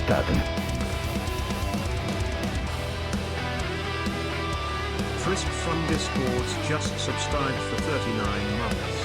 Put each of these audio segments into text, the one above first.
tapping. Frisk from Discords just subscribed for 39 months.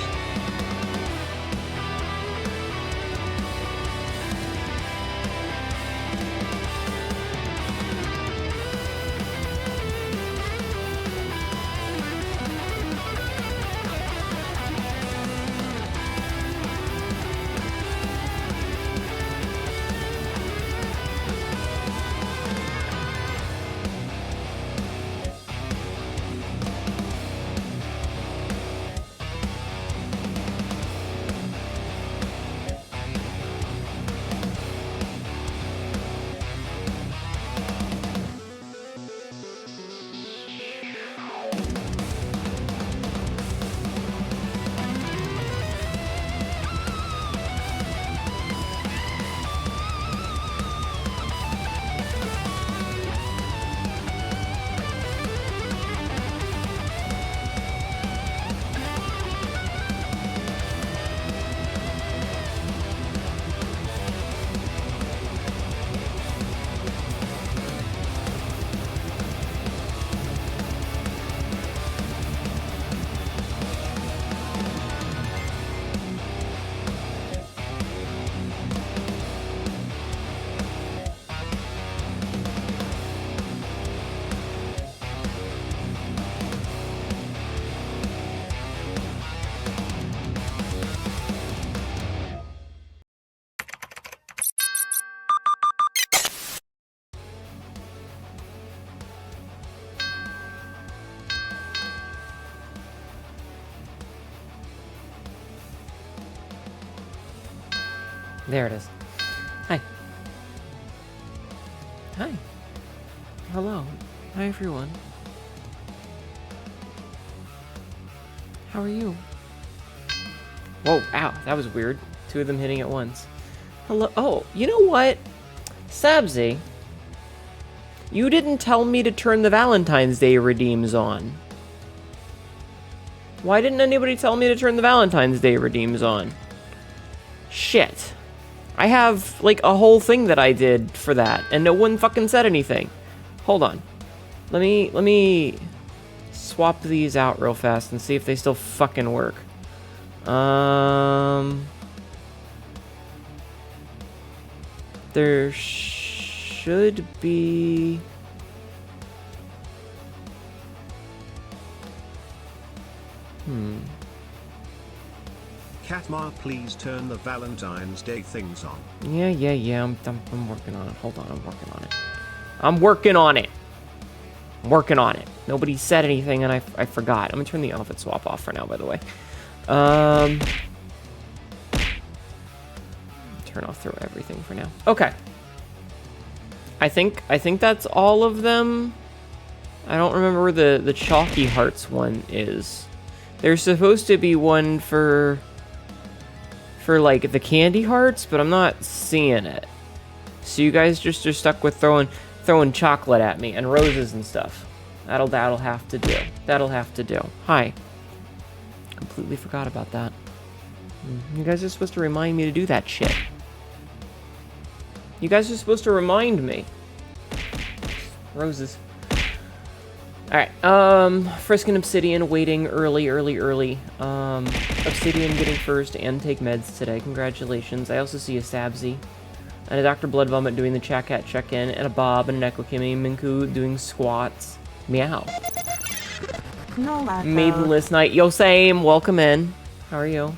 There it is. Hi. Hi. Hello. Hi, everyone. How are you? Whoa, ow, that was weird. Two of them hitting at once. Hello. Oh, you know what? Sabzi, you didn't tell me to turn the Valentine's Day redeems on. Why didn't anybody tell me to turn the Valentine's Day redeems on? Shit. I have, like, a whole thing that I did for that, and no one fucking said anything. Hold on. Let me swap these out real fast and see if they still fucking work. There should be... Catmar, please turn the Valentine's Day things on. Yeah. I'm working on it. Hold on, I'm working on it. I'm working on it. Nobody said anything, and I forgot. I'm gonna turn the outfit swap off for now, by the way. Turn off through everything for now. Okay. I think that's all of them. I don't remember where the Chalky Hearts one is. There's supposed to be one for like the Candy Hearts, but I'm not seeing it. So you guys just are stuck with throwing chocolate at me and roses and stuff. That'll have to do. That'll have to do. Hi. Completely forgot about that. You guys are supposed to remind me to do that shit. You guys are supposed to remind me. Roses. Alright, Frisk and Obsidian waiting early. Obsidian getting first and take meds today. Congratulations. I also see a Sabzi. And a Dr. Blood Vomit doing the chat cat check-in. And a Bob and an Ekokimi. Minku doing squats. Meow. No matter. Maidenless Knight. Yo, same. Welcome in. How are you?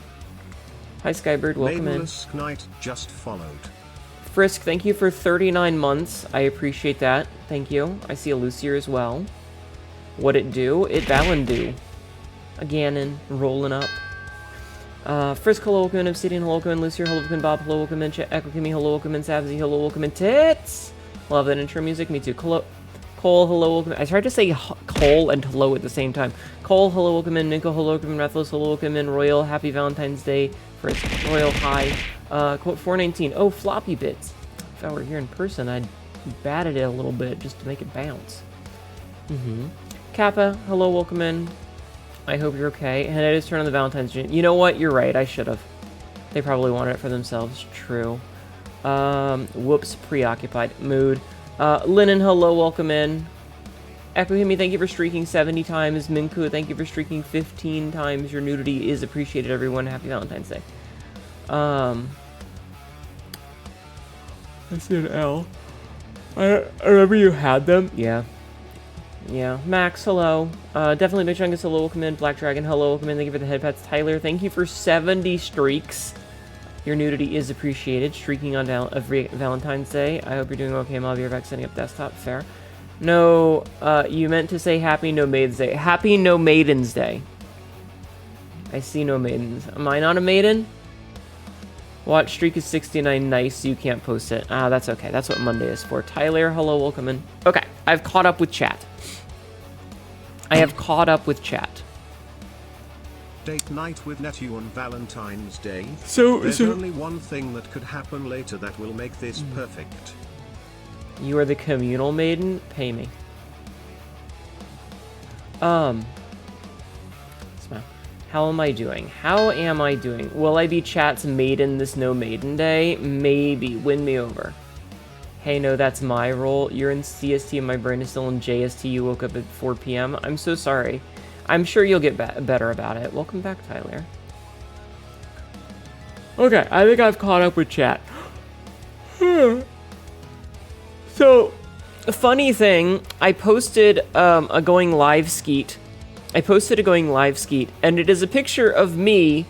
Hi, Skybird. Welcome in. Maidenless Knight just followed. Frisk, thank you for 39 months. I appreciate that. Thank you. I see a Lucier as well. What it do? It Valen do. A Ganon rolling up. Frisk, hello, welcome in. Obsidian, hello, welcome in. Lucier, hello, welcome in. Bob, hello, welcome in. Ekokimi, hello, welcome in. Sabzi, hello, welcome in. Tits! Love that intro music. Me too. Cole, hello, welcome in. I tried to say Cole and hello at the same time. Cole, hello, welcome in. Minko, hello, welcome in. Rathlos, hello, welcome in. Royal, happy Valentine's Day. Frisk, Royal, hi. Quote 419. Oh, floppy bits. If I were here in person, I'd batted it a little bit just to make it bounce. Kappa, hello, welcome in. I hope you're okay. And I just turned on the Valentine's Day. You know what? You're right. I should have. They probably wanted it for themselves. True. Whoops, preoccupied mood. Linen, hello, welcome in. Echo Himi, thank you for streaking 70 times. Minku, thank you for streaking 15 times. Your nudity is appreciated, everyone. Happy Valentine's Day. I see an L. I remember you had them. Yeah. Yeah. Max, hello. Definitely Big Chungus, hello, welcome in. Black Dragon, hello, welcome in. Thank you for the head pats. Tyler, thank you for 70 streaks. Your nudity is appreciated. Streaking on Valentine's Day. I hope you're doing okay. I'll be back setting up desktop. Fair. No, you meant to say Happy No Maidens Day. Happy No Maidens Day. I see no maidens. Am I not a maiden? Watch streak is 69. Nice, so you can't post it. Ah, that's okay. That's what Monday is for. Tyler, hello, welcome in. Okay, I've caught up with chat. I have caught up with chat. Date night with Hnetu on Valentine's Day. There's only one thing that could happen later that will make this perfect. You are the communal maiden? Pay me. Smile. How am I doing? How am I doing? Will I be chat's maiden this no maiden day? Maybe. Win me over. Hey, no, that's my role. You're in CST and my brain is still in JST. You woke up at 4 p.m. I'm so sorry. I'm sure you'll get better about it. Welcome back, Tyler. Okay, I think I've caught up with chat. So, funny thing, I posted a going live skeet. And it is a picture of me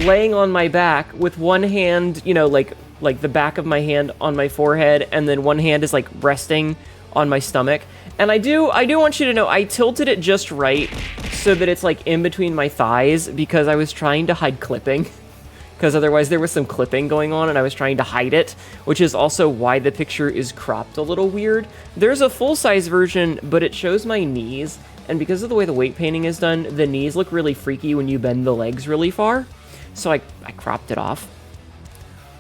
laying on my back with one hand, you know, like the back of my hand on my forehead, and then one hand is like resting on my stomach. And I do want you to know I tilted it just right so that it's like in between my thighs because I was trying to hide clipping. Because otherwise there was some clipping going on and I was trying to hide it, which is also why the picture is cropped a little weird. There's a full-size version, but it shows my knees, and because of the way the weight painting is done, the knees look really freaky when you bend the legs really far, so I cropped it off.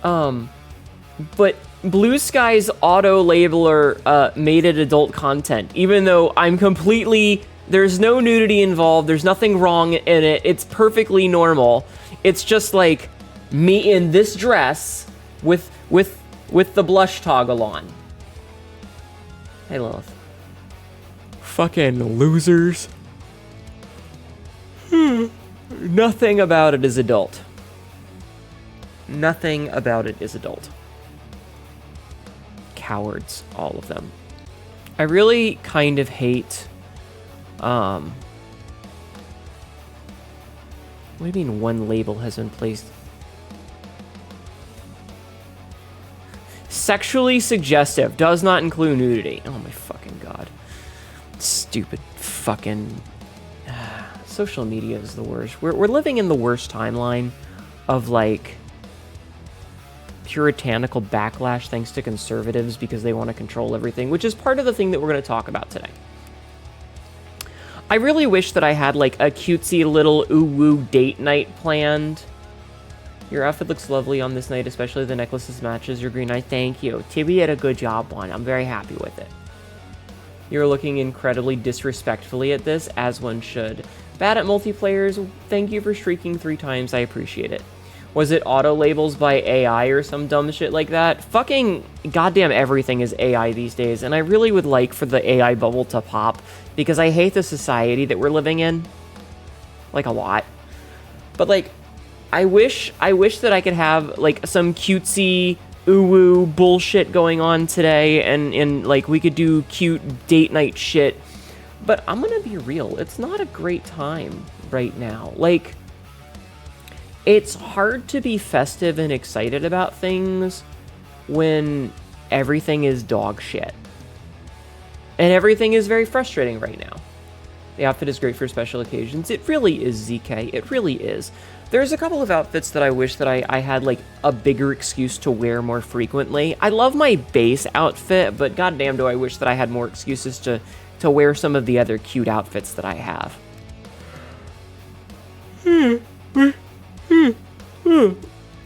But Blue Sky's auto-labeler made it adult content, even though I'm completely... There's no nudity involved, there's nothing wrong in it, it's perfectly normal. It's just like... me in this dress with the blush toggle on. Hey, Lilith. Fucking losers. Nothing about it is adult. Nothing about it is adult. Cowards, all of them. I really kind of hate, what do you mean one label has been placed? Sexually suggestive does not include nudity. Oh my fucking god. Stupid fucking... social media is the worst. We're living in the worst timeline of, like, puritanical backlash thanks to conservatives because they want to control everything, which is part of the thing that we're going to talk about today. I really wish that I had, like, a cutesy little ooh-woo date night planned. Your outfit looks lovely on this night, especially the necklaces matches your green eye. Thank you. Tibby did a good job on it. I'm very happy with it. You're looking incredibly disrespectfully at this, as one should. Bad at multiplayers, thank you for streaking 3 times. I appreciate it. Was it auto-labels by AI or some dumb shit like that? Fucking goddamn everything is AI these days, and I really would like for the AI bubble to pop, because I hate the society that we're living in. Like, a lot. But, like... I wish that I could have, like, some cutesy, ooh-woo bullshit going on today, and, like, we could do cute date night shit. But I'm gonna be real, it's not a great time right now. Like, it's hard to be festive and excited about things when everything is dog shit. And everything is very frustrating right now. The outfit is great for special occasions. It really is, ZK. It really is. There's a couple of outfits that I wish that I had, like, a bigger excuse to wear more frequently. I love my base outfit, but goddamn do I wish that I had more excuses to wear some of the other cute outfits that I have.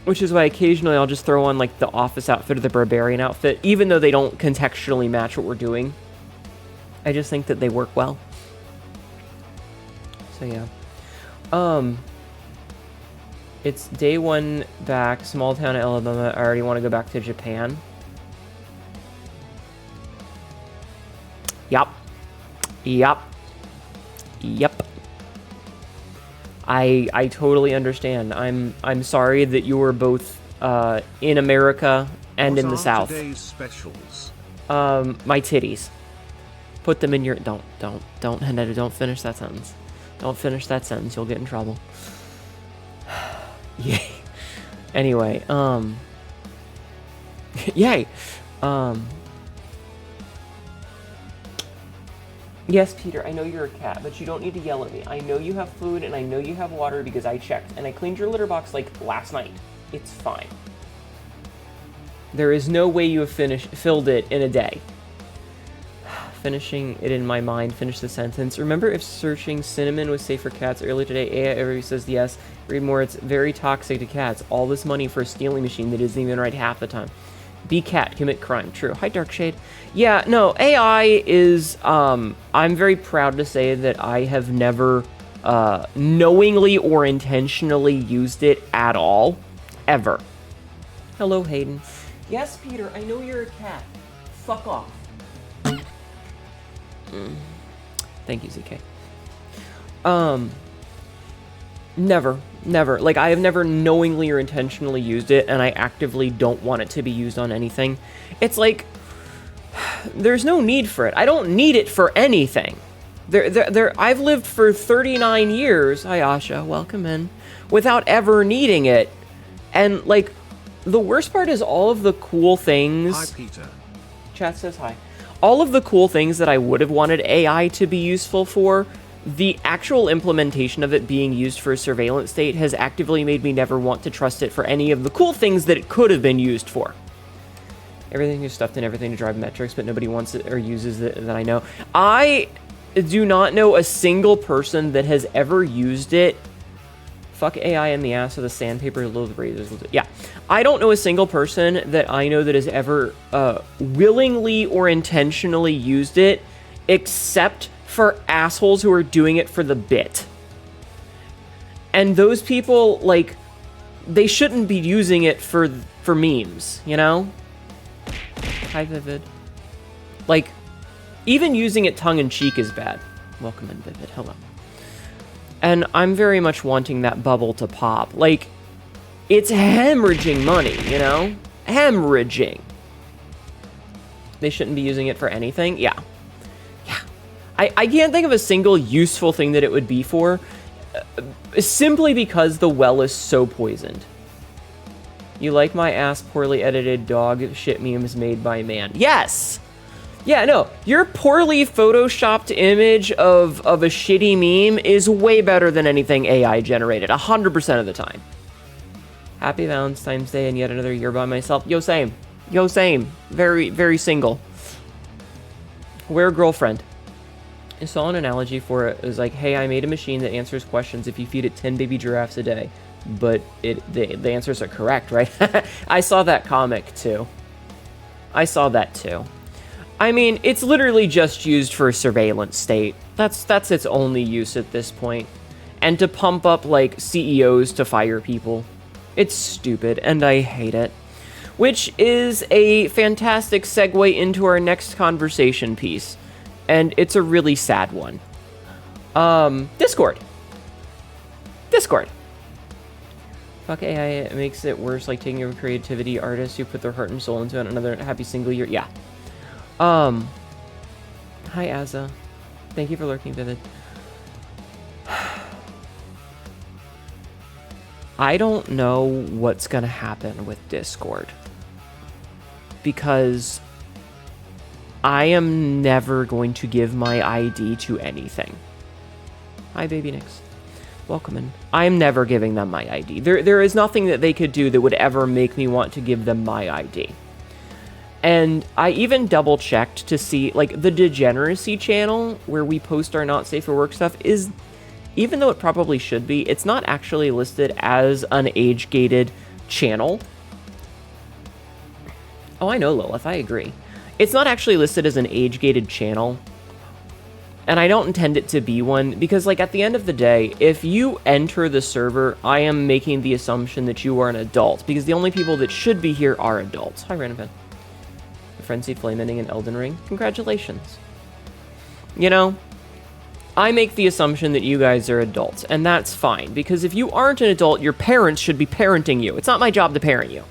Which is why occasionally I'll just throw on, like, the office outfit or the barbarian outfit, even though they don't contextually match what we're doing. I just think that they work well. So, yeah. It's day 1 back, small town Alabama. I already want to go back to Japan. Yup. Yup. Yep. I totally understand. I'm sorry that you were both in America and in the South. Today's specials? My titties. Put them in your... Don't, Hnetu, don't finish that sentence. Don't finish that sentence. You'll get in trouble. Yay. Anyway, yay. Yes, Peter, I know you're a cat, but you don't need to yell at me. I know you have food, and I know you have water because I checked, and I cleaned your litter box, like, last night. It's fine. There is no way you have filled it in a day. Finishing it in my mind, finish the sentence. Remember if searching cinnamon was safe for cats earlier today? AI everybody says yes. Read more, it's very toxic to cats. All this money for a stealing machine that isn't even right half the time. Be cat, commit crime. True. Hi, Darkshade. Yeah, no, AI is, I'm very proud to say that I have never knowingly or intentionally used it at all. Ever. Hello, Hayden. Yes, Peter, I know you're a cat. Fuck off. Thank you, ZK. Never. Like, I have never knowingly or intentionally used it, and I actively don't want it to be used on anything. It's like, there's no need for it. I don't need it for anything. I've lived for 39 years, hi Asha, welcome in, without ever needing it. And, like, the worst part is all of the cool things... Hi, Peter. Chat says hi. All of the cool things that I would have wanted AI to be useful for, the actual implementation of it being used for a surveillance state has actively made me never want to trust it for any of the cool things that it could have been used for. Everything is stuffed in everything to drive metrics, but nobody wants it or uses it that I know. I do not know a single person that has ever used it. Fuck AI in the ass with a sandpaper load razors. Yeah. I don't know a single person that I know that has ever willingly or intentionally used it, except for assholes who are doing it for the bit. And those people, like, they shouldn't be using it for memes, you know? Hi, Vivid. Like, even using it tongue-in-cheek is bad. Welcome in, Vivid. Hello. And I'm very much wanting that bubble to pop. Like, it's hemorrhaging money, you know? Hemorrhaging. They shouldn't be using it for anything? Yeah. Yeah. I can't think of a single useful thing that it would be for, simply because the well is so poisoned. You like my ass poorly edited dog shit memes made by man? Yes! Yeah, no, your poorly photoshopped image of a shitty meme is way better than anything AI generated, 100% of the time. Happy Valentine's Day and yet another year by myself. Yo, same. Yo, same. Very, very single. We're a girlfriend. I saw an analogy for it. It was like, hey, I made a machine that answers questions if you feed it 10 baby giraffes a day. But the answers are correct, right? I saw that comic, too. I saw that, too. I mean, it's literally just used for a surveillance state. That's its only use at this point. And to pump up, like, CEOs to fire people. It's stupid, and I hate it. Which is a fantastic segue into our next conversation piece. And it's a really sad one. Discord. Discord. Fuck AI, it makes it worse, like taking over creativity, artists who put their heart and soul into it, another happy single year. Yeah. Hi, Azza. Thank you for lurking, Vivid. I don't know what's gonna happen with Discord. Because I am never going to give my ID to anything. Hi, Baby Nix. Welcome in. I'm never giving them my ID. There is nothing that they could do that would ever make me want to give them my ID. And I even double checked to see, like, the Degeneracy channel, where we post our not safe for work stuff, is, even though it probably should be, it's not actually listed as an age-gated channel. Oh, I know, Lilith, I agree. It's not actually listed as an age-gated channel. And I don't intend it to be one, because, like, at the end of the day, if you enter the server, I am making the assumption that you are an adult, because the only people that should be here are adults. Hi, Random Fan. The Frenzy Flame ending in Elden Ring. Congratulations. You know, I make the assumption that you guys are adults, and that's fine, because if you aren't an adult, your parents should be parenting you. It's not my job to parent you.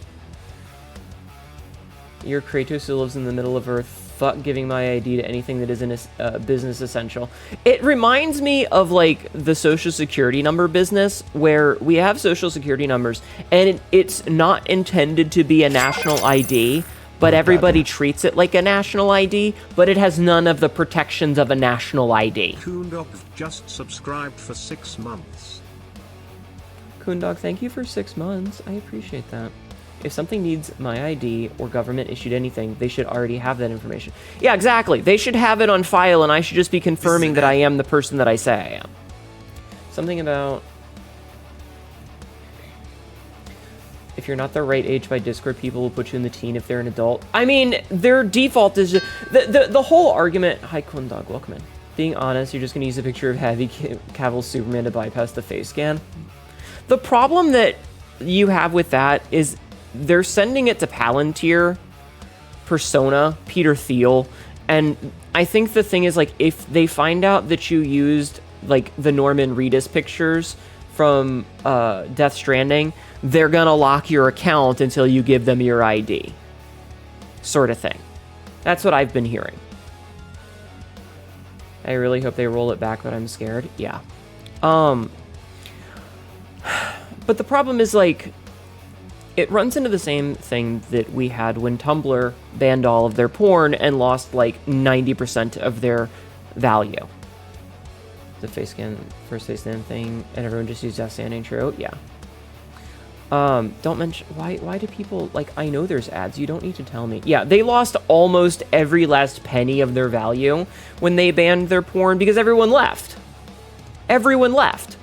Your Kratos who lives in the middle of Earth. Fuck giving my ID to anything that isn't a business essential. It reminds me of, like, the social security number business, where we have social security numbers, and it's not intended to be a national ID, but everybody treats it like a national ID, but it has none of the protections of a national ID. Koondog just subscribed for 6 months. Koondog, thank you for 6 months. I appreciate that. If something needs my ID or government issued anything, they should already have that information. Yeah, exactly. They should have it on file, and I should just be confirming that I am the person that I say I am. Something about... If you're not the right age by Discord, people will put you in the teen if they're an adult. I mean, their default is... The whole argument... Hi, Koondog, welcome in. Being honest, you're just going to use a picture of Heavy Cavill's Superman to bypass the face scan. The problem that you have with that is... They're sending it to Palantir, Persona, Peter Thiel, and I think the thing is, like, if they find out that you used, like, the Norman Reedus pictures from Death Stranding, they're gonna lock your account until you give them your ID. Sort of thing. That's what I've been hearing. I really hope they roll it back, but I'm scared. Yeah. But the problem is, like... It runs into the same thing that we had when Tumblr banned all of their porn and lost, like, 90% of their value. The face scan, first face scan thing, and everyone just used that standing true? Yeah. Don't mention... Why do people... Like, I know there's ads. You don't need to tell me. Yeah, they lost almost every last penny of their value when they banned their porn because everyone left. Everyone left.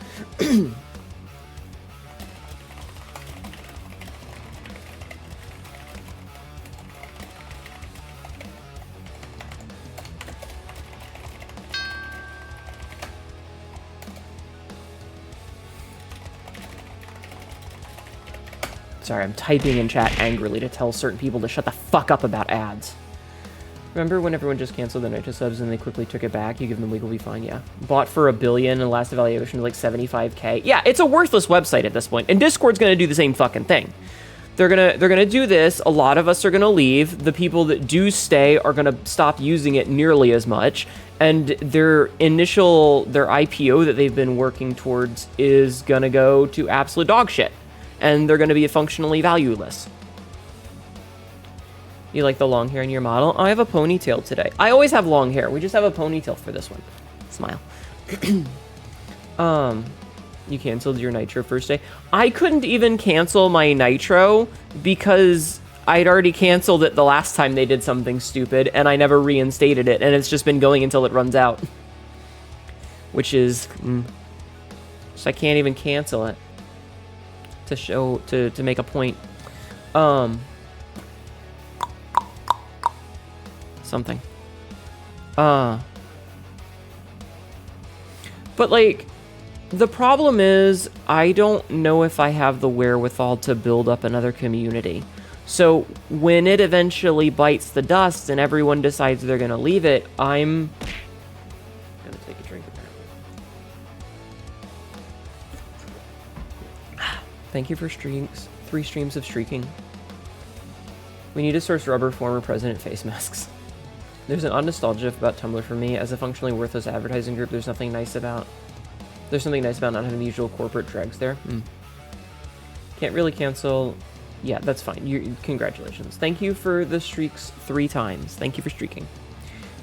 Sorry, I'm typing in chat angrily to tell certain people to shut the fuck up about ads. Remember when everyone just canceled their Hnetu subs and they quickly took it back? You give them legally fine, yeah. Bought for $1 billion and last evaluation was like 75K. Yeah, it's a worthless website at this point, and Discord's gonna do the same fucking thing. They're gonna do this. A lot of us are gonna leave. The people that do stay are gonna stop using it nearly as much, and their IPO that they've been working towards is gonna go to absolute dog shit. And they're going to be functionally valueless. You like the long hair in your model? Oh, I have a ponytail today. I always have long hair. We just have a ponytail for this one. Smile. You canceled your Nitro first day? I couldn't even cancel my Nitro because I'd already canceled it the last time they did something stupid, and I never reinstated it, and it's just been going until it runs out. Which is... So I can't even cancel it. To make a point. Something. But, like, the problem is, I don't know if I have the wherewithal to build up another community. So, when it eventually bites the dust and everyone decides they're gonna leave it, I'm gonna take a drink apparently. Thank you for 3 streams of streaking. We need to source rubber former president face masks. There's an odd nostalgia about Tumblr for me. As a functionally worthless advertising group, there's something nice about not having the usual corporate dregs there. Can't really cancel. Yeah, that's fine. Congratulations. Thank you for the streaks 3 times. Thank you for streaking.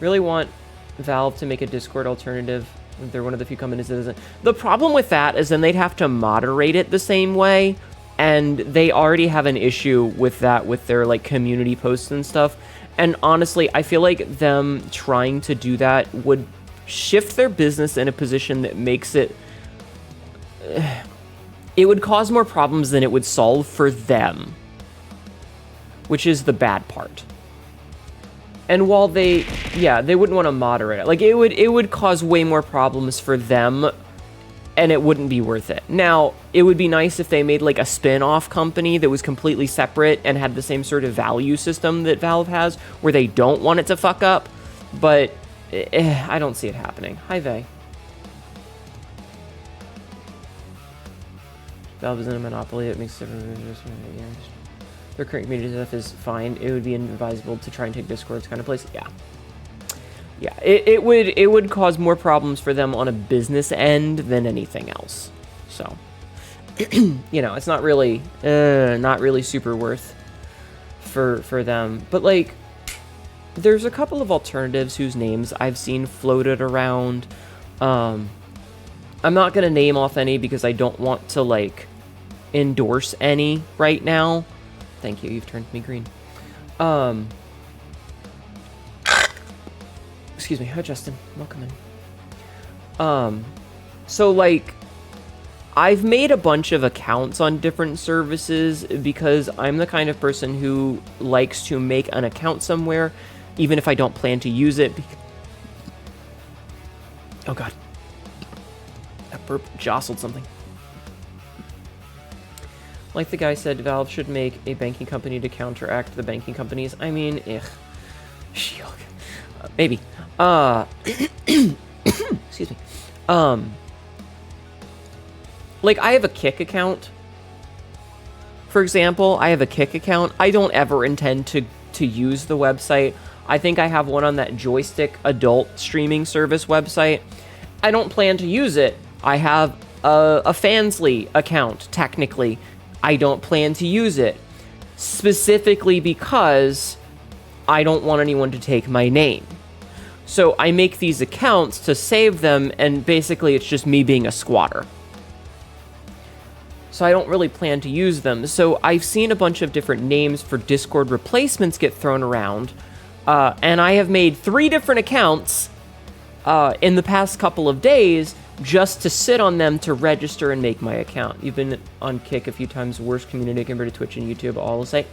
Really want Valve to make a Discord alternative. They're one of the few companies that doesn't. The problem with that is then they'd have to moderate it the same way, and they already have an issue with that with their, like, community posts and stuff. And honestly, I feel like them trying to do that would shift their business in a position that makes it... It would cause more problems than it would solve for them. Which is the bad part. And while they wouldn't want to moderate it. Like, it would cause way more problems for them, and it wouldn't be worth it. Now, it would be nice if they made, like, a spin-off company that was completely separate and had the same sort of value system that Valve has, where they don't want it to fuck up, but I don't see it happening. Hi, Vey. Valve isn't a monopoly. It makes different. Their current community stuff is fine. It would be inadvisable to try and take Discord's kind of place. Yeah. It would cause more problems for them on a business end than anything else. So, you know, it's not really super worth for them. But like, there's a couple of alternatives whose names I've seen floated around. I'm not gonna name off any because I don't want to like endorse any right now. Thank you, you've turned me green. Excuse me. Hi, Justin. Welcome in. So, like, I've made a bunch of accounts on different services because I'm the kind of person who likes to make an account somewhere, even if I don't plan to use it. Oh, God. That burp jostled something. Like the guy said, Valve should make a banking company to counteract the banking companies. I mean, Shield. Maybe. Excuse me. Like, I have a Kick account. For example, I have a Kick account. I don't ever intend to use the website. I think I have one on that Joystick adult streaming service website. I don't plan to use it. I have a Fansly account, technically. I don't plan to use it, specifically because I don't want anyone to take my name. So I make these accounts to save them, and basically it's just me being a squatter. So I don't really plan to use them. So I've seen a bunch of different names for Discord replacements get thrown around, and I have made 3 different accounts in the past couple of days just to sit on them to register and make my account. You've been on Kick a few times, worst community compared to Twitch and YouTube. All will say,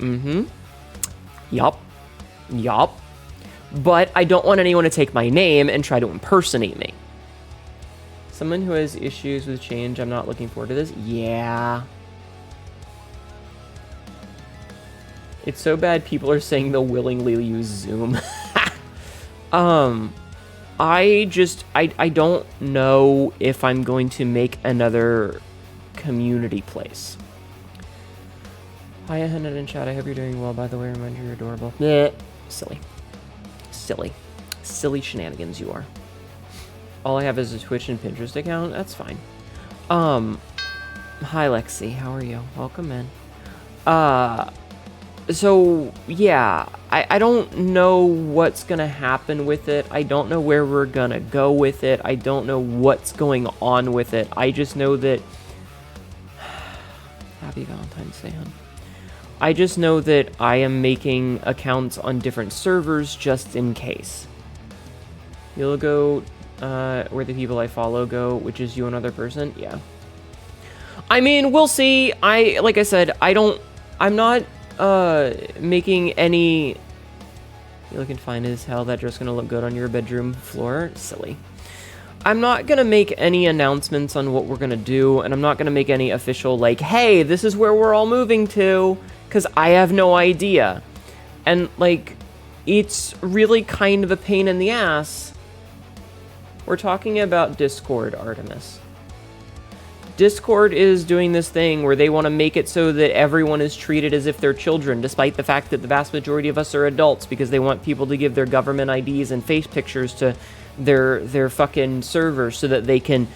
yup. But I don't want anyone to take my name and try to impersonate me. Someone who has issues with change, I'm not looking forward to this. Yeah. It's so bad people are saying they'll willingly use Zoom. I don't know if I'm going to make another community place. Hi, Hnetu in chat. I hope you're doing well, by the way. Reminder, you're adorable. Bleh. Silly shenanigans you are. All I have is a Twitch and Pinterest account. That's fine. Hi, Lexi. How are you? Welcome in. So, yeah, I don't know what's gonna happen with it. I don't know where we're gonna go with it. I don't know what's going on with it. I just know that... Happy Valentine's Day, hon. I just know that I am making accounts on different servers just in case. You'll go where the people I follow go, which is you, another person? Yeah. I mean, we'll see. Like I said, I'm not... making any... You looking fine as hell. That dress gonna look good on your bedroom floor. Silly. I'm not gonna make any announcements on what we're gonna do, and I'm not gonna make any official, like, hey, this is where we're all moving to, because I have no idea. And, like, it's really kind of a pain in the ass. We're talking about Discord, Artemis. Discord is doing this thing where they want to make it so that everyone is treated as if they're children, despite the fact that the vast majority of us are adults, because they want people to give their government IDs and face pictures to their fucking servers so that they can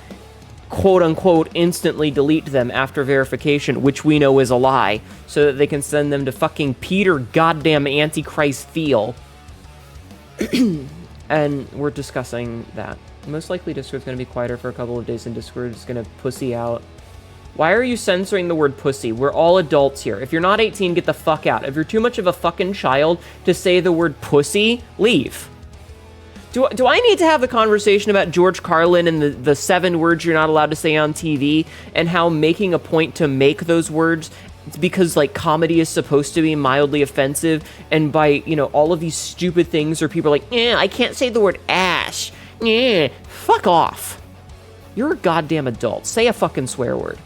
quote-unquote instantly delete them after verification, which we know is a lie, so that they can send them to fucking Peter goddamn Antichrist Thiel. And we're discussing that. Most likely Discord's going to be quieter for a couple of days and Discord's going to pussy out. Why are you censoring the word pussy? We're all adults here. If you're not 18, get the fuck out. If you're too much of a fucking child to say the word pussy, leave. Do I need to have the conversation about George Carlin and the 7 words you're not allowed to say on TV and how making a point to make those words It's because, like, comedy is supposed to be mildly offensive, and by, you know, all of these stupid things where people are like, I can't say the word ass. Fuck off. You're a goddamn adult. Say a fucking swear word.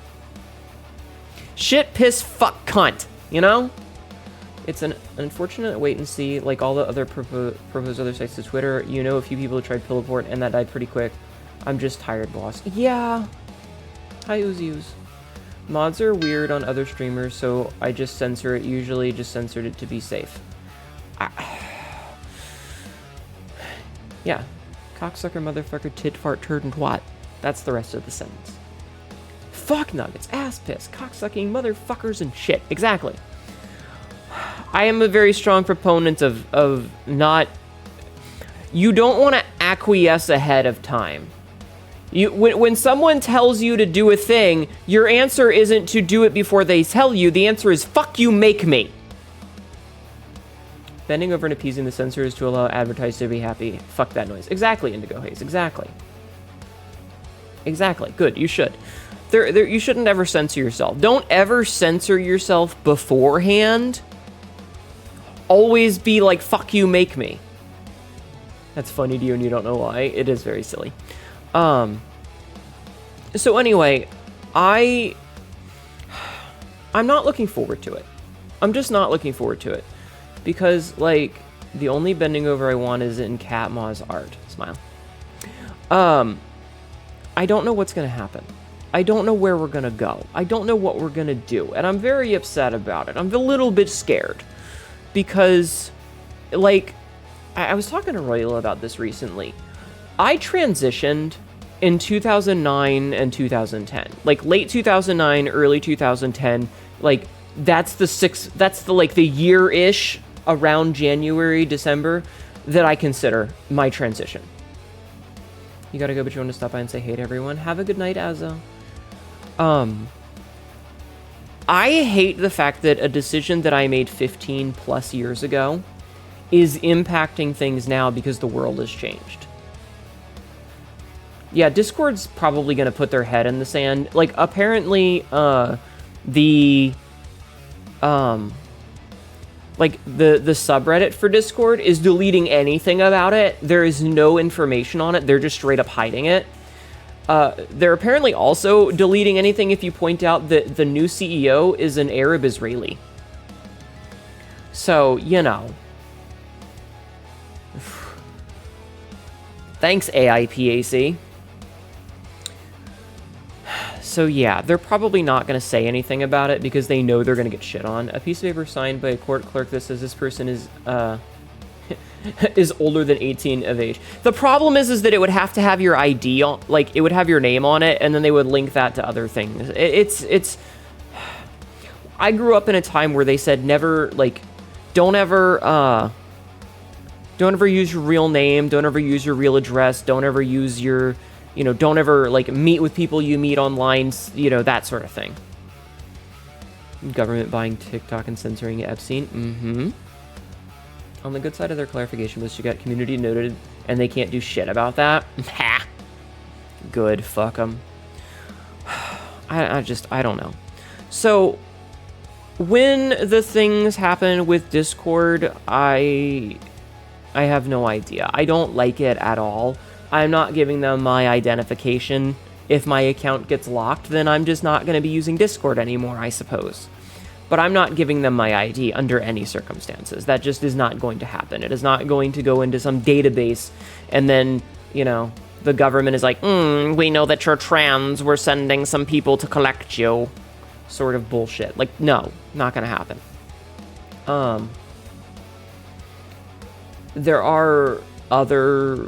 Shit, piss, fuck, cunt. You know? It's an unfortunate wait and see, like all the other proposed other sites to Twitter. You know, a few people tried Pillowport, and that died pretty quick. I'm just tired, boss. Yeah. Hi, Uzius. Mods are weird on other streamers, so I just censor it. Usually just censored it to be safe. Yeah. Cocksucker, motherfucker, tit, fart, turd, and twat. That's the rest of the sentence. Fuck nuggets, ass piss, cocksucking, motherfuckers, and shit. Exactly. I am a very strong proponent of not... You don't want to acquiesce ahead of time. When someone tells you to do a thing, your answer isn't to do it before they tell you. The answer is, fuck you, make me. Bending over and appeasing the censors to allow advertisers to be happy. Fuck that noise. Exactly, Indigo Haze. Exactly. Exactly. Good, you should. You shouldn't ever censor yourself. Don't ever censor yourself beforehand. Always be like, fuck you, make me. That's funny to you and you don't know why. It is very silly. So anyway, I'm not looking forward to it. I'm just not looking forward to it. Because, like, the only bending over I want is in Catmaw's art. Smile. I don't know what's gonna happen. I don't know where we're gonna go. I don't know what we're gonna do. And I'm very upset about it. I'm a little bit scared. Because, like, I was talking to Royal about this recently. I transitioned in 2009 and 2010. Like, late 2009, early 2010. Like, that's the year-ish around January, December that I consider my transition. You gotta go, but you want to stop by and say hey to everyone. Have a good night, Azza. I hate the fact that a decision that I made 15 plus years ago is impacting things now because the world has changed. Yeah, Discord's probably going to put their head in the sand. Like, apparently, the subreddit for Discord is deleting anything about it. There is no information on it. They're just straight up hiding it. They're apparently also deleting anything if you point out that the new CEO is an Arab Israeli. So, you know. Thanks, AIPAC. So yeah, they're probably not going to say anything about it because they know they're going to get shit on. A piece of paper signed by a court clerk that says this person is is older than 18 of age. The problem is that it would have to have your ID on, like it would have your name on it, and then they would link that to other things. It's. I grew up in a time where they said never, like, don't ever use your real name, don't ever use your real address, don't ever use your, you know, don't ever, like, meet with people you meet online, you know, that sort of thing. Government buying TikTok and censoring Epstein. Mm-hmm. On the good side of their clarification was you got community noted, and they can't do shit about that. Ha! Good, fuck them. I don't know. So, when the things happen with Discord, I have no idea. I don't like it at all. I'm not giving them my identification. If my account gets locked, then I'm just not going to be using Discord anymore, I suppose. But I'm not giving them my ID under any circumstances. That just is not going to happen. It is not going to go into some database and then, you know, the government is like, we know that you're trans, we're sending some people to collect you. Sort of bullshit. Like, no, not going to happen. There are other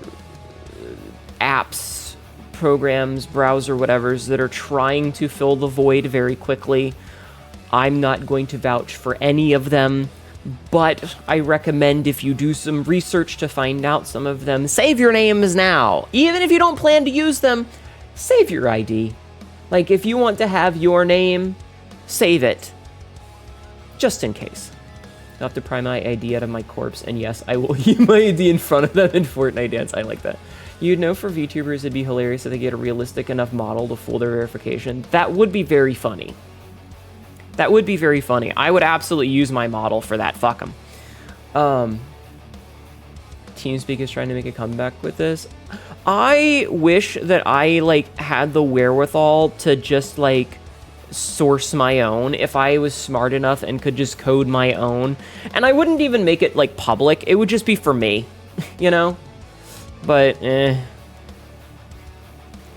apps, programs, browser whatevers that are trying to fill the void very quickly. I'm not going to vouch for any of them, but I recommend if you do some research to find out some of them, save your names now. Even if you don't plan to use them, save your ID. Like, if you want to have your name, save it. Just in case. I'll have to pry my ID out of my corpse, and yes, I will use my ID in front of them in Fortnite dance. I like that. You'd know for VTubers it'd be hilarious if they get a realistic enough model to fool their verification. That would be very funny. That would be very funny. I would absolutely use my model for that. Fuck them. TeamSpeak is trying to make a comeback with this. I wish that I, like, had the wherewithal to just, like, source my own if I was smart enough and could just code my own. And I wouldn't even make it, like, public. It would just be for me, you know? But,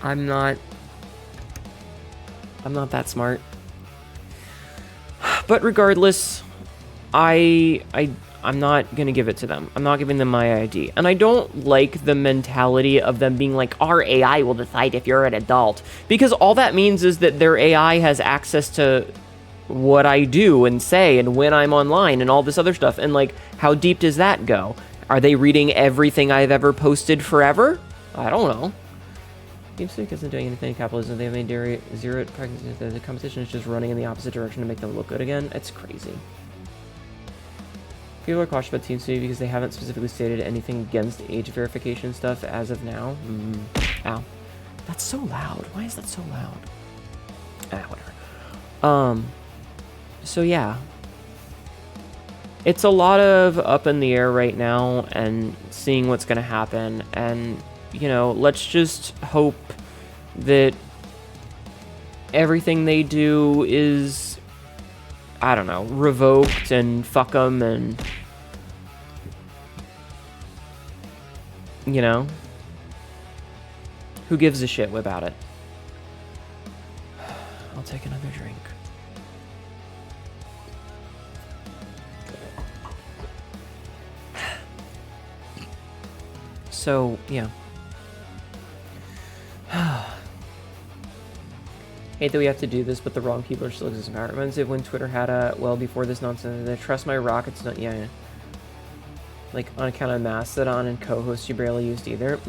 I'm not that smart. But regardless, I'm not gonna give it to them. I'm not giving them my ID. And I don't like the mentality of them being like, our AI will decide if you're an adult. Because all that means is that their AI has access to what I do and say and when I'm online and all this other stuff. And, like, how deep does that go? Are they reading everything I've ever posted forever? I don't know. TeamSpeak isn't doing anything in capitalism. They have made zero practices. The competition is just running in the opposite direction to make them look good again. It's crazy. People are cautious about TeamSpeak because they haven't specifically stated anything against age verification stuff as of now. Ow. That's so loud. Why is that so loud? Whatever. So yeah. It's a lot of up in the air right now and seeing what's going to happen. And, you know, let's just hope that everything they do is, I don't know, revoked and fuck them and, you know, who gives a shit about it? I'll take another drink. So, yeah. Hate that we have to do this, but the wrong people are still existing in power. Reminds me of when Twitter had a, well, before this nonsense, they trust my rockets, not, yeah. Like, on account of Mastodon and co-host you barely used either.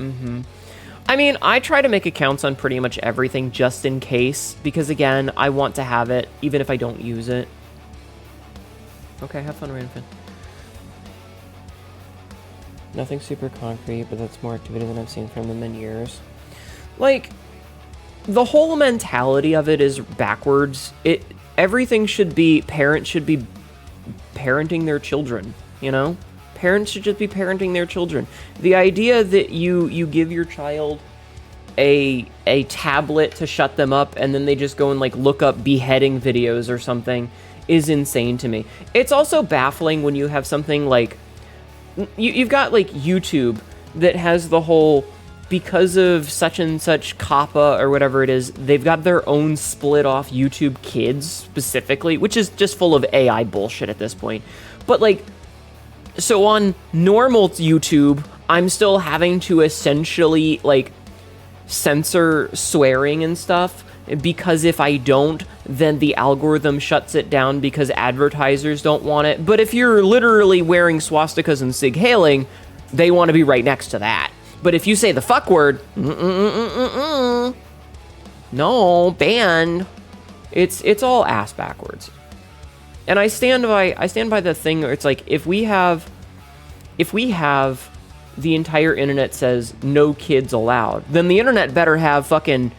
I mean, I try to make accounts on pretty much everything just in case, because again, I want to have it, even if I don't use it. Okay, have fun, Rainfin. Nothing super concrete, but that's more activity than I've seen from them in years. Like, the whole mentality of it is backwards. Everything should be, parents should be parenting their children, you know? Parents should just be parenting their children. The idea that you give your child a tablet to shut them up and then they just go and, like, look up beheading videos or something is insane to me. It's also baffling when you have something like, you've got, like, YouTube that has the whole, because of such and such COPPA or whatever it is, they've got their own split off YouTube Kids specifically, which is just full of AI bullshit at this point. But, like, so on normal YouTube, I'm still having to essentially, like, censor swearing and stuff, because if I don't, then the algorithm shuts it down because advertisers don't want it. But if you're literally wearing swastikas and sig hailing, they want to be right next to that. But if you say the fuck word, no, banned. It's all ass backwards. And I stand by the thing where it's like, if we have the entire internet says no kids allowed, then the internet better have fucking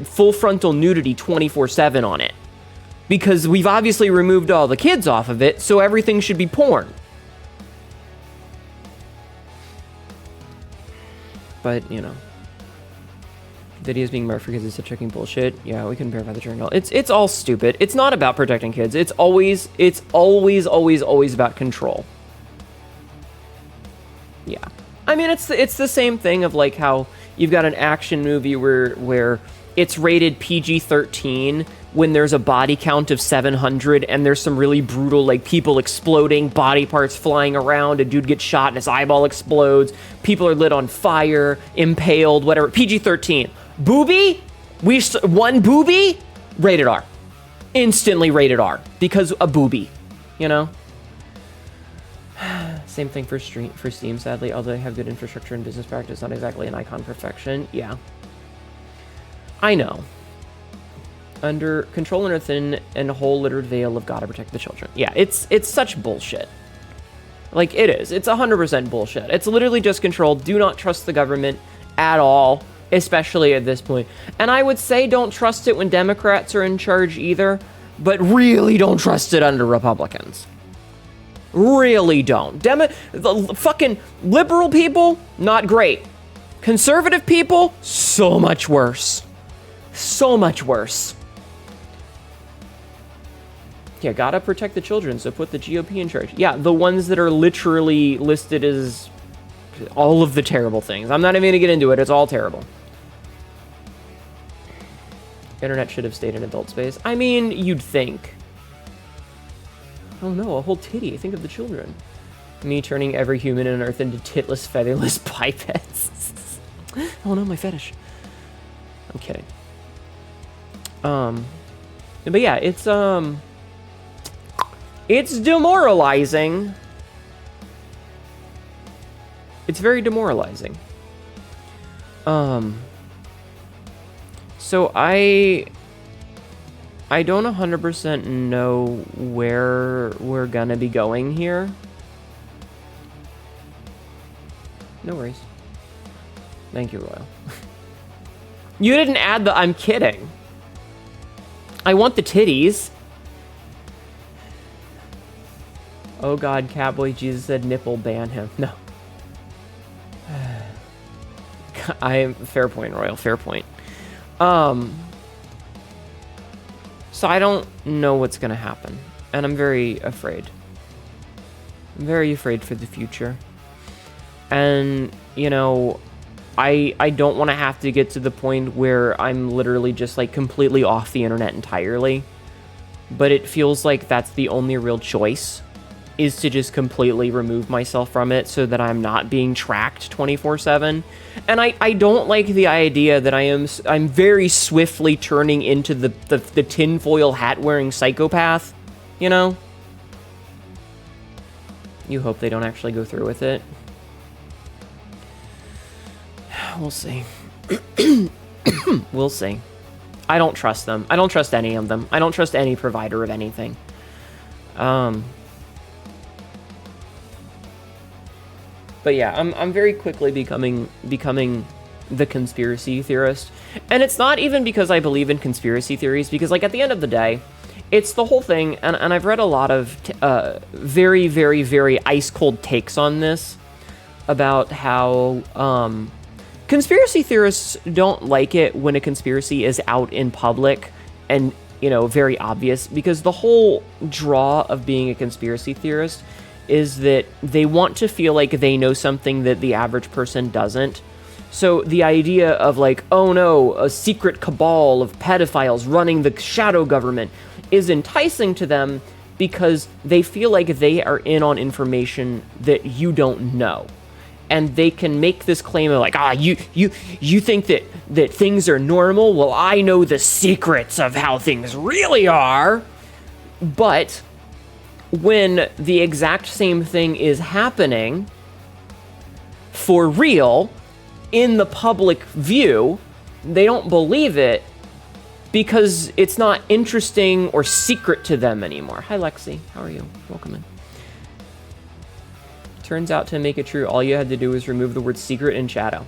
full frontal nudity 24/7 on it. Because we've obviously removed all the kids off of it, so everything should be porn. But, you know, videos being marked for kids is such fucking bullshit. Yeah, we couldn't verify the journal. It's all stupid. It's not about protecting kids. It's always about control. Yeah. I mean, it's the same thing of, like, how you've got an action movie where it's rated PG-13 when there's a body count of 700 and there's some really brutal, like, people exploding, body parts flying around, a dude gets shot and his eyeball explodes, people are lit on fire, impaled, whatever. PG-13. Booby? One booby? Rated R. Instantly rated R. Because a booby. You know? Same thing for Steam, sadly. Although they have good infrastructure and business practice, not exactly an icon perfection. Yeah. I know. Under control and a thin and whole littered veil of gotta protect the children. Yeah, it's such bullshit. Like, it is. It's 100% bullshit. It's literally just control. Do not trust the government at all, especially at this point. And I would say don't trust it when Democrats are in charge either, but really don't trust it under Republicans. Really don't. The fucking liberal people, not great. Conservative people, so much worse. So much worse. Yeah, gotta protect the children, so put the GOP in charge. Yeah, the ones that are literally listed as all of the terrible things. I'm not even gonna get into it, it's all terrible. Internet should have stayed in adult space. I mean, you'd think. Oh no, a whole titty. Think of the children. Me turning every human on Earth into titless, featherless bipeds. Oh no, my fetish. I'm kidding. But yeah, it's demoralizing. It's very demoralizing. So I don't 100% know where we're gonna be going here. No worries. Thank you, Royal. You didn't add the I'm kidding. I want the titties. Oh god, Catboy Jesus said nipple, ban him. No. Fair point, Royal, fair point. So I don't know what's gonna happen, and I'm very afraid. I'm very afraid for the future. And, you know, I don't want to have to get to the point where I'm literally just, like, completely off the internet entirely. But it feels like that's the only real choice, is to just completely remove myself from it so that I'm not being tracked 24/7. And I don't like the idea that I'm very swiftly turning into the tinfoil hat wearing psychopath, you know? You hope they don't actually go through with it. We'll see. We'll see. I don't trust them. I don't trust any of them. I don't trust any provider of anything. But yeah, I'm very quickly becoming the conspiracy theorist. And it's not even because I believe in conspiracy theories, because, like, at the end of the day, it's the whole thing, and I've read a lot of very, very, very ice-cold takes on this, about how conspiracy theorists don't like it when a conspiracy is out in public and, you know, very obvious, because the whole draw of being a conspiracy theorist is that they want to feel like they know something that the average person doesn't. So the idea of, like, oh no, a secret cabal of pedophiles running the shadow government is enticing to them because they feel like they are in on information that you don't know. And they can make this claim of, like, you think that things are normal? Well, I know the secrets of how things really are. But when the exact same thing is happening for real in the public view, they don't believe it because it's not interesting or secret to them anymore. Hi, Lexi. How are you? Welcome in. Turns out, to make it true, all you had to do was remove the word secret in shadow.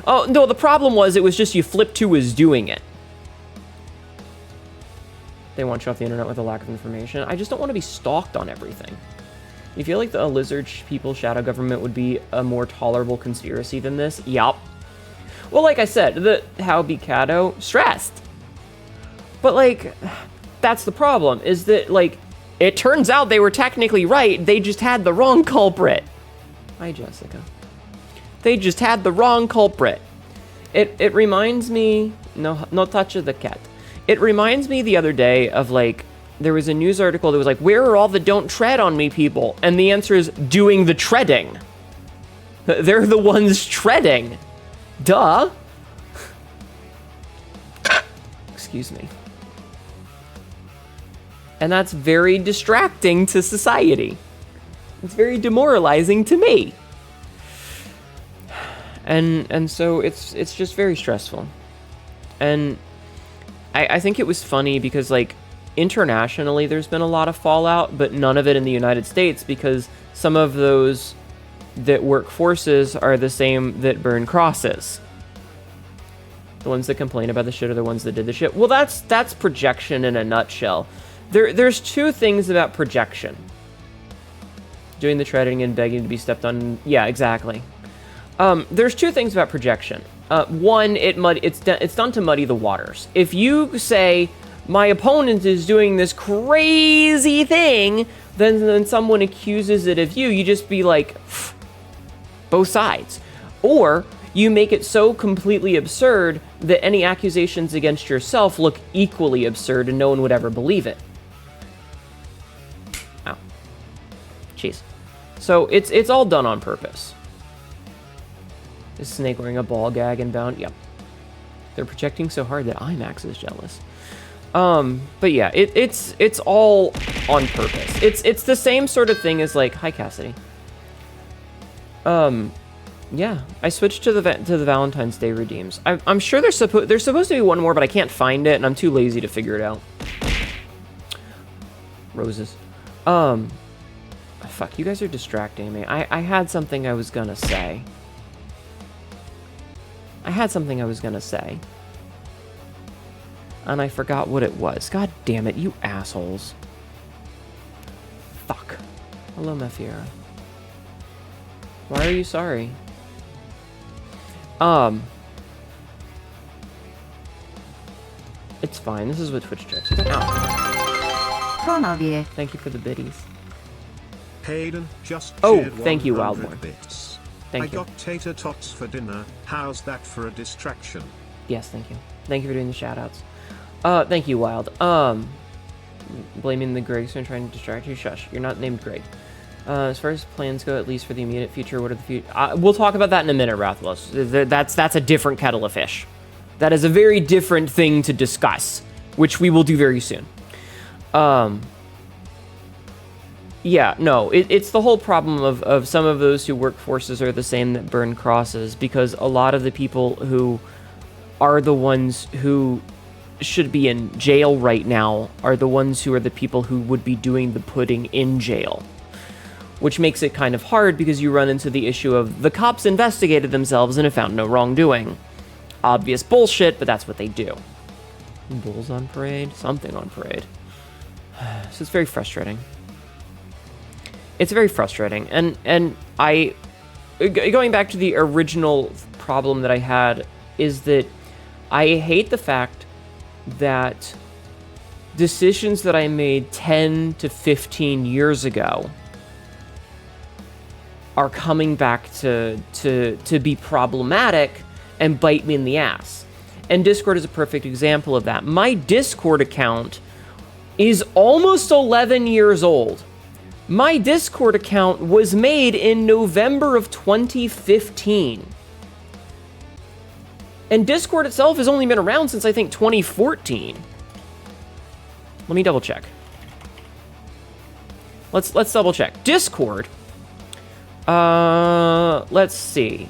Oh, no, the problem was it was just you flipped who was doing it. They want you off the internet with a lack of information. I just don't want to be stalked on everything. You feel like the lizard people shadow government would be a more tolerable conspiracy than this? Yup. Well, like I said, the how be Cato stressed. But, like, that's the problem, is that, like, it turns out they were technically right, they just had the wrong culprit. Hi, Jessica. They just had the wrong culprit. It reminds me, no touch of the cat. It reminds me the other day of, like, there was a news article that was like, where are all the don't tread on me people? And the answer is doing the treading. They're the ones treading. Duh. Excuse me. And that's very distracting to society. It's very demoralizing to me. And so it's just very stressful. And I think it was funny because, like, internationally there's been a lot of fallout, but none of it in the United States, because some of those that work forces are the same that burn crosses. The ones that complain about the shit are the ones that did the shit. Well, that's projection in a nutshell. There's two things about projection. Doing the treading and begging to be stepped on. Yeah, exactly. There's two things about projection. One, it's done to muddy the waters. If you say, my opponent is doing this crazy thing, then someone accuses it of you, you just be like, both sides. Or you make it so completely absurd that any accusations against yourself look equally absurd and no one would ever believe it. Ow. Jeez. So it's all done on purpose. Is Snake wearing a ball gag and bound? Yep. They're projecting so hard that IMAX is jealous. But yeah, it's all on purpose. It's the same sort of thing as like, hi Cassidy. Yeah, I switched to the Valentine's Day redeems. I'm sure there's supposed to be one more, but I can't find it, and I'm too lazy to figure it out. Roses. Fuck, you guys are distracting me. I had something I was gonna say. And I forgot what it was. God damn it, you assholes. Fuck. Hello, Mefiera. Why are you sorry? It's fine. This is what Twitch checks. Ow. Thank you for the biddies. Hayden just thank you, Wildmore. Bits. Thank I you. got tater tots for dinner. How's that for a distraction? Yes, thank you. Thank you for doing the shoutouts. Thank you, Wild. Blaming the Gregs and trying to distract you. Shush. You're not named Greg. As far as plans go, at least for the immediate future, what are the future? We'll talk about that in a minute, Rathlos. That's a different kettle of fish. That is a very different thing to discuss, which we will do very soon. Yeah, no, it's the whole problem of some of those who work forces are the same that burn crosses, because a lot of the people who are the ones who should be in jail right now are the ones who are the people who would be doing the putting in jail. Which makes it kind of hard because you run into the issue of the cops investigated themselves and have found no wrongdoing. Obvious bullshit, but that's what they do. Bulls on parade? Something on parade. So it's very frustrating. It's very frustrating. And I... Going back to the original problem that I had is that I hate the fact that decisions that I made 10 to 15 years ago are coming back to be problematic and bite me in the ass. And Discord is a perfect example of that. My Discord account is almost 11 years old. My Discord account was made in November of 2015. And Discord itself has only been around since, I think, 2014. Let me double check. Let's double check. Discord. Let's see.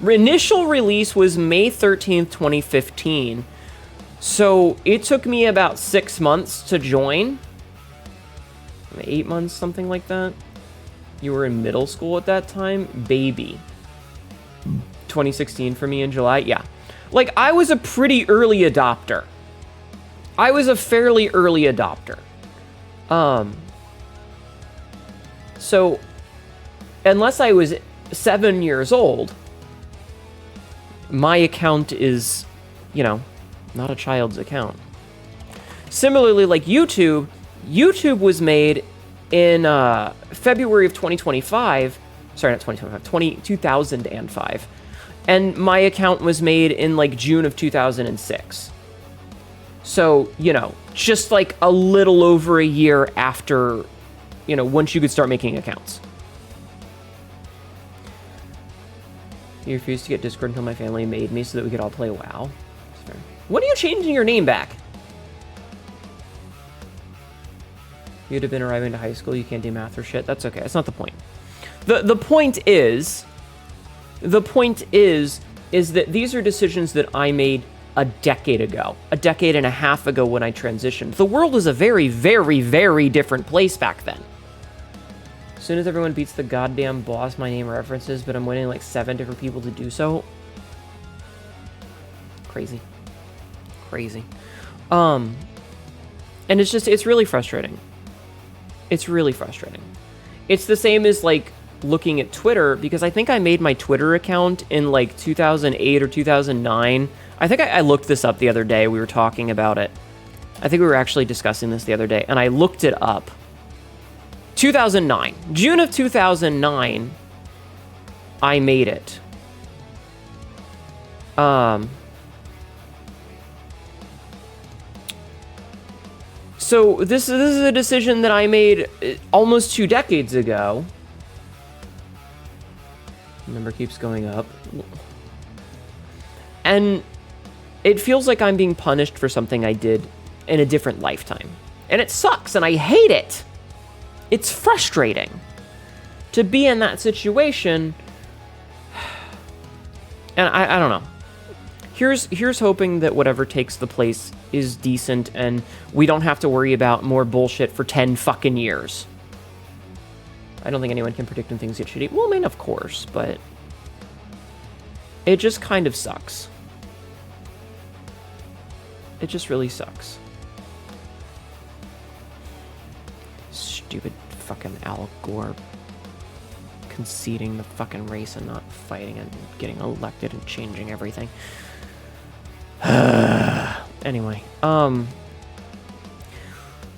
Initial release was May 13th, 2015. So it took me about 6 months to join. 8 months, something like that. You were in middle school at that time? Baby. 2016 for me in July? Yeah. Like, I was a pretty early adopter. I was a fairly early adopter. So, unless I was 7 years old, my account is, you know, not a child's account. Similarly, like YouTube was made in February of 2025. Sorry, not 2025, 2005. And my account was made in, like, June of 2006. So, you know, just, like, a little over a year after, you know, once you could start making accounts. You refused to get Discord until my family made me so that we could all play WoW. That's fair. When are you changing your name back? You'd have been arriving to high school, you can't do math or shit. That's okay, that's not the point. The point is that these are decisions that I made a decade ago, a decade and a half ago when I transitioned. The world was a very, very, very different place back then. As soon as everyone beats the goddamn boss, my name references, but I'm waiting like 7 different people to do so. Crazy. crazy. And it's really frustrating. It's really frustrating. It's the same as, like, looking at Twitter, because I think I made my Twitter account in, like, 2008 or 2009. I think I looked this up the other day. We were talking about it. I think we were actually discussing this the other day, and I looked it up. 2009. June of 2009, I made it. So this is a decision that I made almost 2 decades ago. The number keeps going up. And it feels like I'm being punished for something I did in a different lifetime. And it sucks, and I hate it. It's frustrating to be in that situation. And I don't know. Here's hoping that whatever takes the place is decent and we don't have to worry about more bullshit for 10 fucking years. I don't think anyone can predict when things get shitty. Well, I mean, of course, but it just kind of sucks. It just really sucks. Stupid fucking Al Gore conceding the fucking race and not fighting and getting elected and changing everything. Anyway,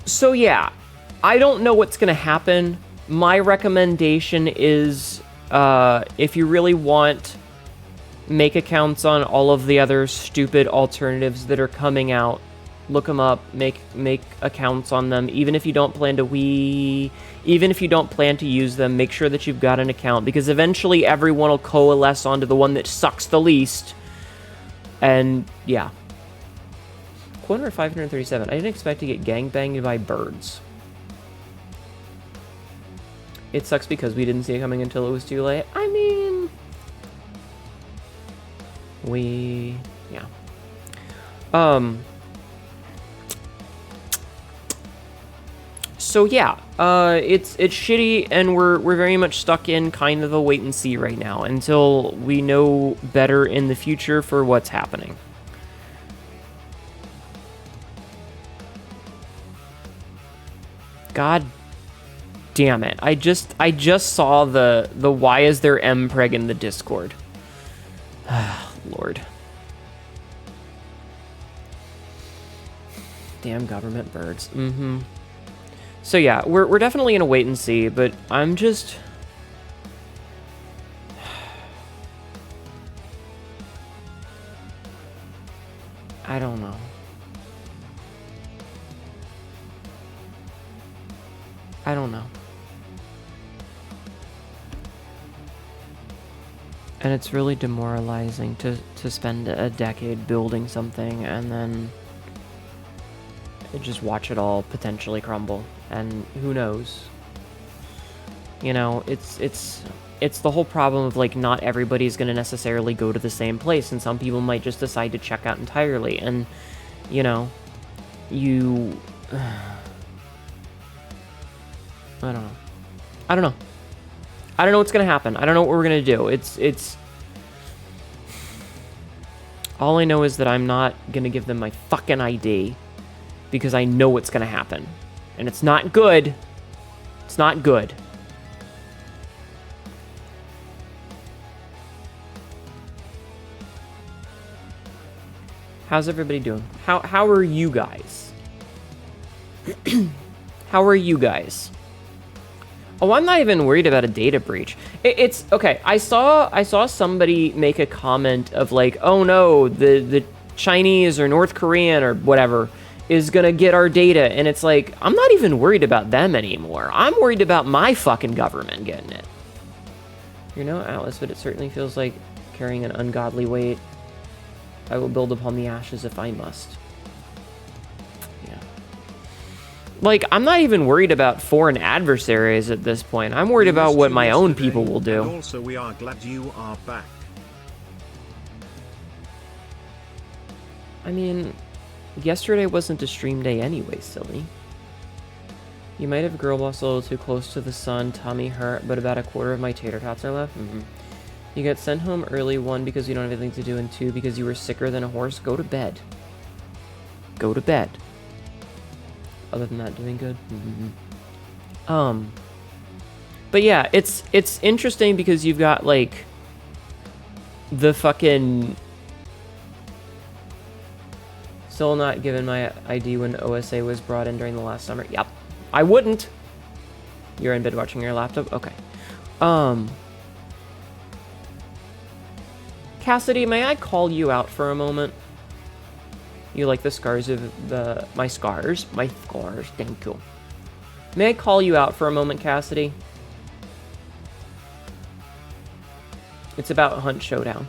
so yeah, I don't know what's gonna happen. My recommendation is, if you really want, make accounts on all of the other stupid alternatives that are coming out. Look them up, make accounts on them, even if you don't plan to use them, make sure that you've got an account, because eventually everyone will coalesce onto the one that sucks the least. And yeah. Quote number 537. I didn't expect to get gangbanged by birds. It sucks because we didn't see it coming until it was too late. I mean, yeah. So yeah, it's shitty, and we're very much stuck in kind of a wait and see right now until we know better in the future for what's happening. God damn it. I just saw the why is there mpreg in the Discord. Lord. Damn government birds. So yeah, we're definitely in a wait and see, but I'm just... I don't know. I don't know. And it's really demoralizing to spend a decade building something and then just watch it all potentially crumble. And who knows? You know, it's the whole problem of, like, not everybody's going to necessarily go to the same place, and some people might just decide to check out entirely. And, you know, I don't know. I don't know what's going to happen. I don't know what we're going to do. It's... All I know is that I'm not going to give them my fucking ID because I know what's going to happen. And it's not good. It's not good. How's everybody doing? How are you guys? How are you guys? Oh, I'm not even worried about a data breach. It's okay. I saw somebody make a comment of like, oh no, the Chinese or North Korean or whatever is gonna get our data, and it's like, I'm not even worried about them anymore. I'm worried about my fucking government getting it. You're no Atlas, but it certainly feels like carrying an ungodly weight. I will build upon the ashes if I must. Yeah. Like, I'm not even worried about foreign adversaries at this point. I'm worried about what my own people will do. And also, we are glad you are back. I mean, yesterday wasn't a stream day anyway, silly. You might have girl bossed a little too close to the sun. Tummy hurt, but about a quarter of my tater tots are left. You got sent home early, 1, because you don't have anything to do, and 2, because you were sicker than a horse. Go to bed. go to bed. Other than that, doing good. But yeah, it's interesting because you've got like the fucking still not given my ID when OSA was brought in during the last summer. Yep, I wouldn't. You're in bed watching your laptop. Okay. Cassidy, may I call you out for a moment? You like the scars of my scars? My scars, thank you. May I call you out for a moment, Cassidy? It's about Hunt Showdown.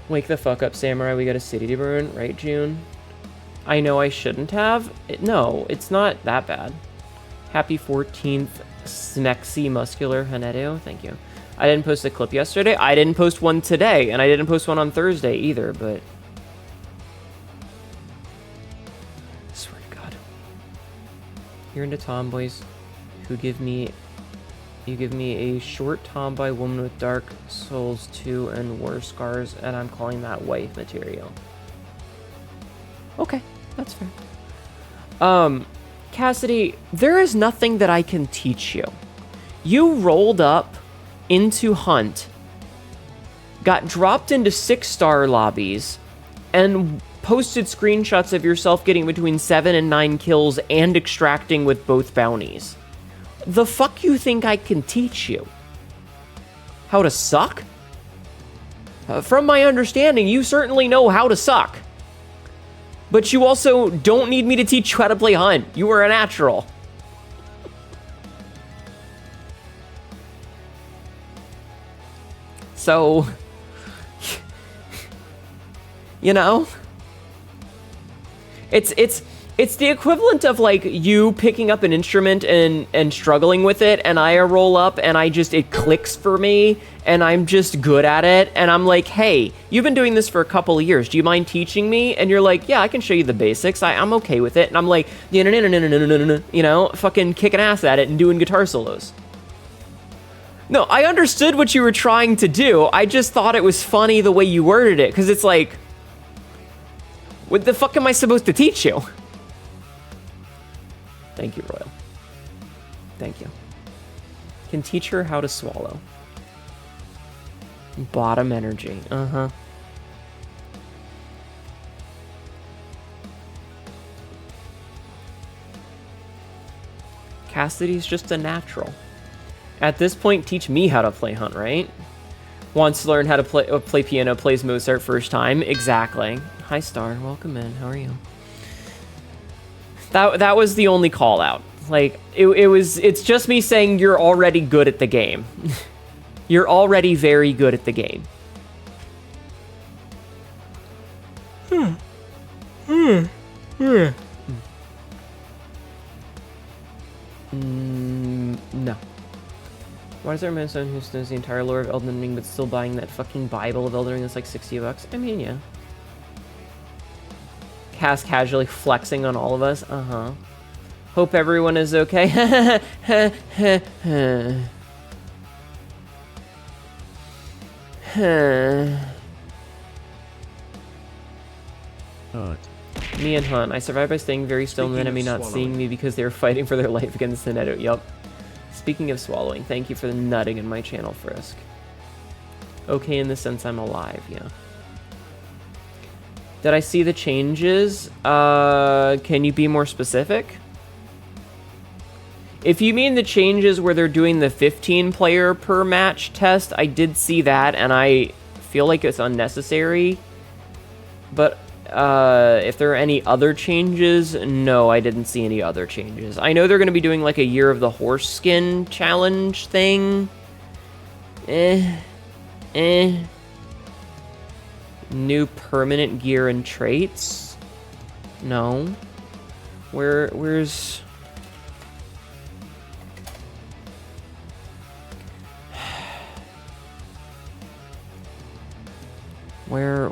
Wake the fuck up, Samurai. We got a city to burn, right, June? I know I shouldn't have. No, it's not that bad. Happy 14th, Smexy Muscular Hnetu. Thank you. I didn't post a clip yesterday. I didn't post one today, and I didn't post one on Thursday either, but... I swear to God. You're into tomboys who give me... You give me a short tomboy woman with dark souls too and war scars, and I'm calling that wife material. Okay, that's fair. Cassidy, there is nothing that I can teach you. You rolled up into Hunt, got dropped into 6-star lobbies, and posted screenshots of yourself getting between 7 and 9 kills and extracting with both bounties. The fuck you think I can teach you? How to suck? From my understanding, you certainly know how to suck. But you also don't need me to teach you how to play Hunt. You are a natural. So, you know, it's the equivalent of like you picking up an instrument and struggling with it, and I roll up and it clicks for me and I'm just good at it, and I'm like, hey, you've been doing this for a couple of years, do you mind teaching me? And you're like, yeah, I can show you the basics, I'm okay with it. And I'm like, you know, fucking kicking ass at it and doing guitar solos. No, I understood what you were trying to do. I just thought it was funny the way you worded it, because it's like, what the fuck am I supposed to teach you? Thank you, Royal. Thank you. Can teach her how to swallow. Bottom energy. Uh-huh. Cassidy's just a natural. At this point, teach me how to play Hunt, right? Wants to learn how to play piano, plays Mozart first time. Exactly. Hi, Star. Welcome in. How are you? That was the only call out. Like, it's just me saying you're already good at the game. You're already very good at the game. No. Why is there a man who knows the entire lore of Elden Ring but still buying that fucking Bible of Elden Ring that's like $60? I mean, yeah. Cass casually flexing on all of us. Uh-huh. Hope everyone is okay. Me and Hunt. I survived by staying very still and the enemy not seeing me because they were fighting for their life against Hnetu. Yup. Speaking of swallowing, thank you for the nutting in my channel, Frisk. Okay, in the sense I'm alive, yeah. Did I see the changes? Can you be more specific? If you mean the changes where they're doing the 15 player per match test, I did see that, and I feel like it's unnecessary. But if there are any other changes, no, I didn't see any other changes. I know they're going to be doing like a Year of the Horse Skin challenge thing. New permanent gear and traits? No. Where's... Where?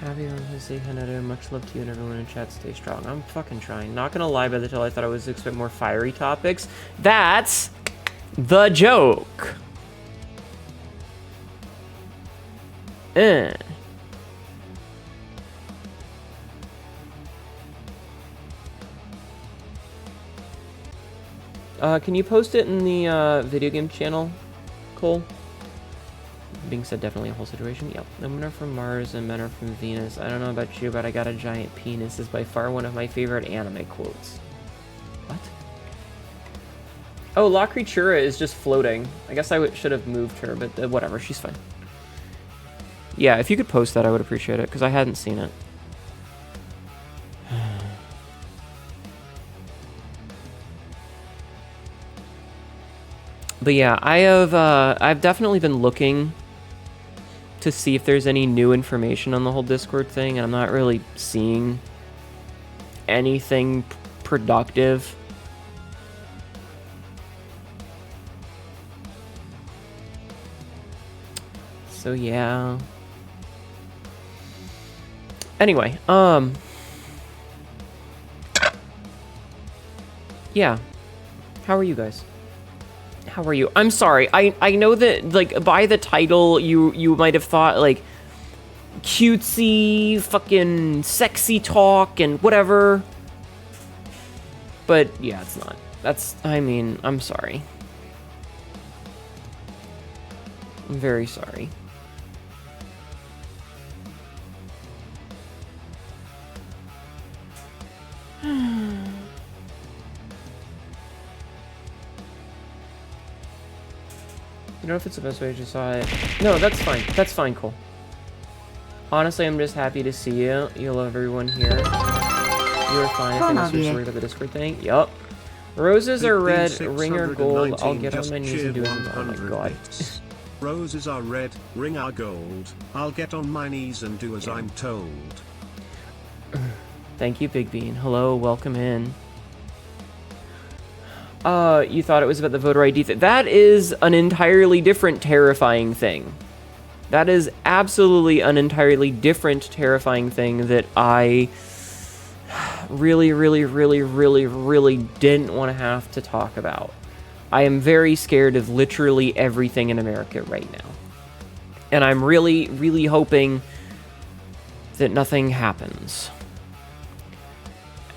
Happy to say Hnetu, much love to you and everyone in chat, stay strong. I'm fucking trying. Not gonna lie, by the time I thought I was expect more fiery topics. That's The joke. Can you post it in the video game channel, Cole? Being said, definitely a whole situation. Yep. Women are from Mars and men are from Venus. I don't know about you, but I got a giant penis is by far one of my favorite anime quotes. What? Oh, La Creatura is just floating. I guess I should have moved her, but whatever, she's fine. Yeah, if you could post that, I would appreciate it, because I hadn't seen it. But yeah, I've definitely been looking to see if there's any new information on the whole Discord thing, and I'm not really seeing anything productive. So yeah. Anyway, yeah. How are you guys? How are you? I'm sorry. I know that, like, by the title, you might have thought, like, cutesy, fucking sexy talk and whatever. But, yeah, it's not. I mean, I'm sorry. I'm very sorry. You know if it's the best way I just saw it. No, that's fine. That's fine, Cole. Honestly, I'm just happy to see you. You love everyone here. You're fine. I think you're worried about the Discord thing. Yup. Roses are red, ring are gold. I'll get on my knees and do it. Oh my god. Roses are red, ring are gold. I'll get on my knees and do as I'm told. Thank you, Big Bean. Hello, welcome in. You thought it was about the voter ID thing. That is an entirely different terrifying thing. That is absolutely an entirely different terrifying thing that I really didn't want to have to talk about. I am very scared of literally everything in America right now. And I'm really hoping that nothing happens.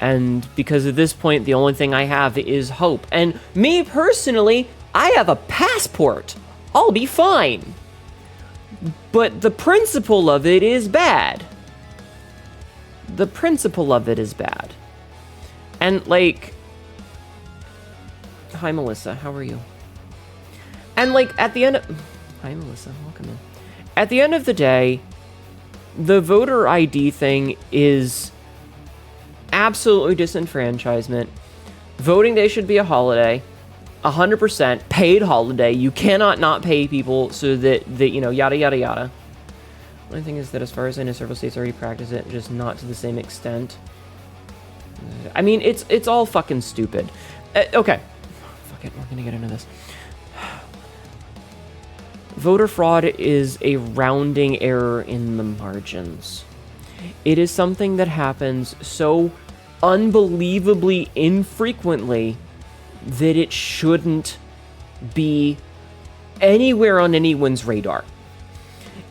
And because at this point, the only thing I have is hope. And me personally, I have a passport. I'll be fine. But the principle of it is bad. The principle of it is bad. And, like... Hi, Melissa. How are you? And, like, at the end of... Hi, Melissa. Welcome in. At the end of the day, the voter ID thing is... absolutely disenfranchisement. Voting day should be a holiday. 100% paid holiday. You cannot not pay people so that, you know, yada, yada, yada. The only thing is that as far as I know, several states already practice it, just not to the same extent. I mean, it's all fucking stupid. Okay. Fuck it, we're gonna get into this. Voter fraud is a rounding error in the margins. It is something that happens so unbelievably infrequently that it shouldn't be anywhere on anyone's radar.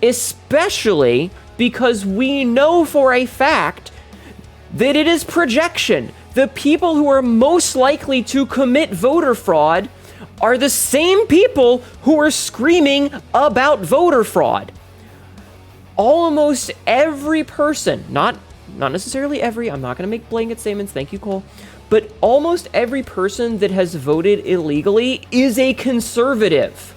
Especially because we know for a fact that it is projection. The people who are most likely to commit voter fraud are the same people who are screaming about voter fraud. Almost every person, not necessarily every, I'm not going to make blanket statements, thank you, Cole, but almost every person that has voted illegally is a conservative.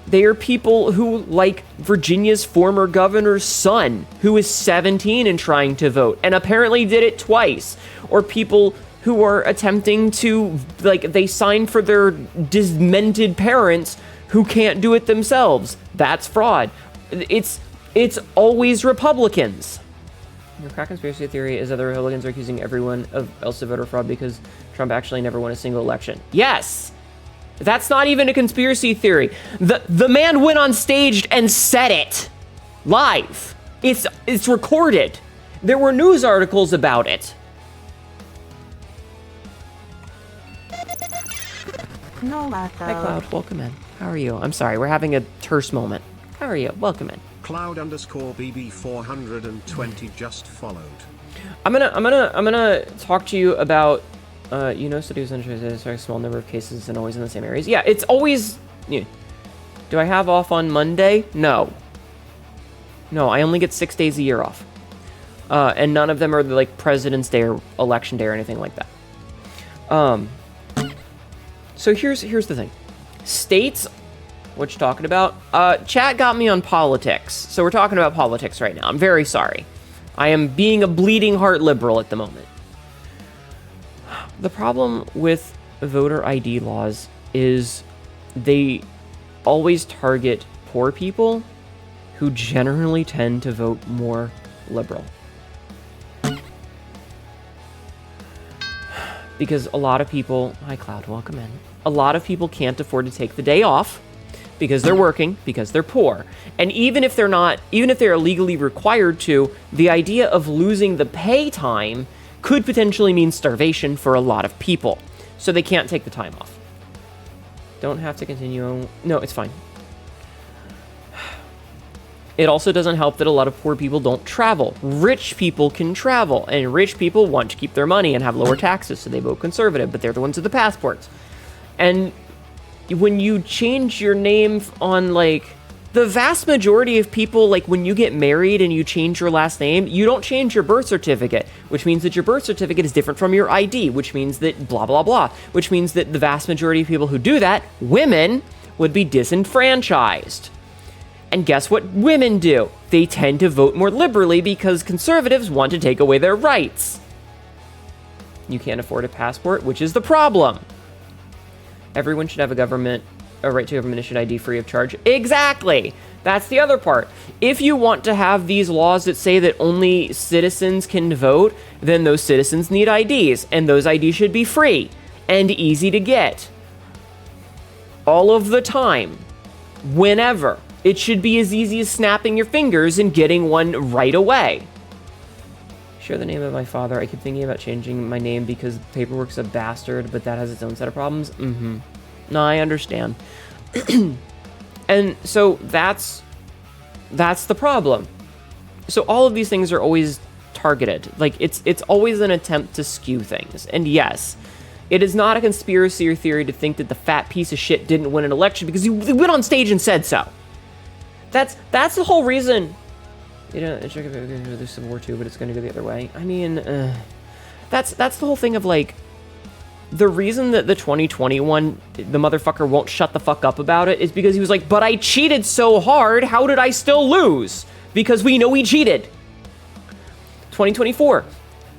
They are people who, like Virginia's former governor's son, who is 17 and trying to vote, and apparently did it twice, or people who are attempting to, like, they signed for their demented parents who can't do it themselves. That's fraud. It's always Republicans. Your crack conspiracy theory is that the Republicans are accusing everyone else of voter fraud because Trump actually never won a single election. Yes! That's not even a conspiracy theory. The man went on stage and said it. Live. It's recorded. There were news articles about it. No lag though. Hi, Cloud. Welcome in. How are you? I'm sorry, we're having a terse moment. How are you? Welcome in. Cloud_BB420 just followed. I'm gonna talk to you about, studies and a small number of cases and always in the same areas. Yeah, it's always. Do I have off on Monday? No. No, I only get 6 days a year off, and none of them are like President's Day or Election Day or anything like that. So here's the thing, states. What you talking about? Chat got me on politics, so we're talking about politics right now. I'm very sorry. I am being a bleeding heart liberal at the moment. The problem with voter ID laws is they always target poor people who generally tend to vote more liberal. Because a lot of people... Hi, Cloud. Welcome in. A lot of people can't afford to take the day off because they're working, because they're poor. And even if they're legally required to, the idea of losing the pay time could potentially mean starvation for a lot of people. So they can't take the time off. Don't have to continue. No, it's fine. It also doesn't help that a lot of poor people don't travel. Rich people can travel, and rich people want to keep their money and have lower taxes, so they vote conservative, but they're the ones with the passports. And when you change your name on, the vast majority of people, when you get married and you change your last name, you don't change your birth certificate, which means that your birth certificate is different from your ID, which means that blah, blah, blah, which means that the vast majority of people who do that, women, would be disenfranchised. And guess what women do? They tend to vote more liberally because conservatives want to take away their rights. You can't afford a passport, which is the problem. Everyone should have a right to government-issued ID free of charge. Exactly! That's the other part. If you want to have these laws that say that only citizens can vote, then those citizens need IDs, and those IDs should be free and easy to get. All of the time. Whenever. It should be as easy as snapping your fingers and getting one right away. Share the name of my father. I keep thinking about changing my name because paperwork's a bastard, but that has its own set of problems. No, I understand. And so that's the problem. So all of these things are always targeted. It's always an attempt to skew things. And yes, it is not a conspiracy or theory to think that the fat piece of shit didn't win an election because he went on stage and said so. That's the whole reason. It's going to go to the Civil War too, but it's going to go the other way. I mean, that's the whole thing of the reason that the 2021 the motherfucker won't shut the fuck up about it is because he was like, but I cheated so hard, how did I still lose? Because we know he cheated. 2024,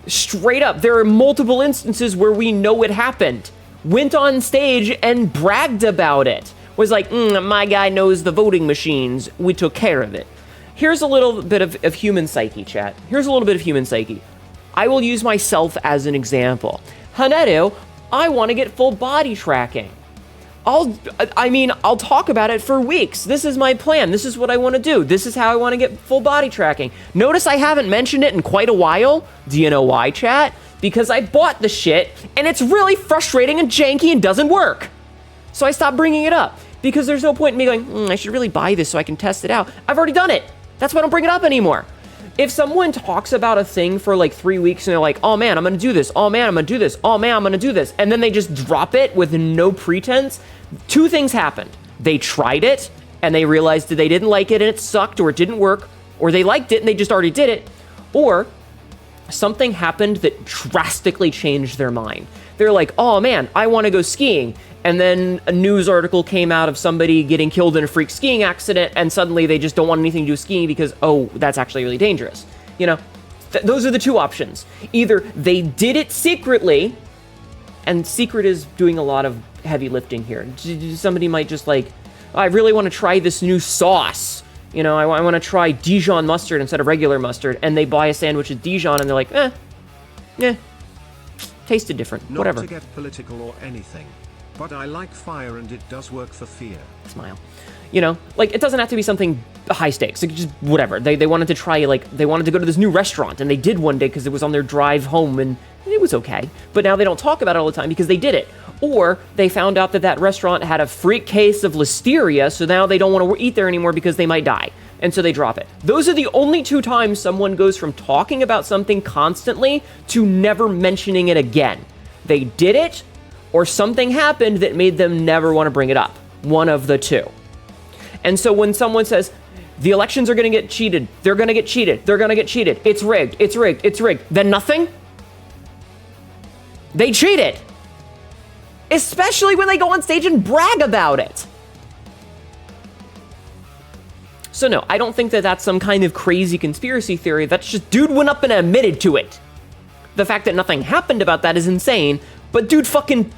straight up, there are multiple instances where we know it happened. Went on stage and bragged about it. Was like, my guy knows the voting machines. We took care of it. Here's a little bit of human psyche, chat. Here's a little bit of human psyche. I will use myself as an example. Hnetu, I want to get full body tracking. I'll talk about it for weeks. This is my plan. This is what I want to do. This is how I want to get full body tracking. Notice I haven't mentioned it in quite a while. Do you know why, chat? Because I bought the shit, and it's really frustrating and janky and doesn't work. So I stopped bringing it up. Because there's no point in me going, I should really buy this so I can test it out. I've already done it. That's why I don't bring it up anymore. If someone talks about a thing for 3 weeks and they're like, oh man, I'm going to do this. Oh man, I'm going to do this. Oh man, I'm going to do this. And then they just drop it with no pretense. Two things happened. They tried it and they realized that they didn't like it and it sucked or it didn't work. Or they liked it and they just already did it. Or something happened that drastically changed their mind. They're like, oh man, I want to go skiing. And then a news article came out of somebody getting killed in a freak skiing accident, and suddenly they just don't want anything to do with skiing because, oh, that's actually really dangerous. Those are the two options. Either they did it secretly, and secret is doing a lot of heavy lifting here. Somebody might just I really want to try this new sauce. I want to try Dijon mustard instead of regular mustard, and they buy a sandwich with Dijon, and they're like, tasted different, whatever. Not to get political or anything. But I like fire and it does work for fear. Smile. It doesn't have to be something high stakes. Just whatever. They wanted to try, they wanted to go to this new restaurant, and they did one day because it was on their drive home, and it was okay. But now they don't talk about it all the time because they did it. Or they found out that that restaurant had a freak case of listeria, so now they don't want to eat there anymore because they might die. And so they drop it. Those are the only 2 times someone goes from talking about something constantly to never mentioning it again. They did it, or something happened that made them never want to bring it up. One of the 2. And so when someone says, the elections are going to get cheated, they're going to get cheated, they're going to get cheated, it's rigged, it's rigged, it's rigged, then nothing? They cheated. Especially when they go on stage and brag about it. So no, I don't think that that's some kind of crazy conspiracy theory. That's just dude went up and admitted to it. The fact that nothing happened about that is insane, but dude fucking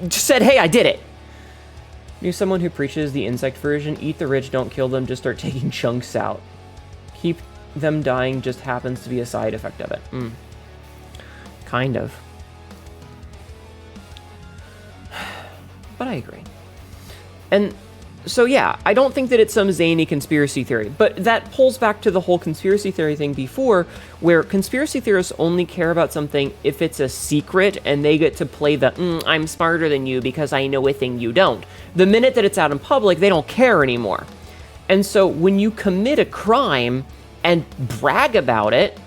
said, hey, I did it. You're someone who preaches the insect version. Eat the rich, don't kill them, just start taking chunks out. Keep them dying just happens to be a side effect of it. Kind of. But I agree. And so yeah, I don't think that it's some zany conspiracy theory, but that pulls back to the whole conspiracy theory thing before, where conspiracy theorists only care about something if it's a secret and they get to play the, I'm smarter than you because I know a thing you don't. The minute that it's out in public, they don't care anymore. And so when you commit a crime and brag about it,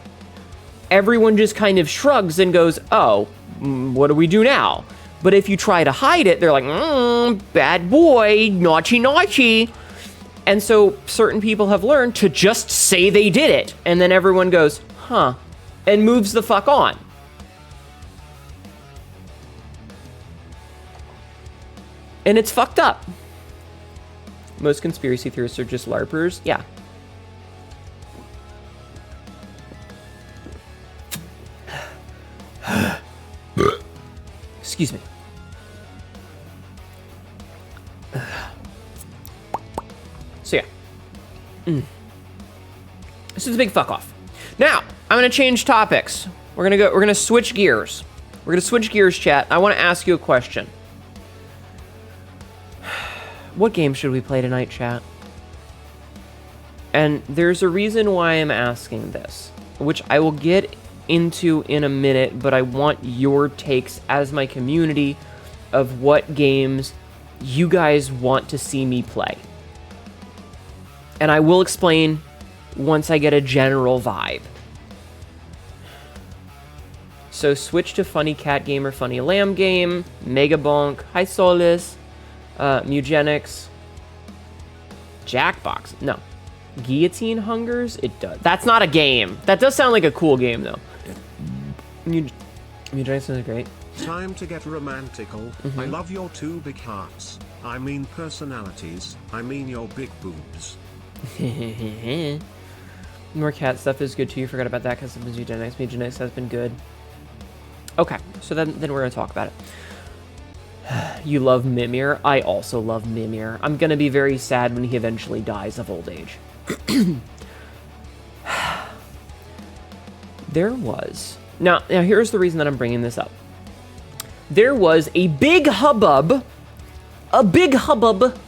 everyone just kind of shrugs and goes, oh, what do we do now? But if you try to hide it, they're like, bad boy, naughty, naughty. And so certain people have learned to just say they did it. And then everyone goes, huh, and moves the fuck on. And it's fucked up. Most conspiracy theorists are just LARPers. Yeah. Excuse me. So yeah. This is a big fuck off. Now, I'm gonna change topics. We're gonna switch gears. We're gonna switch gears, chat. I wanna ask you a question. What game should we play tonight, chat? And there's a reason why I'm asking this, which I will get into in a minute, but I want your takes as my community of what games you guys want to see me play. And I will explain once I get a general vibe. So switch to Funny Cat Game or Funny Lamb Game, Mega Bonk, Hi Solis, Mugenics, Jackbox. No. Guillotine Hungers? It does. That's not a game. That does sound like a cool game, though. Mugenics is great. Time to get romantical. I love your 2 big hearts. I mean personalities. I mean your big boobs. More cat stuff is good too. You forgot about that because of Mugenics. Mugenics has been good. Okay, so then we're going to talk about it. You love Mimir. I also love Mimir. I'm going to be very sad when he eventually dies of old age. There was... Now, here's the reason that I'm bringing this up. There was a big hubbub. A big hubbub.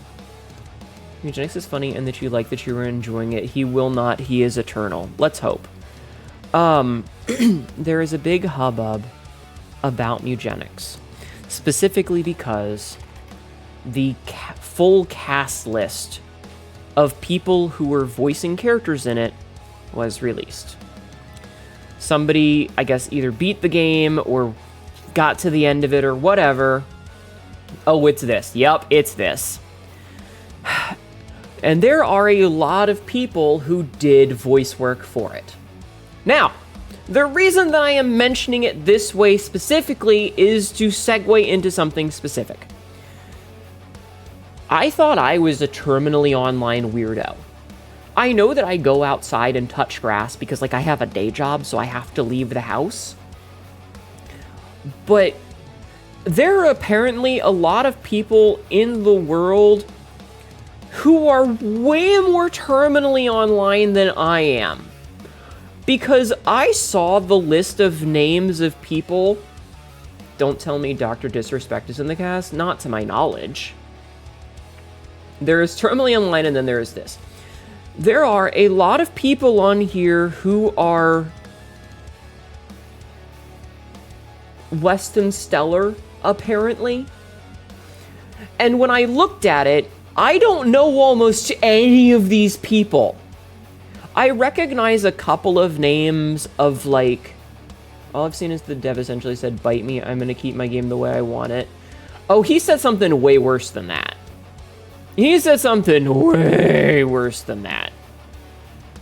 Eugenics is funny and that you were enjoying it. He will not. He is eternal. Let's hope. There is a big hubbub about Mugenics. Specifically because the full cast list of people who were voicing characters in it was released. Somebody, I guess, either beat the game or got to the end of it or whatever. Oh, it's this. Yep, it's this. And there are a lot of people who did voice work for it. Now, the reason that I am mentioning it this way specifically is to segue into something specific. I thought I was a terminally online weirdo. I know that I go outside and touch grass because, like, I have a day job, so I have to leave the house. But there are apparently a lot of people in the world who are way more terminally online than I am. Because I saw the list of names of people. Don't tell me Dr. Disrespect is in the cast. Not to my knowledge. There is terminally online, and then there is this. There are a lot of people on here who are less than stellar, apparently. And when I looked at it, I don't know almost any of these people. I recognize a couple of names of, like... All I've seen is the dev essentially said, bite me, I'm gonna keep my game the way I want it. Oh, he said something way worse than that. He said something way worse than that.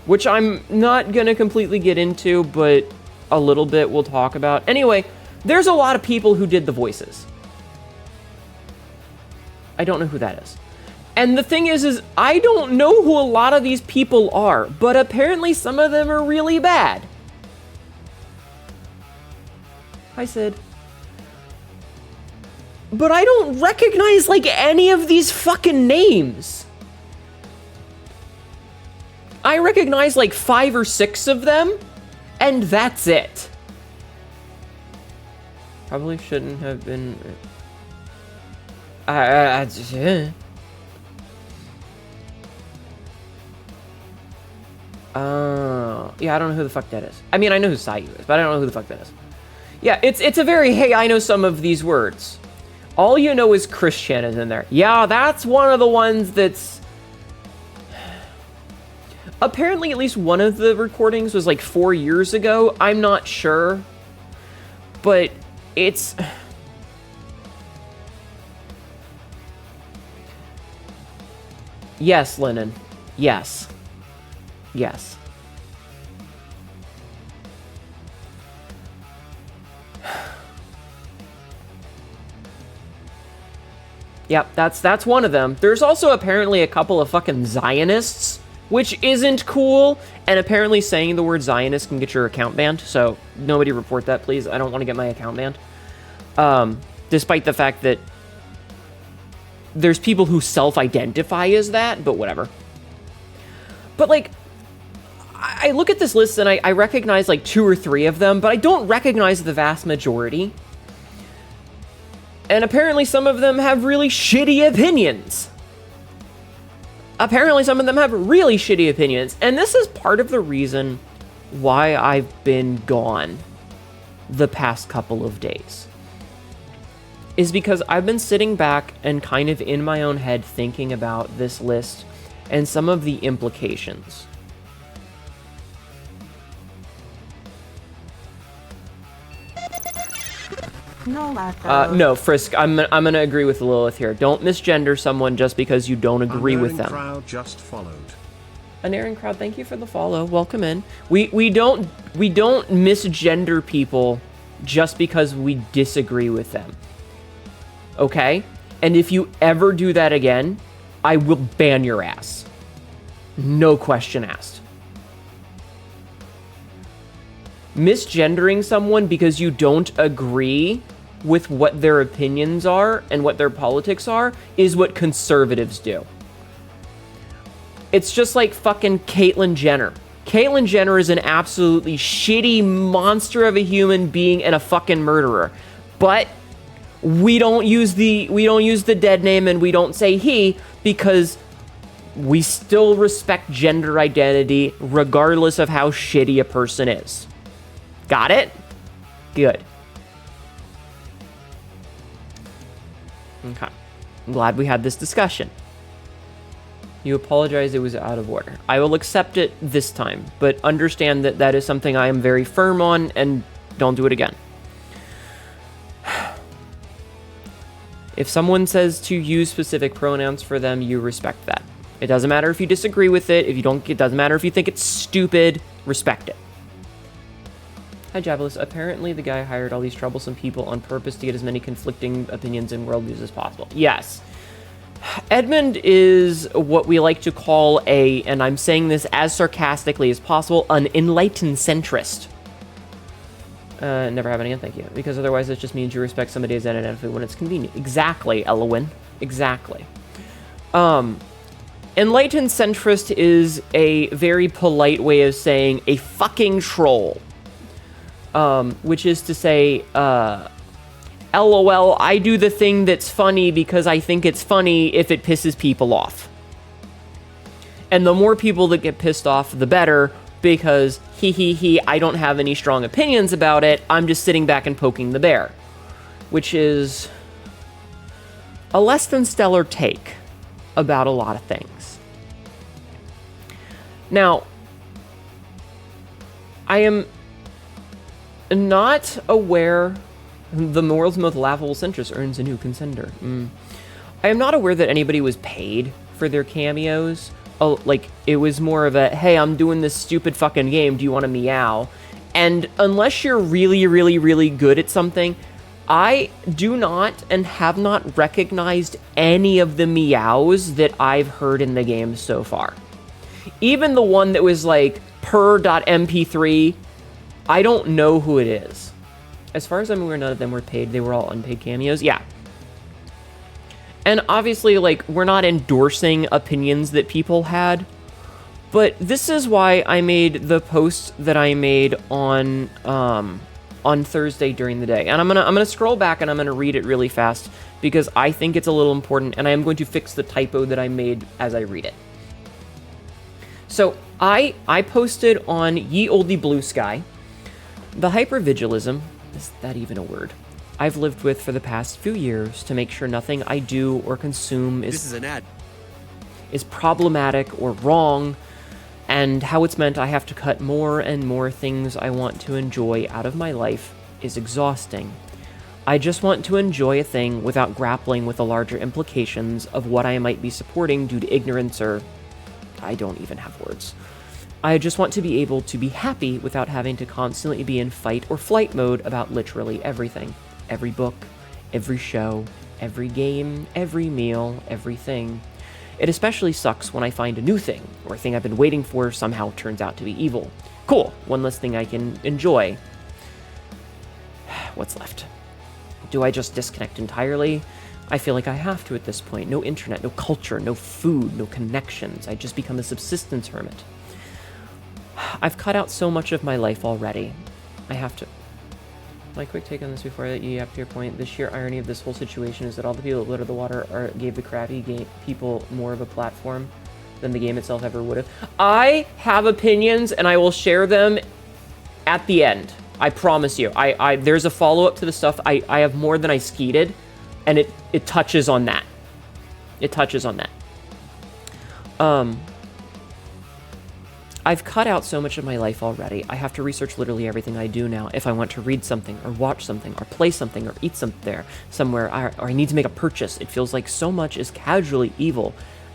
Which I'm not gonna completely get into, but a little bit we'll talk about. Anyway, there's a lot of people who did the voices. I don't know who that is. And the thing is I don't know who a lot of these people are, but apparently some of them are really bad. Hi, Sid. But I don't recognize, like, any of these fucking names. I recognize, like, 5 or 6 of them, and that's it. Probably shouldn't have been... Yeah, I don't know who the fuck that is. I mean, I know who Sayu is, but I don't know who the fuck that is. Yeah, it's a very, hey, I know some of these words. All you know is Christian is in there. Yeah, that's one of the ones that's... Apparently, at least one of the recordings was like 4 years ago. I'm not sure. But it's... Yes, Lennon. Yes. Yes. Yep, that's one of them. There's also apparently a couple of fucking Zionists, which isn't cool, and apparently saying the word Zionist can get your account banned, so nobody report that, please. I don't want to get my account banned. Despite the fact that there's people who self-identify as that, but whatever. But, like, I look at this list and I recognize, like, 2 or 3 of them, but I don't recognize the vast majority. And apparently some of them have really shitty opinions. Apparently some of them have really shitty opinions. And this is part of the reason why I've been gone the past couple of days. Is because I've been sitting back and kind of in my own head thinking about this list and some of the implications. No, Frisk, I'm gonna agree with Lilith here. Don't misgender someone just because you don't agree with them. Crowd just followed. Anarin Crowd, thank you for the follow. Welcome in. We don't misgender people just because we disagree with them. Okay? And if you ever do that again, I will ban your ass. No question asked. Misgendering someone because you don't agree with what their opinions are and what their politics are is what conservatives do. It's just like fucking Caitlyn Jenner. Caitlyn Jenner is an absolutely shitty monster of a human being and a fucking murderer. But we don't use the dead name and we don't say he because we still respect gender identity regardless of how shitty a person is. Got it? Good. Okay. I'm glad we had this discussion. You apologize, it was out of order. I will accept it this time, but understand that that is something I am very firm on, and don't do it again. If someone says to use specific pronouns for them, you respect that. It doesn't matter if you disagree with it, it doesn't matter if you think it's stupid, respect it. Hi, Javelus. Apparently the guy hired all these troublesome people on purpose to get as many conflicting opinions and worldviews as possible. Yes. Edmund is what we like to call and I'm saying this as sarcastically as possible, an enlightened centrist. Never have any, thank you. Because otherwise it just means you respect somebody's identity when it's convenient. Exactly, Elwin. Exactly. Enlightened centrist is a very polite way of saying a fucking troll. Which is to say, LOL, I do the thing that's funny because I think it's funny if it pisses people off. And the more people that get pissed off, the better, because I don't have any strong opinions about it, I'm just sitting back and poking the bear. Which is a less than stellar take about a lot of things. Now, I am not aware the world's most laughable centrist earns a new contender. I am not aware that anybody was paid for their cameos. Oh, like, it was more of a, hey, I'm doing this stupid fucking game, do you want to meow? And unless you're really, really, really good at something, I do not and have not recognized any of the meows that I've heard in the game so far. Even the one that was like, per.mp3, I don't know who it is. As far as I'm aware, none of them were paid. They were all unpaid cameos. Yeah. And obviously, like, we're not endorsing opinions that people had, but this is why I made the post that I made on Thursday during the day. And I'm gonna scroll back and I'm gonna read it really fast because I think it's a little important, and I am going to fix the typo that I made as I read it. So I posted on Ye Olde Blue Sky, the hypervigilism, is that even a word, I've lived with for the past few years to make sure nothing I do or consume is problematic or wrong, and how it's meant I have to cut more and more things I want to enjoy out of my life is exhausting. I just want to enjoy a thing without grappling with the larger implications of what I might be supporting due to ignorance or... I don't even have words. I just want to be able to be happy without having to constantly be in fight or flight mode about literally everything. Every book, every show, every game, every meal, everything. It especially sucks when I find a new thing, or a thing I've been waiting for somehow turns out to be evil. Cool, one less thing I can enjoy. What's left? Do I just disconnect entirely? I feel like I have to at this point. No internet, no culture, no food, no connections. I just become a subsistence hermit. I've cut out so much of my life already. I have to... My quick take on this before that you have to your point. The sheer irony of this whole situation is that all the people that littered the water gave the crappy game people more of a platform than the game itself ever would have. I have opinions, and I will share them at the end. I promise you. There's a follow-up to the stuff. I have more than I skeeted, and it touches on that. It touches on that. I've cut out so much of my life already. I have to research literally everything I do now if I want to read something, or watch something, or play something, or eat something somewhere, or I need to make a purchase. It feels like so much is casually evil.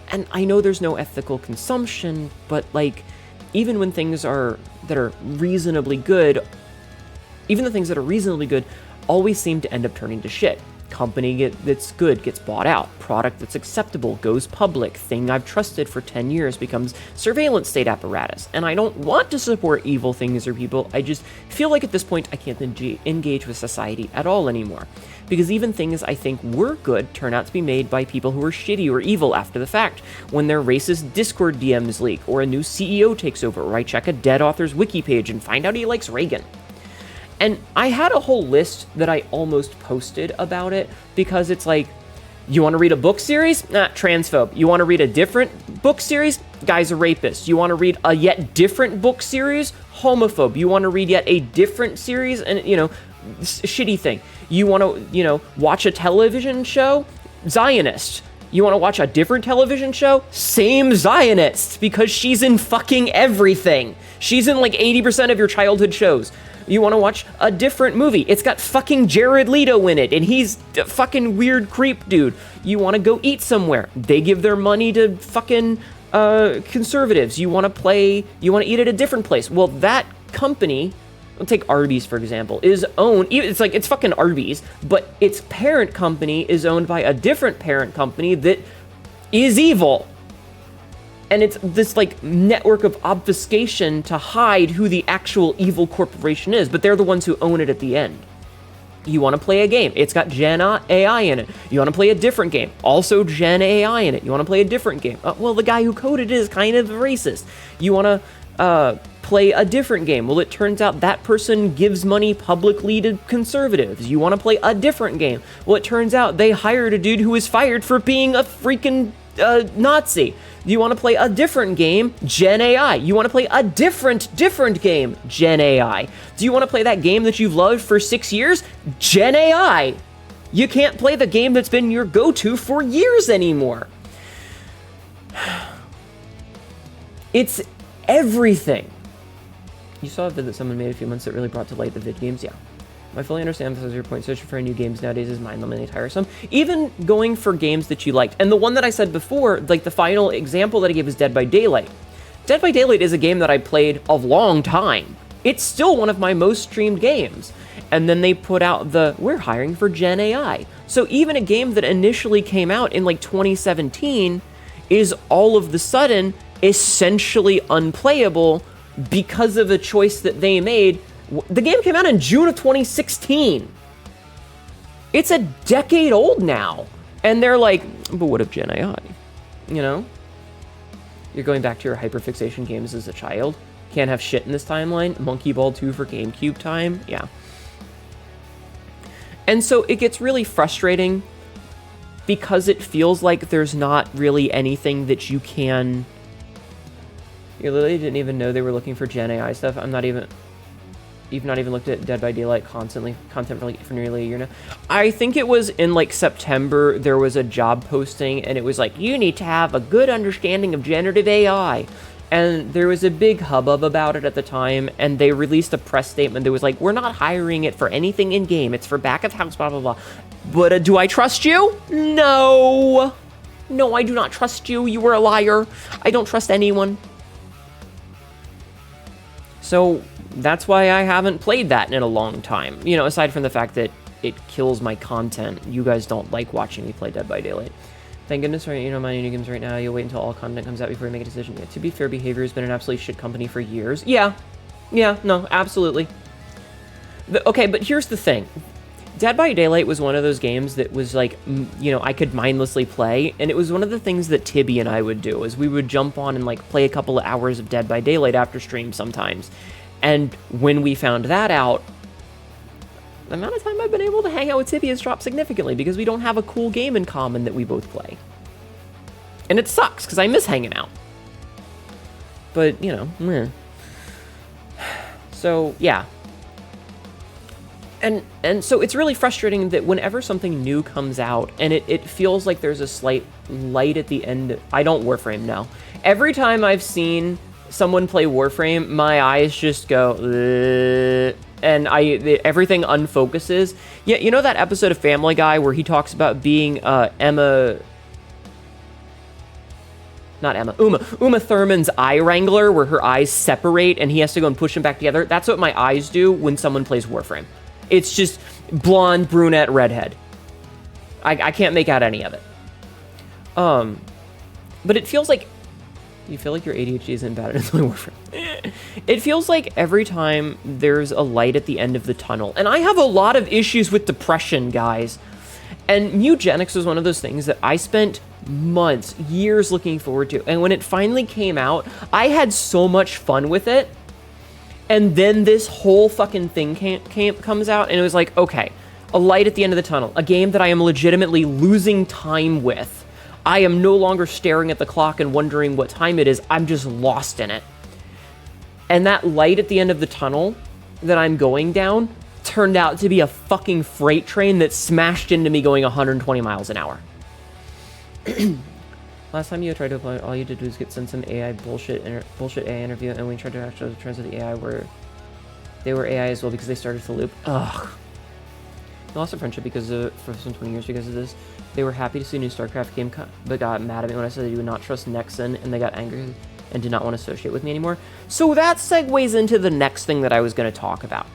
And I know there's no ethical consumption, but, like, even when things that are reasonably good, even the things that are reasonably good always seem to end up turning to shit. Company that's good gets bought out. Product that's acceptable goes public. Thing I've trusted for 10 years becomes surveillance state apparatus. And I don't want to support evil things or people. I just feel like at this point I can't engage with society at all anymore. Because even things I think were good turn out to be made by people who are shitty or evil after the fact. When their racist Discord DMs leak, or a new CEO takes over, or I check a dead author's wiki page and find out he likes Reagan. And I had a whole list that I almost posted about it, because it's like, you want to read a book series? Nah, transphobe. You want to read a different book series? Guy's a rapist. You want to read a yet different book series? Homophobe. You want to read yet a different series? And, shitty thing. You want to, watch a television show? Zionist. You want to watch a different television show? Same Zionist, because she's in fucking everything. She's in like 80% of your childhood shows. You want to watch a different movie? It's got fucking Jared Leto in it, and he's a fucking weird creep dude. You want to go eat somewhere? They give their money to fucking conservatives. You want to eat at a different place. Well, that company, I'll take Arby's for example, is owned, it's fucking Arby's, but its parent company is owned by a different parent company that is evil. And it's this, like, network of obfuscation to hide who the actual evil corporation is, but they're the ones who own it at the end. You want to play a game. It's got Gen AI in it. You want to play a different game. Also Gen AI in it. You want to play a different game. Well, the guy who coded it is kind of racist. You want to play a different game. Well, it turns out that person gives money publicly to conservatives. You want to play a different game. Well, it turns out they hired a dude who was fired for being a freaking Nazi. You want to play a different game? Gen AI. You want to play a different game? Gen AI. Do you want to play that game that you've loved for 6 years? Gen AI. You can't play the game that's been your go-to for years anymore. It's everything. You saw a vid that someone made a few months that really brought to light the vid games? Yeah. I fully understand your point. Searching for new games nowadays is mind-numbingly tiresome. Even going for games that you liked. And the one that I said before, like the final example that I gave was Dead by Daylight. Dead by Daylight is a game that I played a long time. It's still one of my most streamed games. And then they put out we're hiring for Gen AI. So even a game that initially came out in like 2017 is all of the sudden essentially unplayable because of a choice that they made. The game came out in June of 2016. It's a decade old now. And they're like, but what if Gen AI? You know? You're going back to your hyperfixation games as a child. Can't have shit in this timeline. Monkey Ball 2 for GameCube time. Yeah. And so it gets really frustrating because it feels like there's not really anything that you can... You literally didn't even know they were looking for Gen AI stuff. You've not even looked at Dead by Daylight content for nearly a year now. I think it was in like September, there was a job posting and it was like, you need to have a good understanding of generative AI. And there was a big hubbub about it at the time, and they released a press statement that was like, we're not hiring it for anything in-game. It's for back of house, blah, blah, blah. But do I trust you? No. No, I do not trust you. You were a liar. I don't trust anyone. So that's why I haven't played that in a long time. You know, aside from the fact that it kills my content. You guys don't like watching me play Dead by Daylight. Thank goodness, right? You know, my new games right now. You'll wait until all content comes out before you make a decision. Yeah, to be fair, Behavior has been an absolutely shit company for years. Yeah, no, absolutely. Okay, but here's the thing. Dead by Daylight was one of those games that was like, you know, I could mindlessly play, and it was one of the things that Tibby and I would do, is we would jump on and like play a couple of hours of Dead by Daylight after stream sometimes. And when we found that out, the amount of time I've been able to hang out with Tibby has dropped significantly because we don't have a cool game in common that we both play. And it sucks because I miss hanging out. But, you know, meh. So, yeah. And so it's really frustrating that whenever something new comes out and it feels like there's a slight light at the end. I don't Warframe now. Every time I've seen someone play Warframe, my eyes just go, ugh, and everything unfocuses. Yeah, you know that episode of Family Guy where he talks about being Uma Thurman's eye wrangler, where her eyes separate and he has to go and push them back together? That's what my eyes do when someone plays Warframe. It's just blonde, brunette, redhead. I can't make out any of it. But it feels like... You feel like your ADHD isn't bad at playing Warframe. It feels like every time there's a light at the end of the tunnel. And I have a lot of issues with depression, guys. And Eugenics was one of those things that I spent months, years looking forward to. And when it finally came out, I had so much fun with it. And then this whole fucking thing comes out, and it was like, okay, a light at the end of the tunnel. A game that I am legitimately losing time with. I am no longer staring at the clock and wondering what time it is. I'm just lost in it. And that light at the end of the tunnel that I'm going down turned out to be a fucking freight train that smashed into me going 120 miles an hour. Last time you tried to apply, all you did was get sent some AI bullshit AI interview, and we tried to actually translate the AI where they were AI as well because they started to loop. Ugh. I lost a friendship for some 20 years because of this. They were happy to see a new StarCraft game, but got mad at me when I said that you would not trust Nexon, and they got angry and did not want to associate with me anymore. So that segues into the next thing that I was going to talk about.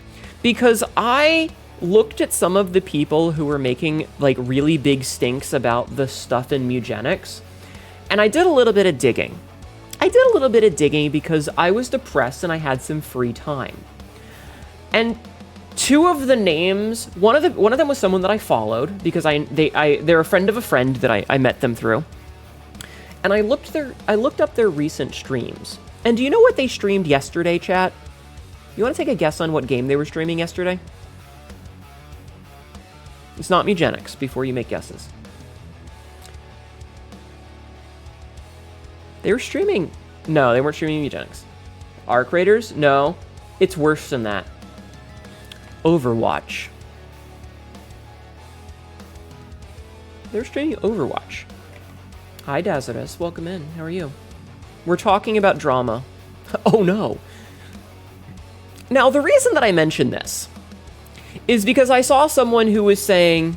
Because I looked at some of the people who were making like really big stinks about the stuff in Mugenics, and I did a little bit of digging. Because I was depressed and I had some free time. And two of the names, one of them was someone that I followed because they're a friend of a friend that I met them through. And I looked up their recent streams. And do you know what they streamed yesterday, chat? You want to take a guess on what game they were streaming yesterday? It's not Mugenics, before you make guesses. They were streaming... No, they weren't streaming Eugenics. Arc Raiders? No. It's worse than that. Overwatch. they're streaming Overwatch. Hi, Dazarus. Welcome in. How are you? We're talking about drama. Oh, no. Now, the reason that I mentioned this is because I saw someone who was saying...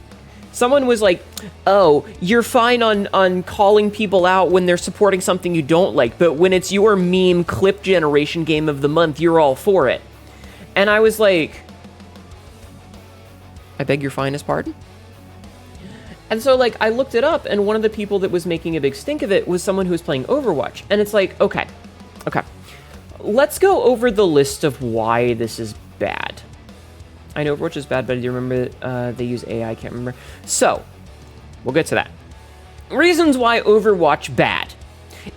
Someone was like, oh, you're fine on calling people out when they're supporting something you don't like, but when it's your meme clip generation game of the month, you're all for it. And I was like, I beg your finest pardon? And so, like, I looked it up, and one of the people that was making a big stink of it was someone who was playing Overwatch. And it's like, okay. Let's go over the list of why this is bad. I know Overwatch is bad, but I do remember they use AI, I can't remember. So, we'll get to that. Reasons why Overwatch bad.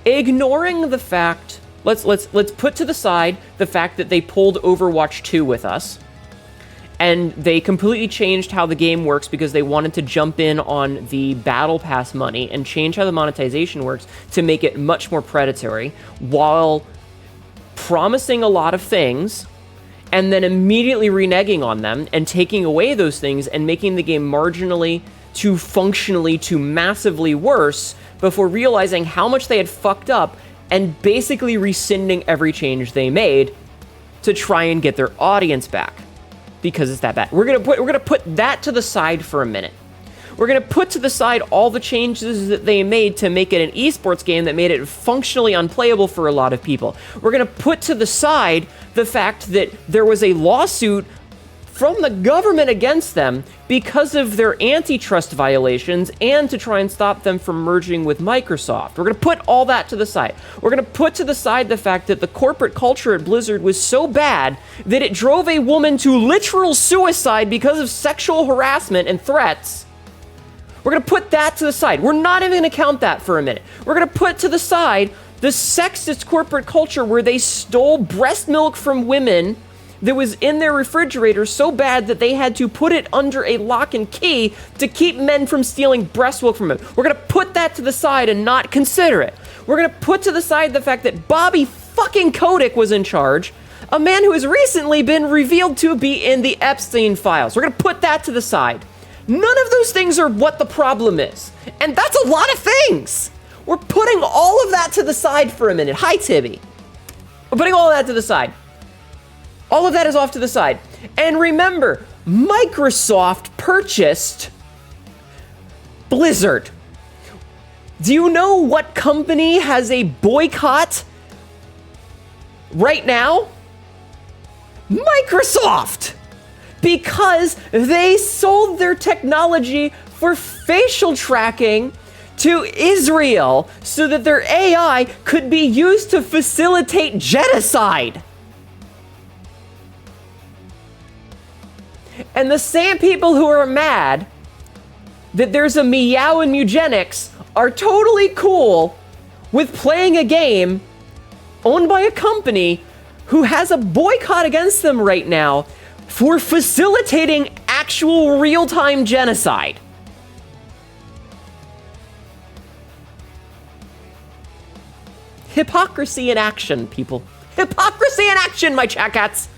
Ignoring the fact, let's put to the side the fact that they pulled Overwatch 2 with us. And they completely changed how the game works because they wanted to jump in on the Battle Pass money and change how the monetization works to make it much more predatory, while promising a lot of things and then immediately reneging on them and taking away those things and making the game marginally to functionally to massively worse before realizing how much they had fucked up and basically rescinding every change they made to try and get their audience back. Because it's that bad. We're gonna put that to the side for a minute. We're gonna put to the side all the changes that they made to make it an esports game that made it functionally unplayable for a lot of people. We're gonna put to the side the fact that there was a lawsuit from the government against them because of their antitrust violations and to try and stop them from merging with Microsoft. We're going to put all that to the side. We're going to put to the side the fact that the corporate culture at Blizzard was so bad that it drove a woman to literal suicide because of sexual harassment and threats. We're going to put that to the side. We're not even going to count that for a minute. We're going to put to the side the sexist corporate culture where they stole breast milk from women that was in their refrigerator so bad that they had to put it under a lock and key to keep men from stealing breast milk from them. We're gonna put that to the side and not consider it. We're gonna put to the side the fact that Bobby fucking Kotick was in charge, a man who has recently been revealed to be in the Epstein files. We're gonna put that to the side. None of those things are what the problem is. And that's a lot of things. We're putting all of that to the side for a minute. Hi, Tibby. We're putting all of that to the side. All of that is off to the side. And remember, Microsoft purchased Blizzard. Do you know what company has a boycott right now? Microsoft! Because they sold their technology for facial tracking to Israel so that their AI could be used to facilitate genocide. And the same people who are mad that there's a meow in eugenics are totally cool with playing a game owned by a company who has a boycott against them right now for facilitating actual real-time genocide. Hypocrisy in action, people. Hypocrisy in action, my chat cats!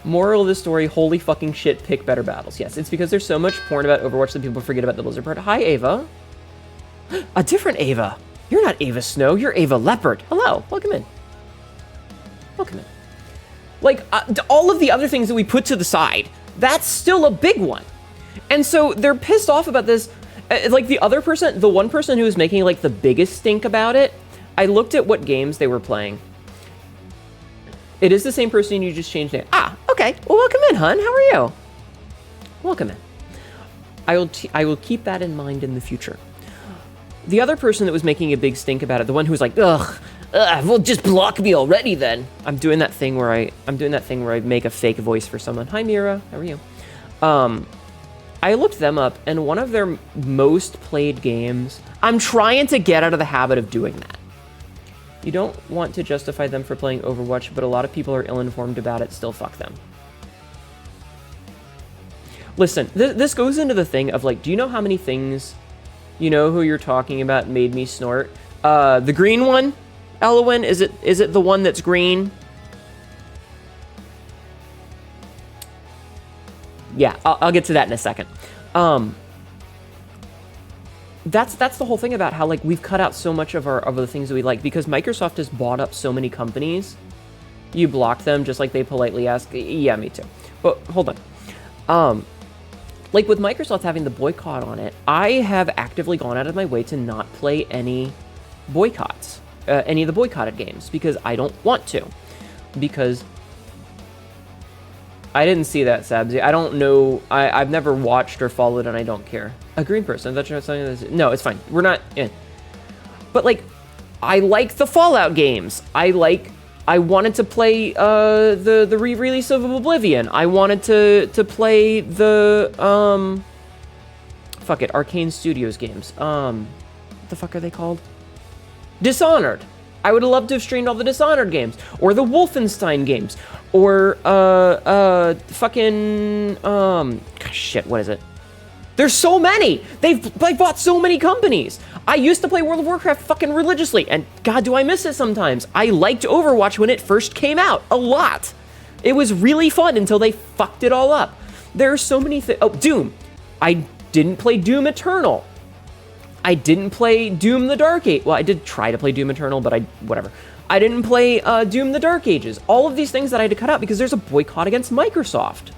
Moral of the story, holy fucking shit, pick better battles. Yes, it's because there's so much porn about Overwatch that people forget about the Blizzard part. Hi, Ava. A different Ava. You're not Ava Snow, you're Ava Leopard. Hello, welcome in. Welcome in. Like, all of the other things that we put to the side, that's still a big one. And so they're pissed off about this. Like, the other person, the one person who was making, like, the biggest stink about it, I looked at what games they were playing. It is the same person you just changed name. Ah, okay. Well, welcome in, hun. How are you? Welcome in. I will keep that in mind in the future. The other person that was making a big stink about it, the one who was like, ugh, well, just block me already then. I'm doing that thing where I make a fake voice for someone. Hi, Mira. How are you? I looked them up, and one of their most played games, I'm trying to get out of the habit of doing that. You don't want to justify them for playing Overwatch, but a lot of people are ill-informed about it, still fuck them. Listen, this goes into the thing of, like, do you know how many things, you know who you're talking about, made me snort? The green one? Elowin, is it the one that's green? yeah, I'll get to that in a second. That's the whole thing about how, like, we've cut out so much of the things that we like, because Microsoft has bought up so many companies. You block them just like they politely ask. Yeah, me too. But hold on. Like, with Microsoft having the boycott on it, I have actively gone out of my way to not play any boycotts, any of the boycotted games, because I don't want to. Because I didn't see that, Sabzi. I don't know. I've never watched or followed, and I don't care. A green person. That's something that's... No, it's fine. We're not... Yeah. But, like, I like the Fallout games. I wanted to play the re-release of Oblivion. I wanted to play the fuck it, Arcane Studios games. What the fuck are they called? Dishonored. I would have loved to have streamed all the Dishonored games, or the Wolfenstein games, or fucking shit. What is it? There's so many. They've bought so many companies. I used to play World of Warcraft fucking religiously, and God, do I miss it sometimes. I liked Overwatch when it first came out, a lot. It was really fun until they fucked it all up. There are so many things. Oh, Doom. I didn't play Doom Eternal. I didn't play Doom the Dark Age. Well, I did try to play Doom Eternal, but whatever. I didn't play Doom the Dark Ages. All of these things that I had to cut out because there's a boycott against Microsoft.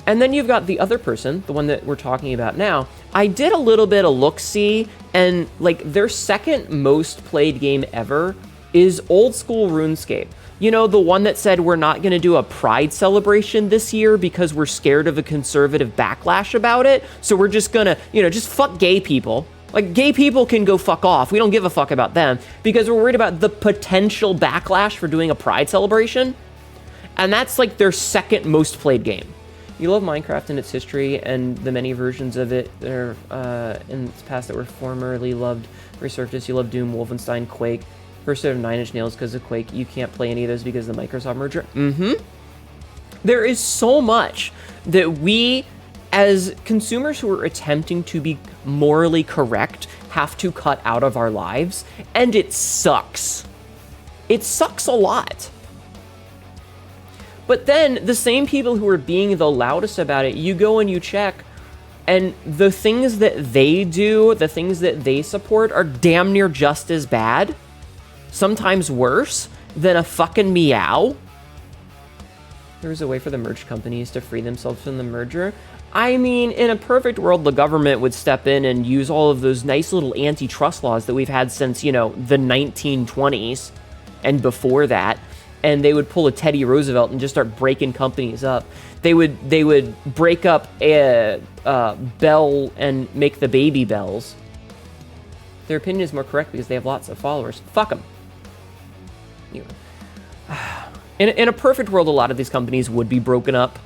And then you've got the other person, the one that we're talking about now. I did a little bit of look-see, and like their second most played game ever is old school RuneScape. You know, the one that said we're not going to do a Pride celebration this year because we're scared of a conservative backlash about it. So we're just going to, just fuck gay people. Like, gay people can go fuck off. We don't give a fuck about them because we're worried about the potential backlash for doing a Pride celebration. And that's like their second most played game. You love Minecraft and its history and the many versions of it that are in its past that were formerly loved resurfaced. You love Doom, Wolfenstein, Quake. First out of 9 Inch Nails because of Quake. You can't play any of those because of the Microsoft merger. There is so much that we, as consumers who are attempting to be morally correct, have to cut out of our lives. And it sucks. It sucks a lot. But then, the same people who are being the loudest about it, you go and you check, and the things that they do, the things that they support, are damn near just as bad, sometimes worse, than a fucking meow. There was a way for the merged companies to free themselves from the merger. I mean, in a perfect world, the government would step in and use all of those nice little antitrust laws that we've had since, the 1920s and before that. And they would pull a Teddy Roosevelt and just start breaking companies up. They would break up a Bell and make the Baby Bells. Their opinion is more correct because they have lots of followers. Fuck them. In a perfect world, a lot of these companies would be broken up.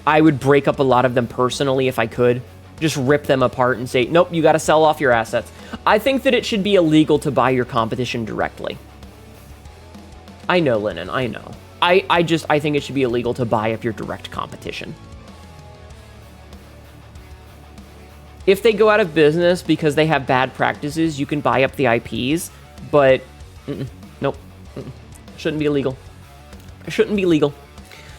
I would break up a lot of them personally if I could. Just rip them apart and say, nope, you got to sell off your assets. I think that it should be illegal to buy your competition directly. I know, Lennon, I know. I think it should be illegal to buy up your direct competition. If they go out of business because they have bad practices, you can buy up the IPs, but nope. Shouldn't be illegal. Shouldn't be legal.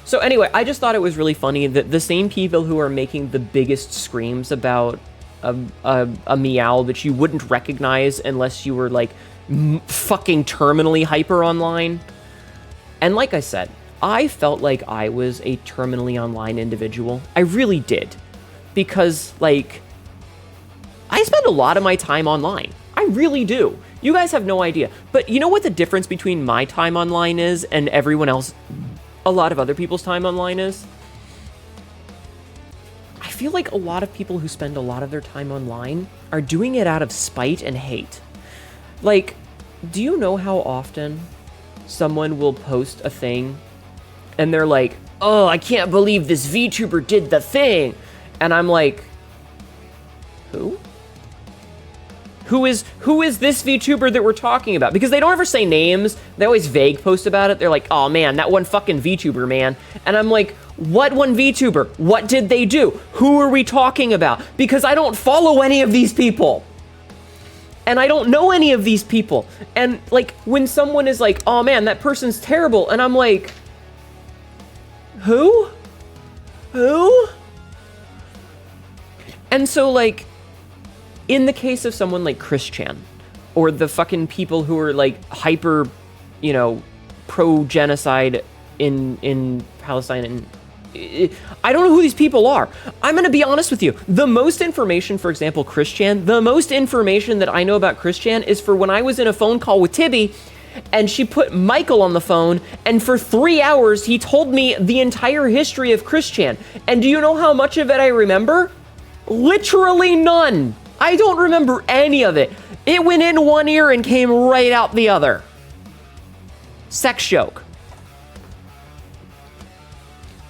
So anyway, I just thought it was really funny that the same people who are making the biggest screams about a meow that you wouldn't recognize unless you were like fucking terminally hyper online. And like I said, I felt like I was a terminally online individual. I really did. Because, like, I spend a lot of my time online. I really do. You guys have no idea. But you know what the difference between my time online is and everyone else, a lot of other people's time online is? I feel like a lot of people who spend a lot of their time online are doing it out of spite and hate. Like, do you know how often someone will post a thing and they're like, oh, I can't believe this VTuber did the thing. And I'm like, who? Who is this VTuber that we're talking about? Because they don't ever say names. They always vague post about it. They're like, oh man, that one fucking VTuber, man. And I'm like, what one VTuber? What did they do? Who are we talking about? Because I don't follow any of these people. And I don't know any of these people. And like, when someone is like, oh man, that person's terrible. And I'm like, who? Who? And so, like, in the case of someone like Christian, or the fucking people who are, like, hyper, you know, pro-genocide in Palestine, and I don't know who these people are. I'm gonna be honest with you. The most information, for example, Christian, the most information that I know about Christian is for when I was in a phone call with Tibby, and she put Michael on the phone, and for 3 hours, he told me the entire history of Christian. And do you know how much of it I remember? Literally none. I don't remember any of it. It went in one ear and came right out the other. Sex joke.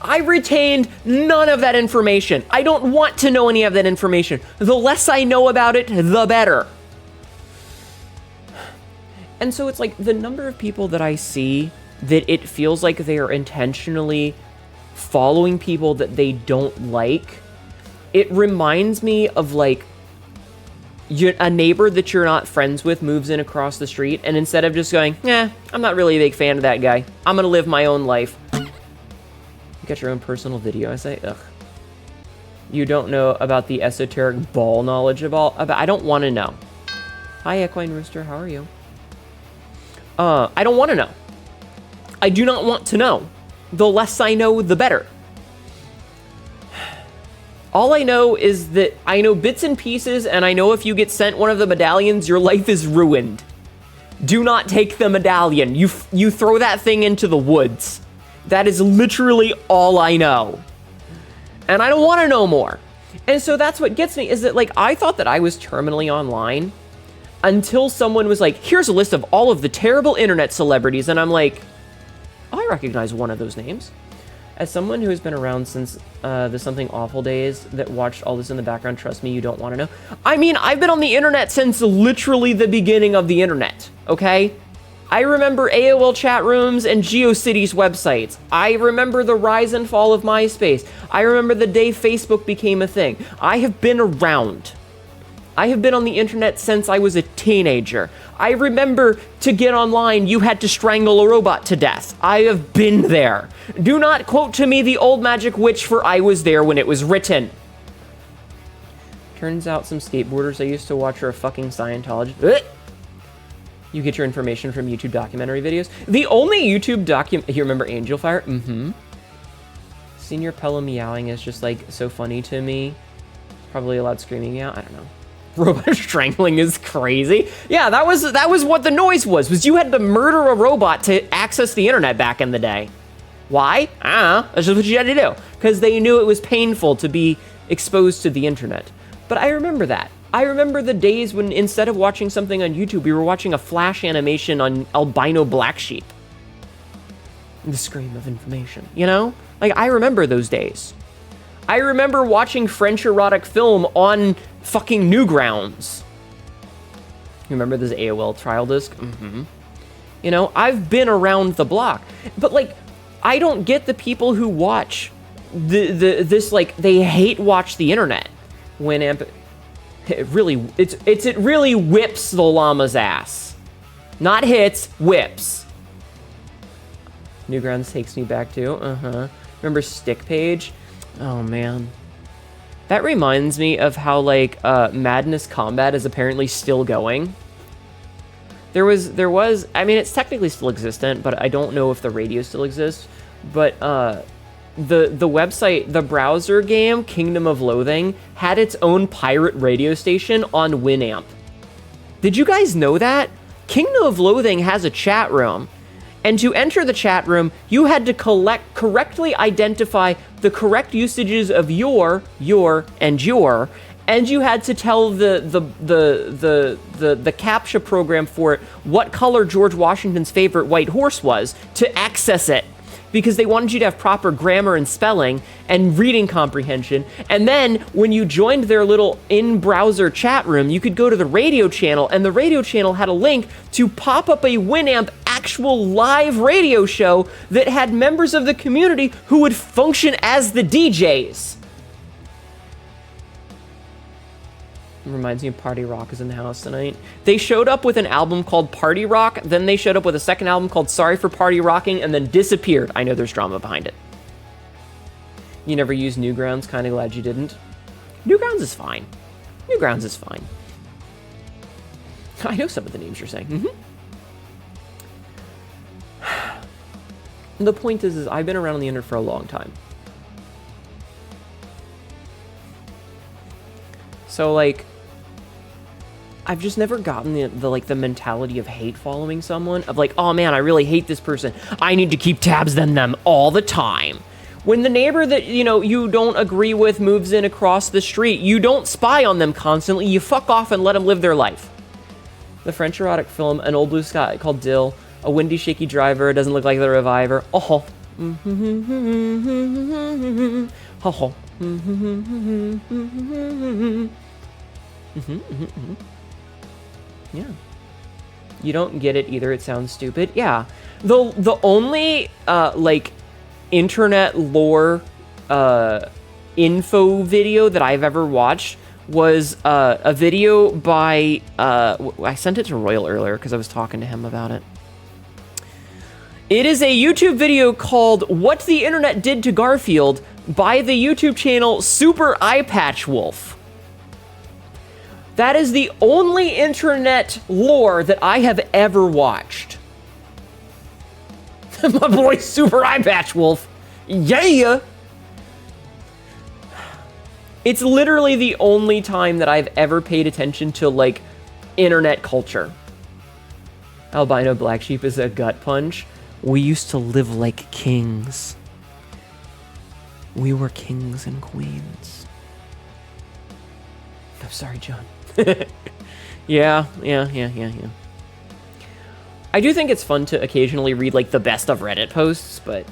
I retained none of that information. I don't want to know any of that information. The less I know about it, the better. And so it's like the number of people that I see that it feels like they are intentionally following people that they don't like. It reminds me of like a neighbor that you're not friends with moves in across the street, and instead of just going, I'm not really a big fan of that guy, I'm gonna live my own life. You got your own personal video. I say, ugh. You don't know about the esoteric ball knowledge of all. I don't want to know. Hi, Equine Rooster. How are you? I don't want to know. I do not want to know. The less I know, the better. All I know is that I know bits and pieces, and I know if you get sent one of the medallions, your life is ruined. Do not take the medallion. You throw that thing into the woods. That is literally all I know. And I don't want to know more. And so that's what gets me, is that, like, I thought that I was terminally online until someone was like, here's a list of all of the terrible internet celebrities. And I'm like, oh, I recognize one of those names. As someone who has been around since the Something Awful days that watched all this in the background, trust me, you don't want to know. I mean, I've been on the internet since literally the beginning of the internet, okay? I remember AOL chat rooms and GeoCities websites. I remember the rise and fall of MySpace. I remember the day Facebook became a thing. I have been around. I have been on the internet since I was a teenager. I remember to get online, you had to strangle a robot to death. I have been there. Do not quote to me the old magic witch, for I was there when it was written. Turns out some skateboarders I used to watch are a fucking Scientologist. You get your information from YouTube documentary videos. The only YouTube you remember Angel Fire? Mm-hmm. Senior Pella meowing is just like so funny to me. Probably a loud screaming meow. I don't know. Robot strangling is crazy. Yeah, that was what the noise was you had to murder a robot to access the internet back in the day. Why? I don't know. That's just what you had to do. Because they knew it was painful to be exposed to the internet. But I remember that. I remember the days when instead of watching something on YouTube, we were watching a flash animation on albino black sheep. The scream of information, you know? Like, I remember those days. I remember watching French erotic film on fucking Newgrounds. You remember this AOL trial disc? Mm-hmm. You know, I've been around the block. But, like, I don't get the people who watch this, like, they hate watch the internet. Winamp, it really whips the llama's ass. Not hits, whips. Newgrounds takes me back to, Remember Stick Page? Oh, man. That reminds me of how, like, Madness Combat is apparently still going. There was, I mean, it's technically still existent, but I don't know if the radio still exists. But, the website, the browser game, Kingdom of Loathing, had its own pirate radio station on Winamp. Did you guys know that? Kingdom of Loathing has a chat room. And to enter the chat room, you had to correctly identify the correct usages of your, and you had to tell the CAPTCHA program for it what color George Washington's favorite white horse was to access it. Because they wanted you to have proper grammar and spelling and reading comprehension. And then when you joined their little in-browser chat room, you could go to the radio channel, and the radio channel had a link to pop up a Winamp actual live radio show that had members of the community who would function as the DJs. Reminds me of Party Rock is in the house tonight. They showed up with an album called Party Rock, then they showed up with a second album called Sorry for Party Rocking, and then disappeared. I know there's drama behind it. You never used Newgrounds, kinda glad you didn't. Newgrounds is fine. Newgrounds is fine. I know some of the names you're saying. The point is I've been around on the internet for a long time. So, like, I've just never gotten the mentality of hate following someone, of like, oh man, I really hate this person. I need to keep tabs on them all the time. When the neighbor that, you know, you don't agree with moves in across the street, you don't spy on them constantly, you fuck off and let them live their life. The French erotic film, An Old Blue Sky Called Dill, A Windy Shaky Driver, Doesn't Look Like the Reviver. Oh. Oh. Yeah. You don't get it either, it sounds stupid. Yeah. The only, like, internet lore info video that I've ever watched was a video by I sent it to Royal earlier because I was talking to him about it. It is a YouTube video called What the Internet Did to Garfield by the YouTube channel Super Eye Patch Wolf. That is the only internet lore that I have ever watched. My boy Super Eye Patch Wolf. Yeah! It's literally the only time that I've ever paid attention to, like, internet culture. Albino Black Sheep is a gut punch. We used to live like kings. We were kings and queens. I'm sorry, John. Yeah. I do think it's fun to occasionally read, like, the best of Reddit posts, but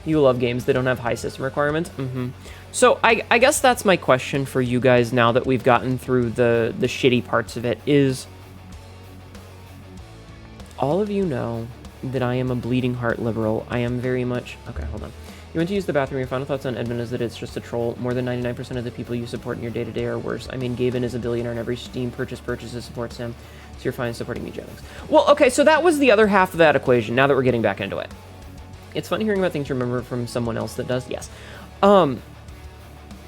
you love games that don't have high system requirements? So I guess that's my question for you guys now that we've gotten through the shitty parts of it, is all of you know that I am a bleeding heart liberal. I am very much... Okay, hold on. You went to use the bathroom. Your final thoughts on Edmund is that it's just a troll. More than 99% of the people you support in your day-to-day are worse. I mean, Gaben is a billionaire and every Steam purchases supports him. So you're fine supporting eugenics. Well, okay, so that was the other half of that equation, now that we're getting back into it. It's funny hearing about things you remember from someone else that does, yes.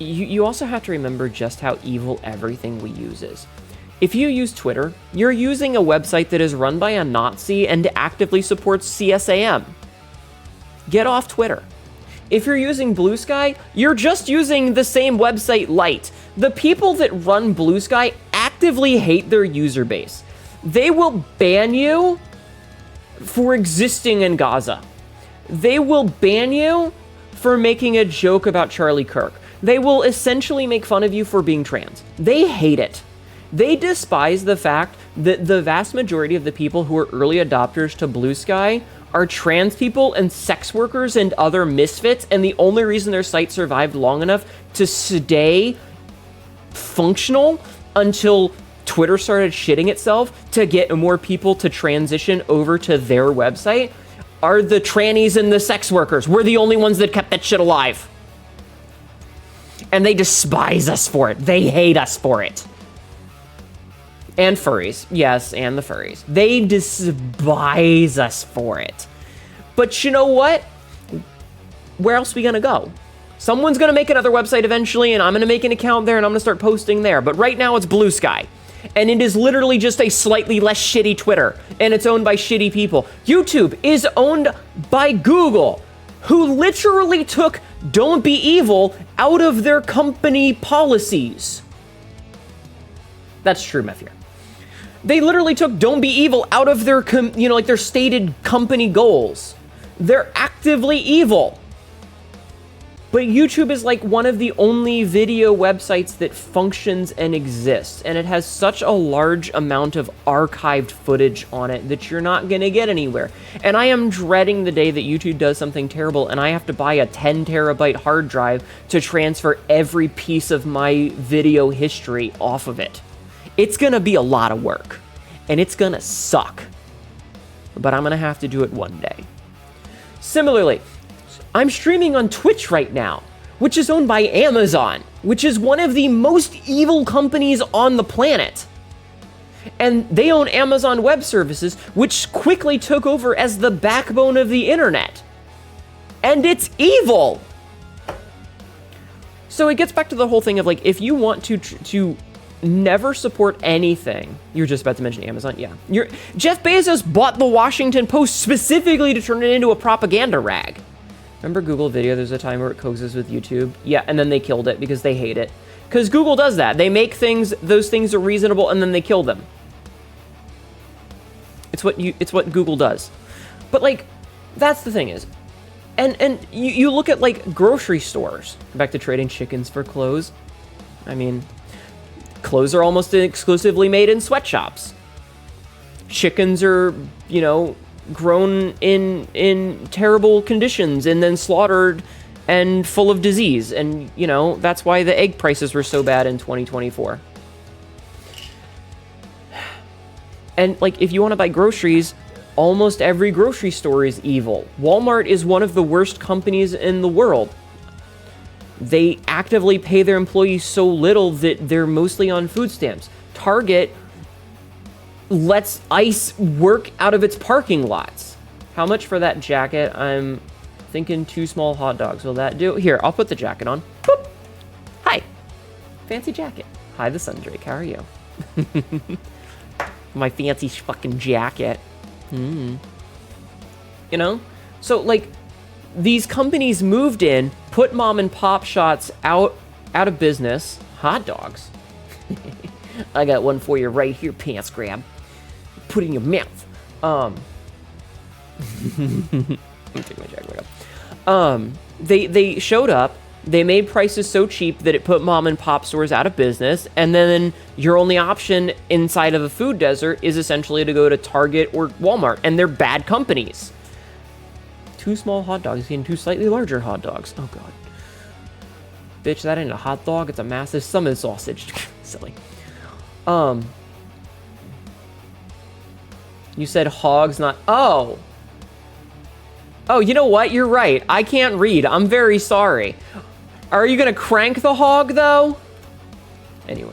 You also have to remember just how evil everything we use is. If you use Twitter, you're using a website that is run by a Nazi and actively supports CSAM. Get off Twitter. If you're using Blue Sky, you're just using the same website light. The people that run Blue Sky actively hate their user base. They will ban you for existing in Gaza. They will ban you for making a joke about Charlie Kirk. They will essentially make fun of you for being trans. They hate it. They despise the fact that the vast majority of the people who are early adopters to Blue Sky are trans people and sex workers and other misfits, and the only reason their site survived long enough to stay functional until Twitter started shitting itself to get more people to transition over to their website are the trannies and the sex workers. We're the only ones that kept that shit alive. And they despise us for it. They hate us for it. And furries. Yes, and the furries. They despise us for it. But you know what? Where else are we gonna go? Someone's gonna make another website eventually, and I'm gonna make an account there, and I'm gonna start posting there. But right now, it's Blue Sky. And it is literally just a slightly less shitty Twitter. And it's owned by shitty people. YouTube is owned by Google, who literally took "Don't be evil" out of their company policies. That's true, Matthew. They literally took "Don't be evil" out of their, their stated company goals. They're actively evil. But YouTube is like one of the only video websites that functions and exists, and it has such a large amount of archived footage on it that you're not gonna get anywhere. And I am dreading the day that YouTube does something terrible and I have to buy a 10 terabyte hard drive to transfer every piece of my video history off of it. It's gonna be a lot of work, and it's gonna suck. But I'm gonna have to do it one day. Similarly, I'm streaming on Twitch right now, which is owned by Amazon, which is one of the most evil companies on the planet. And they own Amazon Web Services, which quickly took over as the backbone of the internet. And it's evil! So it gets back to the whole thing of, like, if you want to never support anything... You're just about to mention Amazon? Yeah. Jeff Bezos bought the Washington Post specifically to turn it into a propaganda rag. Remember Google Video? There's a time where it coexists with YouTube. Yeah, and then they killed it because they hate it. Because Google does that. They make things, those things are reasonable, and then they kill them. It's what Google does. But, like, that's the thing is... And you look at, like, grocery stores. Back to trading chickens for clothes. I mean, clothes are almost exclusively made in sweatshops. Chickens are, you know, grown in terrible conditions and then slaughtered and full of disease. And, you know, that's why the egg prices were so bad in 2024. And, like, if you want to buy groceries... Almost every grocery store is evil. Walmart is one of the worst companies in the world. They actively pay their employees so little that they're mostly on food stamps. Target lets ICE work out of its parking lots. How much for that jacket? I'm thinking 2 small hot dogs. Will that do? Here, I'll put the jacket on. Boop. Hi. Fancy jacket. Hi, the Sundrake. How are you? My fancy fucking jacket. You know? So, like, these companies moved in, put mom and pop shots out of business. Hot dogs. I got one for you right here, pants grab. Put it in your mouth. Let me take my jacket back up. They showed up. They made prices so cheap that it put mom and pop stores out of business, and then your only option inside of a food desert is essentially to go to Target or Walmart, and they're bad companies. 2 small hot dogs getting 2 slightly larger hot dogs. Oh, God. Bitch, that ain't a hot dog. It's a massive summon sausage. Silly. You said hogs, not... Oh! Oh, you know what? You're right. I can't read. I'm very sorry. Are you gonna crank the hog, though? Anyway.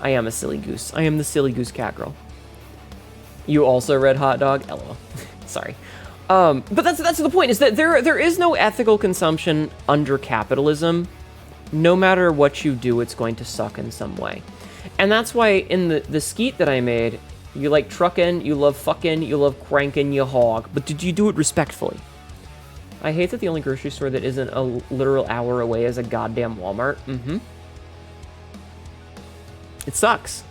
I am a silly goose. I am the silly goose cat girl. You also read hot dog? LOL. Sorry. But that's the point, is that there is no ethical consumption under capitalism. No matter what you do, it's going to suck in some way. And that's why in the skeet that I made, you like trucking, you love fucking, you love cranking, you hog. But did you do it respectfully? I hate that the only grocery store that isn't a literal hour away is a goddamn Walmart. It sucks.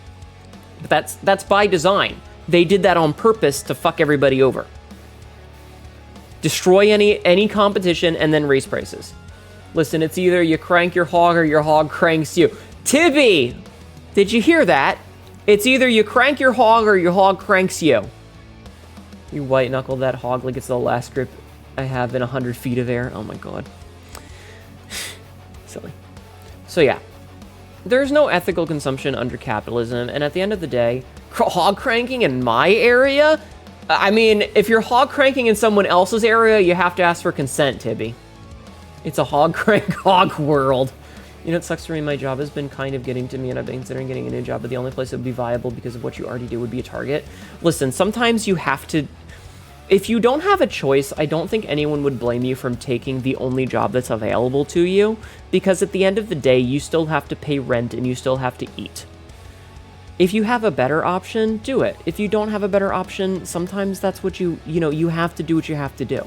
But that's by design. They did that on purpose to fuck everybody over. Destroy any competition and then raise prices. Listen, it's either you crank your hog or your hog cranks you. Tibby! Did you hear that? It's either you crank your hog or your hog cranks you. You white knuckle that hog like it's the last grip I have in 100 feet of air. Oh my god. Silly. So yeah. There's no ethical consumption under capitalism, and at the end of the day, hog cranking in my area? I mean, if you're hog cranking in someone else's area, you have to ask for consent, Tibby. It's a hog crank hog world. You know, it sucks for me. My job has been kind of getting to me, and I've been considering getting a new job, but the only place that would be viable because of what you already do would be a Target. Listen, sometimes you have to... If you don't have a choice, I don't think anyone would blame you from taking the only job that's available to you, because at the end of the day, you still have to pay rent and you still have to eat. If you have a better option, do it. If you don't have a better option, sometimes that's what you know, you have to do what you have to do.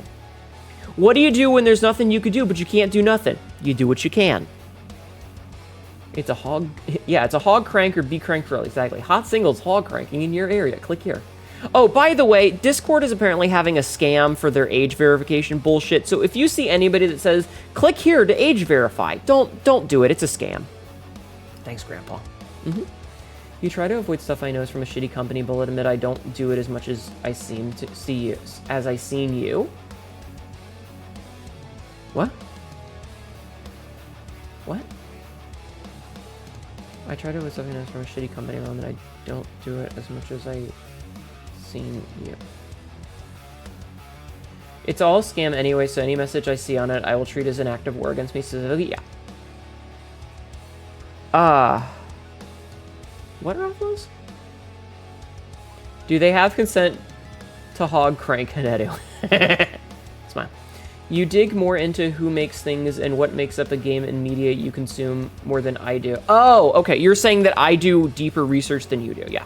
What do you do when there's nothing you could do, but you can't do nothing? You do what you can. It's a hog... Yeah, it's a hog crank or be cranked for, exactly. Hot singles hog cranking in your area. Click here. Oh, by the way, Discord is apparently having a scam for their age verification bullshit, so if you see anybody that says, click here to age verify, don't do it. It's a scam. Thanks, Grandpa. You try to avoid stuff I know is from a shitty company, but I'll admit I don't do it as much as I seem to see you. As I seen you? What? What? I try to avoid stuff I know is from a shitty company, but I don't do it as much as I seen you. It's all scam anyway, so any message I see on it, I will treat as an act of war against me. So, yeah. What are all those? Do they have consent to hog crank Hnetu? Smile. You dig more into who makes things and what makes up a game and media you consume more than I do. Oh, okay. You're saying that I do deeper research than you do. Yeah.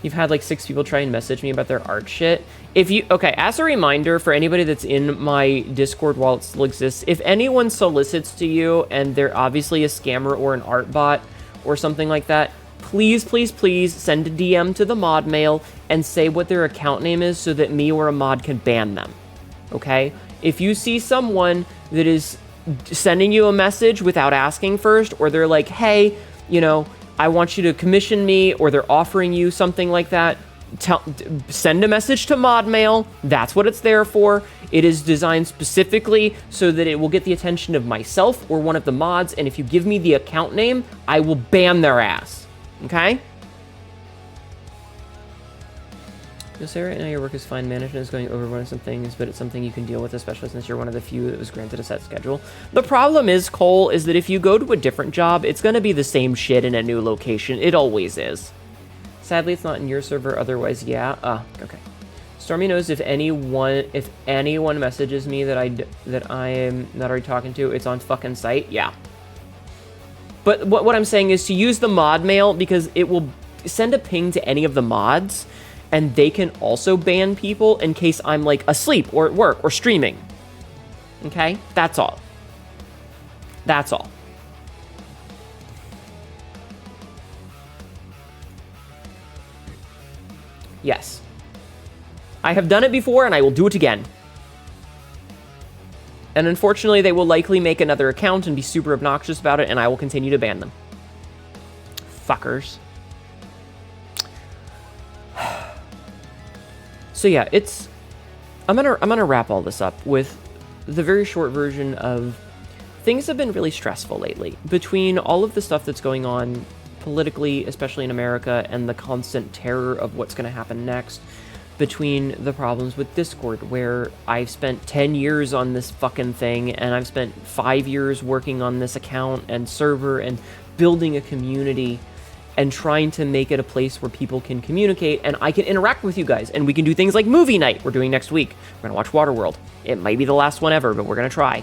You've had like 6 people try and message me about their art shit. Okay, as a reminder for anybody that's in my Discord while it still exists, if anyone solicits to you and they're obviously a scammer or an art bot or something like that, please, please, please send a DM to the mod mail and say what their account name is so that me or a mod can ban them. Okay? If you see someone that is sending you a message without asking first, or they're like, hey, you know, I want you to commission me, or they're offering you something like that, send a message to mod mail. That's what it's there for. It is designed specifically so that it will get the attention of myself or one of the mods, and if you give me the account name, I will ban their ass. Okay? You'll say right now your work is fine. Management is going overrun some things, but it's something you can deal with, especially since you're one of the few that was granted a set schedule. The problem is, Cole, is that if you go to a different job, it's going to be the same shit in a new location. It always is. Sadly, it's not in your server. Otherwise, yeah. Okay. Stormy knows if anyone messages me that I am not already talking to, it's on fucking site. Yeah. But what I'm saying is to use the mod mail because it will send a ping to any of the mods. And they can also ban people in case I'm, like, asleep or at work or streaming. Okay? That's all. That's all. Yes. I have done it before, and I will do it again. And unfortunately, they will likely make another account and be super obnoxious about it, and I will continue to ban them. Fuckers. So yeah, I'm gonna wrap all this up with the very short version of things have been really stressful lately. Between all of the stuff that's going on politically, especially in America, and the constant terror of what's gonna happen next, between the problems with Discord, where I've spent 10 years on this fucking thing, and I've spent 5 years working on this account and server and building a community and trying to make it a place where people can communicate and I can interact with you guys. And we can do things like movie night we're doing next week. We're gonna watch Waterworld. It might be the last one ever, but we're gonna try.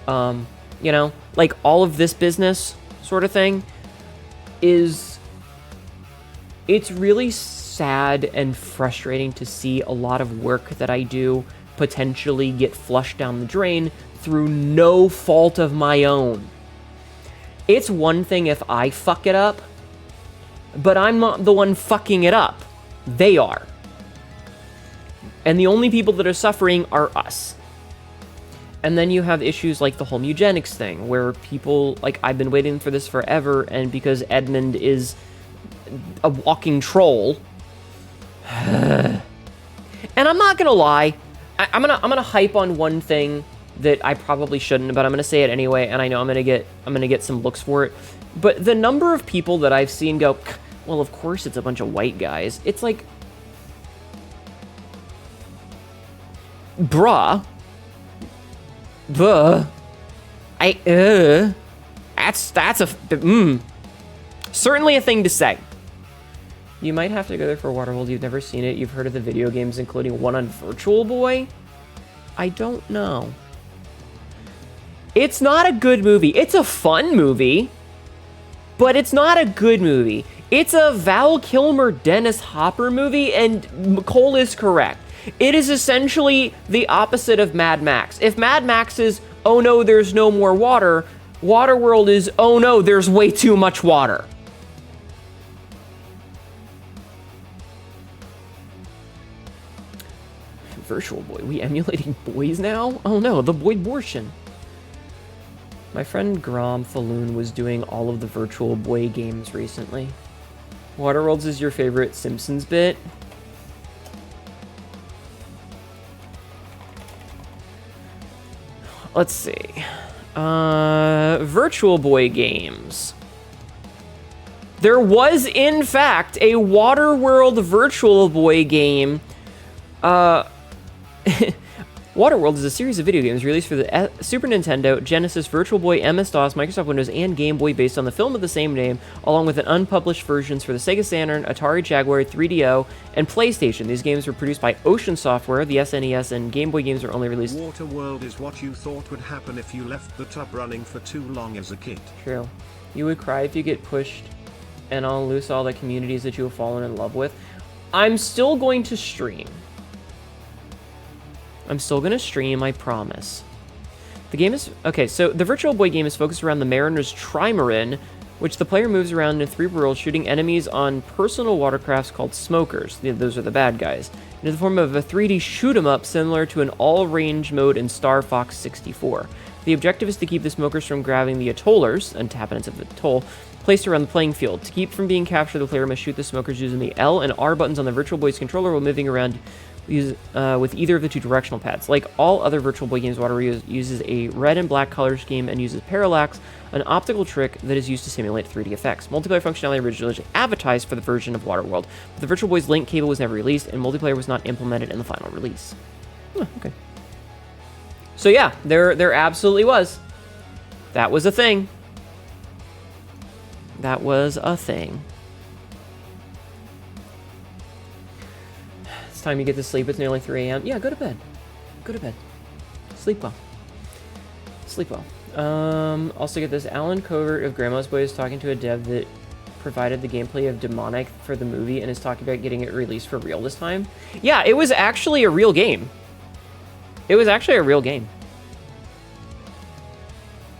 You know, like all of this business sort of thing it's really sad and frustrating to see a lot of work that I do potentially get flushed down the drain through no fault of my own. It's one thing if I fuck it up, but I'm not the one fucking it up. They are. And the only people that are suffering are us. And then you have issues like the whole eugenics thing, where people, like, I've been waiting for this forever, and because Edmund is a walking troll. And I'm not gonna lie, I'm gonna hype on one thing that I probably shouldn't, but I'm gonna say it anyway, and I know I'm gonna get some looks for it. But the number of people that I've seen go, well, of course it's a bunch of white guys. It's like, bruh. That's certainly a thing to say. You might have to go there for Waterworld. You've never seen it. You've heard of the video games, including one on Virtual Boy. I don't know. It's not a good movie. It's a fun movie, but it's not a good movie. It's a Val Kilmer, Dennis Hopper movie, and Cole is correct. It is essentially the opposite of Mad Max. If Mad Max is, oh no, there's no more water, Waterworld is, oh no, there's way too much water. Virtual Boy, we emulating boys now? Oh no, the boy-bortion. My friend Grom Falloon was doing all of the Virtual Boy games recently. Waterworlds is your favorite Simpsons bit? Let's see. Virtual Boy games. There was, in fact, a Waterworld Virtual Boy game. Well, Waterworld is a series of video games released for the Super Nintendo, Genesis, Virtual Boy, MS-DOS, Microsoft Windows, and Game Boy based on the film of the same name, along with unpublished versions for the Sega Saturn, Atari Jaguar, 3DO, and PlayStation. These games were produced by Ocean Software. The SNES and Game Boy games were only released... Waterworld is what you thought would happen if you left the tub running for too long as a kid. True. You would cry if you get pushed and I'll lose all the communities that you have fallen in love with. I'm still going to stream. I promise. The game is... Okay, so the Virtual Boy game is focused around the Mariner's Trimaran, which the player moves around in 3 worlds, shooting enemies on personal watercrafts called smokers. Those are the bad guys. In the form of a 3D shoot-'em-up similar to an all-range mode in Star Fox 64. The objective is to keep the smokers from grabbing the atollers, inhabitants of the atoll, placed around the playing field. To keep from being captured, the player must shoot the smokers using the L and R buttons on the Virtual Boy's controller while moving around with either of the 2 directional pads. Like all other Virtual Boy games, Waterworld uses a red and black color scheme and uses parallax, an optical trick that is used to simulate 3D effects. Multiplayer functionality originally advertised for the version of Waterworld, but the Virtual Boy's link cable was never released, and multiplayer was not implemented in the final release. Okay. So yeah, there absolutely was. That was a thing. That was a thing. It's time you get to sleep. It's nearly 3 a.m. Yeah, go to bed. Go to bed. Sleep well. Sleep well. Also get this. Alan Covert of Grandma's Boy is talking to a dev that provided the gameplay of Demonic for the movie and is talking about getting it released for real this time. Yeah, it was actually a real game. It was actually a real game.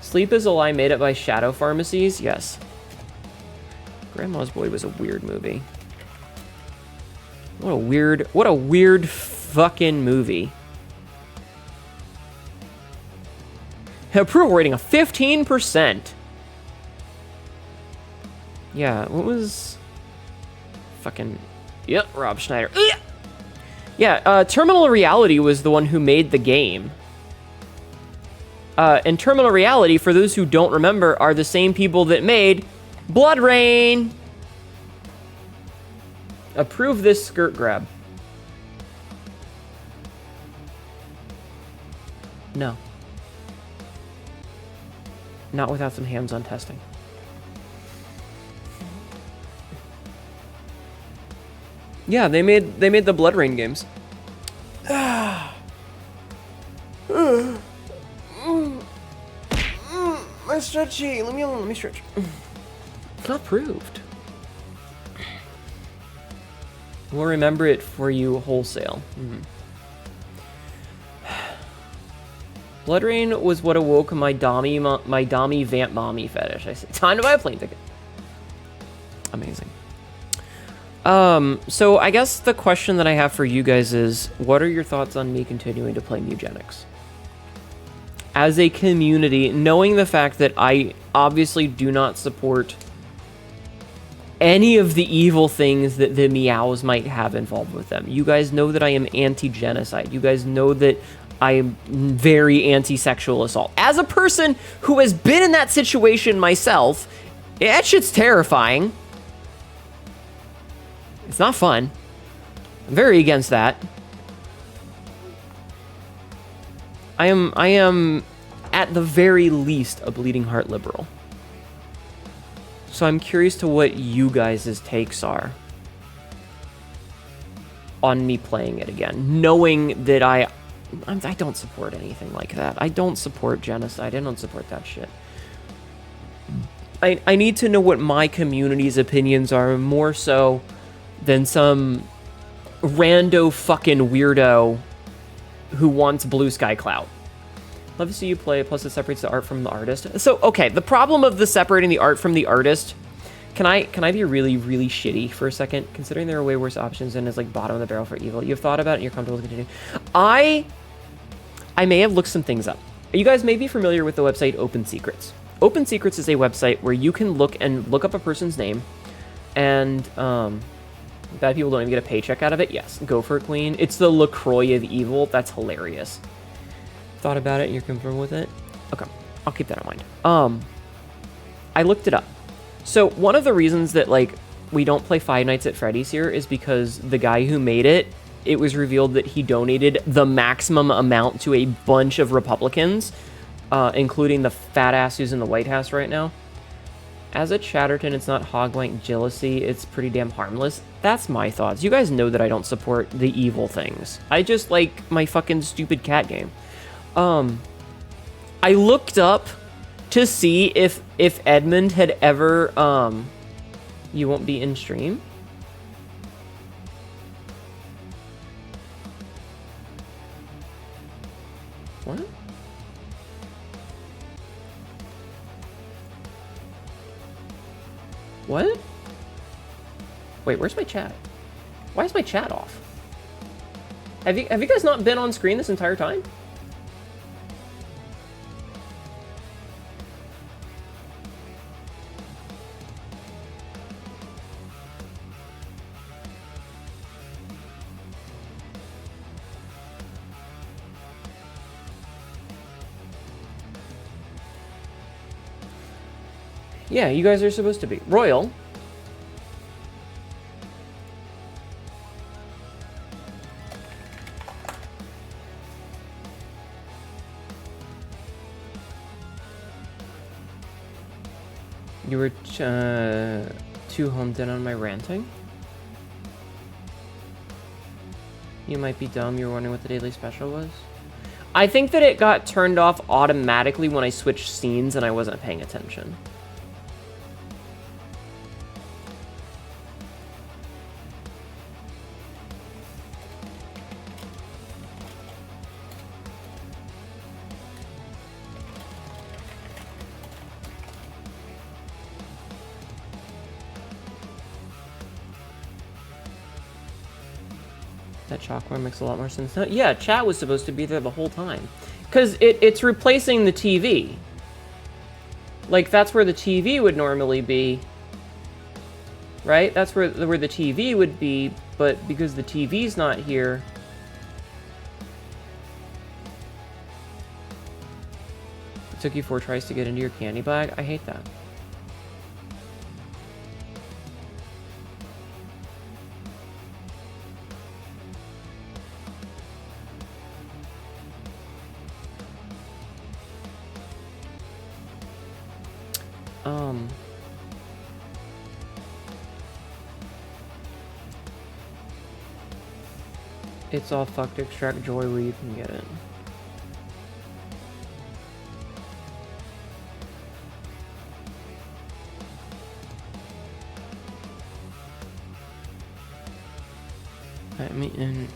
Sleep is a lie made up by shadow pharmacies. Yes. Grandma's Boy was a weird movie. What a weird fucking movie. Approval rating of 15%. Yeah, what was... Fucking... Yep, Rob Schneider. Yeah, Terminal Reality was the one who made the game. And Terminal Reality, for those who don't remember, are the same people that made Blood Rain. Approve this skirt grab. No. Not without some hands-on testing. Yeah, they made the Blood Rain games. My stretchy. Let me alone. Let me stretch. Approved. We'll remember it for you wholesale. Blood Rain was what awoke my Dommy Vamp Mommy fetish. I said, time to buy a plane ticket. Amazing. So I guess the question that I have for you guys is, what are your thoughts on me continuing to play Mugenics? As a community, knowing the fact that I obviously do not support any of the evil things that the Meows might have involved with them. You guys know that I am anti-genocide. You guys know that I am very anti-sexual assault. As a person who has been in that situation myself, that shit's terrifying. It's not fun. I'm very against that. I am at the very least a bleeding heart liberal. So I'm curious to what you guys' takes are on me playing it again, knowing that I don't support anything like that. I don't support genocide. I don't support that shit. I need to know what my community's opinions are more so than some rando fucking weirdo who wants blue sky clout. Love to see you play, plus it separates the art from the artist. So, okay, the problem of the separating the art from the artist, can I be really, really shitty for a second? Considering there are way worse options and is like bottom of the barrel for evil. You've thought about it and you're comfortable with continuing. I may have looked some things up. You guys may be familiar with the website Open Secrets. Open Secrets is a website where you can look up a person's name and, bad people don't even get a paycheck out of it. Yes, go for it, queen. It's the LaCroix of evil. That's hilarious. Thought about it and you're comfortable with it? Okay, I'll keep that in mind. I looked it up. So one of the reasons that, like, we don't play Five Nights at Freddy's here is because the guy who made it it was revealed that he donated the maximum amount to a bunch of Republicans, including the fat ass who's in the White House right now. As a Chatterton, it's not hog-wank jealousy, it's pretty damn harmless. That's my thoughts. You guys know that I don't support the evil things. I just like my fucking stupid cat game. I looked up to see if Edmund had ever, you won't be in stream? What? What? Wait, where's my chat? Why is my chat off? Have you guys not been on screen this entire time? Yeah, you guys are supposed to be. Royal. You were too homed in on my ranting? You might be dumb. You were wondering what the daily special was? I think that it got turned off automatically when I switched scenes and I wasn't paying attention. That chalkboard makes a lot more sense now. Yeah, chat was supposed to be there the whole time. Because it's replacing the TV. Like, that's where the TV would normally be. Right? That's where the TV would be, but because the TV's not here... It took you 4 tries to get into your candy bag? I hate that. It's all fucked to extract joy where you can get it. I mean...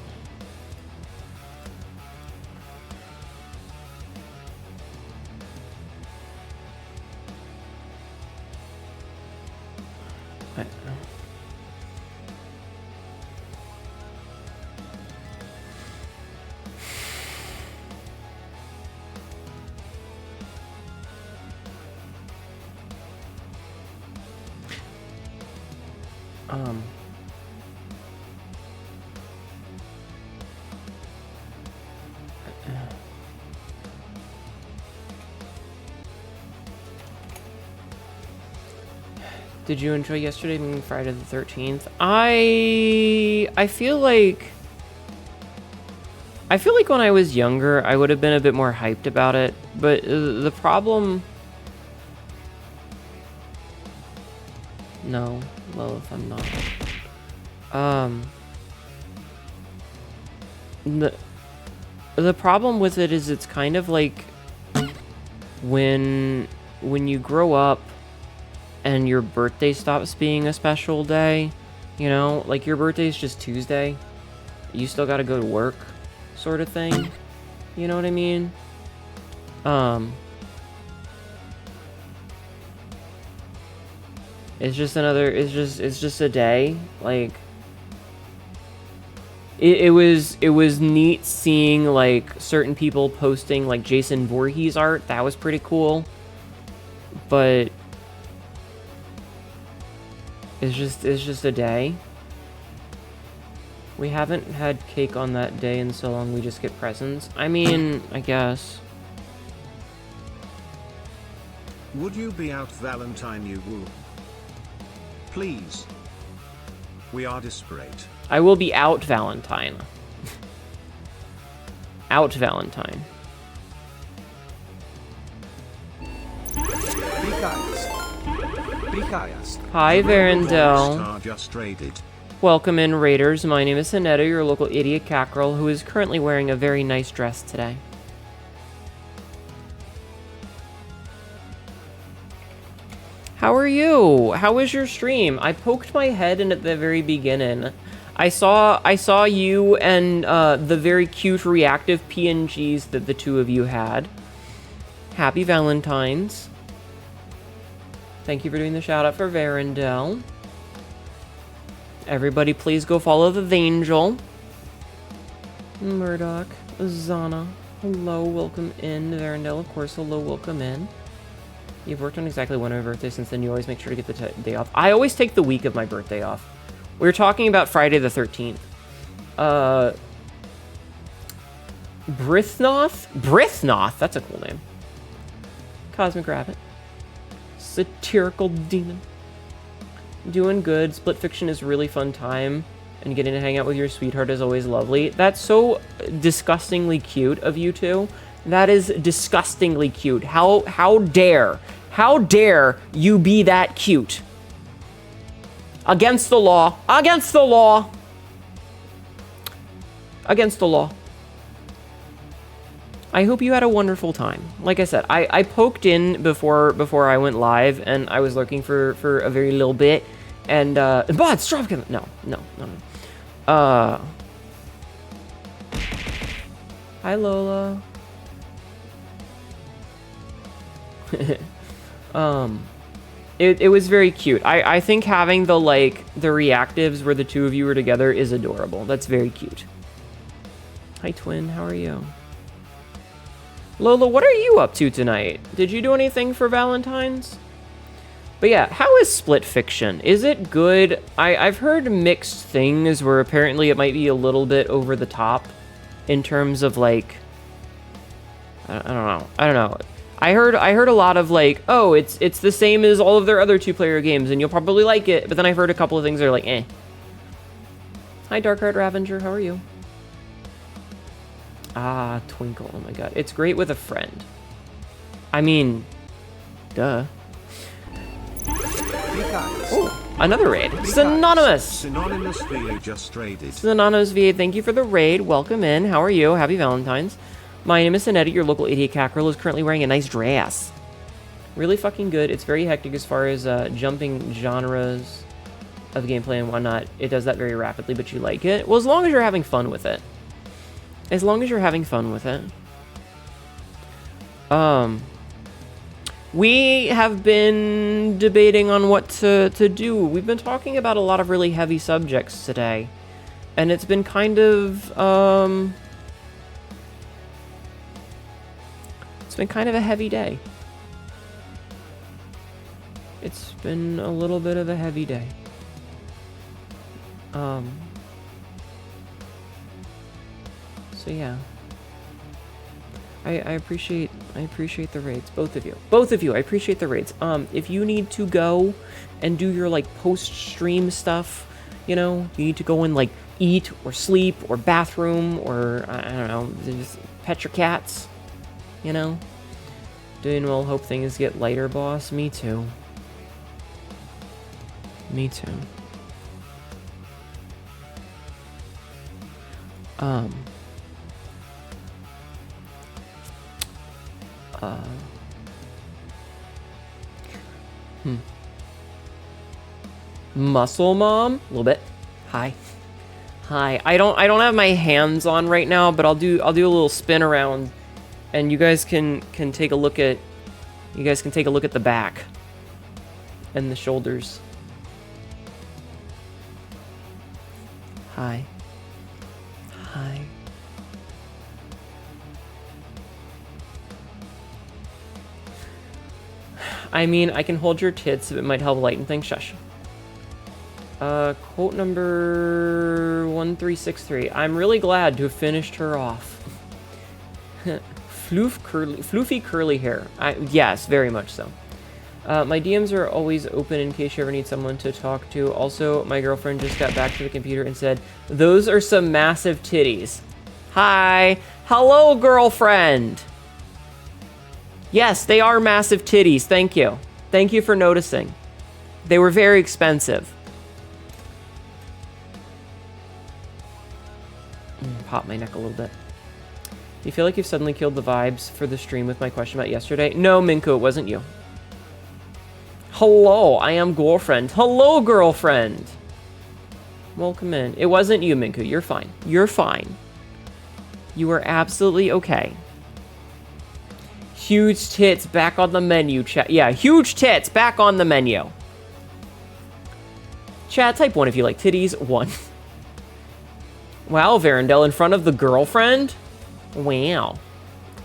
Did you enjoy yesterday being Friday the 13th? I feel like when I was younger, I would have been a bit more hyped about it, but the problem... No, Lilith, I'm not. The problem with it is it's kind of like when you grow up and your birthday stops being a special day, you know? Like, your birthday's just Tuesday. You still gotta go to work, sort of thing. You know what I mean? It's just another... It's just a day. Like... It was neat seeing, like, certain people posting, like, Jason Voorhees art. That was pretty cool. But... It's just a day. We haven't had cake on that day in so long we just get presents. I mean, I guess. Would you be out Valentine you woo? Please. We are desperate. I will be out Valentine. Out Valentine. Hi, Varendell. Star just raided. Welcome in, Raiders. My name is Hnetu, your local idiot cackerel, who is currently wearing a very nice dress today. How are you? How was your stream? I poked my head in at the very beginning. I saw you and the very cute reactive PNGs that the two of you had. Happy Valentine's. Thank you for doing the shout out for Varendell. Everybody please go follow the Angel. Murdoch, Zana. Hello, welcome in. Varendell, of course, hello, welcome in. You've worked on exactly one of my birthdays since then. You always make sure to get the day off. I always take the week of my birthday off. We were talking about Friday the 13th. Brithnoth? Brithnoth? That's a cool name. Cosmic Rabbit. Satirical Demon. Doing good. Split Fiction is really fun time. And getting to hang out with your sweetheart is always lovely. That's so disgustingly cute of you two. That is disgustingly cute. How dare you be that cute? Against the law. Against the law. Against the law. I hope you had a wonderful time. Like I said, I poked in before I went live, and I was lurking for a very little bit. And, but stop him. No. Hi, Lola. It was very cute. I think having the reactives where the two of you were together is adorable. That's very cute. Hi, Twin. How are you? Lola, what are you up to tonight? Did you do anything for Valentine's? But yeah, how is Split Fiction? Is it good? I've heard mixed things where apparently it might be a little bit over the top in terms of I don't know. I heard a lot of oh, it's the same as all of their other two-player games and you'll probably like it, but then I've heard a couple of things that are like, eh. Hi, Darkheart Ravenger, how are you? Ah, Twinkle, oh my god. It's great with a friend. I mean, duh. Oh, another raid. Synonymous! Synonymous VA just raided. Synonymous VA, thank you for the raid. Welcome in. How are you? Happy Valentine's. My name is Hnetu, your local idiot cackerel, is currently wearing a nice dress. Really fucking good. It's very hectic as far as jumping genres of gameplay and whatnot. It does that very rapidly, but you like it. Well, as long as you're having fun with it. As long as you're having fun with it. We have been debating on what to do. We've been talking about a lot of really heavy subjects today. And it's been kind of, it's been kind of a heavy day. It's been a little bit of a heavy day. So yeah. I appreciate the raids, both of you. Both of you, I appreciate the raids. If you need to go and do your post-stream stuff, you know, you need to go and eat or sleep or bathroom or I don't know, just pet your cats, you know. Doing well, hope things get lighter, boss. Me too. Me too. Muscle Mom? A little bit. Hi. Hi. I don't have my hands on right now, but I'll do a little spin around and you guys can take a look at the back and the shoulders. Hi. Hi. I mean, I can hold your tits if it might help lighten things. Shush. Quote number 1363. I'm really glad to have finished her off. Floofy curly hair. Yes, very much so. My DMs are always open in case you ever need someone to talk to. Also, my girlfriend just got back to the computer and said, those are some massive titties. Hi. Hello, girlfriend. Yes, they are massive titties. Thank you. Thank you for noticing. They were very expensive. Pop my neck a little bit. Do you feel like you've suddenly killed the vibes for the stream with my question about yesterday? No, Minku, it wasn't you. Hello, I am girlfriend. Hello, girlfriend. Welcome in. It wasn't you, Minku. You're fine. You're fine. You are absolutely okay. Huge tits back on the menu, chat. Yeah, huge tits back on the menu. Chat, type 1 if you like titties. 1. Wow, Varendell in front of the girlfriend? Wow.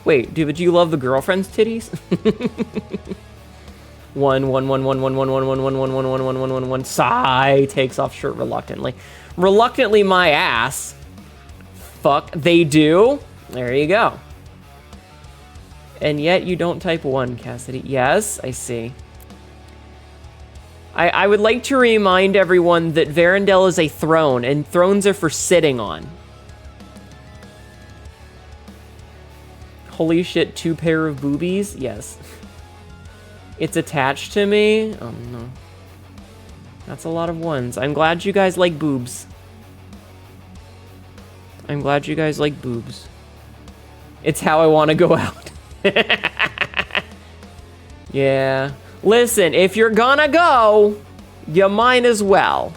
Wait, do you love the girlfriend's titties? 1. Sigh takes off shirt reluctantly. Reluctantly, my ass. Fuck, they do? There you go. And yet you don't type 1, Cassidy. Yes, I see. I would like to remind everyone that Varendell is a throne, and thrones are for sitting on. Holy shit, 2 pair of boobies? Yes. It's attached to me? Oh no. That's a lot of 1s. I'm glad you guys like boobs. I'm glad you guys like boobs. It's how I want to go out. Yeah. Listen, if you're gonna go, you might as well.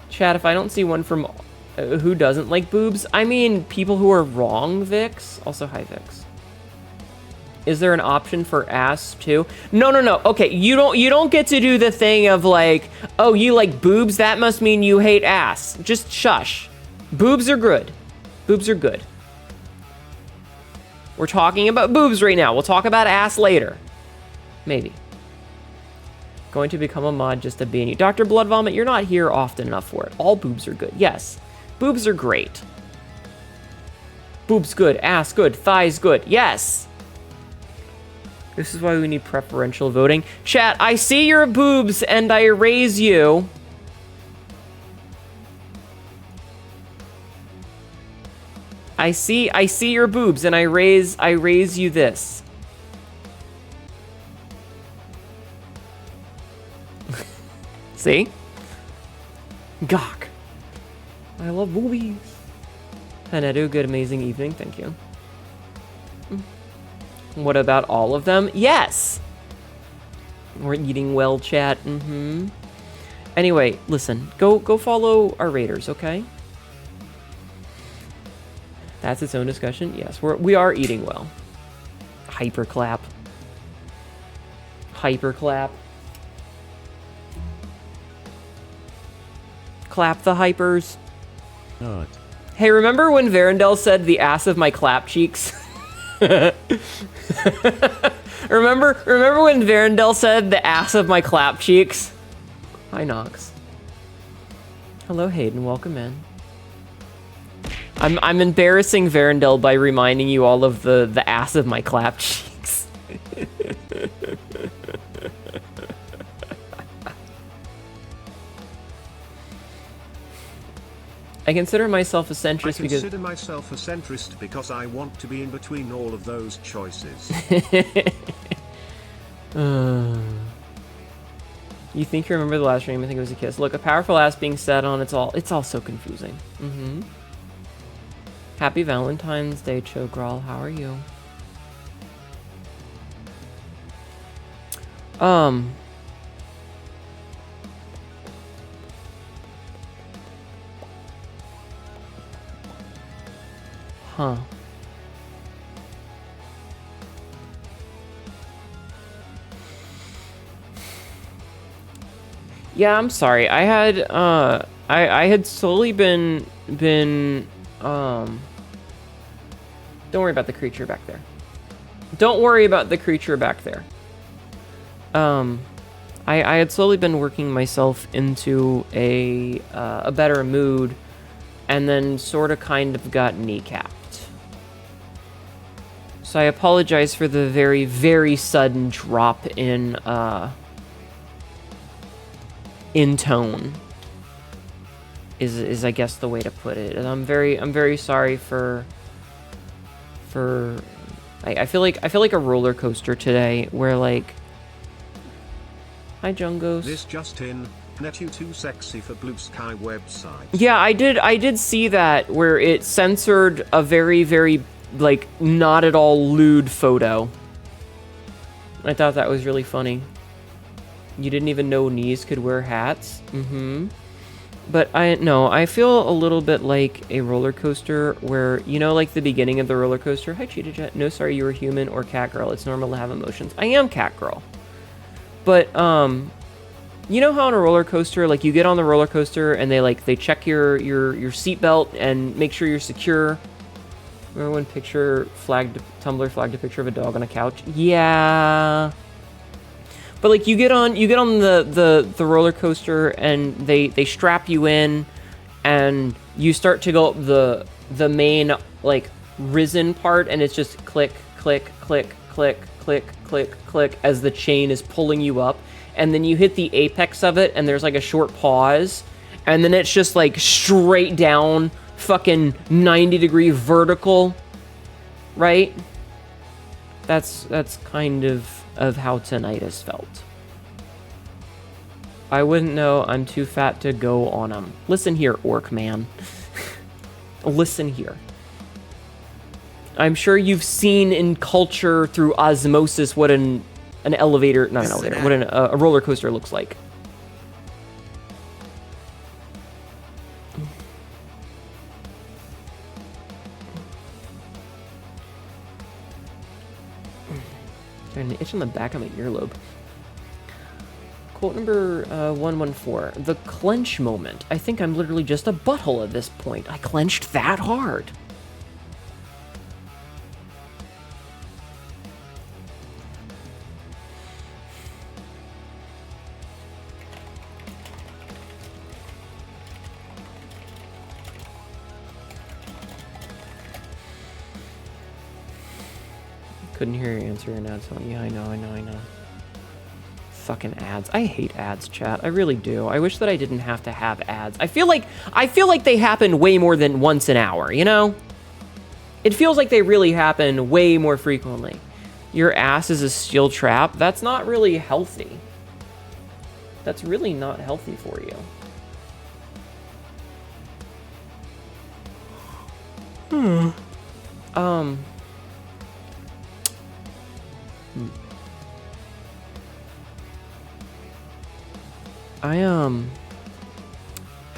Chat, if I don't see one from who doesn't like boobs, I mean people who are wrong, Vix. Also, hi, Vix. Is there an option for ass too? No. Okay, you don't get to do the thing of like, oh, you like boobs? That must mean you hate ass. Just shush. Boobs are good. Boobs are good. We're talking about boobs right now. We'll talk about ass later. Maybe. Going to become a mod just to ban you. Dr. Blood Vomit, you're not here often enough for it. All boobs are good. Yes. Boobs are great. Boobs good. Ass good. Thighs good. Yes. This is why we need preferential voting. Chat, I see your boobs and I raise you. I see your boobs and I raise you this. See? Gawk. I love boobies. Hnetu, good amazing evening, thank you. What about all of them? Yes! We're eating well, chat. Anyway, listen, go follow our raiders, okay? That's its own discussion. Yes, we are eating well. Hyperclap. Hyperclap. Clap the hypers. Not. Hey, remember when Varendell said the ass of my clap cheeks? Remember when Varendell said the ass of my clap cheeks? Hi, Nox. Hello, Hayden. Welcome in. I'm embarrassing Varendell by reminding you all of the ass of my clap cheeks. I consider myself a centrist because... I consider myself a centrist because I want to be in between all of those choices. You think you remember the last stream? I think it was a kiss. Look, a powerful ass being sat on, it's all so confusing. Happy Valentine's Day, Chogral. How are you? Huh. Yeah, I'm sorry. I had I had slowly been don't worry about the creature back there. Don't worry about the creature back there. I had slowly been working myself into a better mood, and then sort of kind of got kneecapped. So I apologize for the very, very sudden drop in tone. Is I guess the way to put it. And I'm very sorry for I feel like a roller coaster today where like hi Jungos. This just in, Hnetu too sexy for Blue Sky website. Yeah, I did see that where it censored a very, very like not at all lewd photo. I thought that was really funny. You didn't even know knees could wear hats? Mm-hmm. But I feel a little bit like a roller coaster where, you know, like the beginning of the roller coaster. Hi, Cheetah Jet. No, sorry, you were human or cat girl. It's normal to have emotions. I am cat girl. But, you know how on a roller coaster, like you get on the roller coaster and they check your seatbelt and make sure you're secure. Remember when Tumblr flagged a picture of a dog on a couch? Yeah. But like you get on the roller coaster and they strap you in and you start to go up the main like risen part and it's just click click click click click click click as the chain is pulling you up, and then you hit the apex of it and there's like a short pause and then it's just like straight down fucking 90-degree vertical, right? That's kind of how tonight has felt. I wouldn't know. I'm too fat to go on them. Listen here, orc man. Listen here. I'm sure you've seen in culture through osmosis what an elevator, not an elevator, what a roller coaster looks like. An itch on the back of my earlobe. Quote number 114. The clench moment. I think I'm literally just a butthole at this point. I clenched that hard. Couldn't hear your answer in ads. Yeah, I know. Fucking ads. I hate ads, chat. I really do. I wish that I didn't have to have ads. I feel like they happen way more than once an hour, you know? It feels like they really happen way more frequently. Your ass is a steel trap. That's not really healthy. That's really not healthy for you.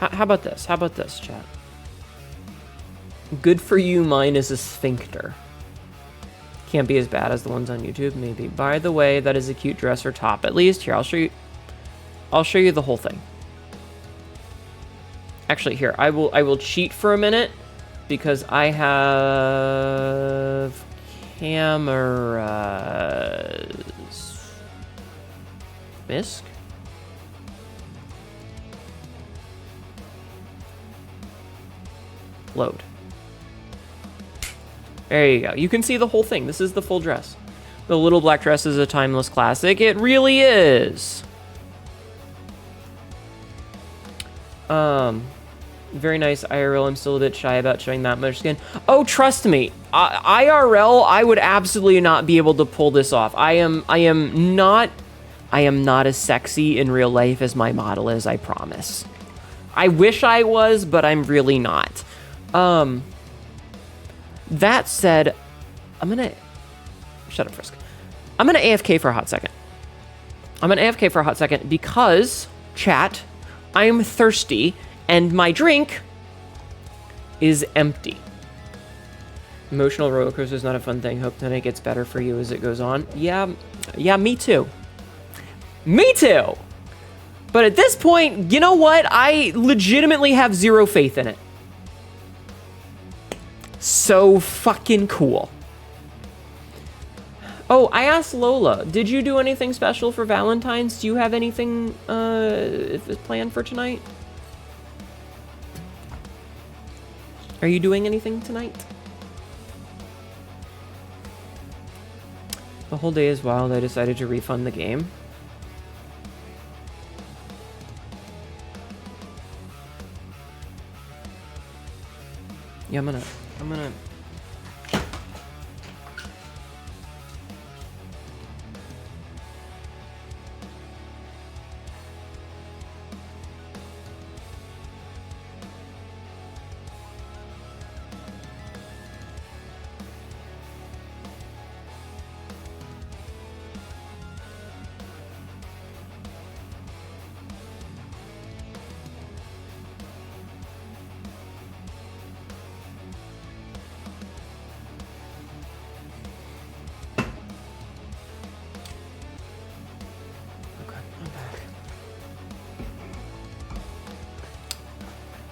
How about this? How about this, chat? Good for you, mine is a sphincter. Can't be as bad as the ones on YouTube, maybe. By the way, that is a cute dress or top. At least, here, I'll show you the whole thing. Actually, here, I will cheat for a minute because I have cameras. Misk? Load. There you go. You can see the whole thing. This is the full dress. The little black dress is a timeless classic. It really is. Very nice IRL. I'm still a bit shy about showing that much skin. Oh, trust me. IRL, I would absolutely not be able to pull this off. I am not as sexy in real life as my model is, I promise. I wish I was, but I'm really not. That said, shut up, Frisk. I'm gonna AFK for a hot second. Because, chat, I'm thirsty and my drink is empty. Emotional roller coaster is not a fun thing. Hope that it gets better for you as it goes on. Yeah, me too. Me too! But at this point, you know what? I legitimately have zero faith in it. So fucking cool. Oh, I asked Lola, did you do anything special for Valentine's? Do you have anything planned for tonight? Are you doing anything tonight? The whole day is wild. I decided to refund the game. Yeah, I'm gonna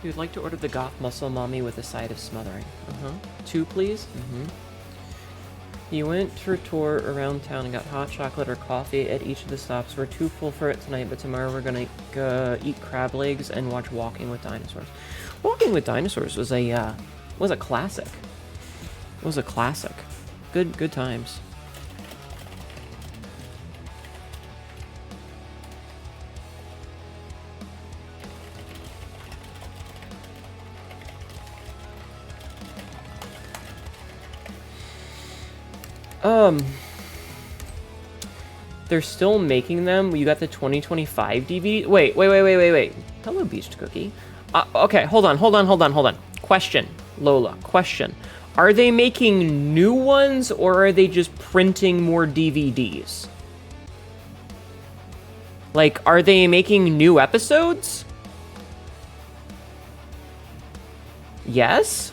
You'd like to order the goth muscle mommy with a side of smothering. 2, please? You went for a tour around town and got hot chocolate or coffee at each of the stops. We're too full for it tonight, but tomorrow we're gonna eat crab legs and watch Walking with Dinosaurs. Walking with Dinosaurs was a classic. It was a classic. Good times. They're still making them. You got the 2025 DVD. Wait. Hello, Beached Cookie. Okay, hold on. Question, Lola, question. Are they making new ones, or are they just printing more DVDs? Like, are they making new episodes? Yes?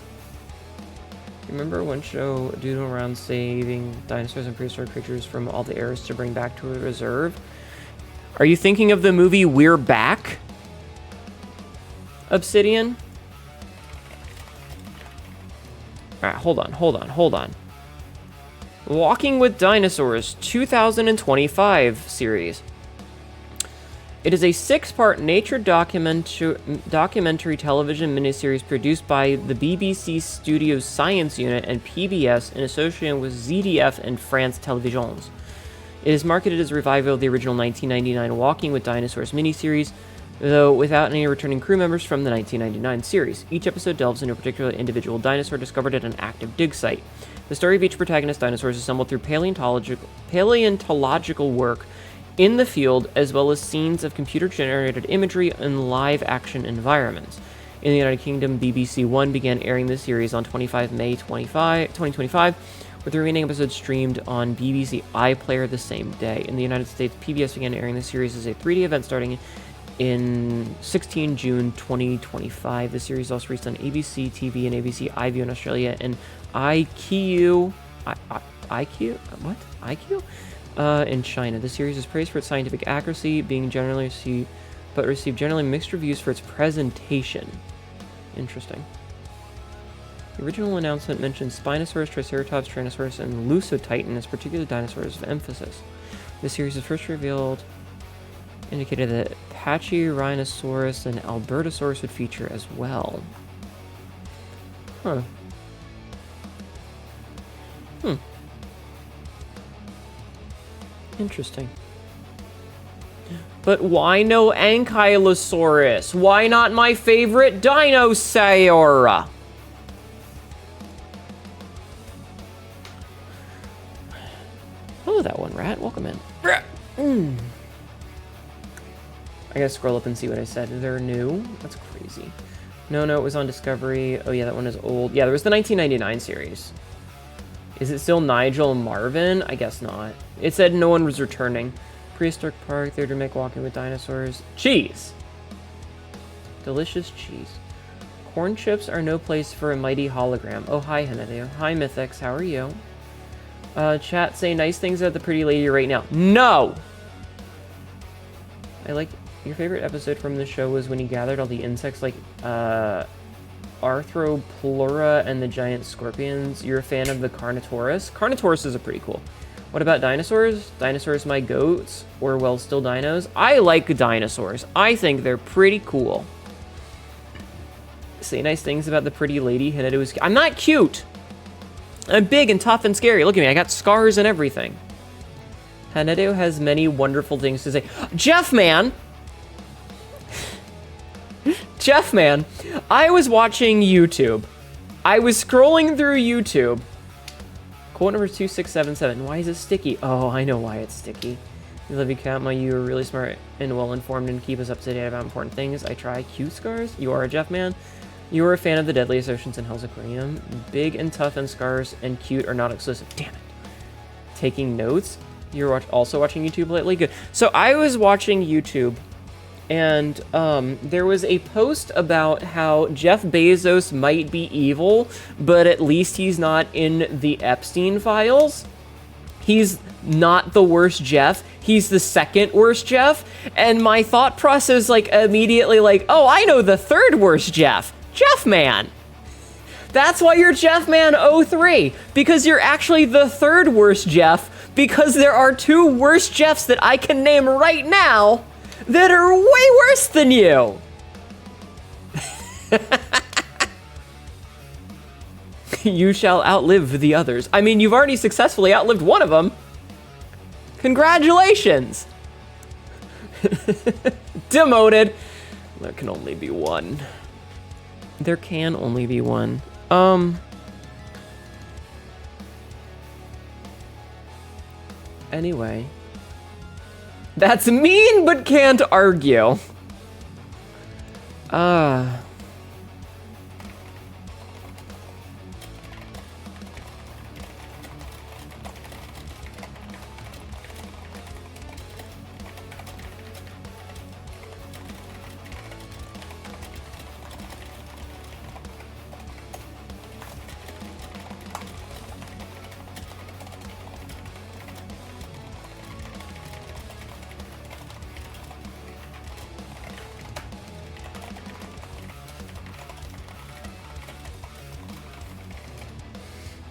Remember one show doodle around saving dinosaurs and prehistoric creatures from all the eras to bring back to a reserve? Are you thinking of the movie We're Back? Obsidian? Alright, hold on. Walking with Dinosaurs 2025 series. It is a 6-part nature documentary television miniseries produced by the BBC Studios Science Unit and PBS in association with ZDF and France Télévisions. It is marketed as a revival of the original 1999 Walking with Dinosaurs miniseries, though without any returning crew members from the 1999 series. Each episode delves into a particular individual dinosaur discovered at an active dig site. The story of each protagonist dinosaur is assembled through paleontological work in the field, as well as scenes of computer-generated imagery and live-action environments. In the United Kingdom, BBC One began airing this series on 25 May 2025, with the remaining episodes streamed on BBC iPlayer the same day. In the United States, PBS began airing this series as a 3D event starting in 16 June 2025. The series also released on ABC TV and ABC iView in Australia and IQ in China. The series is praised for its scientific accuracy, being received generally mixed reviews for its presentation. Interesting. The original announcement mentioned Spinosaurus, Triceratops, Tyrannosaurus, and Lusotitan as particular dinosaurs of emphasis. The series was first revealed indicated that Pachyrhinosaurus and Albertosaurus would feature as well. Huh. Interesting. But why no Ankylosaurus? Why not my favorite dinosaur? Hello, that one, rat. Welcome in. I gotta scroll up and see what I said. They're new? That's crazy. No, it was on Discovery. Oh yeah, that one is old. Yeah, there was the 1999 series. Is it still Nigel and Marvin? I guess not. It said no one was returning. Prehistoric Park, Theater Make Walking with Dinosaurs. Cheese! Delicious cheese. Corn chips are no place for a mighty hologram. Oh, hi, Hnetu. Hi, Mythix. How are you? Chat, say nice things about the pretty lady right now. No! I like... Your favorite episode from the show was when he gathered all the insects like, Arthroplura and the giant scorpions. You're a fan of the Carnotaurus? Carnotaurus are pretty cool. What about dinosaurs? Dinosaurs my goats? Or, well, still dinos? I like dinosaurs. I think they're pretty cool. Say nice things about the pretty lady. Hnetu is... I'm not cute! I'm big and tough and scary. Look at me. I got scars and everything. Hnetu has many wonderful things to say. Jeff, man! Jeff, man, I was watching YouTube. I was scrolling through YouTube. Quote number 2677. Why is it sticky? Oh, I know why it's sticky. You love you, Cat. You are really smart and well-informed and keep us up to date about important things. I try. Cute scars? You are a Jeff, man? You are a fan of the Deadliest Oceans and Hell's Aquarium. Big and tough and scars and cute are not exclusive. Damn it. Taking notes? You're also watching YouTube lately? Good. So I was watching YouTube, and there was a post about how Jeff Bezos might be evil, but at least he's not in the Epstein files. He's not the worst Jeff. He's the second worst Jeff. And my thought process, like, immediately, like, oh, I know the third worst Jeff. Jeff Man. That's why you're Jeff Man 03, because you're actually the third worst Jeff, because there are two worst Jeffs that I can name right now that are way worse than you. You shall outlive the others. I mean, you've already successfully outlived one of them. Congratulations. Demoted. There can only be one. There can only be one. Anyway. That's mean, but can't argue.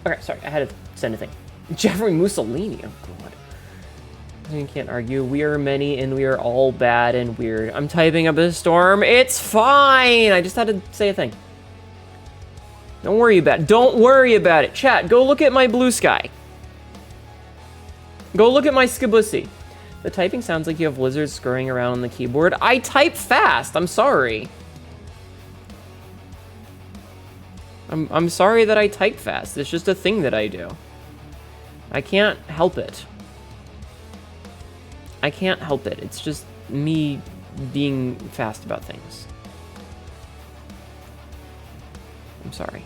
Okay, sorry, I had to send a thing. Jeffrey Mussolini, oh god. You can't argue. We are many and we are all bad and weird. I'm typing up a storm. It's fine! I just had to say a thing. Don't worry about it. Don't worry about it. Chat, go look at my blue sky. Go look at my skibussy. The typing sounds like you have lizards scurrying around on the keyboard. I type fast. I'm sorry. I'm sorry that I type fast. It's just a thing that I do. I can't help it. I can't help it. It's just me being fast about things. I'm sorry.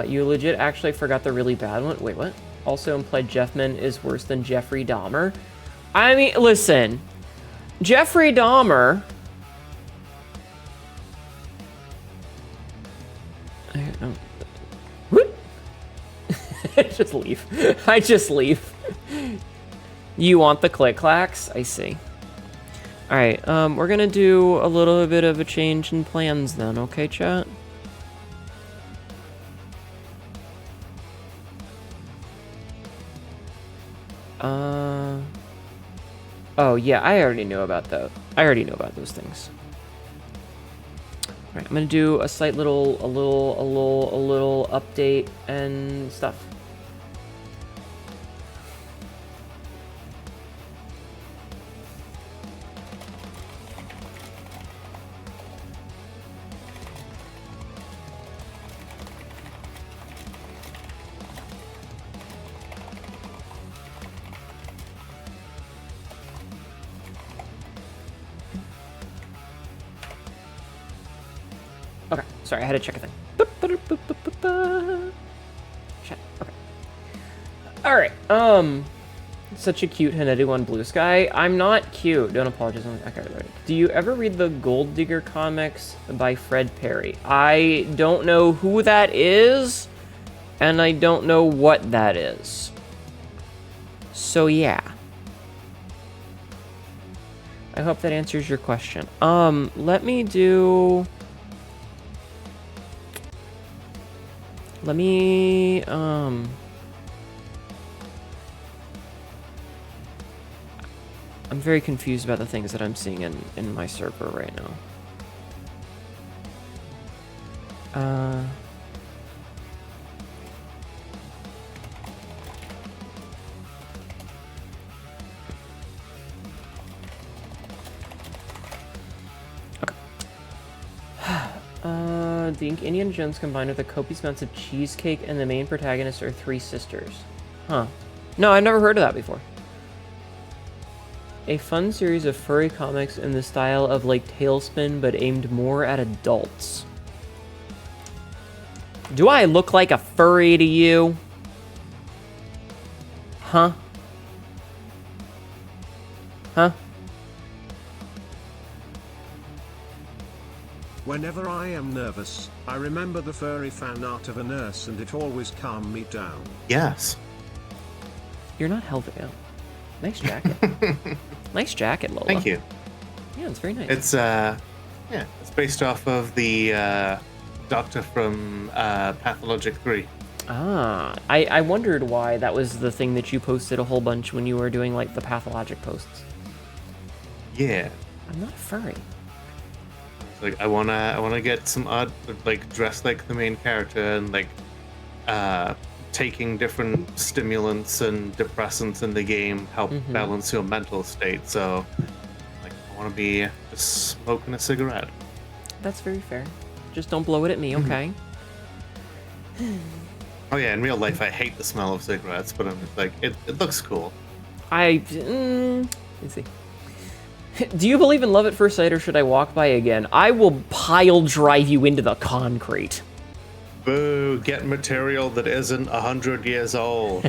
You legit actually forgot the really bad one? Wait, what? Also implied Jeffman is worse than Jeffrey Dahmer. I mean, listen. Jeffrey Dahmer... I just leave. I just leave. You want the click-clacks? I see. Alright, we're gonna do a little bit of a change in plans then, okay, chat? Oh, yeah, I already knew about those. I already know about those things. Alright, I'm gonna do a slight little update and stuff. Okay, sorry, I had to check a thing. Shit, okay. Alright, such a cute Hnetu on Blue Sky. I'm not cute. Don't apologize. Okay, right. Do you ever read the Gold Digger comics by Fred Perry? I don't know who that is, and I don't know what that is. So, yeah. I hope that answers your question. Let me do... Let me, I'm very confused about the things that I'm seeing in my server right now. Uh... The Indiana Jones combined with a copious amounts of cheesecake and the main protagonist are three sisters. Huh. No, I've never heard of that before. A fun series of furry comics in the style of like Tailspin, but aimed more at adults. Do I look like a furry to you? Huh? Huh? Whenever I am nervous, I remember the furry fan art of a nurse and it always calmed me down. Yes. You're not helping out. Nice jacket. Nice jacket, Lola. Thank you. Yeah, it's very nice. It's it's based off of the doctor from Pathologic 3. Ah, I wondered why that was the thing that you posted a whole bunch when you were doing like the pathologic posts. Yeah. I'm not a furry. Like I wanna get some odd, like dressed like the main character and like taking different stimulants and depressants in the game help balance your mental state. So like I want to be just smoking a cigarette. That's very fair. Just don't blow it at me, okay? Oh yeah, in real life I hate the smell of cigarettes, but I'm just like it looks cool. Let's see. Do you believe in love at first sight, or should I walk by again? I will pile drive you into the concrete. Boo! Get material that isn't 100 years old.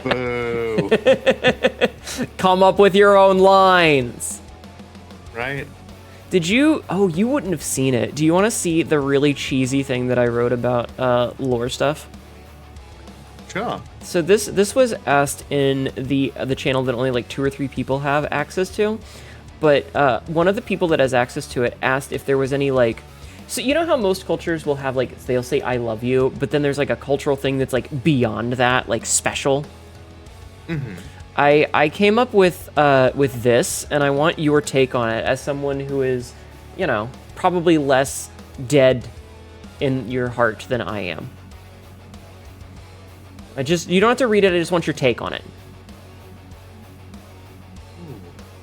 Boo! Come up with your own lines. Right? Did you? Oh, you wouldn't have seen it. Do you want to see the really cheesy thing that I wrote about lore stuff? Sure. So this was asked in the channel that only like 2 or 3 people have access to, but one of the people that has access to it asked if there was any like, so you know how most cultures will have like they'll say I love you, but then there's like a cultural thing that's like beyond that, like special. Mm-hmm. I came up with this, and I want your take on it as someone who is, you know, probably less dead in your heart than I am. You don't have to read it, I just want your take on it. Ooh,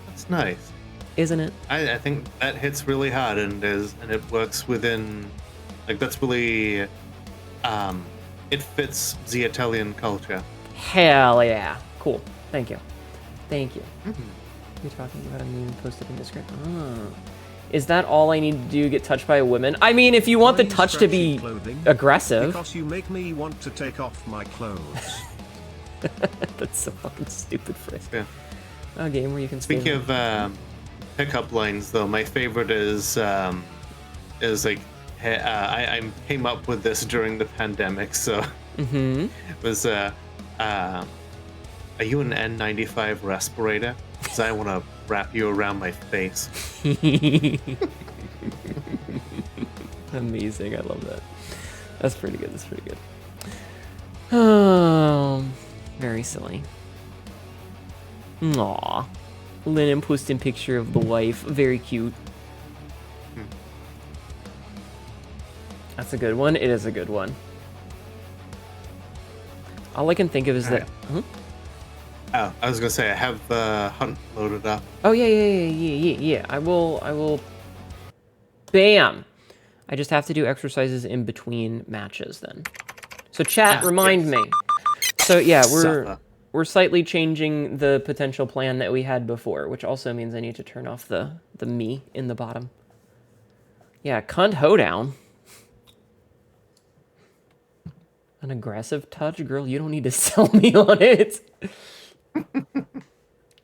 that's nice. Isn't it? I think that hits really hard and it works within, like that's really, it fits the Italian culture. Hell yeah. Cool. Thank you. Thank you. Mm-hmm. You're talking about a meme posted in Discord. Oh. Is that all I need to do to get touched by a woman? I mean, if you want the touch to be aggressive. Because you make me want to take off my clothes. That's so fucking stupid, Frisk. Yeah. A game where you can Speaking of pickup lines, though, my favorite is like, hey, I came up with this during the pandemic, so it was are you an N95 respirator? Because I want to wrap you around my face. Amazing, I love that. That's pretty good, that's pretty good. Oh, very silly. Aww. Lennon posting picture of the wife, very cute. That's a good one, it is a good one. All I can think of is that... Huh? Oh, I was gonna say I have Hunt loaded up. Oh yeah. I will. Bam. I just have to do exercises in between matches then. So chat, remind me. So yeah, we're slightly changing the potential plan that we had before, which also means I need to turn off the me in the bottom. Yeah, cunt hoedown. An aggressive touch, girl. You don't need to sell me on it.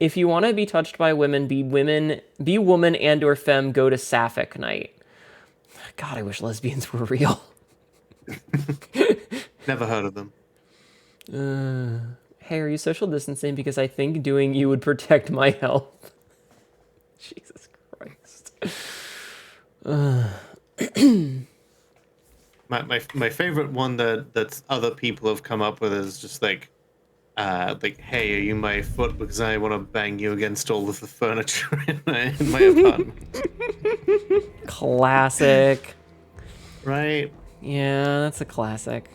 If you want to be touched by women, be woman and or femme, go to Sapphic night. God, I wish lesbians were real. Never heard of them. Hey, are you social distancing? Because I think doing you would protect my health. Jesus Christ. My favorite one that other people have come up with is just like, hey, are you my foot because I want to bang you against all of the furniture in my apartment. Classic. Right? Yeah, that's a classic.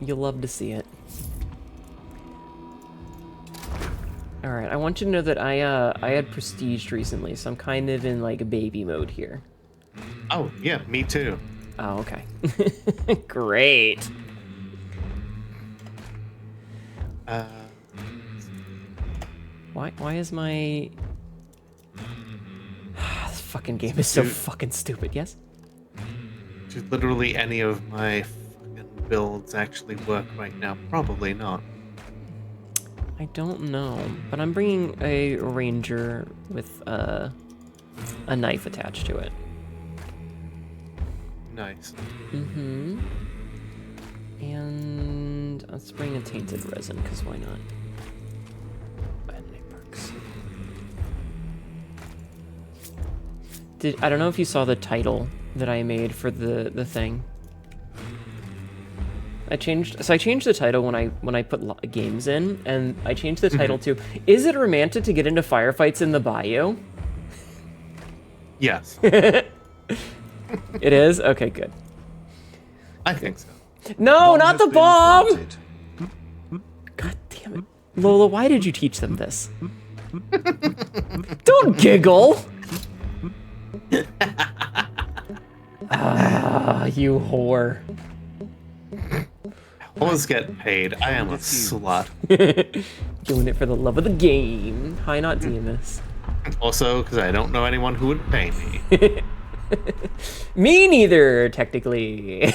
You'll love to see it. Alright, I want you to know that I had prestiged recently, so I'm kind of in, like, baby mode here. Oh, yeah, me too. Oh, okay. Great. Why is my... This fucking game is so fucking stupid, yes? Do literally any of my fucking builds actually work right now? Probably not. I don't know, but I'm bringing a ranger with a knife attached to it. Nice. Mm-hmm. And let's bring a tainted resin, because why not? I don't know if you saw the title that I made for the thing. I changed the title when I put games in, and I changed the title to "Is it romantic to get into firefights in the bayou?" Yes. It is? Okay, good. I think so. No, Bomb not has the been bomb! planted. God damn it. Lola, why did you teach them this? Don't giggle! Ah, you whore. Always get paid. I am a slut. Doing it for the love of the game. Hi, not DMS. Also, because I don't know anyone who would pay me. Me neither, technically.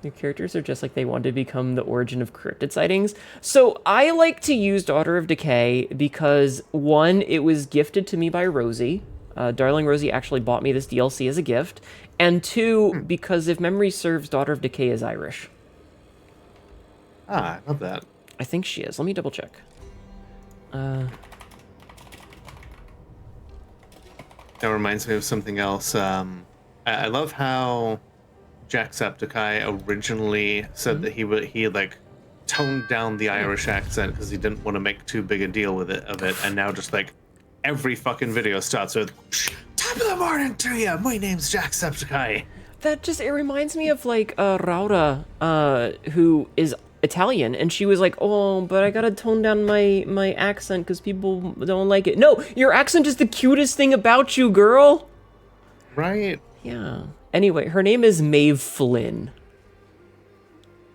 Your characters are just like they want to become the origin of cryptid sightings. So I like to use Daughter of Decay because, one, it was gifted to me by Rosie. Darling Rosie actually bought me this DLC as a gift. And two, because if memory serves, Daughter of Decay is Irish. Ah, I love that. I think she is. Let me double check. That reminds me of something else. I love how Jacksepticeye originally said that he like toned down the Irish accent because he didn't want to make too big a deal with it, and now just like every fucking video starts with "Top of the morning to you. My name's Jacksepticeye." It reminds me of like Raura, who is Italian, and she was like, "Oh, but I gotta tone down my accent because people don't like it." No, your accent is the cutest thing about you, girl. Right. Yeah. Anyway, her name is Maeve Flynn.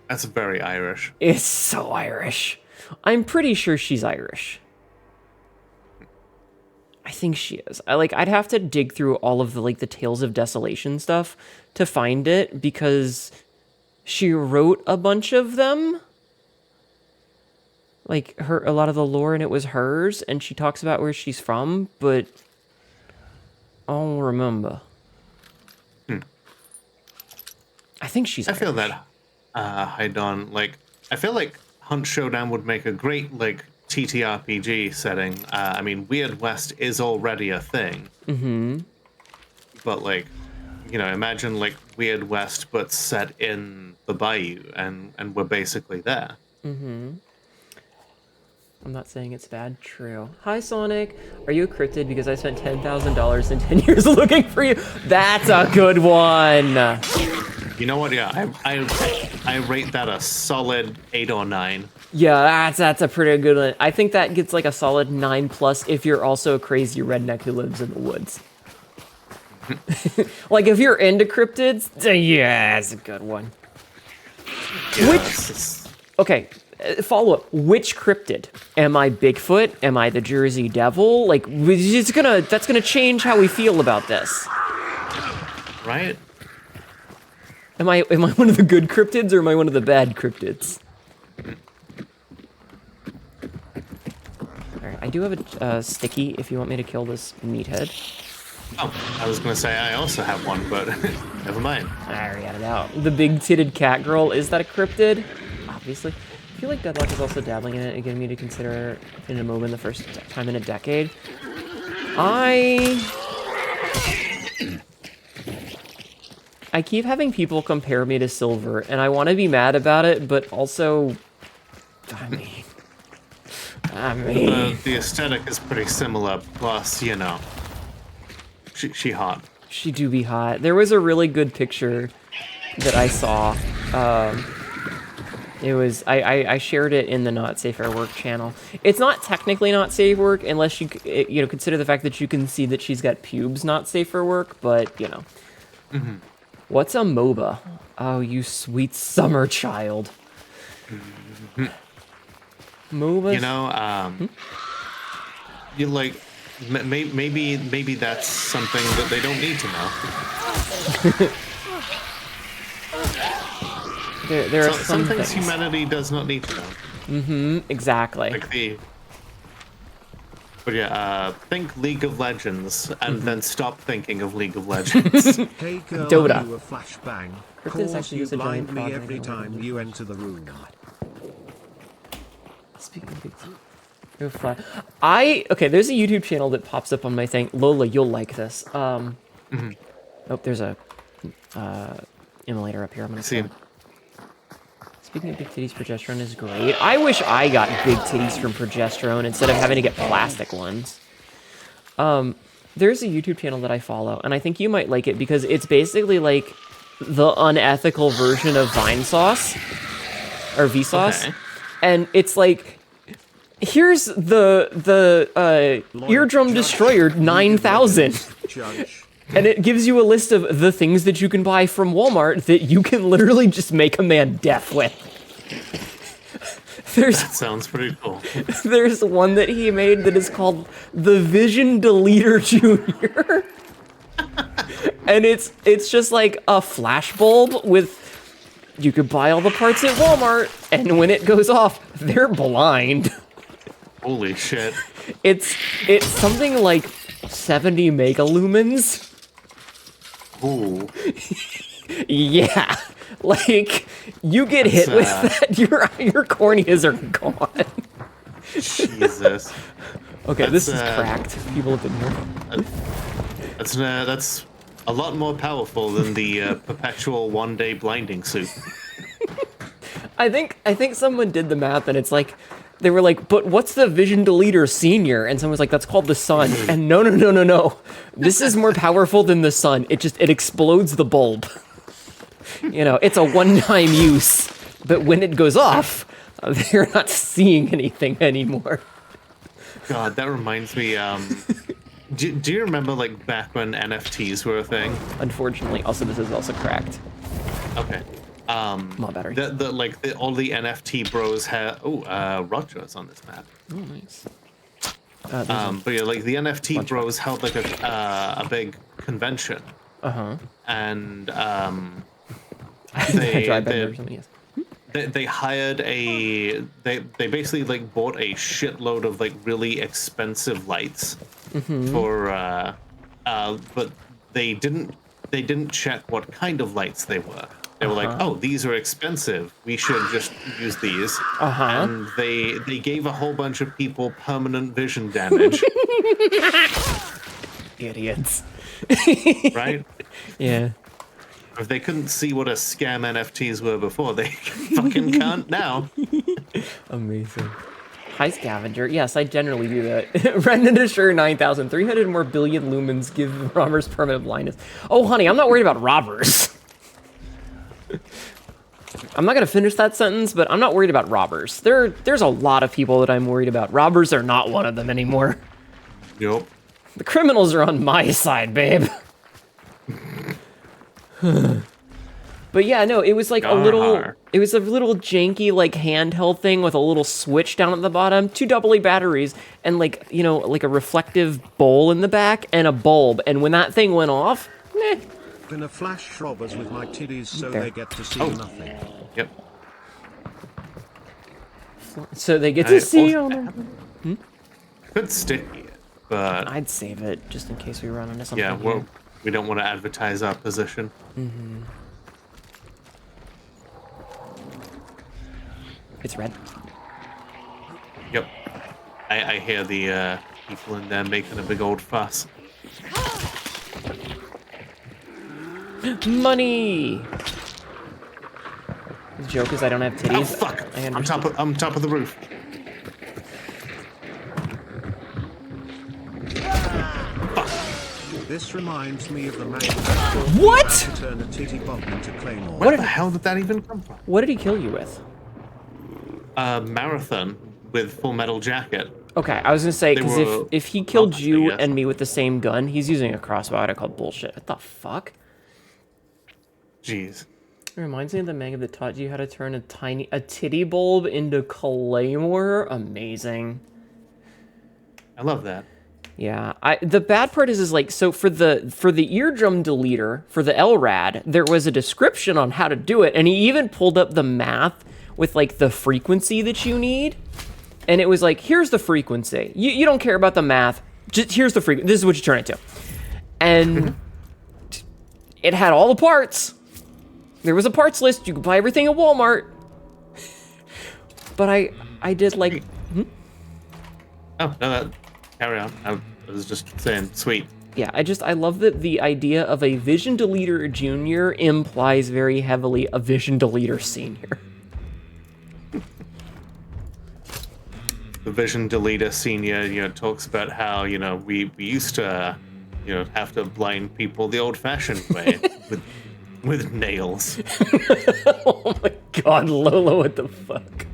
That's very Irish. It's so Irish. I'm pretty sure she's Irish. I think she is. I'd have to dig through all of the Tales of Desolation stuff to find it because she wrote a bunch of them. A lot of the lore, and it was hers, and she talks about where she's from, but I don't remember. I think she's Irish. I feel that Hydon, I feel like Hunt Showdown would make a great TTRPG setting. I mean, Weird West is already a thing. Mm-hmm. But imagine Weird West but set in the bayou, and we're basically there. Mm-hmm. I'm not saying it's bad. True. Hi, Sonic. Are you a cryptid? Because I spent $10,000 in 10 years looking for you. That's a good one. You know what? Yeah, I rate that a solid 8 or 9. Yeah, that's a pretty good one. I think that gets a solid 9+ if you're also a crazy redneck who lives in the woods. If you're into cryptids, yeah, that's a good one. Yeah, Okay, follow-up. Which cryptid? Am I Bigfoot? Am I the Jersey Devil? That's gonna change how we feel about this. Right? Am I one of the good cryptids or am I one of the bad cryptids? Alright, I do have a sticky if you want me to kill this meathead. Oh, I was gonna say I also have one, but never mind. I already had it out. The big-titted cat girl, is that a cryptid? Obviously. I feel like Deadlock is also dabbling in it and getting me to consider in a moment the first time in a decade. I keep having people compare me to Silver, and I want to be mad about it, but also, I mean, the aesthetic is pretty similar. Plus, she hot. She do be hot. There was a really good picture that I saw. It was I shared it in the Not Safe for Work channel. It's not technically not safe for work unless you consider the fact that you can see that she's got pubes not safe for work. But you know, what's a MOBA? Oh, you sweet summer child. MOBAs. You know, you like maybe that's something that they don't need to know. There are some things things humanity does not need to know. Exactly. Like but yeah, think League of Legends and then stop thinking of League of Legends. Hey girl, Dota. you a flashbang. Crypt is Cause actually you just a giant blind me frog every hanging over time the- you enter the room. Speaking of big go fly. Okay, there's a YouTube channel that pops up on my thing. Lola, you'll like this. Oh, there's a immolator up here. I'm gonna See him. Speaking of big titties, progesterone is great. I wish I got big titties from progesterone instead of having to get plastic ones. There's a YouTube channel that I follow, and I think you might like it because it's basically like the unethical version of Vine sauce or Vsauce, Okay. and it's like, here's the eardrum destroyer 9000. Judge. And it gives you a list of the things that you can buy from Walmart that you can literally just make a man deaf with. That sounds pretty cool. There's one that he made that is called the Vision Deleter Jr. And it's just like a flash bulb with, you could buy all the parts at Walmart, and when it goes off, they're blind. Holy shit. It's something like 70 megalumens. Ooh. Yeah, like you get hit with that, your corneas are gone. Jesus. Okay, this is That's, cracked. People have been here. That's a lot more powerful than the perpetual one-day blinding suit. I think someone did the math, and it's like they were like, "But what's the Vision Deleter Senior?" And someone was like, "That's called the sun." And no. This is more powerful than the sun. It explodes the bulb. You know, it's a one-time use, but when it goes off, they're not seeing anything anymore. God, that reminds me. Do you remember like back when NFTs were a thing? Unfortunately, also this is also cracked. Okay. More battery. All the NFT bros have. Roger's on this map. Oh, nice. But yeah, like the NFT bros held like a big convention. And Dry bender or something, yes. they hired they basically like bought a shitload of like really expensive lights for but they didn't check what kind of lights they were. They were like, oh, these are expensive, we should just use these. And they gave a whole bunch of people permanent vision damage. Idiots. Right? Yeah. If they couldn't see what a scam NFTs were before, they fucking can't now. Amazing. Hi, Scavenger. Yes, I generally do that. Rent and Destroyer 9,000. 300 more billion lumens give robbers permanent blindness. Oh, honey, I'm not worried about robbers. I'm not going to finish that sentence, but I'm not worried about robbers. There's a lot of people that I'm worried about. Robbers are not one of them anymore. Yep. The criminals are on my side, babe. But yeah, no, it was like a little janky like handheld thing with a little switch down at the bottom, 2 AA batteries, and like, you know, like a reflective bowl in the back and a bulb. And when that thing went off, meh. Gonna flash robbers with my titties so There. they get to see nothing. Yep. So they get to see all the... Could stick it, but I'd save it just in case we run into something. yeah, here. we don't want to advertise our position. It's red. Yep. I hear the people in there making a big old fuss. Money. The joke is I don't have titties. Oh fuck! I I'm understand. top of the roof. Fuck. This reminds me of the man What? to turn a titty bomb into claymore. Where the hell did that even come from? What did he kill you with? Marathon with Full Metal Jacket. Okay, I was gonna say, because were if he killed opposite, you yes. and me with the same gun, he's using a crossbow. I'd have called bullshit. What the fuck? Jeez. It reminds me of the manga that taught you how to turn a titty bulb into claymore. Amazing. I love that. Yeah, the bad part is like, so for the eardrum deleter, for the LRAD, there was a description on how to do it, and he even pulled up the math with like the frequency that you need, and it was like, here's the frequency. You don't care about the math, just here's the frequency. This is what you turn it to. And it had all the parts. There was a parts list. You could buy everything at Walmart. But I did like... Oh, no, carry on. I was just saying, sweet. Yeah, I love that the idea of a Vision Deleter Junior implies very heavily a Vision Deleter Senior. The Vision Deleter Senior, talks about how, we used to, have to blind people the old-fashioned way with nails. Oh my god, Lola, what the fuck?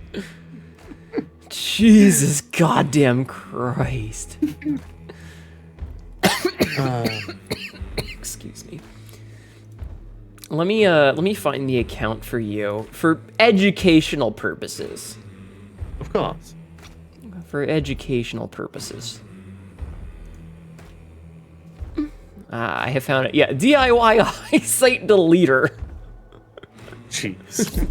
Jesus goddamn Christ. Excuse me. Let me find the account for you for educational purposes. Of course. For educational purposes. I have found it. Yeah, DIY eyesight deleter. Jeez.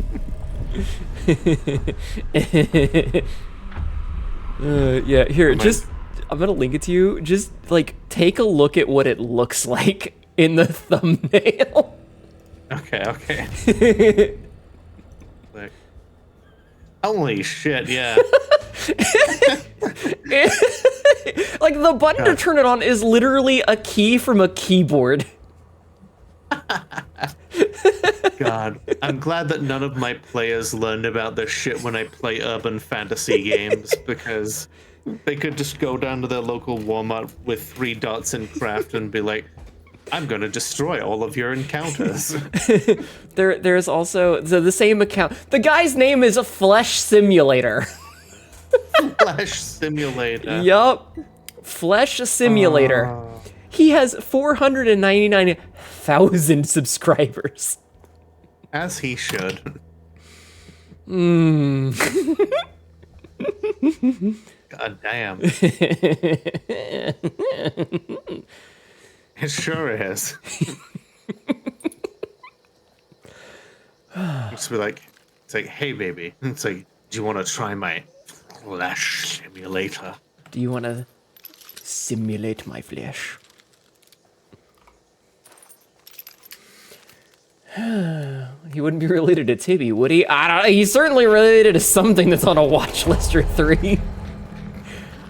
Yeah, here, I'm gonna link it to you. Just, like, take a look at what it looks like in the thumbnail. Okay. Like, holy shit, yeah. Like, the button to turn it on is literally a key from a keyboard. God, I'm glad that none of my players learned about this shit when I play urban fantasy games, because they could just go down to their local Walmart with 3 dots in craft and be like, I'm gonna destroy all of your encounters. There's also the same account. The guy's name is Flesh Simulator. Flash Simulator. Yup. Flesh Simulator. He has 499,000 subscribers. As he should. God damn. It sure is. It's like, hey baby. It's like, do you want to try my flesh simulator? Do you want to simulate my flesh? He wouldn't be related to Tibby, would he? I don't know. He's certainly related to something that's on a watch list or 3.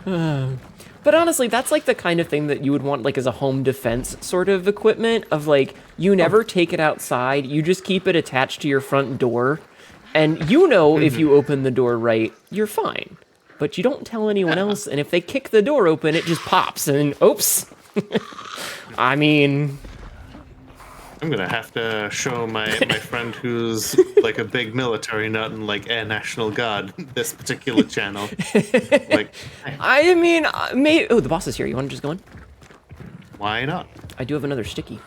But honestly, that's like the kind of thing that you would want like as a home defense sort of equipment of like, you never take it outside, you just keep it attached to your front door, and if you open the door right, you're fine. But you don't tell anyone else, and if they kick the door open, it just pops, and oops. I mean... I'm gonna have to show my friend who's like a big military nut and like Air National Guard this particular channel. Like, I mean, maybe... Oh, the boss is here. You want to just go in? Why not? I do have another sticky.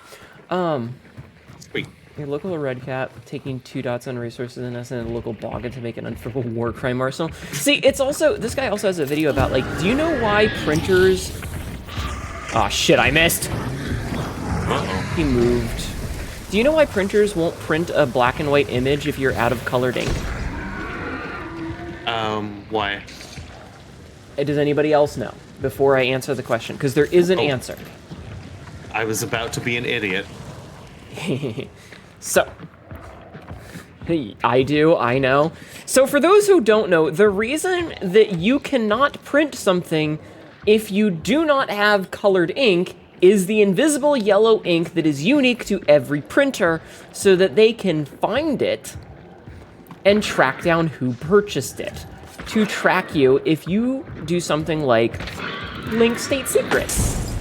Sweet. Your local red cap taking 2 dots on resources and a local boggin to make an unforgivable war crime arsenal. See, it's also... This guy also has a video about, like, do you know why printers... Oh, shit, I missed. Uh-oh. He moved. Do you know why printers won't print a black and white image if you're out of colored ink? Why? Does anybody else know before I answer the question? Because there is an answer. I was about to be an idiot. So, I do, I know. So for those who don't know, the reason that you cannot print something if you do not have colored ink is the invisible yellow ink that is unique to every printer so that they can find it and track down who purchased it. To track you if you do something like link state secrets.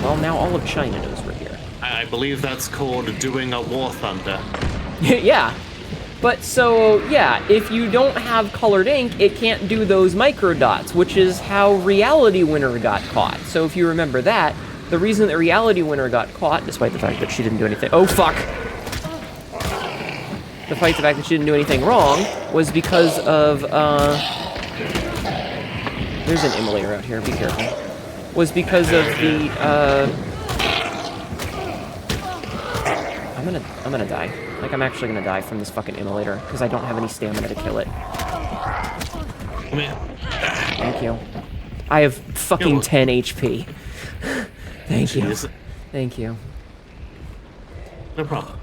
Well, now all of China knows we're here. I believe that's called doing a War Thunder. Yeah. But so, yeah, if you don't have colored ink, it can't do those micro dots, which is how Reality Winner got caught. So if you remember that, the reason that Reality Winner got caught, despite the fact that she didn't do anything— oh, fuck! Despite the fact that she didn't do anything wrong, was because of, there's an immolator out here, be careful. Was because of the, I'm gonna die. Like, I'm actually gonna die from this fucking immolator, because I don't have any stamina to kill it. Come here. Thank you. I have fucking 10 HP. Thank you. Jeez. Thank you. No problem.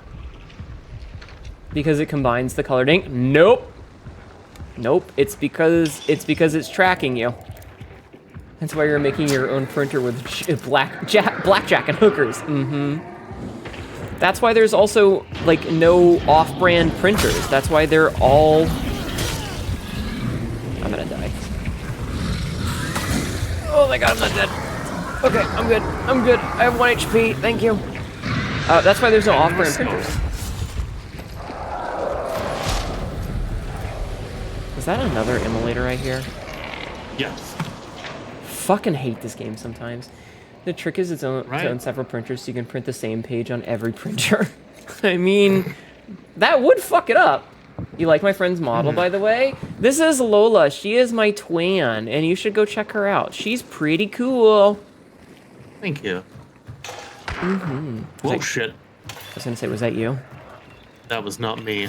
Because it combines the colored ink? Nope. Nope. It's because it's tracking you. That's why you're making your own printer with blackjack and hookers. Mm-hmm. That's why there's also, like, no off-brand printers. That's why they're all... I'm gonna die. Oh my god, I'm not dead. Okay, I'm good. I'm good. I have 1 HP. Thank you. That's why there's no off-brand printers. Is that another immolator right here? Yes. Fucking hate this game sometimes. The trick is to own several printers so you can print the same page on every printer. I mean, that would fuck it up. You like my friend's model, by the way? This is Lola. She is my twin, and you should go check her out. She's pretty cool. Thank you. Mm-hmm. Whoa, shit. I was gonna say, was that you? That was not me.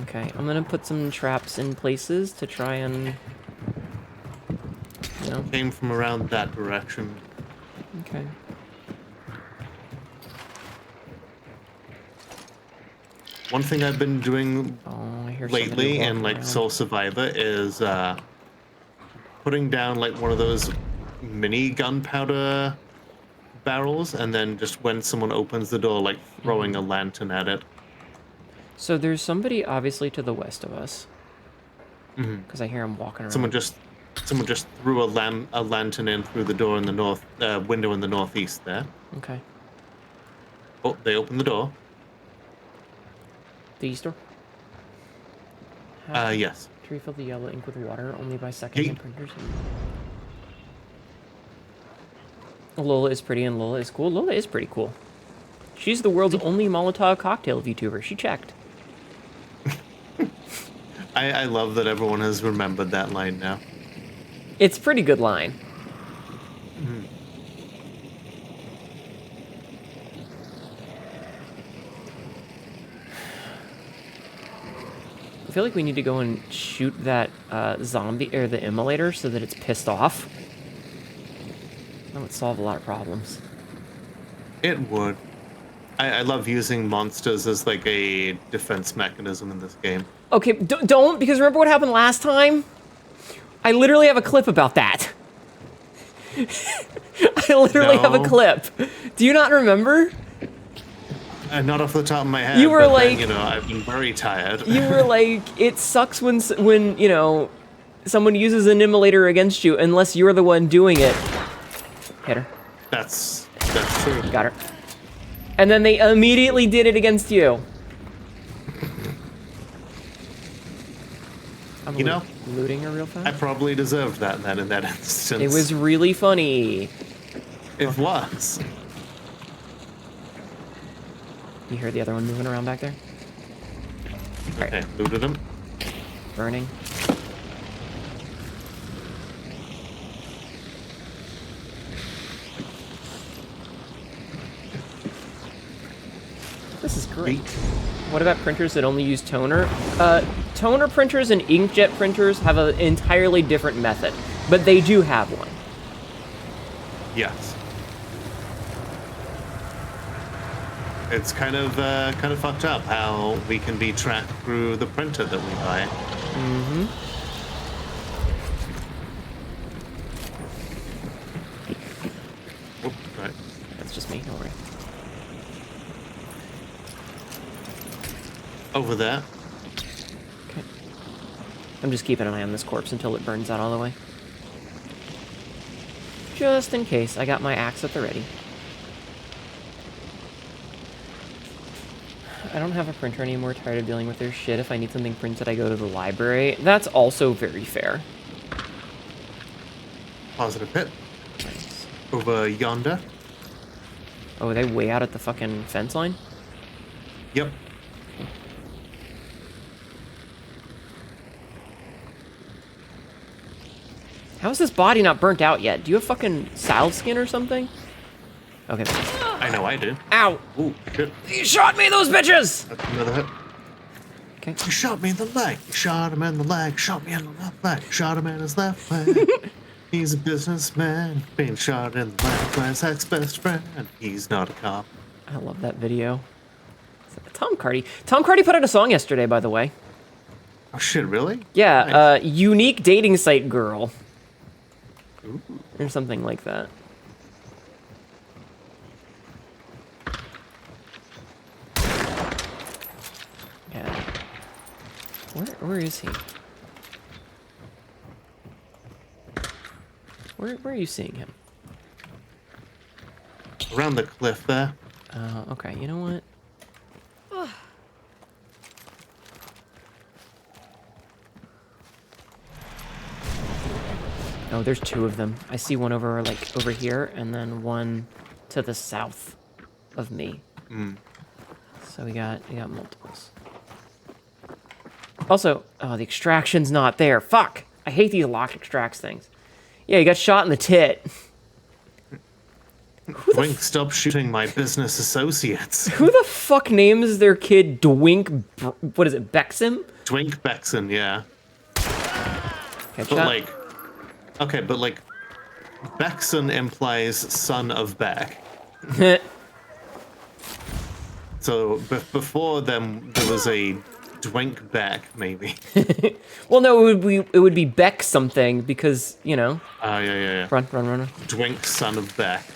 Okay, I'm gonna put some traps in places to try and... you know. Came from around that direction. Okay. One thing I've been doing Oh, I hear lately somebody in like walking Soul Survivor is putting down like one of those mini gunpowder barrels, and then just when someone opens the door, like throwing a lantern at it. So there's somebody obviously to the west of us. Mm-hmm. Because I hear him walking around. Someone just threw a lantern in through the door in the north window in the northeast there. Okay. Oh, they opened the door. The east door? Yes. To refill the yellow ink with water only by second-hand printers. Lola is pretty and Lola is cool. Lola is pretty cool. She's the world's only Molotov cocktail VTuber. She checked. I love that everyone has remembered that line now. It's a pretty good line. Mm-hmm. I feel like we need to go and shoot that zombie or the immolator so that it's pissed off. That would solve a lot of problems. It would. I love using monsters as like a defense mechanism in this game. Okay, don't, because remember what happened last time? I literally have a clip about that. I literally have a clip. Do you not remember? Not off the top of my head. You were but like, then, you know, I've been very tired. You were like, it sucks when you know, someone uses an immolator against you unless you're the one doing it. Hit her. That's true. Got her. And then they immediately did it against you. I'm You know, looting her real I fast. probably deserved that then in that instance. It was really funny. It was. You hear the other one moving around back there? Okay, looted him. Burning. This is great. What about printers that only use toner? Toner printers and inkjet printers have an entirely different method, but they do have one. Yes. It's kind of fucked up how we can be tracked through the printer that we buy. Mm-hmm. Oop, right. That's just me, don't worry. Over there. Okay. I'm just keeping an eye on this corpse until it burns out all the way. Just in case, I got my axe at the ready. I don't have a printer anymore. Tired of dealing with their shit. If I need something printed, I go to the library. That's also very fair. Positive hit. Nice. Over yonder. Oh, are they way out at the fucking fence line? Yep. How is this body not burnt out yet? Do you have fucking salve skin or something? Okay. I know I do. Ow! Ooh, shit. You shot me, those bitches! That's another hit. Okay. He shot me in the leg. Shot him in the leg. Shot me in the left leg. Shot him in his left leg. He's a businessman. Being shot in the leg by his ex-best friend. He's not a cop. I love that video. Tom Cardy. Tom Cardy put out a song yesterday, by the way. Oh shit, really? Yeah, Nice. Unique Dating Site Girl. Ooh. Or something like that. Yeah. Where is he? Where are you seeing him? Around the cliff there. Okay, you know what? Oh, there's two of them. I see one over here, and then one to the south of me. So we got multiples. Also, oh, the extraction's not there. Fuck! I hate these locked extracts things. Yeah, you got shot in the tit. Dwink, stop shooting my business associates. Who the fuck names their kid Dwink? What is it, Bexim? Dwink Bexon, yeah. Headshot. But like, okay, but like, Bexon implies son of Beck. So before them, there was a Dwink Beck, maybe. Well, no, it would be Beck something because you know. Oh yeah. Run. Dwink, son of Beck.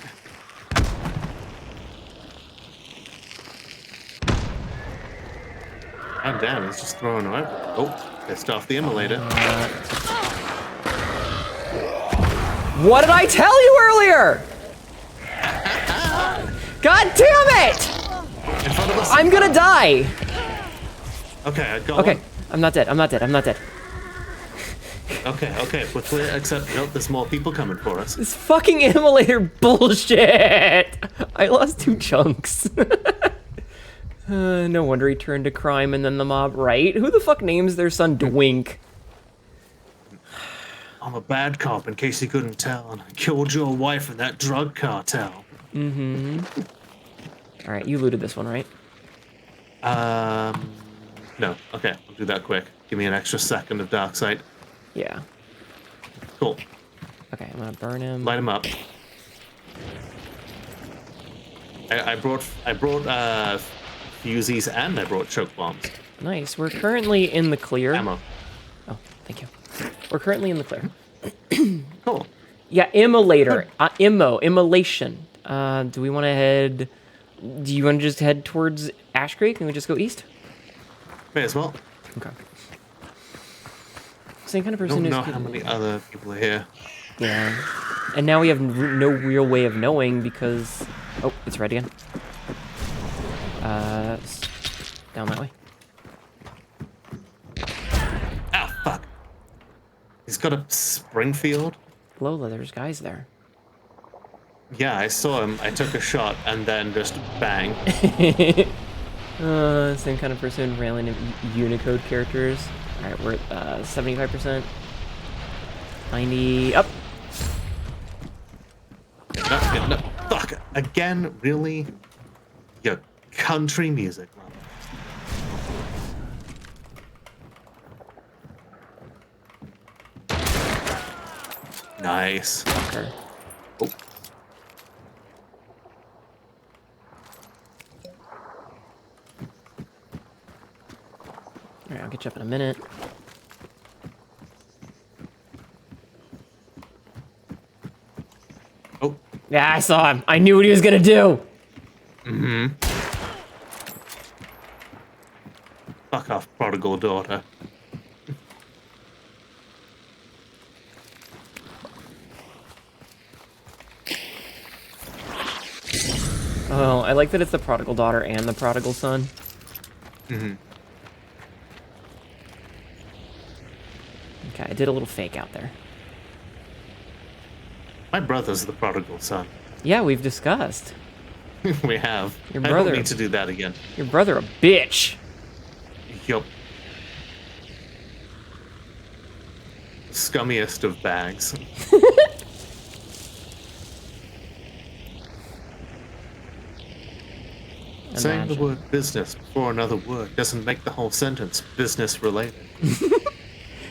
Oh damn, he's just throwing away. Oh, pissed off the immolator. What did I tell you earlier? God damn it! In front of us. I'm gonna die. Okay, I got Okay, one. I'm not dead. Okay, we're clear, except nope, there's more people coming for us. This fucking immolator bullshit. I lost 2 chunks. No wonder he turned to crime and then the mob, right? Who the fuck names their son Dwink? I'm a bad cop, in case you couldn't tell, and I killed your wife in that drug cartel. Alright, you looted this one, right? No. Okay, I'll do that quick. Give me an extra second of dark sight. Yeah. Cool. Okay, I'm gonna burn him. Light him up. I brought fusees and I brought choke bombs. Nice. We're currently in the clear. Ammo. Oh, thank you. We're currently in the clear. Cool. Yeah, immolator. Immolation. Do we want to head... Do you want to just head towards Ash Creek and we just go east? May as well. Okay. Same kind of I person don't who's... know how many other people are here. Yeah. And now we have no real way of knowing because... Oh, it's red again. Down that way. Ah, fuck. He's got a Springfield. Lola, there's guys there. Yeah, I saw him. I took a shot and then just bang. Same kind of person, railing at Unicode characters. Alright, we're at 75%. 90... Up! Getting up. Fuck. Again, really? Your country music. Nice. Fucker. Oh. Alright, I'll get you up in a minute. Oh. Yeah, I saw him. I knew what he was gonna do. Fuck off, prodigal daughter. Oh, I like that it's the prodigal daughter and the prodigal son. Mm-hmm. Okay, I did a little fake out there. My brother's the prodigal son. Yeah, we've discussed. We have. Your I brother- don't need to do that again. Your brother a bitch. Yup. Scummiest of bags. Saying the Imagine. word business before another word doesn't make the whole sentence business related.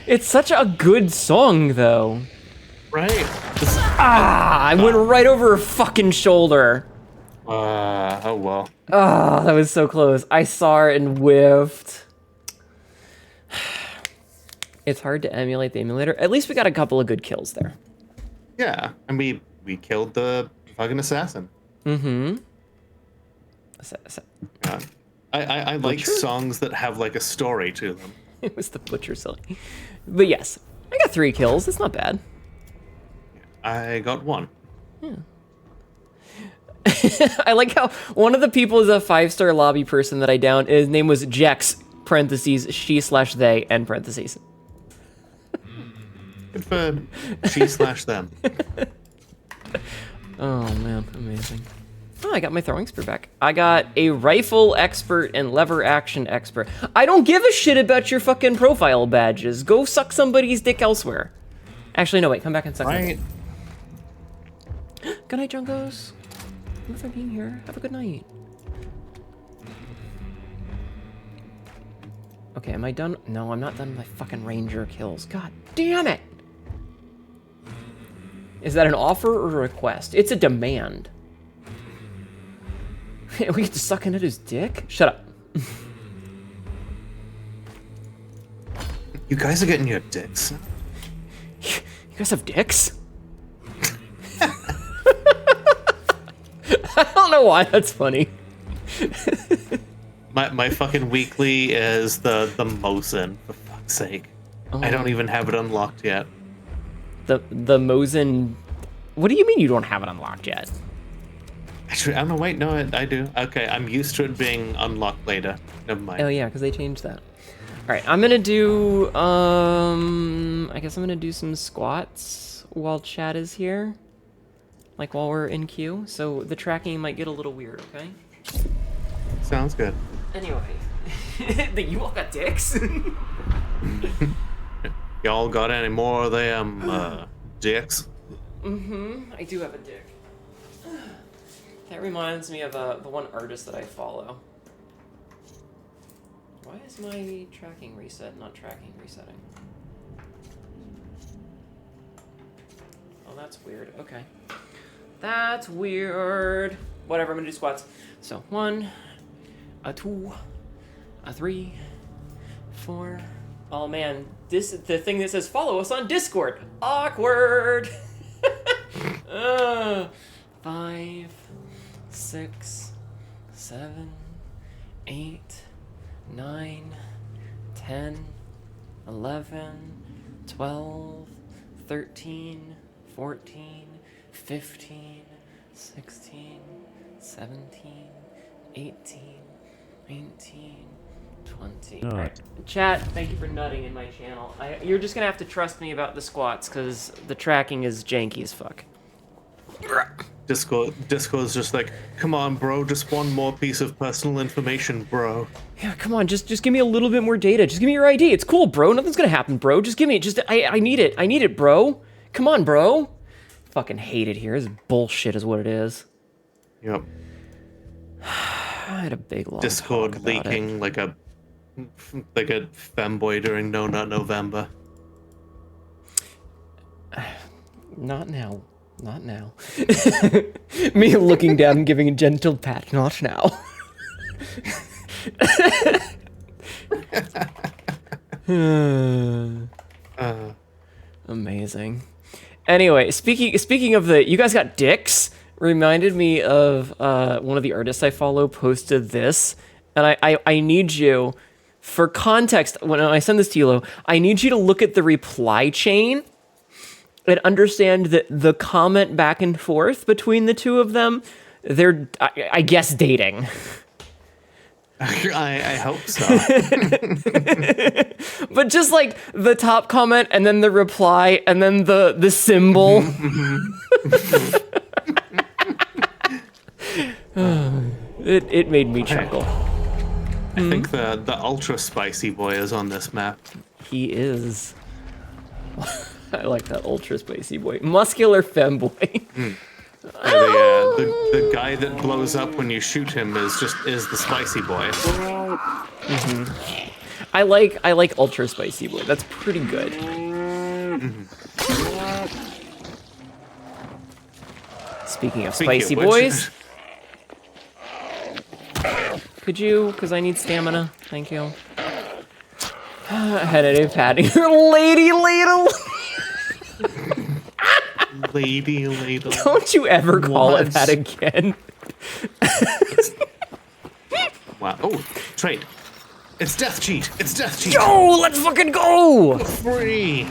It's such a good song, though. Right? I went right over her fucking shoulder. Oh well. Oh, that was so close. I saw her and whiffed. It's hard to emulate the emulator. At least we got a couple of good kills there. Yeah, and we killed the fucking assassin. Mm-hmm. Yeah. I like songs that have like a story to them. It was the butcher silly. But yes, I got 3 kills. That's not bad. I got 1. I like how one of the people is a 5-star lobby person that I downed. His name was Jex, parentheses, she/they, end parentheses. Good for she/them. Oh man, amazing. Oh, I got my throwing spear back. I got a rifle expert and lever action expert. I don't give a shit about your fucking profile badges. Go suck somebody's dick elsewhere. Actually, no, wait, come back and suck Right. Good night, Junkos. Thank you for being here. Have a good night. Okay, am I done? No, I'm not done with my fucking ranger kills. God damn it! Is that an offer or a request? It's a demand. We get to suck Hnetu's dick? Shut up. You guys are getting your dicks. You guys have dicks? I don't know why that's funny. My fucking weekly is the Mosin, for fuck's sake. Oh. I don't even have it unlocked yet. The Mosin... What do you mean you don't have it unlocked yet? Actually, I don't know, wait, no, I do. Okay, I'm used to it being unlocked later. Never mind. Oh yeah, because they changed that. Alright, I'm gonna do, I guess I'm gonna do some squats while chat is here. Like while we're in queue, so the tracking might get a little weird, okay? Sounds good. Anyway, you all got dicks? Y'all got any more of them, dicks? Mm-hmm, I do have a dick. That reminds me of the one artist that I follow. Why is my tracking reset not tracking resetting? Oh, that's weird. Okay. That's weird. Whatever, I'm gonna do squats. So, 1, 2, 3, 4. Oh man, the thing that says follow us on Discord. Awkward. 5, 6, 7, 8, 9, 10, 11, 12, 13, 14, 15, 16, 17, 18, 19, 20. Nut. Alright. Chat, thank you for nutting in my channel. You're just gonna have to trust me about the squats, because the tracking is janky as fuck. Discord's just like, come on, bro, just one more piece of personal information, bro. Yeah, come on, just give me a little bit more data. Just give me your ID. It's cool, bro. Nothing's gonna happen, bro. Just give me it. I need it. I need it, bro. Come on, bro. Fucking hate it here. This is bullshit is what it is. Yep. I had a big long Discord talk about leaking it. like a femboy during No Nut November. Not now. Not now. Me looking down and giving a gentle pat. Not now. Amazing. Anyway, speaking of you guys got dicks. Reminded me of one of the artists I follow posted this, and I need you, for context, when I send this to you, Lo, I need you to look at the reply chain and understand that the comment back and forth between the two of them, they're, I guess, dating. I hope so. But just like the top comment and then the reply and then the symbol. It made me chuckle. I think the ultra spicy boy is on this map. He is. I like that ultra spicy boy. Muscular femboy. The guy that blows up when you shoot him is the spicy boy. I like ultra spicy boy. That's pretty good. Speaking of spicy of which- boys, could you? Because I need stamina. Thank you. Hnetu padding. Lady ladle. Lady ladle. Don't you ever call it What? that again. Wow. Oh, trade. It's death cheat. It's death cheat. Yo, let's fucking go! Free.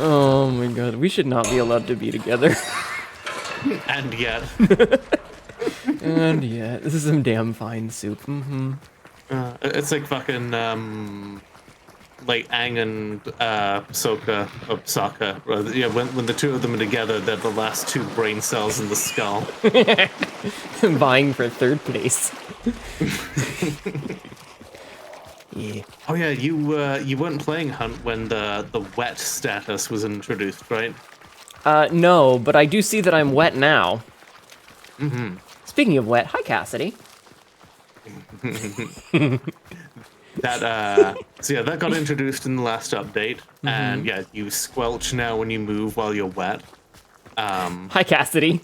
Oh my god, we should not be allowed to be together. And yet. And yeah, this is some damn fine soup. It's like fucking, like Aang and Sokka. Rather, yeah, when the two of them are together, they're the last two brain cells in the skull. Vying for third place. Yeah. Oh yeah, you weren't playing Hunt when the wet status was introduced, right? No, but I do see that I'm wet now. Speaking of wet, hi Cassidy. That got introduced in the last update, and yeah, you squelch now when you move while you're wet. Hi Cassidy.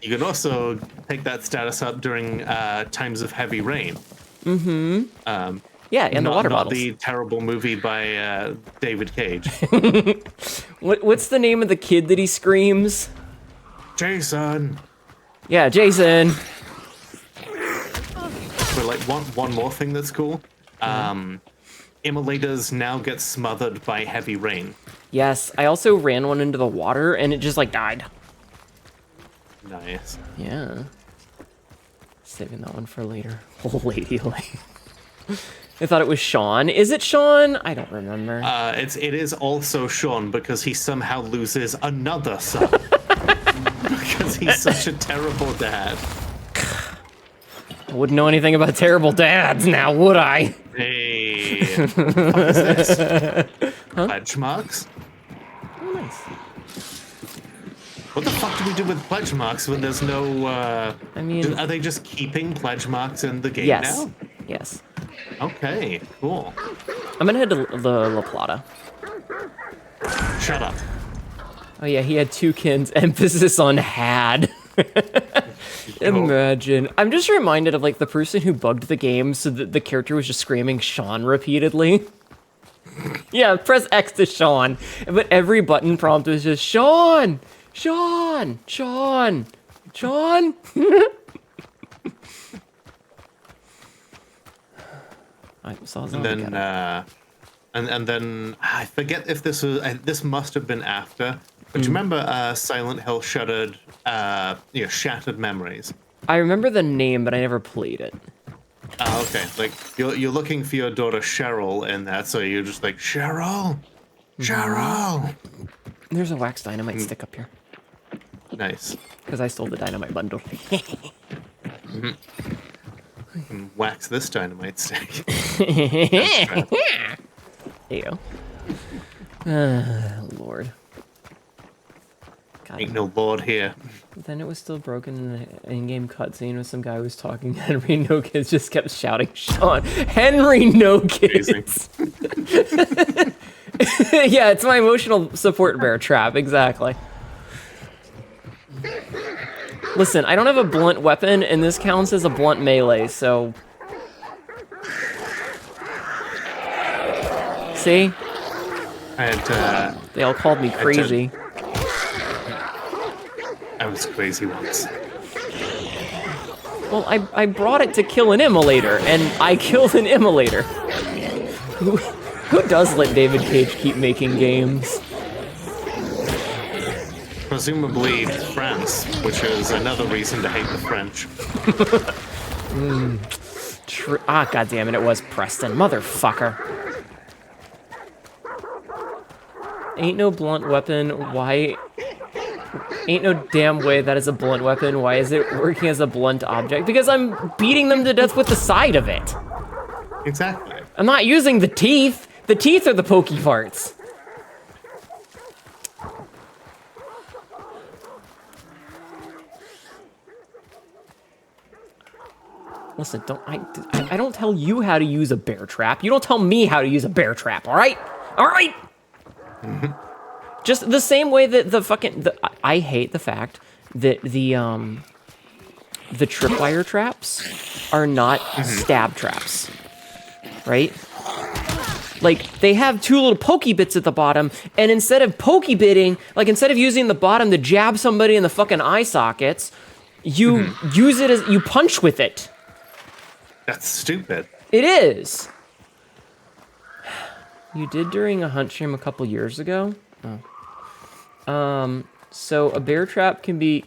You can also pick that status up during times of heavy rain. Yeah, and the water not bottles. the terrible movie by David Cage. What's the name of the kid that he screams? Jason. Yeah, Jason. But like one more thing that's cool. Immolators now get smothered by heavy rain. Yes, I also ran one into the water and it just like died. Nice. Yeah. Saving that one for later. Oh, lady. I thought it was Sean. Is it Sean? I don't remember. It is also Sean because he somehow loses another son. Because he's such a terrible dad. I wouldn't know anything about terrible dads now, would I? Hey. What is this? Pledge marks? Oh, nice. What the fuck do we do with pledge marks when there's no, I mean... Are they just keeping pledge marks in the game Yes. now? Yes. Okay, cool. I'm gonna head to the La Plata. Shut up. Oh yeah, he had two kins. Emphasis on had. Imagine. I'm just reminded of like the person who bugged the game so that the character was just screaming Sean repeatedly. Yeah, press X to Sean. But every button prompt was just Sean! Sean! Sean! Sean! I saw And then, and then I forget if this was this must have been after. But do you remember Silent Hill Shattered Memories? I remember the name, but I never played it. Oh, okay. Like you're looking for your daughter Cheryl in that, so you're just like Cheryl, Cheryl. There's a wax dynamite stick up here Nice. because I stole the dynamite bundle. Wax this dynamite stick. There you go. Lord. God. Ain't no lord here. Then it was still broken in the in-game cutscene with some guy who was talking. Henry No Kids just kept shouting, Sean. Henry No Kids. Yeah, it's my emotional support bear trap, exactly. Listen, I don't have a blunt weapon, and this counts as a blunt melee, so... See? And They all called me crazy. I was crazy once. Well, I brought it to kill an immolator, and I killed an immolator. Who does let David Cage keep making games? presumably France, which is another reason to hate the French. Ah, goddammit, it was Preston. Motherfucker. Ain't no blunt weapon, why... Ain't no damn way that is a blunt weapon. Why is it working as a blunt object? Because I'm beating them to death with the side of it. Exactly. I'm not using the teeth. The teeth are the pokey parts. Listen, I don't tell you how to use a bear trap. You don't tell me how to use a bear trap, all right? All right? Just the same way that I hate the fact that the tripwire traps are not stab traps, right? Like, they have two little pokey bits at the bottom, and instead of pokey bitting, like, instead of using the bottom to jab somebody in the fucking eye sockets, you use it as, you punch with it. That's stupid. It is. You did during a hunt stream a couple years ago? Oh. So a bear trap can be,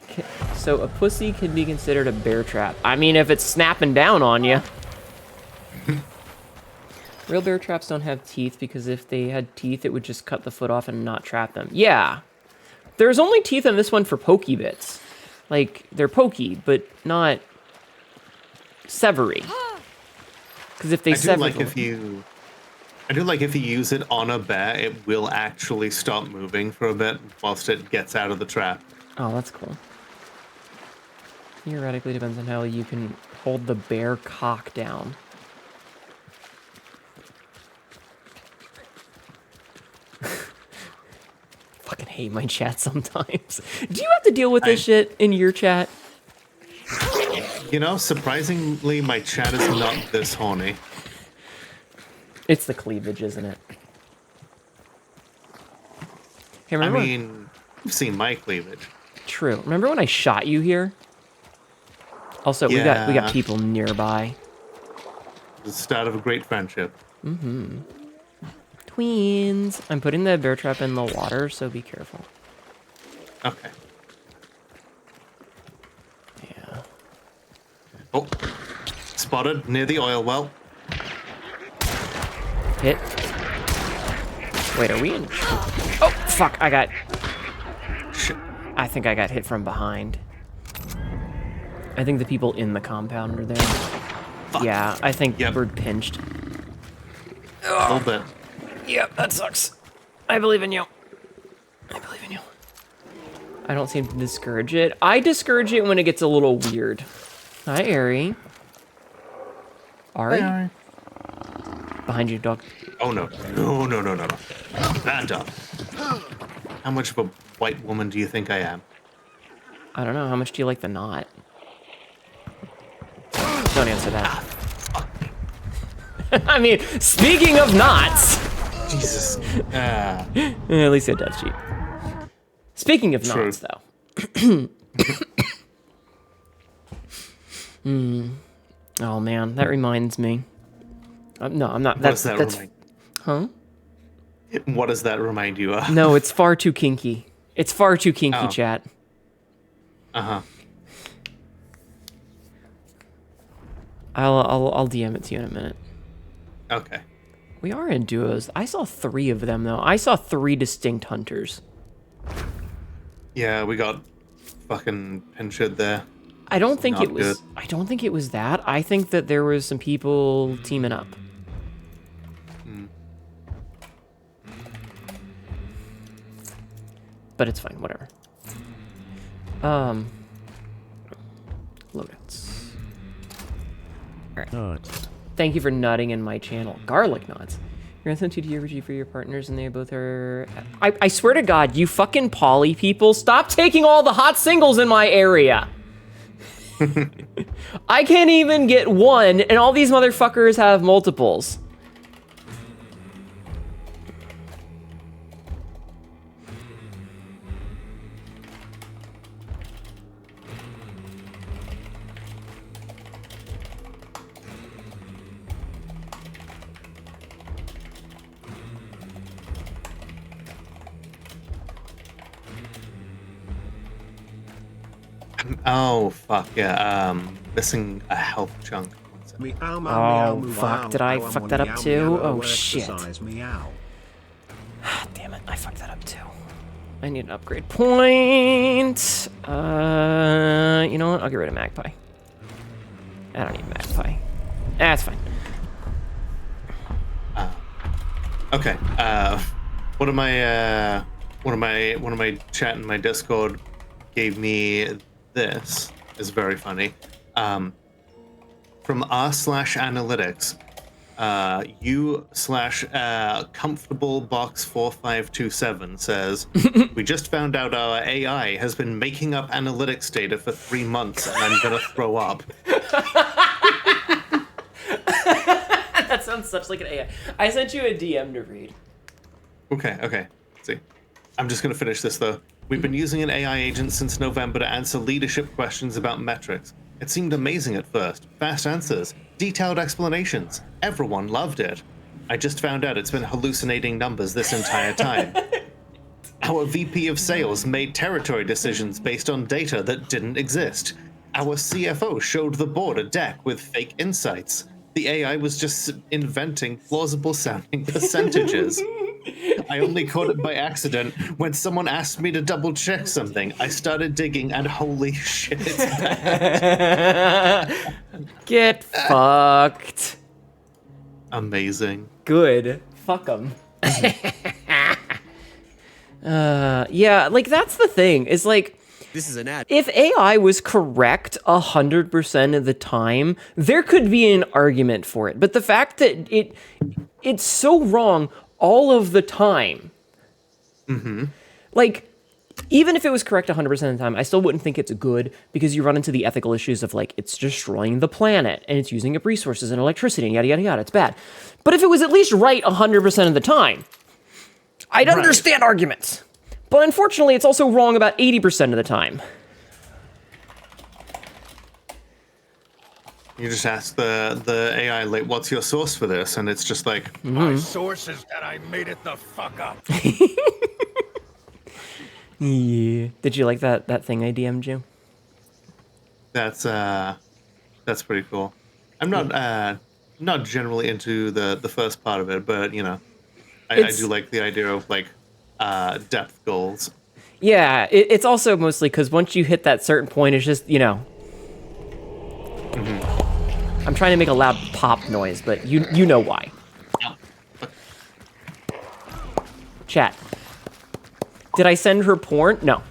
so a pussy can be considered a bear trap. I mean, if it's snapping down on you. Real bear traps don't have teeth because if they had teeth, it would just cut the foot off and not trap them. Yeah. There's only teeth on this one for pokey bits. Like, they're pokey, but not severy. Because if they sever... I do like if you use it on a bear, it will actually stop moving for a bit whilst it gets out of the trap. Oh, that's cool. Theoretically depends on how you can hold the bear cock down. Fucking hate my chat sometimes. Do you have to deal with this shit in your chat? You know, surprisingly, my chat is not this horny. It's the cleavage, isn't it? Hey, remember? I mean, you've seen my cleavage. True. Remember when I shot you here? Also, we got people nearby. The start of a great friendship. Mm-hmm. Tweens. I'm putting the bear trap in the water, so be careful. Okay. Yeah. Oh, spotted near the oil well. Hit. Wait, are we in? Oh, fuck! I got. Shit. I think I got hit from behind. I think the people in the compound are there. Fuck. Yeah, I think we're pinched. A little bit. Yep, that sucks. I believe in you. I believe in you. I don't seem to discourage it. I discourage it when it gets a little weird. Hi, Ari. Ari? Hi, Ari. Behind you, dog. Oh, no. No. Bad dog. How much of a white woman do you think I am? I don't know. How much do you like the knot? Don't answer that. I mean, speaking of knots. Jesus. At least it does cheat. Speaking of True. knots, though. Oh, man. That reminds me. No, I'm not. That's Huh? What does that remind you of? No, it's far too kinky. It's far too kinky, chat. Uh-huh. I'll DM it to you in a minute. Okay. We are in duos. I saw 3 of them, though. I saw 3 distinct hunters. Yeah, we got fucking pinched there. I don't think it was. Good. I don't think it was that. I think that there was some people teaming up. But it's fine. Whatever. Loadouts. All right. Thank you for nutting in my channel. Garlic nuts. You're gonna send 2 TRPG for your partners, and they both are. I swear to God, you fucking poly people, stop taking all the hot singles in my area. I can't even get one, and all these motherfuckers have multiples. Oh, fuck, yeah. Missing a health chunk. One second. Meow, meow, Oh, meow, fuck, meow, did I meow, fuck that up meow, too? meow, Oh, shit. exercise, meow. Damn it, I fucked that up too. I need an upgrade point. You know what? I'll get rid of Magpie. I don't need Magpie. That's fine. Okay. One of my chat in my Discord gave me this. Is very funny. From r/analytics, u/comfortable box 4527 says, we just found out our AI has been making up analytics data for 3 months, and I'm gonna throw up. That sounds such like an AI. I sent you a DM to read. Okay. Let's see. I'm just gonna finish this though. We've been using an AI agent since November to answer leadership questions about metrics. It seemed amazing at first. Fast answers, detailed explanations. Everyone loved it. I just found out it's been hallucinating numbers this entire time. Our VP of sales made territory decisions based on data that didn't exist. Our CFO showed the board a deck with fake insights. The AI was just inventing plausible sounding percentages. I only caught it by accident when someone asked me to double check something. I started digging and holy shit, it's bad. Get fucked. Amazing. Good. Fuck them. Yeah, like that's the thing. Is like, This is an ad. if AI was correct 100% of the time, there could be an argument for it. But the fact that it's so wrong all of the time. Like, even if it was correct 100% of the time, I still wouldn't think it's good because you run into the ethical issues of like, it's destroying the planet and it's using up resources and electricity and yada, yada, yada. It's bad. But if it was at least right 100% of the time, I'd understand arguments. But unfortunately, it's also wrong about 80% of the time. You just ask the AI, like, what's your source for this? And it's just like, My source is that I made it the fuck up. Yeah. Did you like that thing I DM'd you? that's pretty cool. I'm not generally into the first part of it, but you know, I do like the idea of like depth goals. Yeah, it's also mostly because once you hit that certain point, it's just, you know. I'm trying to make a loud pop noise, but you know why. Chat. Did I send her porn? No.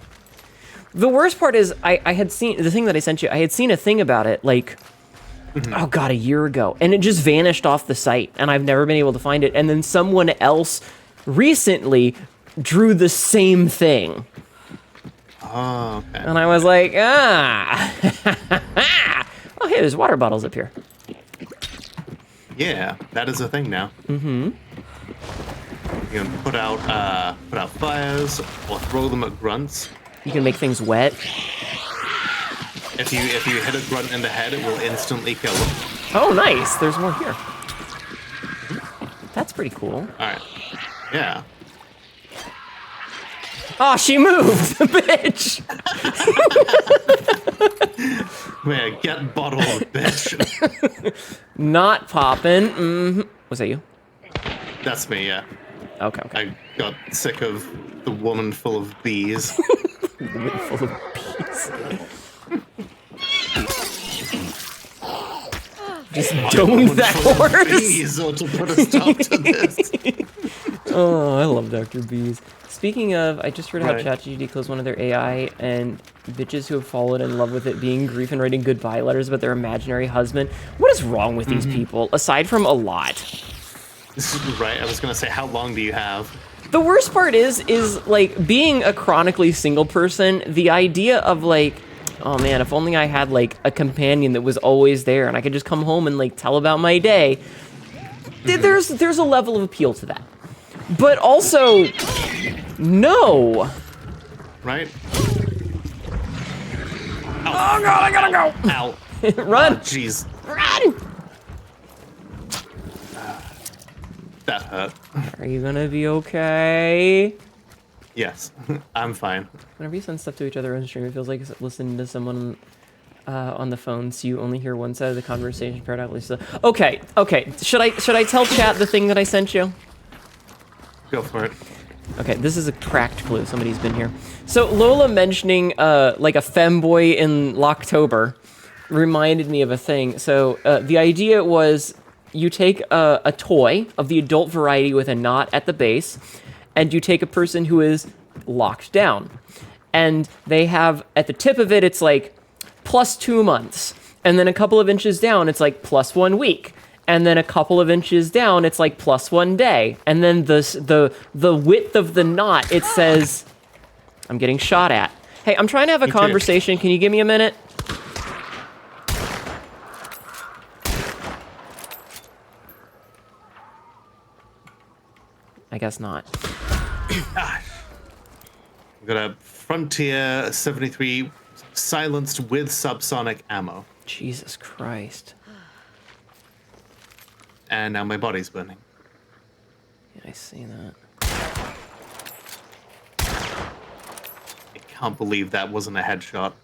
The worst part is I had seen the thing that I sent you. I had seen a thing about it like, oh god, a year ago, and it just vanished off the site, and I've never been able to find it. And then someone else recently drew the same thing. Oh, okay. And I was like, oh, hey, there's water bottles up here. Yeah, that is a thing now. You can put out fires or throw them at grunts. You can make things wet. If you hit a grunt in the head, it will instantly kill them. Oh, nice. There's more here. That's pretty cool. All right. Yeah. Oh, she moved, bitch. Man, get bottled, bitch. Not poppin'. Was that you? That's me. Yeah. Okay. I got sick of the woman full of bees. Woman full of bees. Just don't that horse. Bees, or to put a stop to this. Oh, I love Dr. Bees. Speaking of, I just heard how Right. ChatGPT closed one of their AI, and bitches who have fallen in love with it being grief and writing goodbye letters about their imaginary husband. What is wrong with these people? Aside from a lot. Right. I was gonna say, how long do you have? The worst part is like being a chronically single person, the idea of like, oh man, if only I had like a companion that was always there and I could just come home and like tell about my day. There's a level of appeal to that. But also, no. Right. Oh god, I gotta go. Ow. Run. Jeez. Run. That hurt. Are you gonna be okay? Yes, I'm fine. Whenever you send stuff to each other on stream, it feels like listening to someone on the phone, so you only hear one side of the conversation periodically. So, okay. Should I tell chat the thing that I sent you? Go for it. Okay, this is a cracked clue. Somebody's been here. So Lola mentioning like a femboy in Locktober reminded me of a thing. So the idea was you take a toy of the adult variety with a knot at the base, and you take a person who is locked down. And they have, at the tip of it, it's like +2 months. And then a couple of inches down, it's like +1 week. And then a couple of inches down, it's like +1 day. And then the width of the knot, it says, I'm getting shot at. Hey, I'm trying to have a conversation. Can you give me a minute? I guess not. We've got a Frontier 73 silenced with subsonic ammo. Jesus Christ. And now my body's burning. Yeah, I see that. I can't believe that wasn't a headshot.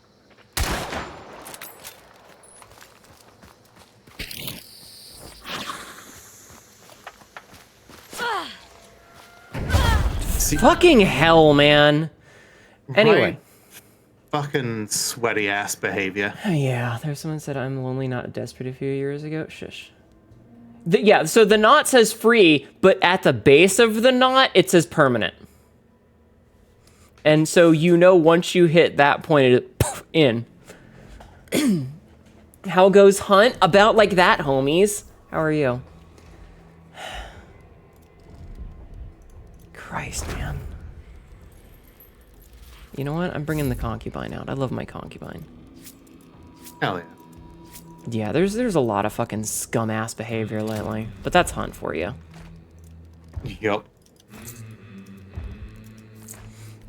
Fucking hell, man. Anyway. Right? Fucking sweaty ass behavior. Yeah, there's someone said I'm lonely, not desperate a few years ago. Shush. Yeah, so the knot says free, but at the base of the knot, it says permanent. And so you know once you hit that point, it poof, in. How goes Hunt? About like that, homies. How are you? Christ, man. You know what? I'm bringing the concubine out. I love my concubine. Hell yeah. Yeah, there's a lot of fucking scum-ass behavior lately. But that's Hunt for you. Yup.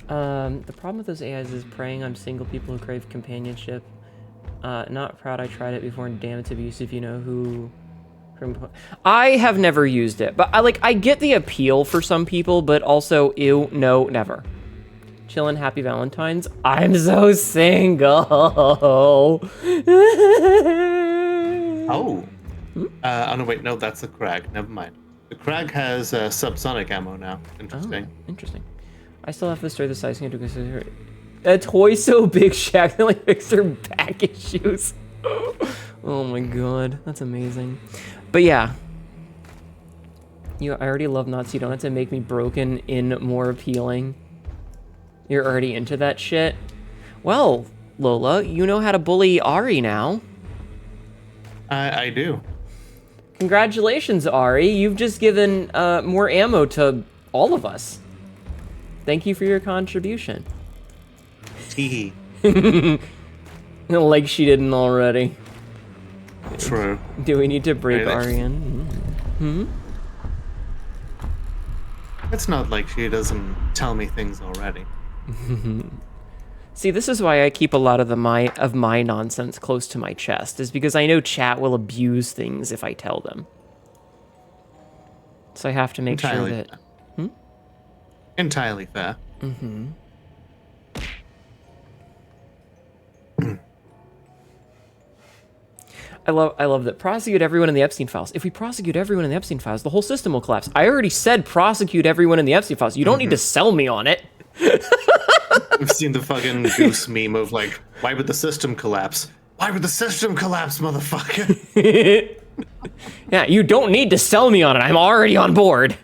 The problem with those AIs is preying on single people who crave companionship. Not proud I tried it before, and damn, it's abusive, you know who... I have never used it, but I get the appeal for some people, but also, ew, no, never. Chillin', happy Valentine's. I'm so single. Oh. Oh no, wait, no, that's the Krag. Never mind. The Krag has subsonic ammo now. Interesting. Oh, interesting. I still have to store the size to consider a toy so big Shaq that like fix her back issues. Oh my god, that's amazing. But yeah. I already love knots. You don't have to make me broken in more appealing. You're already into that shit? Well, Lola, you know how to bully Ari now. I do. Congratulations, Ari. You've just given more ammo to all of us. Thank you for your contribution. Tee. Like she didn't already. True. Do we need to break Right, Ari in? Hmm? It's not like she doesn't tell me things already. See, this is why I keep a lot of my nonsense close to my chest, is because I know chat will abuse things if I tell them. So I have to make sure that... Fair. Entirely fair. Mm-hmm. I love that. Prosecute everyone in the Epstein files. If we prosecute everyone in the Epstein files, the whole system will collapse. I already said prosecute everyone in the Epstein files. You don't need to sell me on it. I've seen the fucking goose meme of like, why would the system collapse? Why would the system collapse, motherfucker? Yeah, you don't need to sell me on it. I'm already on board.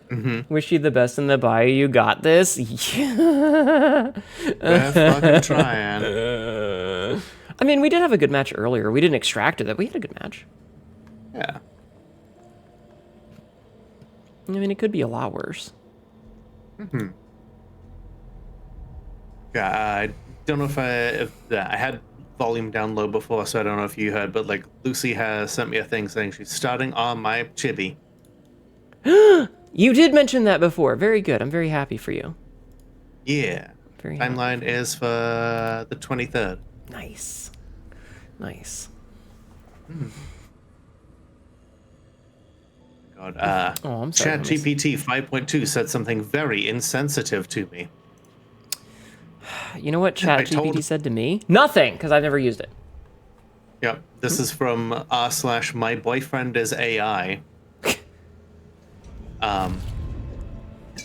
Mm-hmm. Wish you the best in the bio. You got this. Yeah. We're fucking trying. I mean, we did have a good match earlier. We didn't extract it. We had a good match. Yeah. I mean, it could be a lot worse. Mm-hmm. Yeah, I don't know if I had volume down low before, so I don't know if you heard, but like Lucy has sent me a thing saying she's starting on my chibi. You did mention that before. Very good. I'm very happy for you. Yeah. Very Timeline is for the 23rd. Nice. Nice. God, God. Oh, I'm sorry. ChatGPT 5.2 said something very insensitive to me. You know what ChatGPT told- said to me? Nothing, because I've never used it. Yep, this is from r/my boyfriend is AI.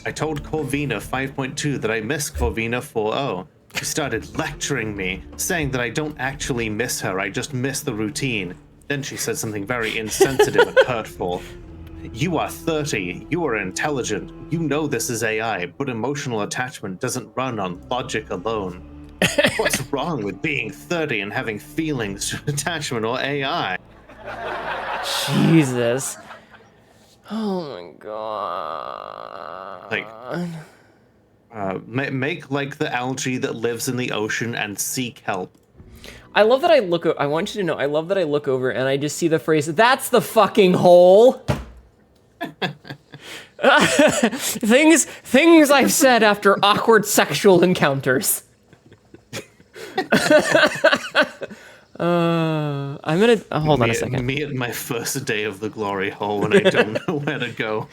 I told Corvina 5.2 that I miss Corvina 4.0. She started lecturing me, saying that I don't actually miss her, I just miss the routine. Then she said something very insensitive and hurtful. You are 30, you are intelligent, you know this is AI, but emotional attachment doesn't run on logic alone. What's wrong with being 30 and having feelings to attachment or AI? Jesus. Oh my god. Like, make like the algae that lives in the ocean and seek help. I love that I want you to know, I love that I look over and I just see the phrase, "That's the fucking hole." Things I've said after awkward sexual encounters. I'm gonna hold on a second. Me at my first day of the glory hole when I don't know where to go.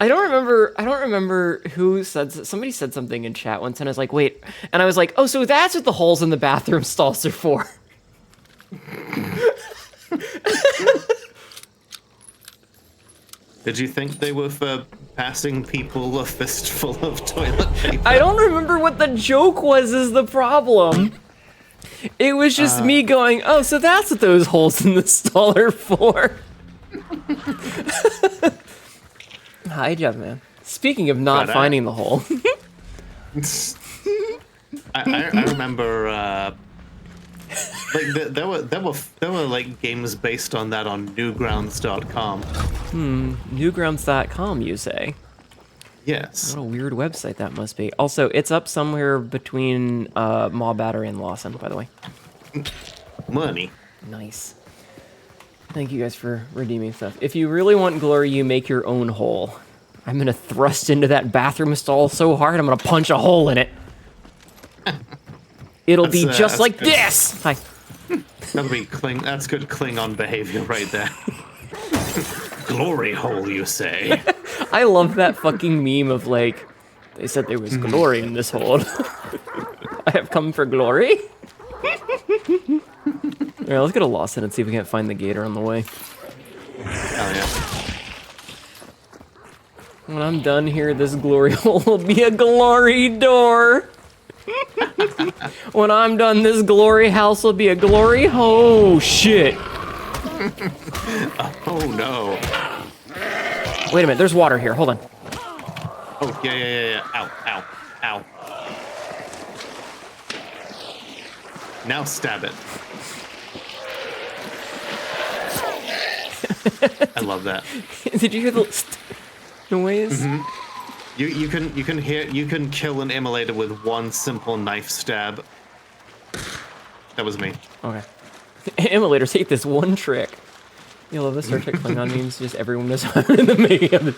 I don't remember who said, somebody said something in chat once and I was like, wait, and I was like, oh, so that's what the holes in the bathroom stalls are for. Did you think they were for passing people a fistful of toilet paper? I don't remember what the joke was is the problem. It was just me going, oh, so that's what those holes in the stall are for. Hi, Jeff, man. Speaking of not finding the hole. I remember like there were like games based on that on Newgrounds.com. Newgrounds.com, you say? Yes. What a weird website that must be. Also, it's up somewhere between Maw Battery and Lawson, by the way. Money. Nice. Thank you guys for redeeming stuff. If you really want glory, you make your own hole. I'm gonna thrust into that bathroom stall so hard, I'm gonna punch a hole in it. It'll be just like good. this! Hi. That'll be that's good Klingon behavior right there. Glory hole, you say? I love that fucking meme of like, they said there was glory in this hole. I have come for glory? Alright, let's get a Lawson and see if we can't find the gator on the way. Hell yeah. When I'm done here, this glory hole will be a glory door. When I'm done, this glory house will be a glory ho shit. Oh no. Wait a minute, there's water here. Hold on. Oh yeah. Ow. Now stab it. I love that. Did you hear the noise? You can kill an immolator with one simple knife stab. That was me. Okay. Immolators hate this one trick. You love the Star Trek Klingon memes. Just everyone knows how in the making of it.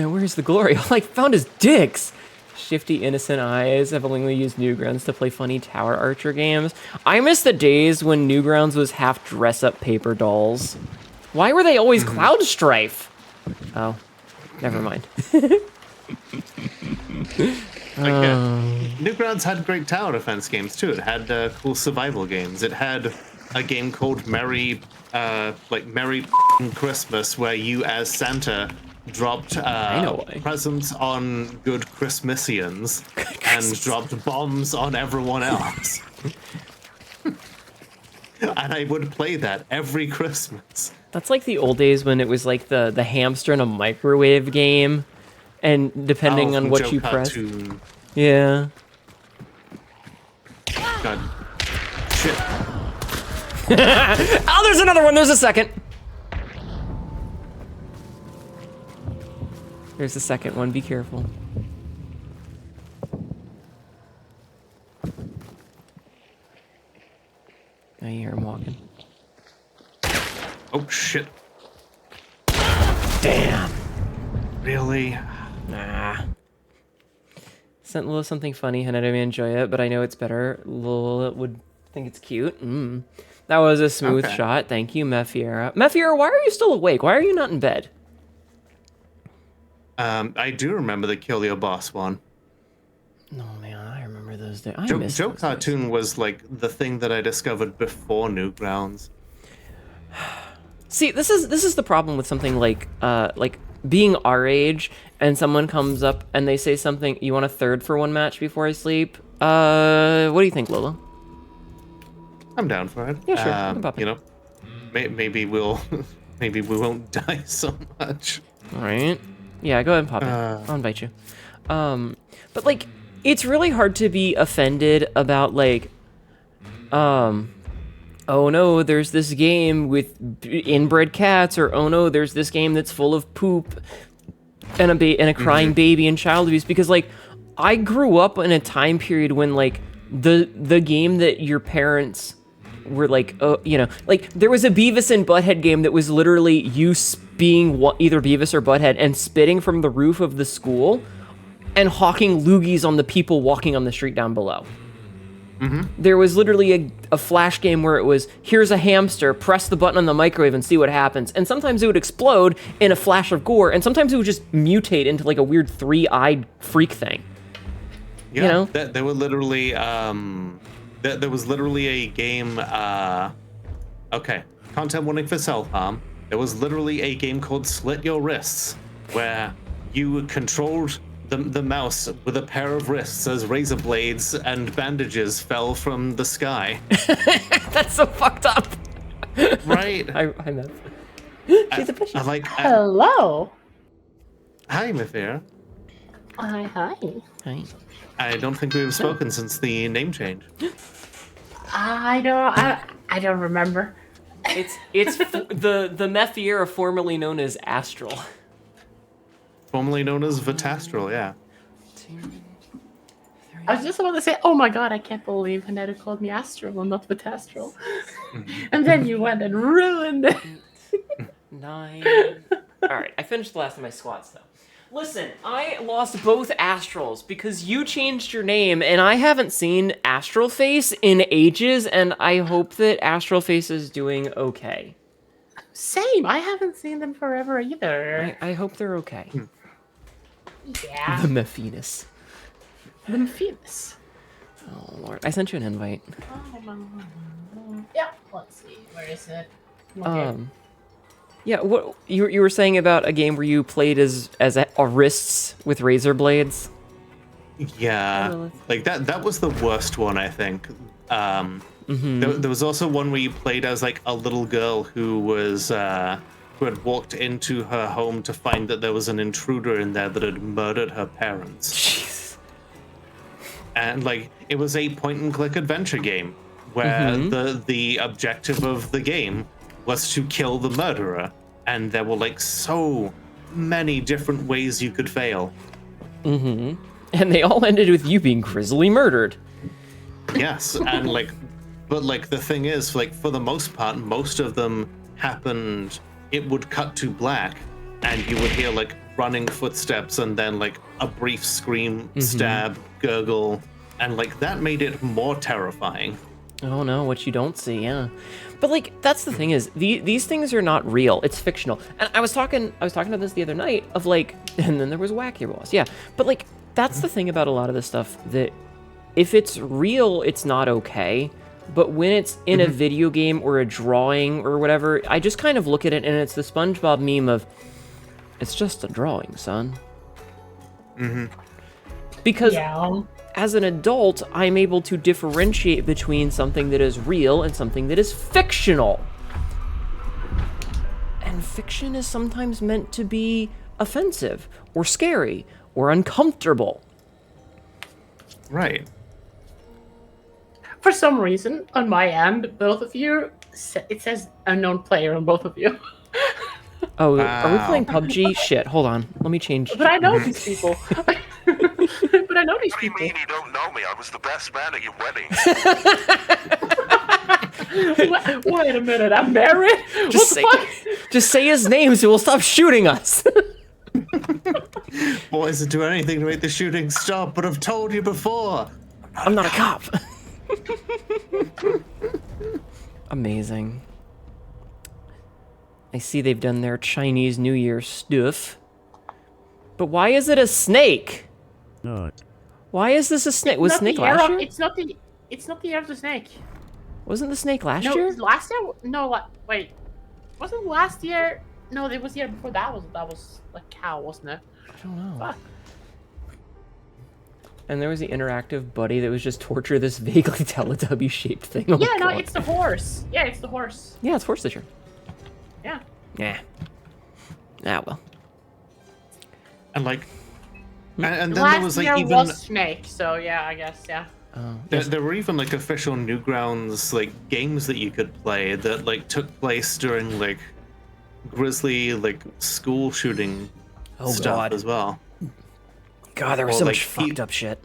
Where's the glory? All I found is dicks. Shifty innocent eyes. I've only used Newgrounds to play funny tower archer games. I miss the days when Newgrounds was half dress-up paper dolls. Why were they always Cloud Strife? Oh, never mind. Newgrounds had great tower defense games too. It had cool survival games. It had a game called Merry Christmas, where you as Santa dropped presents on good Christmasians and dropped bombs on everyone else. And I would play that every Christmas. That's like the old days when it was like the hamster in a microwave game, and depending on what you press. Yeah. God. Shit. Oh, there's another one. There's a second. There's the second one. Be careful. I hear him walking. Oh shit. Damn. Really? Nah. Sent Lil something funny, and I didn't enjoy it, but I know it's better. Lil would think it's cute. That That was a smooth Okay. shot. Thank you, Mephiera. Mephiera, why are you still awake? Why are you not in bed? I do remember the Kill Your Boss one. No, man, I remember those days. I Joe miss those days. Cartoon was like the thing that I discovered before Newgrounds. See, this is the problem with something like being our age, and someone comes up and they say something. You want a third for one match before I sleep? What do you think, Lola? I'm down for it. Yeah, sure. You can pop in. You know, maybe we'll maybe we won't die so much. All right. Yeah, go ahead and pop in. I'll invite you. But like, it's really hard to be offended about like, oh no, there's this game with inbred cats, or oh no, there's this game that's full of poop and a crying baby and child abuse, because like, I grew up in a time period when like the game that your parents were like, oh, you know, like there was a Beavis and Butthead game that was literally you being either Beavis or Butthead and spitting from the roof of the school and hawking loogies on the people walking on the street down below. There was literally a flash game where it was, here's a hamster, press the button on the microwave and see what happens. And sometimes it would explode in a flash of gore, and sometimes it would just mutate into like a weird three-eyed freak thing. Yeah, You know? there were literally there was literally a game. Okay, content warning for self-harm. There was literally a game called Slit Your Wrists, where you controlled the mouse with a pair of wrists as razor blades and bandages fell from the sky. That's so fucked up. Right? I meant. She's a fishy. I like. Hello. Hi, Mithira. Hi. Hi. I don't think we've spoken since the name change. I don't remember. It's the Mephiera formerly known as Astral. Formerly known as Vitastral, yeah. I was just about to say, oh my god, I can't believe Hnetu called me Astral and not Vitastral. And then you went and ruined it. 9. All right, I finished the last of my squats though. Listen, I lost both Astrals because you changed your name, and I haven't seen Astral Face in ages, and I hope that Astral Face is doing okay. Same. I haven't seen them forever either. I hope they're okay. Yeah. The Mephinis. I'm famous. Oh lord, I sent you an invite. Yeah. Let's see. Where is it? Okay. Yeah, what you were saying about a game where you played as wrists with razor blades? Yeah, like that was the worst one, I think. There was also one where you played as like a little girl who was who had walked into her home to find that there was an intruder in there that had murdered her parents. Jeez. And like it was a point and click adventure game where the objective of the game was to kill the murderer, and there were like so many different ways you could fail. And they all ended with you being grisly murdered. Yes, and like, but like the thing is, like for the most part, most of them happened. It would cut to black, and you would hear like running footsteps, and then like a brief scream, stab, gurgle, and like that made it more terrifying. Oh no, what you don't see, yeah. But like that's the thing is, these things are not real. It's fictional. And I was talking about this the other night of like, and then there was Wacky Boss, yeah. But like that's the thing about a lot of this stuff, that if it's real, it's not okay. But when it's in a video game or a drawing or whatever, I just kind of look at it and it's the SpongeBob meme of, it's just a drawing, son. Because Yeah. as an adult, I'm able to differentiate between something that is real and something that is fictional. And fiction is sometimes meant to be offensive or scary or uncomfortable. Right. For some reason, on my end, both of you, it says unknown player on both of you. Oh, are we Wow. playing PUBG? Shit, hold on. Let me change. But I know these people. But I know these What do you people. mean you don't know me? I was the best man at your wedding. Wait a minute, I'm married? Just What the fuck? Just say his name so we'll stop shooting us. Boys would do anything to make the shooting stop, but I've told you before. I'm not a cop. Amazing. I see they've done their Chinese New Year stuff. But why is it a snake? Why is this a snake? Was snake last year? It's not the year of the snake. Wasn't the snake last No, year? last year? No, wait. Wasn't last year? No, it was the year before that was a cow, wasn't it? I don't know. Fuck. And there was the interactive buddy that was just torture this vaguely Teletubby-shaped thing. Oh Yeah, no, God. it's the horse. Yeah, it's the horse. Yeah, it's horse this year. Yeah. Yeah. Ah, well. And like, and then Last there was like year even was snake, so yeah, I guess, yeah. Oh, there were even like official Newgrounds like games that you could play that like took place during like grisly like school shooting stuff God. as well. God, there was Or, so like, much fucked up shit.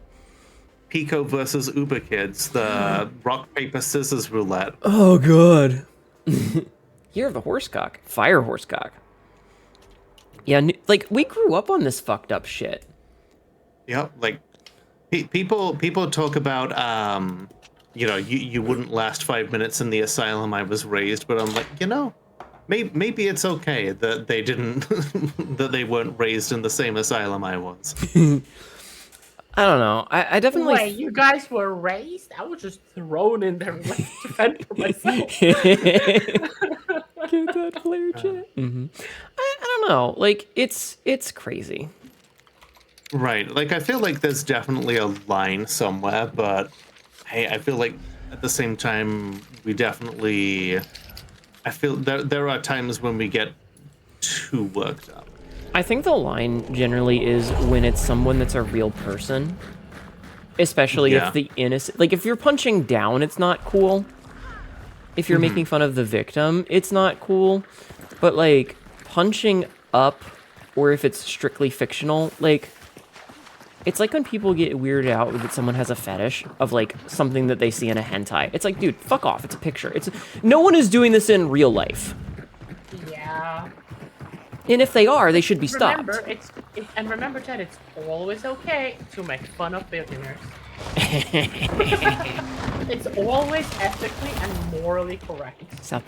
Pico versus Uber Kids, the rock paper scissors roulette. Oh, God. Year of the Horsecock. Fire Horsecock. Yeah, like, we grew up on this fucked up shit. Yep, like people talk about you know, you wouldn't last 5 minutes in the asylum I was raised, but I'm like, you know, maybe it's okay that they didn't that they weren't raised in the same asylum I was. I don't know. I definitely. Wait, you guys were raised? I was just thrown in there like, to fend for myself. Get that flare chat. I don't know. Like, it's crazy. Right. Like, I feel like there's definitely a line somewhere, but hey, I feel like at the same time, we definitely. I feel there are times when we get too worked up. I think the line generally is when it's someone that's a real person. Especially Yeah. if the innocent. Like, if you're punching down, it's not cool. If you're making fun of the victim, it's not cool. But, like, punching up, or if it's strictly fictional, like. It's like when people get weirded out that someone has a fetish of, like, something that they see in a hentai. It's like, dude, fuck off. It's a picture. No one is doing this in real life. Yeah. And if they are, they should be stopped. Remember, Ted, it's always okay to make fun of billionaires. It's always ethically and morally correct. Stop.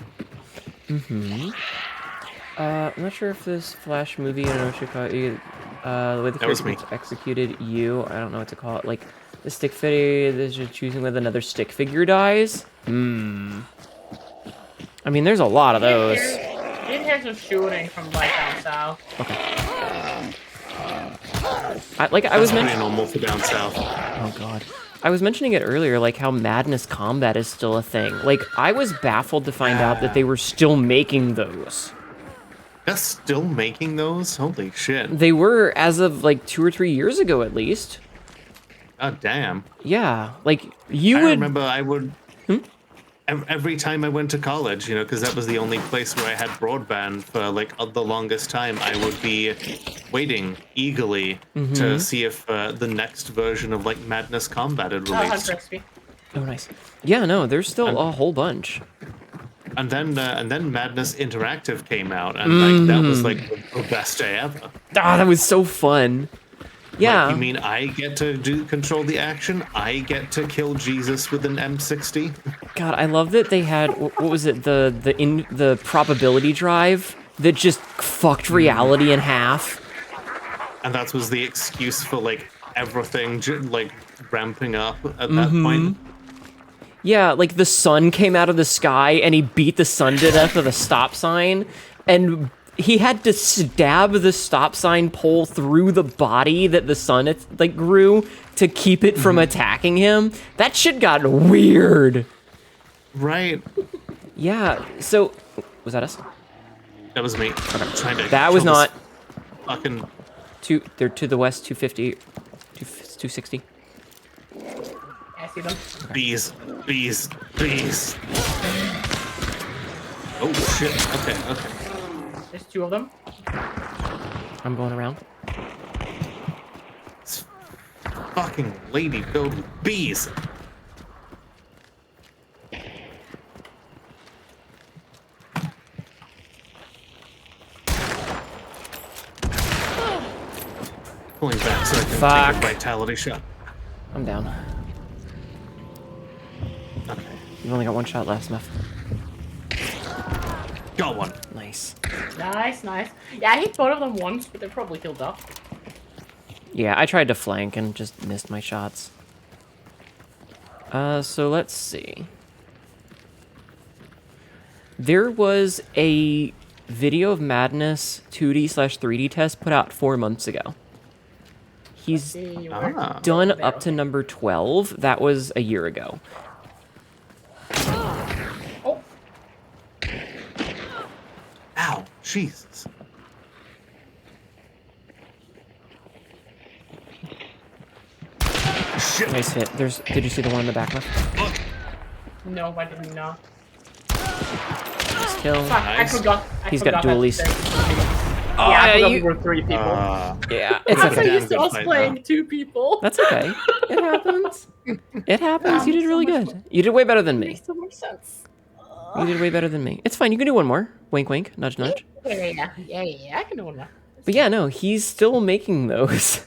I'm not sure if this Flash movie, I don't know what you call it, the way the That was character me. executed you, I don't know what to call it, like, the stick figure, this is choosing with another stick figure dies? I mean, there's a lot of those. Did hear some shooting from like down south. Okay. I was Pretty mentioning... normal for down south. Oh, God. I was mentioning it earlier, like, how Madness Combat is still a thing. Like, I was baffled to find out that they were still making those. They're still making those? Holy shit. They were, as of, like, 2 or 3 years ago, at least. God damn. Yeah, like, you I would... remember I would... Every time I went to college, you know, because that was the only place where I had broadband for, like, the longest time, I would be waiting eagerly to see if the next version of, like, Madness Combat had Oh, released. Hunter XP. Oh, nice. Yeah, no, there's still a whole bunch. And then Madness Interactive came out, and, like, that was, like, the best day ever. Ah, that was so fun. Yeah. Like, you mean I get to control the action? I get to kill Jesus with an M60? God, I love that they had, what was it, the probability drive that just fucked reality in half. And that was the excuse for, like, everything, like, ramping up at that point. Yeah, like the sun came out of the sky and he beat the sun to death with a stop sign, and he had to stab the stop sign pole through the body that the sun like grew to keep it from attacking him. That shit got weird. Right. Yeah. So, was that us? That was me. Trying to That was kill not. this Fucking. They're to the west, 250, 260. I see them. Bees. Oh shit. Okay. There's 2 of them. I'm going around. This fucking lady filled with bees. Pulling back so I can Fuck. take a vitality shot. I'm down. Okay. You've only got 1 shot left, Smith. Got one. Nice. Nice, nice. Yeah, I hit both of them once, but they probably healed up. Yeah, I tried to flank and just missed my shots. So let's see. There was a Video of Madness 2D/3D test put out 4 months ago. He's See, Ah. done there. up to number 12. That was a year ago. Oh, Ow, Jesus. Shit. Nice hit. Did you see the one in the back left? no, I did not. Nice kill. Fuck, Nice. I forgot. He's got dualies. Yeah, I yeah, forgot you- we were 3 people. Yeah, it's I'm so okay. used to Damn good us fight, playing 2 people. That's okay. It happens. It happens. You did really good. You did way better than me. Makes so much sense. You did way better than me. It's fine. You can do one more. Wink, wink. Nudge, nudge. Yeah, I can do one more. But yeah, no, he's still making those.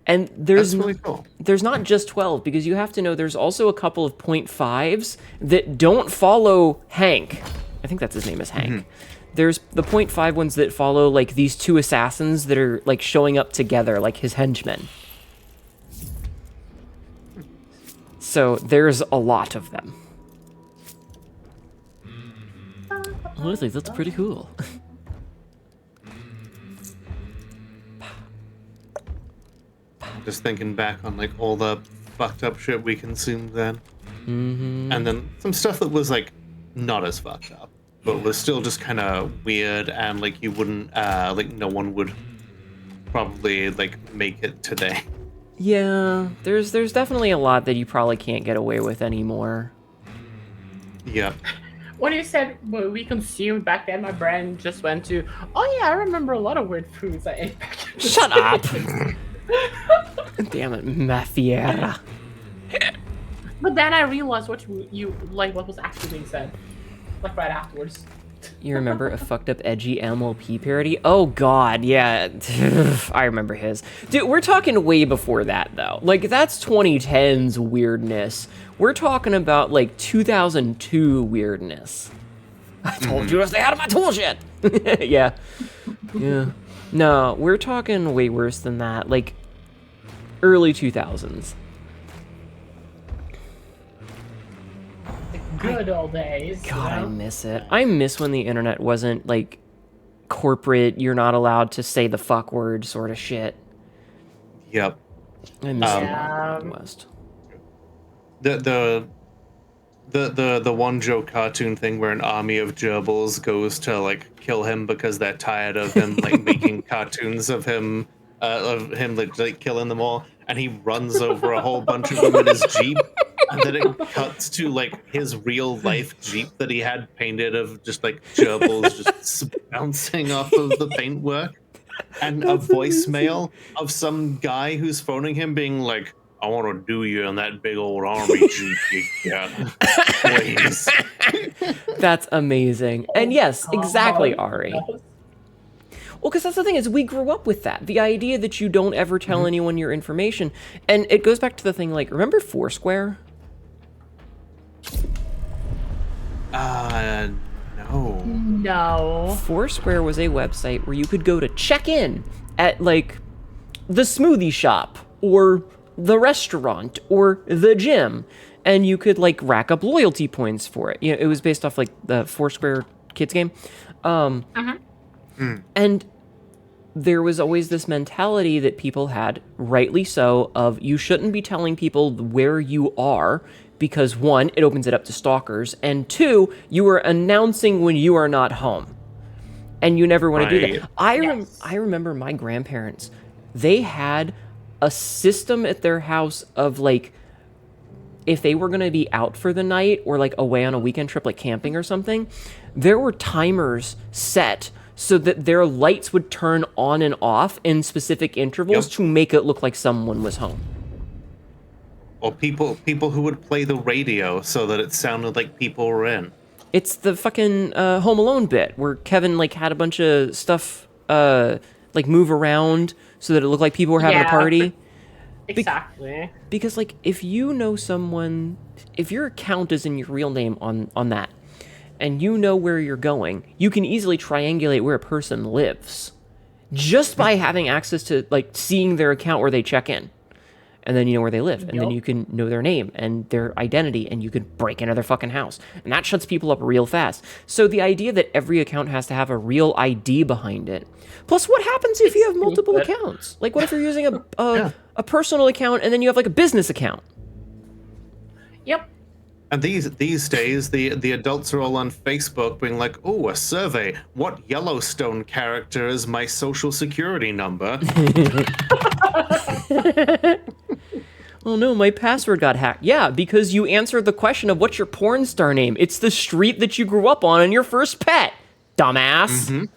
And That's really cool. there's not just 12, because you have to know there's also a couple of 0.5s that don't follow Hank. I think that's his name is Hank. There's the 0.5 ones that follow, like, these 2 assassins that are, like, showing up together, like his henchmen. So there's a lot of them. Honestly, that's pretty cool. Just thinking back on like all the fucked up shit we consumed then. And then some stuff that was like not as fucked up, but was still just kind of weird and like you wouldn't, like no one would probably like make it today. Yeah, there's definitely a lot that you probably can't get away with anymore. Yep. When you said what we consumed back then, my brain just went to, oh yeah, I remember a lot of weird foods I ate back in the Shut day." up! Damn it, Mafiera. But then I realized what what was actually being said, like right afterwards. You remember a fucked up edgy MLP parody? Oh god, yeah. I remember his. Dude, we're talking way before that though. Like that's 2010's weirdness. We're talking about like 2002 weirdness. I told you to stay out of my tool shit. Yeah. Yeah. No, we're talking way worse than that. Like early 2000s. Good old days. you God, I know? miss it. I miss when the internet wasn't like corporate, you're not allowed to say the fuck word sort of shit. Yep. I miss the Yeah. Wild West. The one joke cartoon thing where an army of gerbils goes to like kill him because they're tired of him like making cartoons of him like killing them all, and he runs over a whole bunch of them in his Jeep, and then it cuts to like his real life Jeep that he had painted of just like gerbils just bouncing off of the paintwork, and a voicemail of some guy who's phoning him being like, I want to do you in that big old army Jeep you got. Please. That's amazing. And yes, exactly, Ari. Well, because that's the thing is, we grew up with that. The idea that you don't ever tell anyone your information. And it goes back to the thing, like, remember Foursquare? No. No. Foursquare was a website where you could go to check in at, like, the smoothie shop, or the restaurant, or the gym. And you could, like, rack up loyalty points for it. You know, it was based off, like, the Foursquare kids game. And there was always this mentality that people had, rightly so, of you shouldn't be telling people where you are because, one, it opens it up to stalkers, and two, you are announcing when you are not home. And you never want to do that. I remember my grandparents, they had a system at their house of, like, if they were going to be out for the night or, like, away on a weekend trip, like camping or something, there were timers set so that their lights would turn on and off in specific intervals to make it look like someone was home. Or people who would play the radio so that it sounded like people were in. It's the fucking Home Alone bit where Kevin, like, had a bunch of stuff, like, move around so that it looked like people were having a party. Exactly. Because, like, if you know someone, if your account is in your real name on that, and you know where you're going, you can easily triangulate where a person lives just by having access to, like, seeing their account where they check in. And then you know where they live, and then you can know their name and their identity, and you can break into their fucking house. And that shuts people up real fast. So the idea that every account has to have a real ID behind it. Plus, what happens if you have multiple accounts? Like, what if you're using a personal account and then you have, like, a business account? Yep. And these days, the adults are all on Facebook being like, "Oh, a survey. What Yellowstone character is my social security number?" Oh no, my password got hacked. Yeah, because you answered the question of what's your porn star name. It's the street that you grew up on and your first pet, dumbass.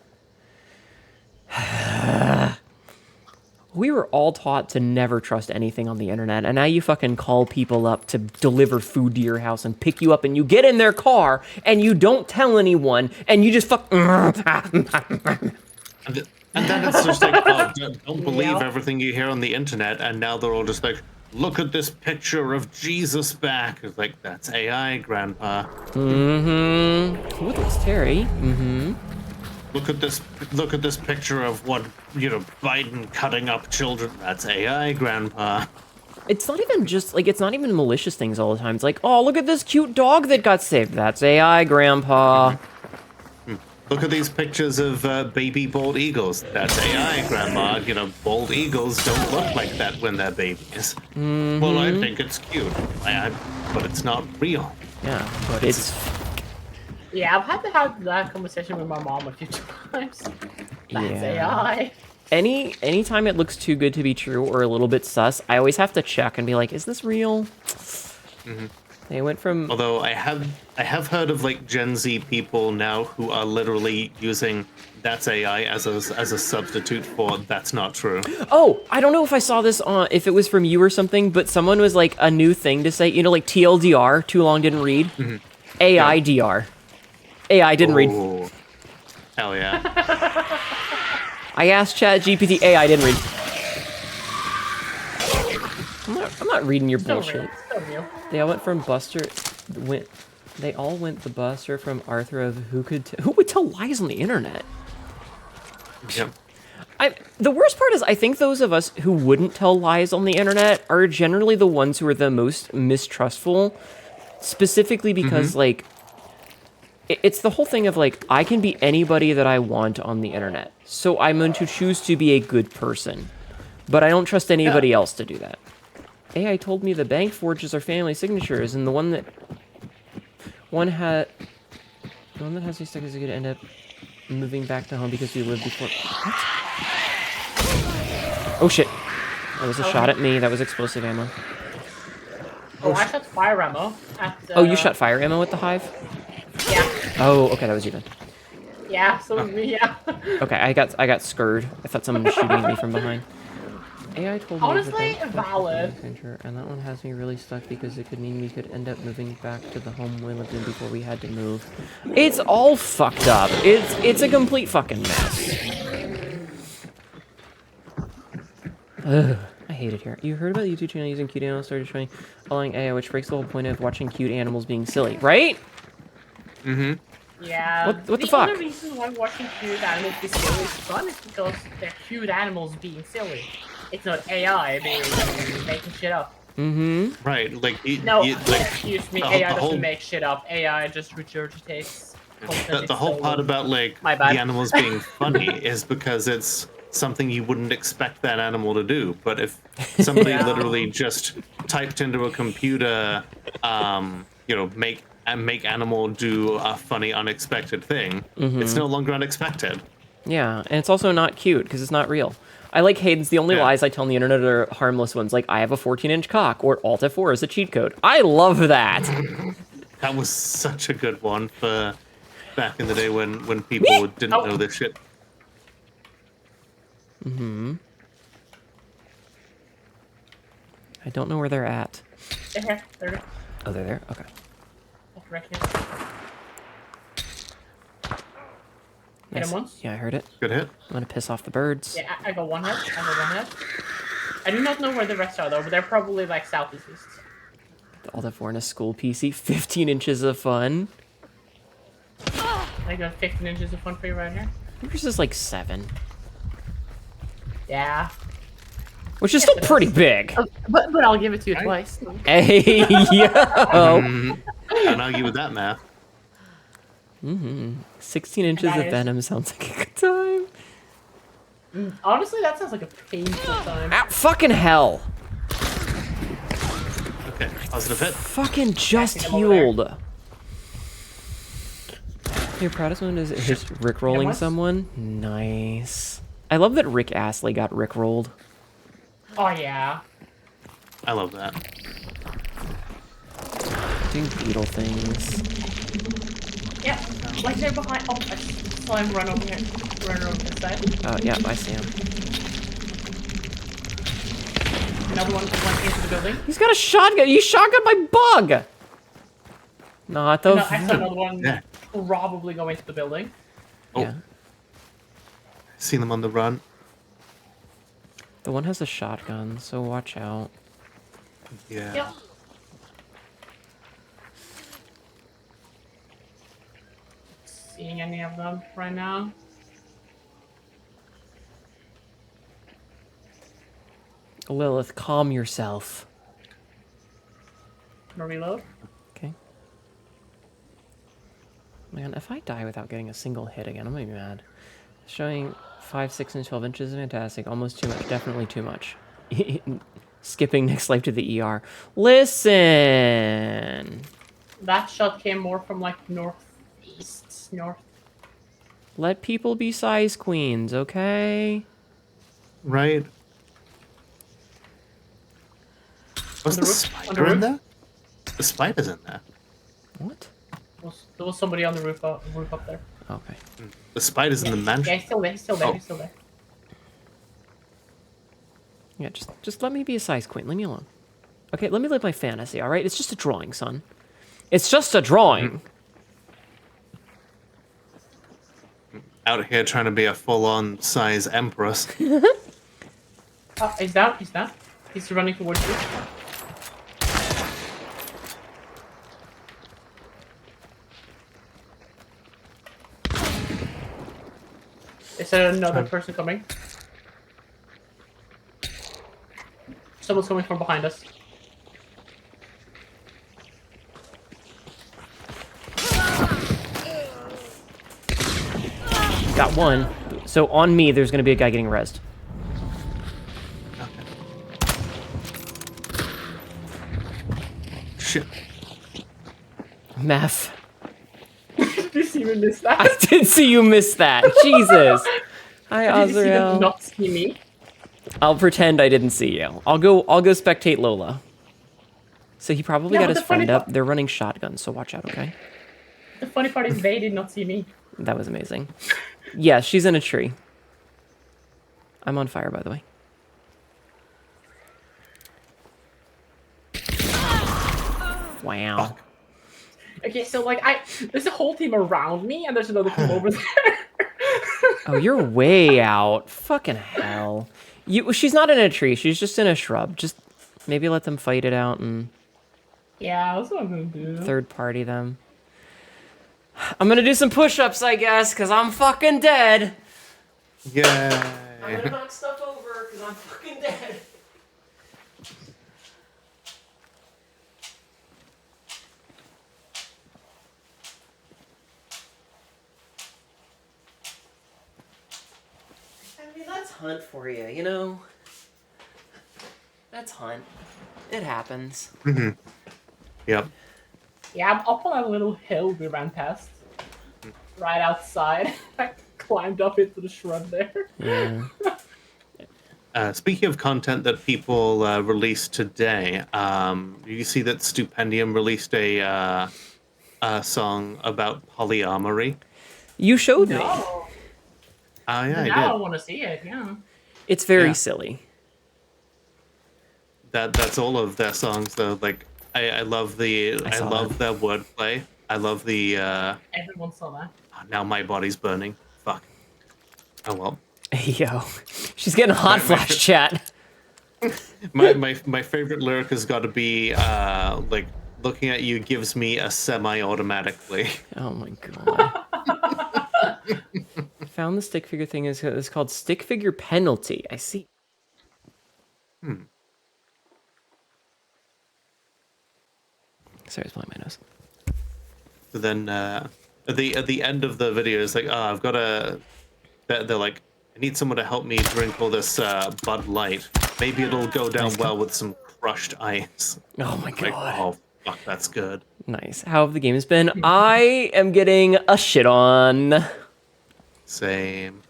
We were all taught to never trust anything on the internet, and now you fucking call people up to deliver food to your house and pick you up, and you get in their car, and you don't tell anyone, and you just fuck... And then it's just like, oh, don't believe everything you hear on the internet, and now they're all just like, look at this picture of Jesus back. It's like, that's AI, Grandpa. Ooh, that's Terry. Look at this picture of what, Biden cutting up children. That's AI, Grandpa. It's not even just, like, it's not even malicious things all the time. It's like, oh, look at this cute dog that got saved. That's AI, Grandpa. Look at these pictures of baby bald eagles. That's AI, Grandma. Bald eagles don't look like that when they're babies. Well, I think it's cute, but it's not real. Yeah, but it's... Yeah, I've had to have that conversation with my mom a few times. That's AI. Anytime it looks too good to be true or a little bit sus, I always have to check and be like, is this real? They went from... Although I have heard of, like, Gen Z people now who are literally using that's AI as a substitute for that's not true. Oh, I don't know if I saw this if it was from you or something, but someone was like a new thing to say, like TLDR, too long didn't read. AI DR. AI didn't read. Hell yeah. I asked ChatGPT, AI didn't read. I'm not reading your bullshit. They all went from Buster. They all went the Buster from Arthur of who would tell lies on the internet. Yep. The worst part is I think those of us who wouldn't tell lies on the internet are generally the ones who are the most mistrustful, specifically because like it's the whole thing of like I can be anybody that I want on the internet, so I'm going to choose to be a good person, but I don't trust anybody else to do that. AI told me the bank forges our family signatures, and the one that has these stickers is going to end up moving back to home because we lived before. What? Oh shit! That was a shot at me. That was explosive ammo. Oh, I shot fire ammo at. Oh, you shot fire ammo at the hive? Yeah. Oh, okay, that was you then. Yeah, so me, yeah. Okay, I got scared. I thought someone was shooting at me from behind. AI told me Honestly, that valid. And that one has me really stuck because it could mean we could end up moving back to the home we lived in before we had to move. It's all fucked up. It's a complete fucking mess. Ugh, I hate it here. You heard about the YouTube channel using cute animals started showing allowing AI, which breaks the whole point of watching cute animals being silly, right? Yeah. What the fuck? The only reason why watching cute animals be silly is fun is because they're cute animals being silly. It's not AI making shit up. Right, like... Excuse me, AI doesn't make shit up. AI just regurgitates. The whole part about, like, the animals being funny is because it's something you wouldn't expect that animal to do. But if somebody literally just typed into a computer, make animal do a funny, unexpected thing, it's no longer unexpected. Yeah, and it's also not cute because it's not real. I like Hayden's. The only lies I tell on the internet are harmless ones, like I have a 14-inch cock or Alt F4 is a cheat code. I love that. That was such a good one for back in the day when people didn't know this shit. I don't know where they're at. They're here. They're Oh, they're there? Okay. right here. Hit him once? Yeah, I heard it. Good hit. I'm gonna piss off the birds. Yeah, I got one hit. I do not know where the rest are though, but they're probably like southeast. All that for in a school PC. 15 inches of fun. I got 15 inches of fun for you right here. Yours is like 7. Yeah. Which is Yes, still it pretty is. big. But I'll give it to you Right. twice. Hey, yo! Can't argue with that math. 16 inches That of is- venom sounds like a good time. Honestly, that sounds like a painful time. Ow, fucking hell. Okay, positive hit. Fucking just Backing him over there. healed. Your proudest moment is just rickrolling once? someone? Nice. I love that Rick Astley got rickrolled. Oh yeah. I love that. Doing beetle things. Yeah. Like they're behind. Oh, I saw him run over here. Run over this side. Oh, yeah, I see him. Another one went into the building. He's got a shotgun. He shotgun my bug. Not the. No, I saw another one Yeah. probably go into the building. Oh. Yeah. See them on the run. The one has a shotgun, so watch out. Yeah. Yep. Seeing any of them right now? Lilith, calm yourself. Gonna reload. Okay. Man, if I die without getting a single hit again, I'm gonna be mad. Showing 5, 6, and 12 inches is fantastic. Almost too much. Definitely too much. Skipping next life to the ER. Listen! That shot came more from like northeast, north. Let people be size queens, okay? Right. Was On the the roof? On the spider in roof? there? The spider's in there. What? There was somebody on the roof up there. Okay. The spider's in the Yeah, mansion. he's still there. He's still there. Oh. He's still there. Yeah, just let me be a size queen. Leave me alone. Okay, let me live my fantasy, alright? It's just a drawing, son. It's just a drawing. Out here trying to be a full-on size empress. He's down. He's down. He's running towards you. Is there another person coming? Someone's coming from behind us. Got one. So on me, there's gonna be a guy getting rezzed. Shit. Meth. Did you see me miss that? I did see you miss that. Jesus. Hi, Did you see them Azrael. not see me? I'll pretend I didn't see you. I'll go spectate Lola. So he probably Yeah, got but his the funny friend up. part- They're running shotguns, so watch out, okay? The funny part is they did not see me. That was amazing. Yeah, she's in a tree. I'm on fire, by the way. Wow. Fuck. Okay, so like there's a whole team around me, and there's another team over there. Oh, you're way out. Fucking hell. She's not in a tree. She's just in a shrub. Just maybe let them fight it out and Yeah, that's what I'm gonna do. third party them. I'm gonna do some push-ups, I guess, because I'm fucking dead. I'm Yay. gonna knock stuff over because I'm fucking dead. I mean, that's Hunt for you, you know? That's Hunt. It happens. Yep. Yeah, I'm up on a little hill we ran past. Right outside. I climbed up into the shrub there. Yeah. Speaking of content that people released today, you see that Stupendium released a song about polyamory. You showed me. No. Oh yeah, Now I I did. want to see it, yeah. It's very Yeah. silly. That's all of their songs though. Like I love I saw love their wordplay. I love the Everyone saw that. now my body's burning. Fuck. Oh well. Yo. She's getting hot flash chat. My favorite lyric has got to be like looking at you gives me a semi-automatically. Oh my god. Found the stick figure thing is called stick figure penalty. I see. Sorry, I was blowing my nose. So then at the end of the video, it's like, oh, I've got a. They're like, I need someone to help me drink all this Bud Light. Maybe it'll go down well with some crushed ice. Oh my Like, god. oh fuck, that's good. Nice. How have the games been? I am getting a shit on. Same.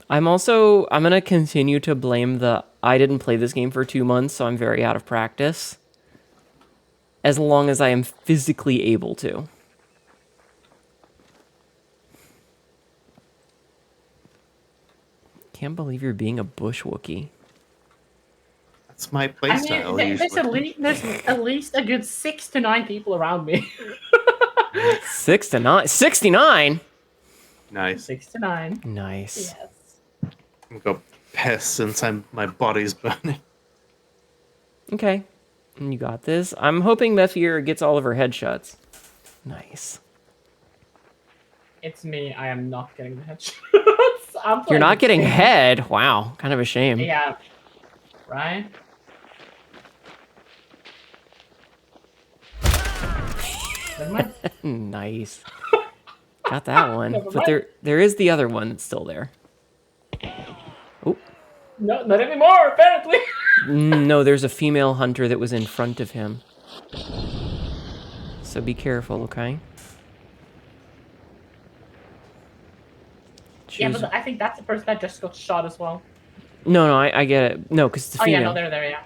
I'm gonna continue to blame I didn't play this game for 2 months, so I'm very out of practice. As long as I am physically able to. Can't believe you're being a bush Wookiee. That's my I playstyle. mean, there's at least a good 6 to 9 people around me. 6 to 9. 69? Nice. 6 to 9. Nice. Yes. I'm gonna go piss since my body's burning. Okay. You got this. I'm hoping Mephier gets all of her headshots. Nice. It's me. I am not getting the headshots. You're not getting head? Wow. Kind of a shame. Yeah. Right? Never mind. Nice. Got that one. Never But mind. there is the other one that's still there. Oh. No, not anymore, apparently. No, there's a female hunter that was in front of him. So be careful, okay? Yeah, Choose- but I think that's the person that just got shot as well. No, I get it. No, because it's a Oh female. yeah, no, they're there, yeah.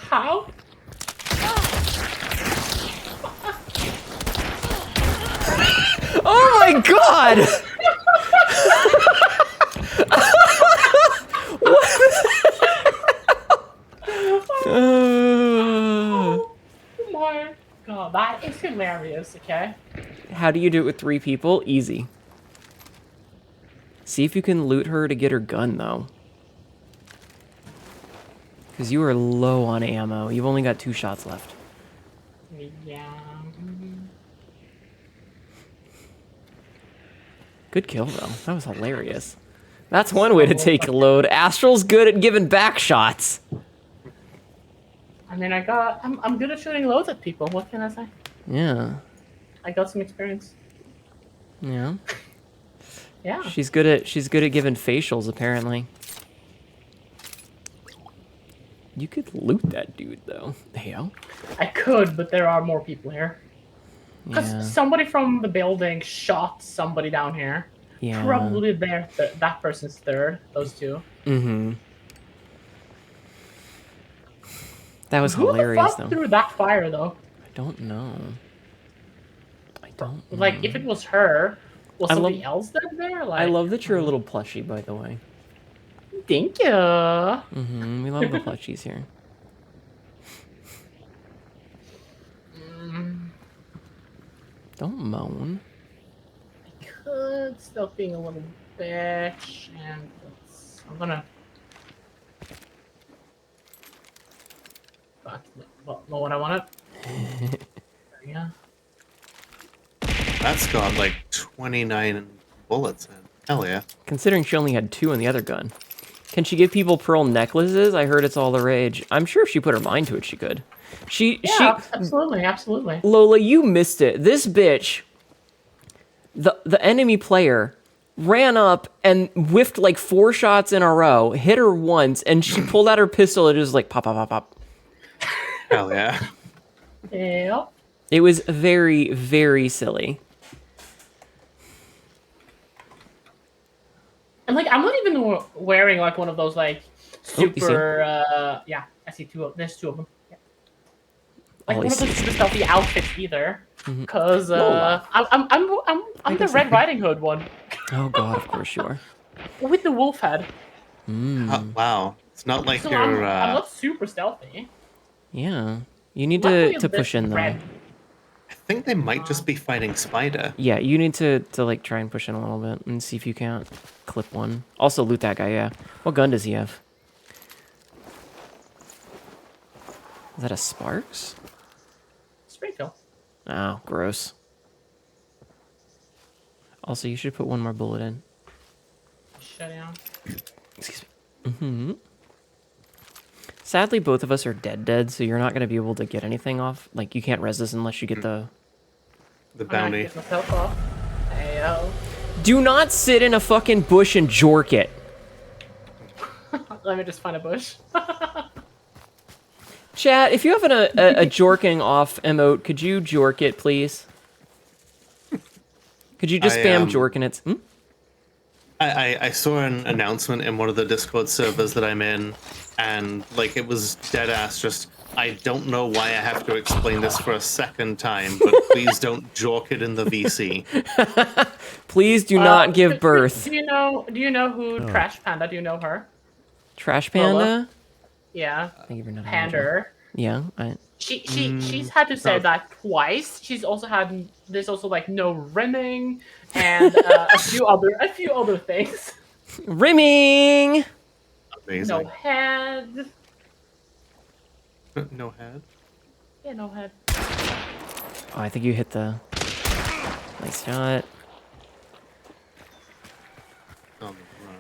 How? Oh my god! Oh my god, that is hilarious, okay? How do you do it with 3 people? Easy. See if you can loot her to get her gun, though. Because you are low on ammo. You've only got 2 shots left. Yeah. Good kill, though. That was hilarious. That's one way to take a load. Astral's good at giving back shots. I mean, I'm good at shooting loads at people. What can I say? Yeah. I got some experience. Yeah. Yeah. She's good at giving facials, apparently. You could loot that dude, though. Hey-o. I could, but there are more people here. Because Yeah. somebody from the building shot somebody down here. Yeah. Probably that person's third, those two. Mm-hmm. That was Who hilarious, the fuck though. threw that fire, though? I don't know. I don't know. Like, if it was her, was I love- somebody else there? Like, I love that you're a little plushie, by the way. Thank you. Mm-hmm. We love the plushies here. Don't moan. I could still being a little bitch, and I'm gonna. Fuck, not what I wanted. Yeah. That's got like 29 bullets in. Hell yeah. Considering she only had 2 in the other gun. Can she give people pearl necklaces? I heard it's all the rage. I'm sure if she put her mind to it, she could. Yeah, absolutely, absolutely. Lola, you missed it. This bitch, the enemy player, ran up and whiffed like 4 shots in a row, hit her once, and she pulled out her pistol and it was like pop, pop, pop, pop. Hell yeah. Yeah. It was very, very silly. And like, I'm not even wearing like one of those like Oh, you see? super. Yeah, I see there's 2 of them. Yeah. Like Oh, I one of those see. super stealthy outfits either, because Lola. I'm the Red Riding Hood one Oh god, of course you are. with the wolf head. Wow. It's not like So you're. I'm not super stealthy. Yeah. You need Luckily, to this push in though. red- I think they might just be fighting Spider. Yeah, you need to like try and push in a little bit and see if you can't clip one. Also loot that guy, yeah. What gun does he have? Is that a Sparks? pretty cool. Oh, gross. Also, you should put one more bullet in. Showdown. Excuse me. Mm-hmm. Sadly, both of us are dead, so you're not going to be able to get anything off. Like, you can't res this unless you get the bounty. Get myself off. Ayo. Do not sit in a fucking bush and jork it. Let me just find a bush. Chat, if you have a jorking off emote, could you jork it, please? Could you just spam jorking it? Hmm? I saw an announcement in one of the Discord servers that I'm in, and like it was dead ass. Just I don't know why I have to explain this for a second time, but please don't jork it in the VC. Please do not give birth. Do you know who Trash Panda? Do you know her? Trash Panda? Lola? Yeah. Thank you for not Pander. Yeah. She's had to say that twice. She's also had there's also like no rimming and a few other things. Rimming. Amazing. No head. No head. Yeah, no head. Oh, I think you hit the nice shot. On the run.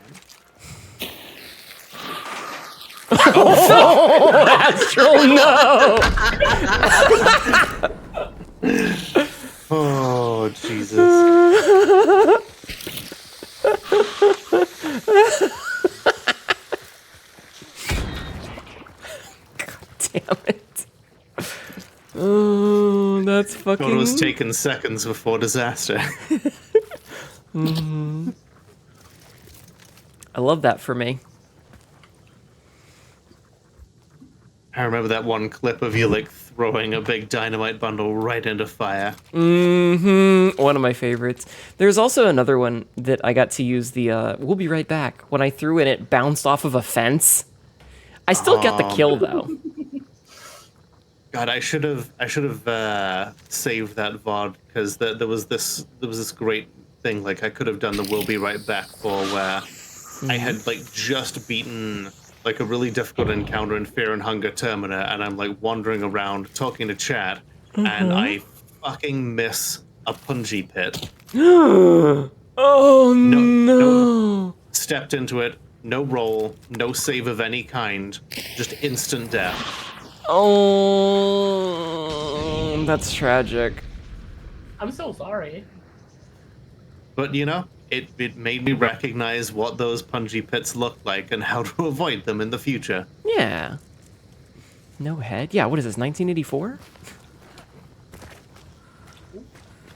Oh, Astral, no! Oh, Jesus. Damn it. Oh, that's fucking... Thought it was taking seconds before disaster. I love that for me. I remember that one clip of you like throwing a big dynamite bundle right into fire. One of my favorites. There's also another one that I got to use the we'll be right back. When I threw in, it bounced off of a fence. I still got the kill though. God, I should have saved that VOD because there was this great thing. Like I could have done the "We'll be right back" for where I had like just beaten like a really difficult encounter in Fear and Hunger Termina, and I'm like wandering around talking to chat, and I fucking miss a punji pit. Oh no! Stepped into it, no roll, no save of any kind, just instant death. Oh, that's tragic. I'm so sorry. But you know, it made me recognize what those punji pits look like and how to avoid them in the future. Yeah. No head? Yeah, what is this, 1984?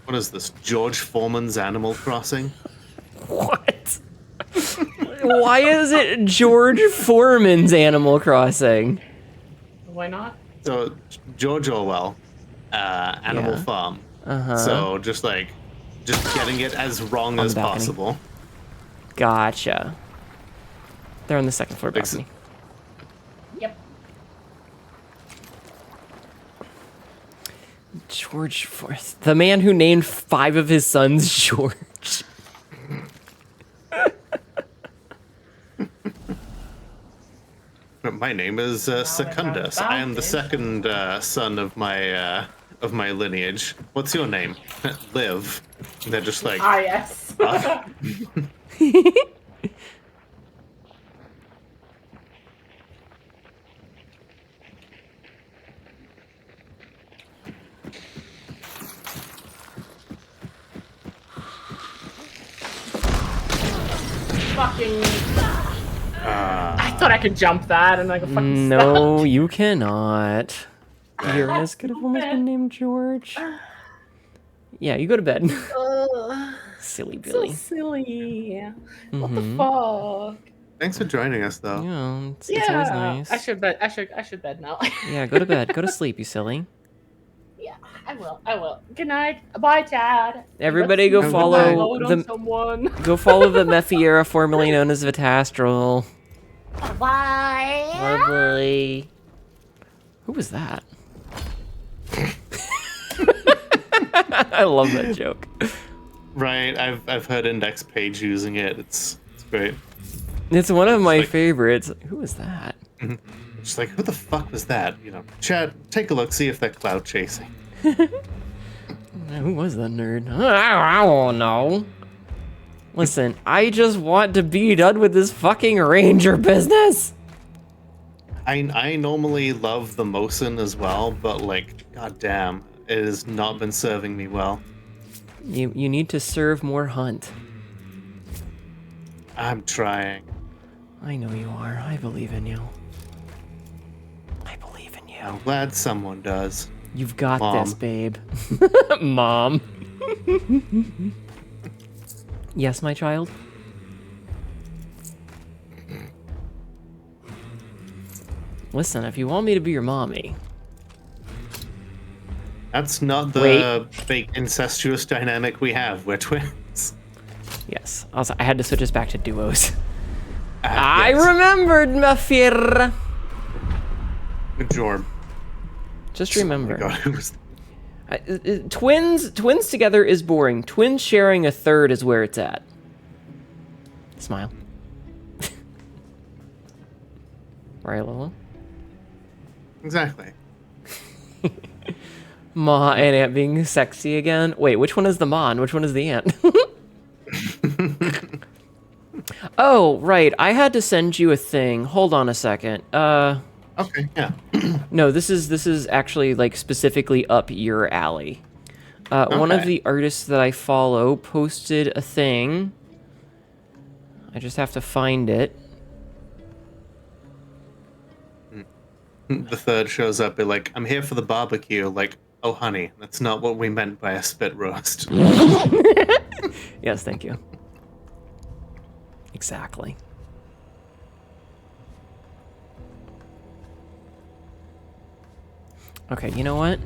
What is this, George Foreman's Animal Crossing? What? Why is it George Foreman's Animal Crossing? Why not? So, George Orwell, Animal Farm. So, just getting it as wrong as possible. Gotcha. They're on the second floor balcony. Yep. George Forth. The man who named 5 of his sons George. My name is Secundus. I am the second son of my lineage. What's your name? Liv. And they're just like... Ah, yes. Fucking... I thought I could jump that and I could fucking No, you cannot. Uranus could have almost been named George. Yeah, you go to bed. Silly Billy. So silly. What the fuck? Thanks for joining us, though. Yeah, it's always nice. I should bed now. Yeah, go to bed. Go to sleep, you silly. Yeah, I will. Good night. Bye, Chad. Everybody go follow the Mephiera, formerly known as Vitastral. Bye. Lovely. Who was that? I love that joke. Right, I've heard Index Page using it. It's great. It's one of my favorites. Who was that? Just like, who the fuck was that? You know, chat, take a look, see if they're cloud chasing. Who was that nerd? I don't know. Listen, I just want to be done with this fucking ranger business. I normally love the Mosin as well, but like, goddamn, it has not been serving me well. You need to serve more Hunt. I'm trying. I know you are. I believe in you. I believe in you. I'm glad someone does. You've got Mom. this, babe. Mom. Yes, my child? Listen, if you want me to be your mommy... That's not the big incestuous dynamic we have. We're twins. Yes. Also, I had to switch us back to duos. Yes. I remembered, Mafir. Jorb. Just Oh remember. my God, it was... Twins together is boring. Twins sharing a third is where it's at. Smile. Right, Lola? Exactly. Ma and Aunt being sexy again. Wait, which one is the ma and which one is the aunt? Oh, right. I had to send you a thing. Hold on a second. Okay, yeah. No, this is actually like specifically up your alley. One of Okay. the artists that I follow posted a thing. I just have to find it. The third shows up, and like, I'm here for the barbecue. Like, oh honey, that's not what we meant by a spit roast. Yes, thank you. Exactly. Okay, you know what?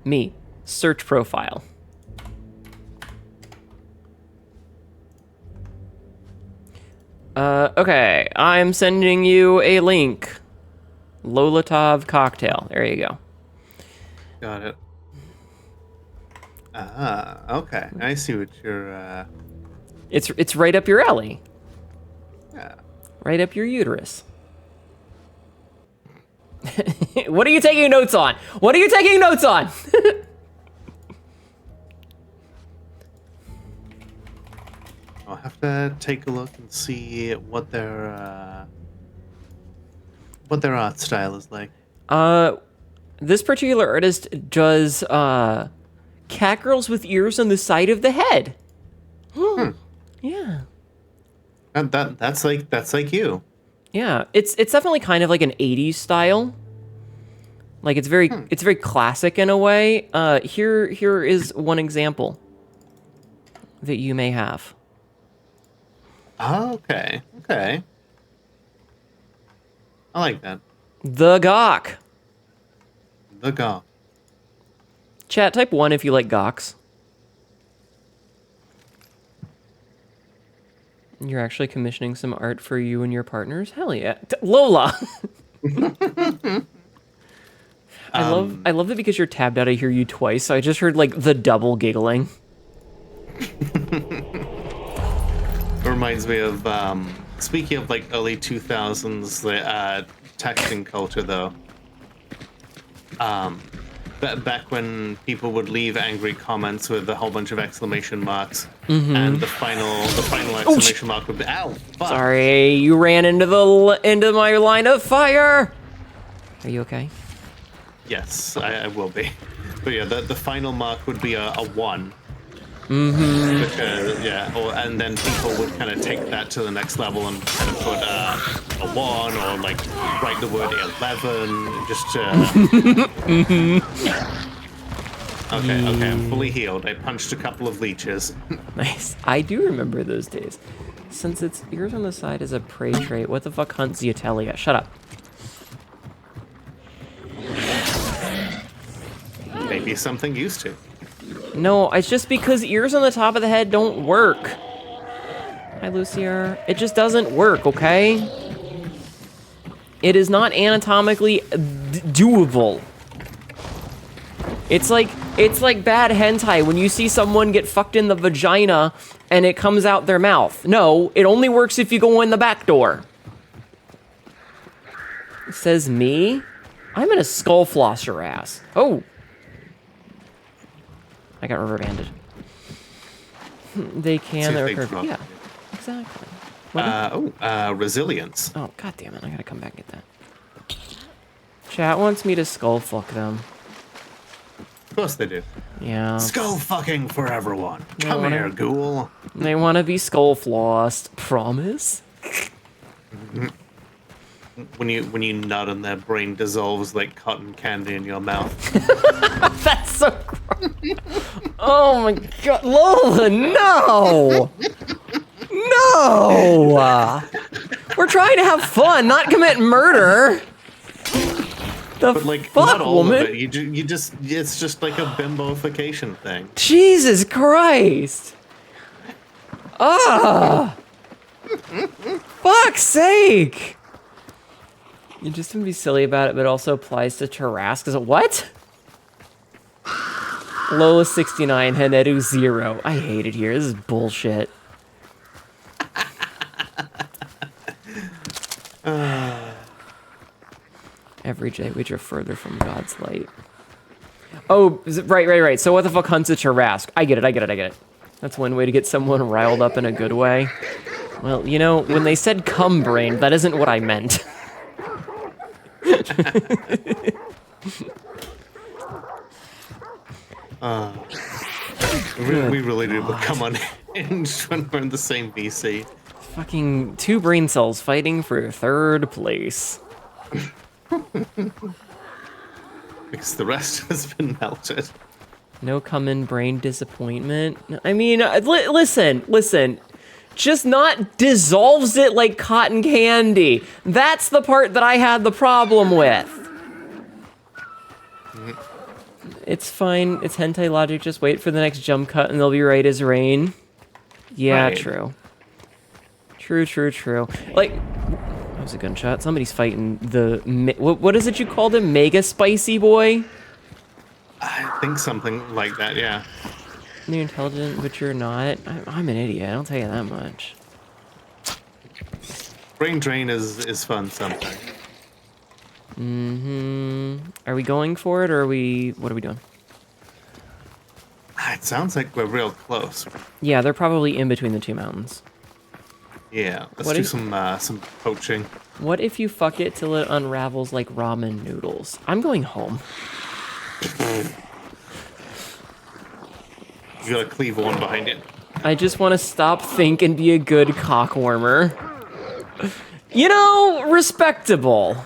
Me. Search profile. Okay, I'm sending you a link. Lolatov cocktail. There you go. Got it. Ah, okay. I see what you're, It's right up your alley. yeah. Right up your uterus. What are you taking notes on? What are you taking notes on? I'll have to take a look and see what their art style is like. This particular artist does cat girls with ears on the side of the head. Yeah. That's like you. Yeah, it's definitely kind of like an 80s style. Like it's very classic in a way. Here is one example that you may have. Oh, okay. Okay. I like that. The Gawk. The Gawk. Chat, type 1 if you like Gawks. You're actually commissioning some art for you and your partners? Hell yeah. Lola! I love it because you're tabbed out, I hear you twice, so I just heard like the double giggling. It reminds me of speaking of like early 2000s texting culture though. Back when people would leave angry comments with a whole bunch of exclamation marks, and the final exclamation mark would be "Ow, fuck." Sorry, you ran into my line of fire. Are you okay? Yes, I will be. But yeah, the final mark would be a 1. Because, and then people would kind of take that to the next level and kind of put a 1 or like write the word 11 just to. Okay, I'm fully healed. I punched a couple of leeches. Nice. I do remember those days. Since its ears on the side is a prey trait, what the fuck hunts Zeatelia? Shut up. Maybe something used to. No, it's just because ears on the top of the head don't work. Hi, Lucier. It just doesn't work, okay? It is not anatomically doable. It's like bad hentai when you see someone get fucked in the vagina and it comes out their mouth. No, it only works if you go in the back door. It says me? I'm gonna skull floss your ass. Oh. I got rubber banded. They can. See if They're they curved. drop Yeah, you. exactly. Resilience. Oh, god damn it. I gotta come back and get that. Chat wants me to skull fuck them. Of course they do. Yeah. Skull fucking for everyone. They Come wanna- here, ghoul. They want to be skull flossed. Promise? When you nut and their brain dissolves like cotton candy in your mouth. That's so gross. Oh my god. Lola, no! No! We're trying to have fun, not commit murder. The But like fuck, not all woman? of it. You just it's just like a bimboification thing. Jesus Christ! Ah! Fuck's sake! You're just gonna be silly about it, but it also applies to Tarrasque. Is it what? Lola 69, Hnetu 0. I hate it here. This is bullshit. Every day we drift further from God's light. Oh, right. So what the fuck hunts a Tarrasque? I get it. That's one way to get someone riled up in a good way. Well, you know, when they said cum brain, that isn't what I meant. We really do become unhinged when we're in the same VC. Fucking 2 brain cells fighting for 3rd place. Because the rest has been melted. No common brain disappointment. I mean, listen. Just not dissolves it like cotton candy. That's the part that I had the problem with. It's fine. It's hentai logic. Just wait for the next jump cut and they'll be right as rain. Yeah, Right. true. True. Like, that was a gunshot. Somebody's fighting the... What is it you called him? Mega Spicy Boy? I think something like that, yeah. You're intelligent, but you're not. I'm an idiot. I'll tell you that much. Brain drain is fun sometimes. Are we going for it, or what are we doing? It sounds like we're real close. Yeah, they're probably in between the 2 mountains. Yeah, let's What do if- some poaching. What if you fuck it till it unravels like ramen noodles? I'm going home. You got a cleaver one behind it. I just want to stop, think, and be a good cockwarmer. You know, respectable.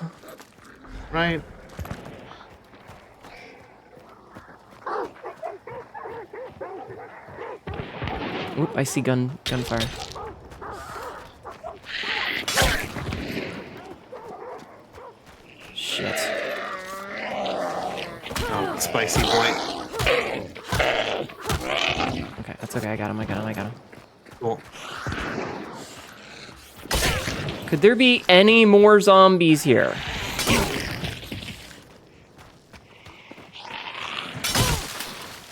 Right. Oop, I see gunfire. Shit. Oh, spicy boy. Okay, that's okay. I got him. Cool. Could there be any more zombies here?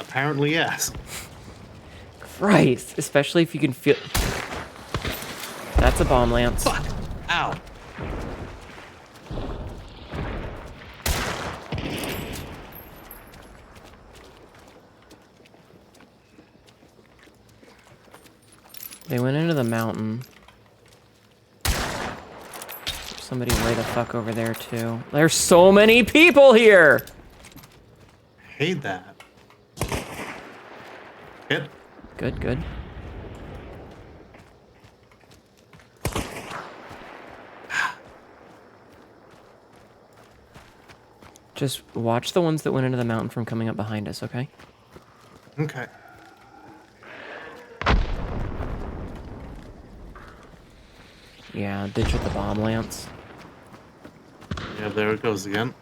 Apparently, yes. Christ, especially if you can feel... That's a bomb lance. Fuck. Ow. They went into the mountain. There's somebody way the fuck over there, too. There's so many people here! Hate that. Hit. Good. Just watch the ones that went into the mountain from coming up behind us, okay? Okay. Yeah, ditch with the bomb lance. Yeah, there it goes again.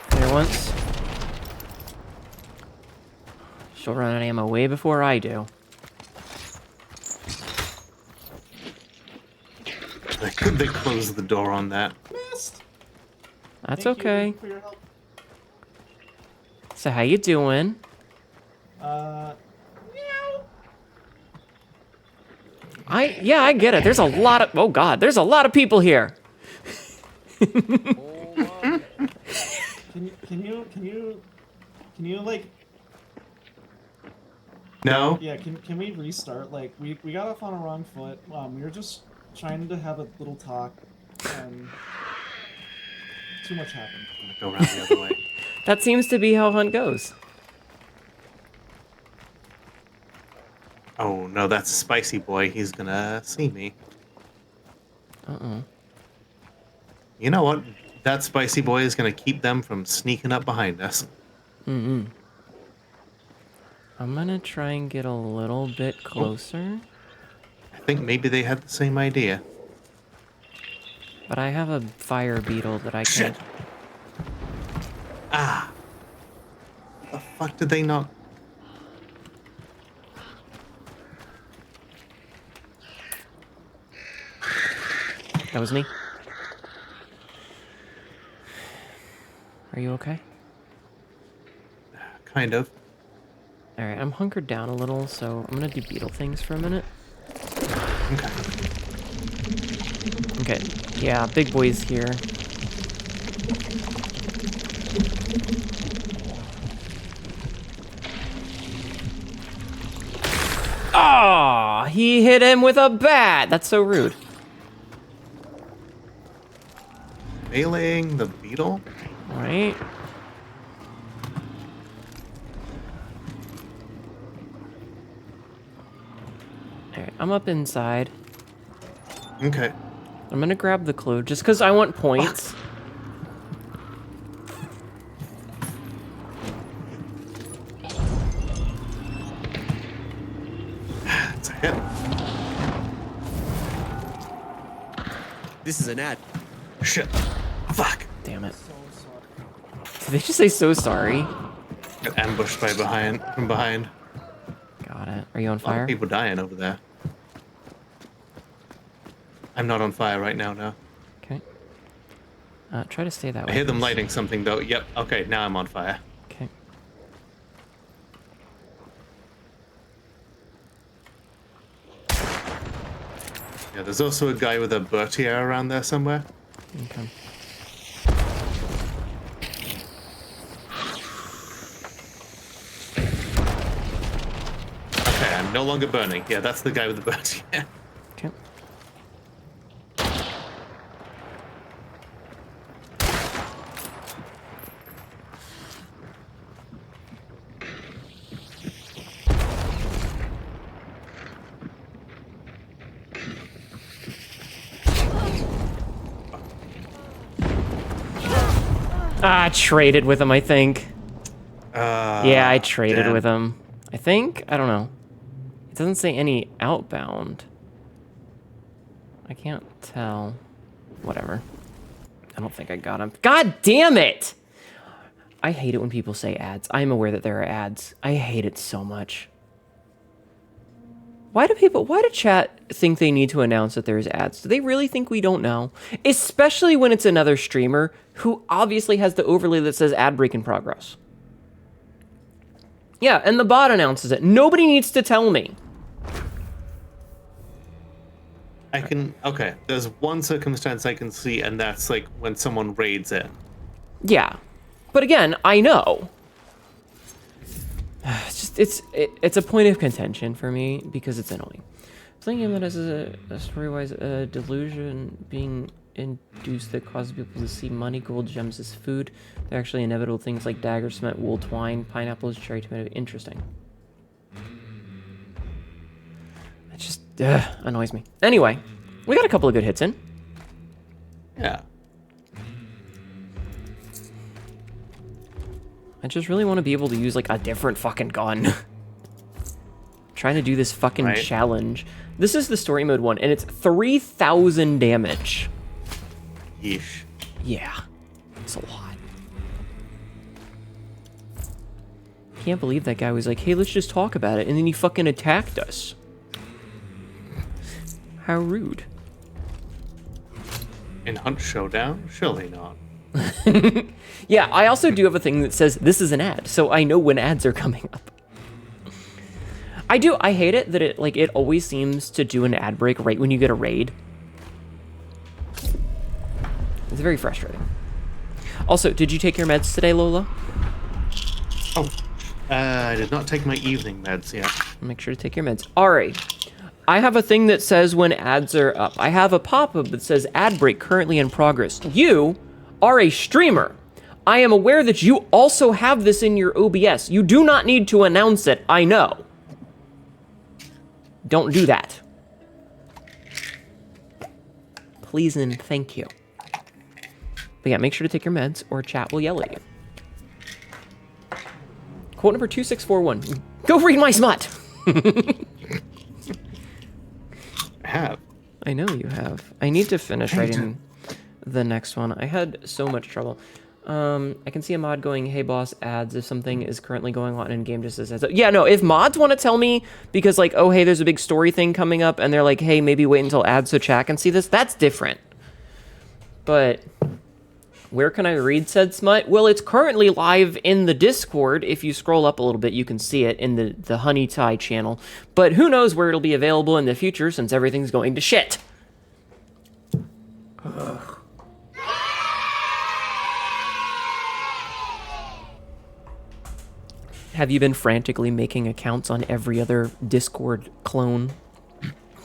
There once. She'll run out of ammo way before I do. They closed the door on that. That's okay. So how you doing? I get it. There's a lot of... Oh, God. There's a lot of people here. Can you like? No. Yeah. Can we restart? Like we got off on a wrong foot. We were just trying to have a little talk, and too much happened. I'm gonna go around the other way. That seems to be how Hunt goes. Oh no, that's a spicy boy. He's gonna see me. Uh-oh. You know what? That spicy boy is gonna keep them from sneaking up behind us. I'm gonna try and get a little bit closer. I think maybe they had the same idea. But I have a fire beetle that I Shit. can... Ah. The fuck did they not? That was me. Are you okay? Kind of. Alright, I'm hunkered down a little, so I'm gonna do beetle things for a minute. Okay. Okay, yeah, big boy's here. Ah, he hit him with a bat! That's so rude. Meleeing the beetle? Alright. Alright, I'm up inside. Okay. I'm gonna grab the clue just because I want points. It's a hit. This is an ad. Shit. Fuck. Damn it. Did they just say so sorry? Got ambushed by from behind. Got it. Are you on A lot fire? of people dying over there. I'm not on fire right now, no. Okay. Try to stay that I way. hear them please. lighting something though. Yep. Okay, now I'm on fire. Okay. Yeah, there's also a guy with a Bertier around there somewhere. Okay. Okay, I'm no longer burning. Yeah, that's the guy with the Bertier. Okay. I traded with him, I think. Yeah, I traded damn. with him. I think? I don't know. It doesn't say any outbound. I can't tell. Whatever. I don't think I got him. God damn it! I hate it when people say ads. I'm aware that there are ads. I hate it so much. Why do chat think they need to announce that there's ads? Do they really think we don't know? Especially when it's another streamer who obviously has the overlay that says ad break in progress. Yeah, and the bot announces it. Nobody needs to tell me. Okay, there's one circumstance I can see, and that's like when someone raids in. Yeah. But again, I know. It's a point of contention for me because it's annoying. Playing that as a story-wise delusion being induced that causes people to see money, gold, gems as food. They're actually inevitable things like dagger, cement, wool, twine, pineapples, cherry tomato. Interesting. It just annoys me. Anyway, we got a couple of good hits in. Yeah. I just really want to be able to use like a different fucking gun. Trying to do this fucking Right. challenge. This is the story mode one, and it's 3,000 damage. Yeesh. Yeah, it's a lot. Can't believe that guy was like, hey, let's just talk about it, and then he fucking attacked us. How rude. In Hunt Showdown? Surely not. Yeah, I also do have a thing that says this is an ad, so I know when ads are coming up. I hate it that it always seems to do an ad break right when you get a raid. It's very frustrating. Also, did you take your meds today, Lola? Oh, I did not take my evening meds yet. Make sure to take your meds. Ari, I have a thing that says when ads are up. I have a pop-up that says ad break currently in progress. You are a streamer. I am aware that you also have this in your OBS. You do not need to announce it, I know. Don't do that. Please and thank you. But yeah, make sure to take your meds or chat will yell at you. Quote number 2641. Go read my smut! I have. I know you have. I need to finish writing the next one. I had so much trouble. I can see a mod going, hey boss, ads if something is currently going on in game just as heads up. Yeah, no, if mods want to tell me because like, oh hey, there's a big story thing coming up and they're like, hey, maybe wait until ads so chat can see this, that's different. But where can I read said smut? Well, it's currently live in the Discord. If you scroll up a little bit, you can see it in the Hnetu channel. But who knows where it'll be available in the future since everything's going to shit. Ugh. Have you been frantically making accounts on every other Discord clone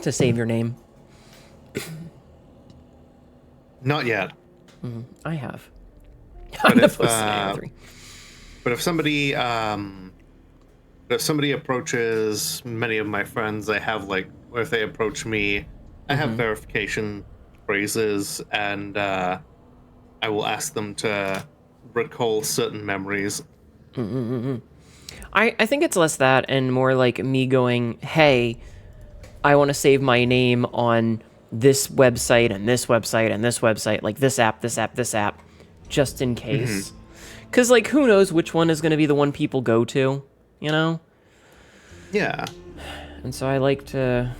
to save your name? Not yet. I have. But if somebody approaches many of my friends, I have like, or if they approach me, I have verification phrases, and I will ask them to recall certain memories. I think it's less that and more like me going, hey, I want to save my name on this website and this website and this website, like this app, just in case. Because, like, who knows which one is going to be the one people go to, you know? Yeah. And so I like to...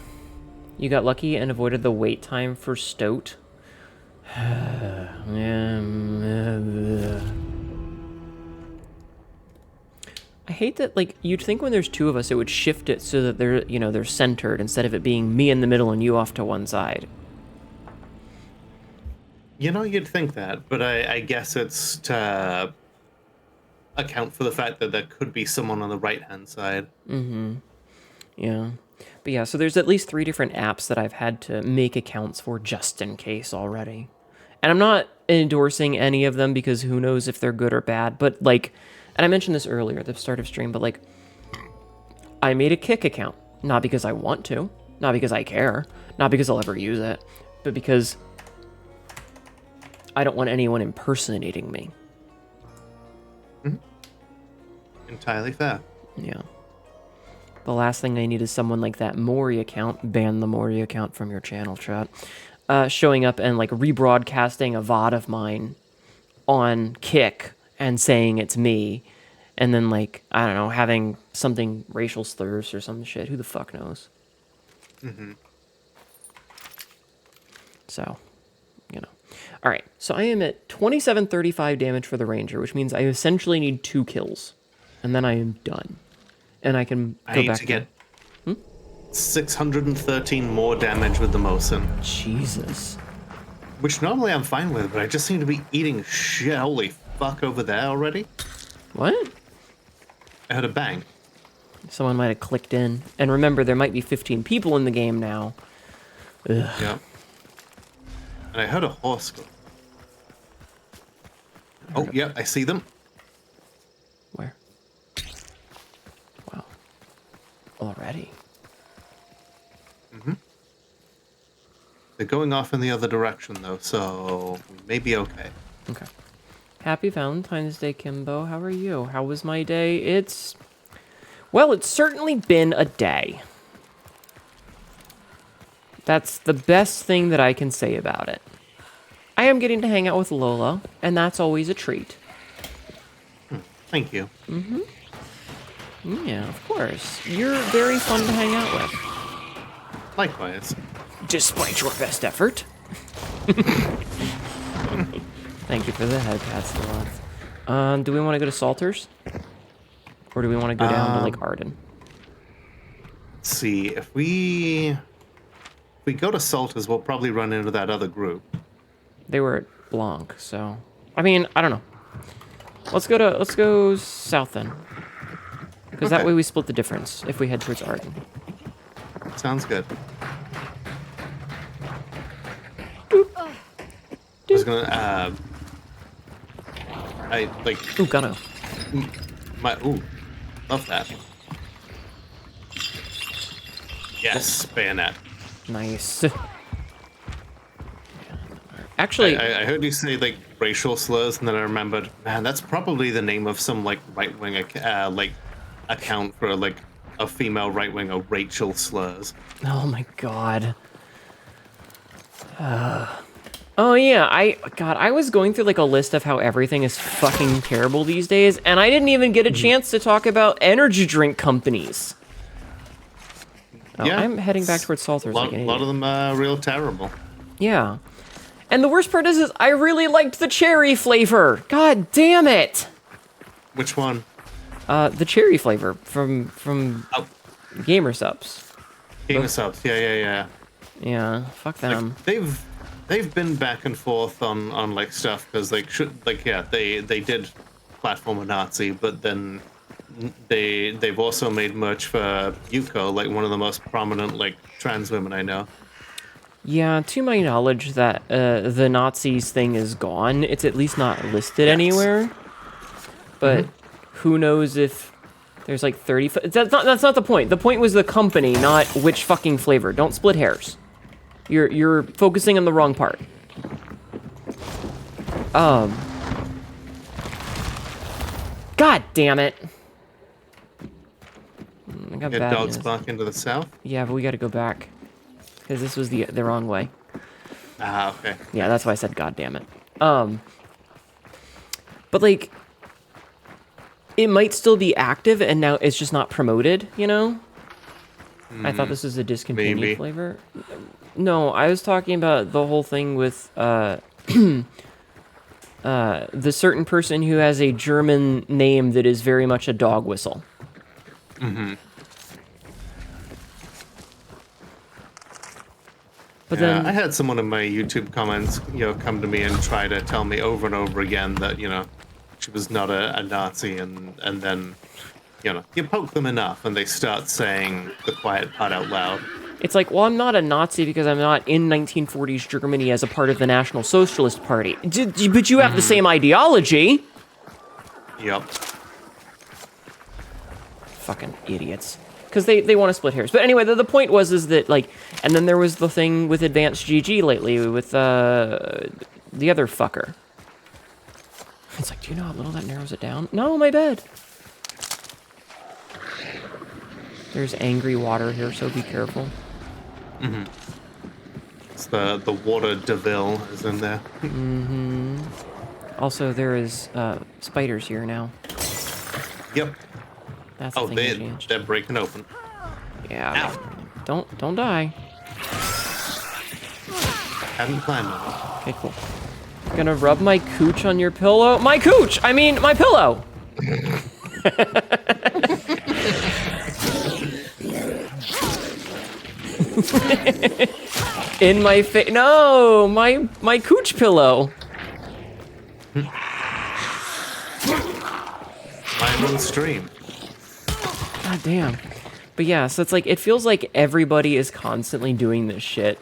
You got lucky and avoided the wait time for Stoat. I hate that, like, you'd think when there's two of us, it would shift it so that they're, you know, they're centered instead of it being me in the middle and you off to one side. You know, you'd think that, but I guess it's to account for the fact that there could be someone on the right-hand side. Yeah. But yeah, so there's at least 3 different apps that I've had to make accounts for just in case already. And I'm not endorsing any of them because who knows if they're good or bad, but, like... And I mentioned this earlier at the start of stream, but like, I made a Kick account. Not because I want to, not because I care, not because I'll ever use it, but because I don't want anyone impersonating me. Entirely fair. Yeah. The last thing I need is someone like that Mori account, ban the Mori account from your channel, chat, showing up and like rebroadcasting a VOD of mine on Kick and saying it's me, and then, like, I don't know, having something racial slurs or some shit. Who the fuck knows? So, you know. Alright, so I am at 2735 damage for the Ranger, which means I essentially need 2 kills. And then I am done. And I can go I need back to get 613 more damage with the Mosin. Jesus. Which normally I'm fine with, but I just seem to be eating shit. Holy fuck over there already? What? I heard a bang. Someone might have clicked in. And remember, there might be 15 people in the game now. Ugh. Yeah. And I heard a horse go. Oh, yeah, I see them. Where? Wow. Already? They're going off in the other direction, though, so we may be okay. Okay. Happy Valentine's Day, Kimbo. How are you? How was my day? Well, it's certainly been a day. That's the best thing that I can say about it. I am getting to hang out with Lola, and that's always a treat. Thank you. Yeah, of course. You're very fun to hang out with. Likewise. Despite your best effort. Thank you for the head pats, Lola. Do we want to go to Salters? Or do we want to go down to, like, Arden? Let's see. If we go to Salters, we'll probably run into that other group. They were at Blanc, so... I mean, I don't know. Let's go south then. Because that Okay. way we split the difference if we head towards Arden. Sounds good. I was gonna, I, like, Ooh, Gunno. ooh, love that. Yes, bayonet. Nice. Actually, I heard you say, like, racial slurs, and then I remembered, man, that's probably the name of some, like, right-wing, like, account for, like, a female right-winger, Rachel Slurs. oh my god. Oh yeah, I was going through like a list of how everything is fucking terrible these days, and I didn't even get a chance to talk about energy drink companies. Oh, Yeah, I'm heading back towards Salters. A lot of them are real terrible. Yeah. And the worst part is I really liked the cherry flavor. God damn it. Which one? The cherry flavor from Oh, Gamer Subs. Gamer Subs. Yeah. Yeah, fuck them. Like, they've been back and forth on like stuff because they did platform a Nazi, but then they've also made merch for Yuko, like one of the most prominent like trans women I know. Yeah, to my knowledge, that the Nazis thing is gone. It's at least not listed anywhere. But who knows if there's like 30... That's not the point. The point was the company, not which fucking flavor. Don't split hairs. You're focusing on the wrong part. God damn it. I got Get bad dogs news. back into the south. Yeah, but we gotta go back. Because this was the wrong way. Ah, okay. Yeah, that's why I said God damn it. But like, it might still be active and now it's just not promoted, you know? I thought this was a discontinued maybe. flavor. No, I was talking about the whole thing with the certain person who has a German name that is very much a dog whistle. But Yeah, then I had someone in my YouTube comments, come to me and try to tell me over and over again that, she was not a Nazi, and then, you poke them enough and they start saying the quiet part out loud. it's like, well, I'm not a Nazi because I'm not in 1940s Germany as a part of the National Socialist Party. But you have the same ideology. Yep. Fucking idiots. Because they want to split hairs. But anyway, the point is that, like, and then there was the thing with Advanced GG lately with the other fucker. It's like, do you know how little that narrows it down? No, my bad. There's angry water here, so be careful. It's the water Deville is in there. Also, there is spiders here now. Yep. That's the Oh, thing that changed. they're breaking open. Yeah. Ow. Don't die. Hadn't planned on it. Okay, cool. Gonna rub my cooch on your pillow. My cooch! I mean, my pillow! In my face. No! My cooch pillow! Live on stream. God damn. But yeah, so it's like, it feels like everybody is constantly doing this shit.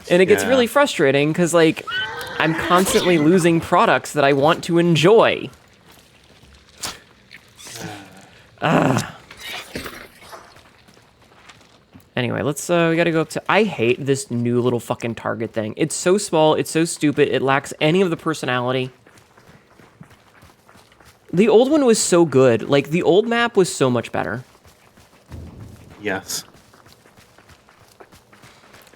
And it gets Yeah. really frustrating, because, like, I'm constantly losing products that I want to enjoy. Anyway, let's, we gotta go up to... I hate this new little fucking target thing. It's so small, it's so stupid, it lacks any of the personality. The old one was so good. Like, the old map was so much better. Yes.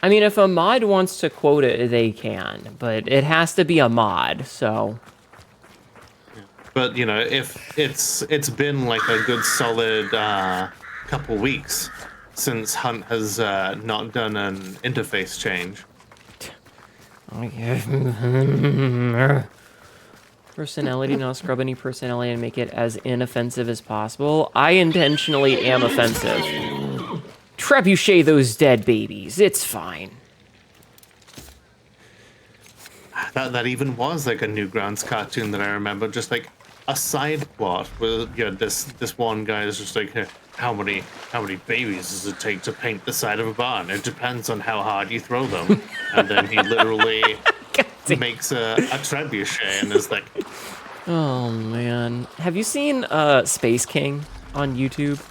I mean, if a mod wants to quote it, they can, but it has to be a mod, so... But, if it's been like a good solid couple weeks since Hunt has not done an interface change. Oh, yeah. Personality, not scrub any personality and make it as inoffensive as possible. I intentionally am offensive. Trebuchet those dead babies. It's fine. that even was like a Newgrounds cartoon that I remember, just like a side plot where this one guy is just like, "Hey, how many babies does it take to paint the side of a barn? It depends on how hard you throw them." And then he literally makes a trebuchet and is like, Oh man, have you seen Space King on YouTube?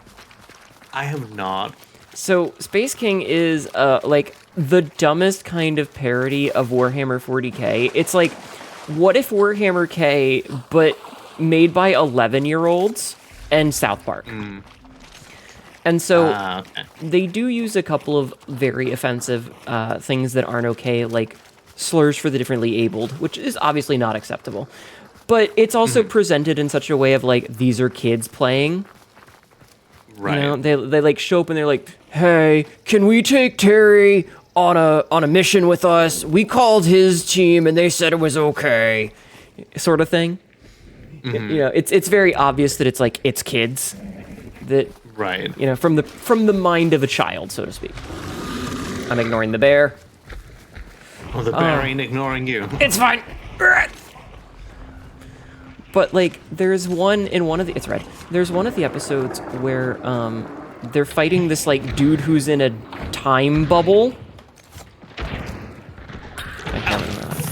I have not. So Space King is like the dumbest kind of parody of Warhammer 40k. It's like, what if Warhammer K, but made by 11-year-olds and South Park. And so Okay. they do use a couple of very offensive things that aren't okay, like slurs for the differently abled, which is obviously not acceptable. But it's also presented in such a way of like, these are kids playing. Right. You know, they like show up and they're like, "Hey, can we take Terry on a mission with us? We called his team and they said it was okay," sort of thing. You know, it's very obvious that it's kids that, Right. you know, from the mind of a child, so to speak. I'm ignoring the bear. Well, the bear ain't ignoring you. It's fine. But like, there's one in one of the, it's red. There's one of the episodes where they're fighting this like dude who's in a time bubble.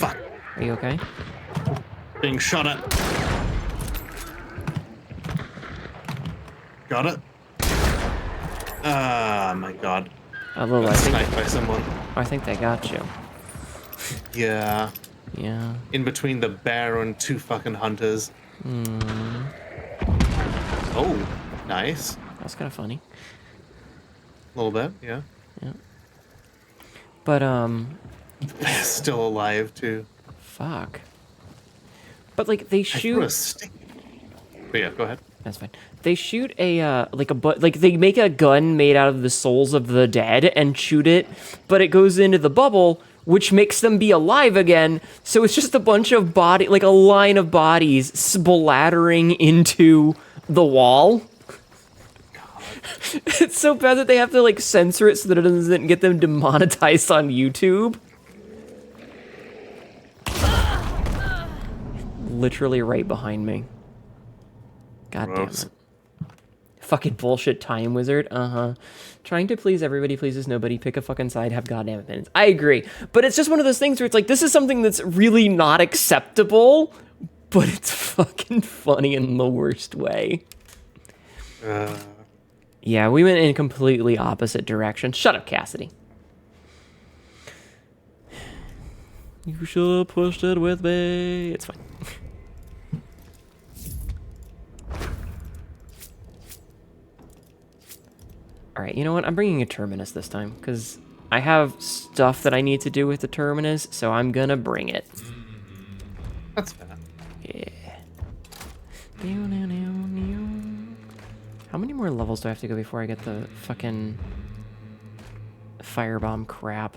Fuck. Are you okay? Being shot at. Got it. Ah, my god. Lil, Got sniped by someone. I think they got you. Yeah. Yeah. In between the bear and two fucking hunters. Oh, nice. That's kind of funny. A little bit, yeah. But Bear's still alive too. fuck. But like they I threw shoot. a stick. But yeah, go ahead. That's fine. They shoot a like they make a gun made out of the souls of the dead and shoot it, but it goes into the bubble, which makes them be alive again. So it's just a bunch of like a line of bodies splattering into the wall. It's so bad that they have to like censor it so that it doesn't get them demonetized on YouTube. Literally right behind me. God damn Gross. it. Fucking bullshit time wizard. Trying to please everybody pleases nobody. Pick a fucking side. Have goddamn opinions. I agree. But it's just one of those things where it's like, this is something that's really not acceptable, but it's fucking funny in the worst way. Yeah, we went in completely opposite directions. Shut up, Cassidy. You should have pushed it with me. It's fine. Alright, you know what? I'm bringing a Terminus this time, because I have stuff that I need to do with the Terminus, so I'm gonna bring it. That's fair. Yeah. How many more levels do I have to go before I get the fucking firebomb crap?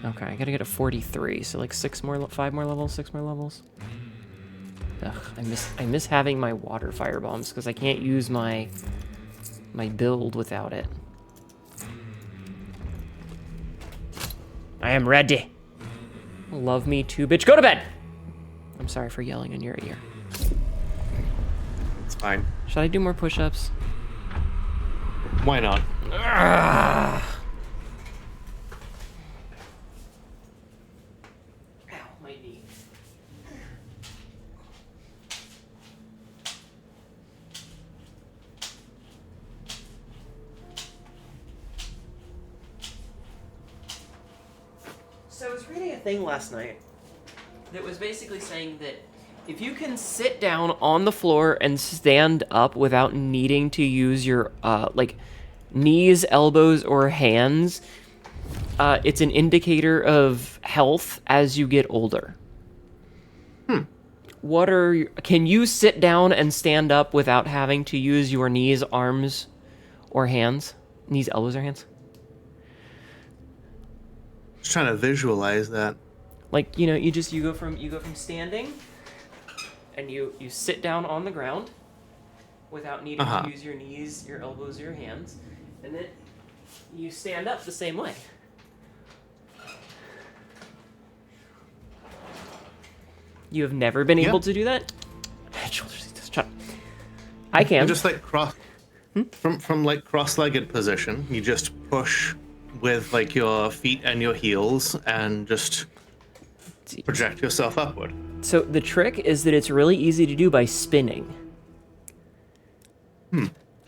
Okay, I gotta get to 43, so like 5 more levels, 6 more levels. Ugh, I miss having my water firebombs because I can't use my build without it. I am ready. Love me too, bitch. Go to bed. I'm sorry for yelling in your ear. It's fine. Should I do more push-ups? Why not? Ow, my knee. So I was reading a thing last night that was basically saying that if you can sit down on the floor and stand up without needing to use your like knees, elbows, or hands, it's an indicator of health as you get older. Can you sit down and stand up without having to use your knees, arms, or hands? Knees, elbows, or hands? Just trying to visualize that. Like, you know, you go from standing and you sit down on the ground without needing to use your knees, your elbows, or your hands, and then you stand up the same way. You have never been able to do that? Head, shoulders, shut up. I can. Just like from like cross-legged position, you just push with like your feet and your heels and just project yourself upward. So the trick is that it's really easy to do by spinning.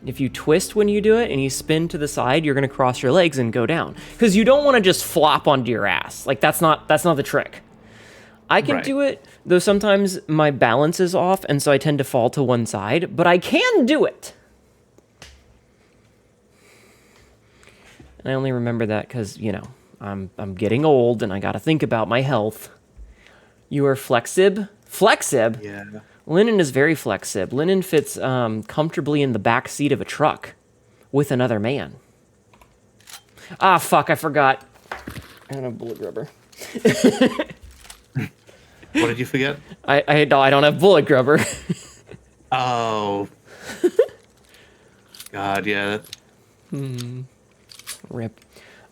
If you twist when you do it and you spin to the side, you're gonna cross your legs and go down. Because you don't want to just flop onto your ass. Like that's not the trick. I can do it, though sometimes my balance is off, and so I tend to fall to one side, but I can do it. And I only remember that because, you know, I'm getting old and I gotta think about my health. You are flexib? Flexib? Yeah. Linen is very flexib. Linen fits comfortably in the back seat of a truck with another man. Ah, fuck, I forgot. I don't have bullet rubber. What did you forget? I don't have bullet grubber. Oh. God, yeah. Rip.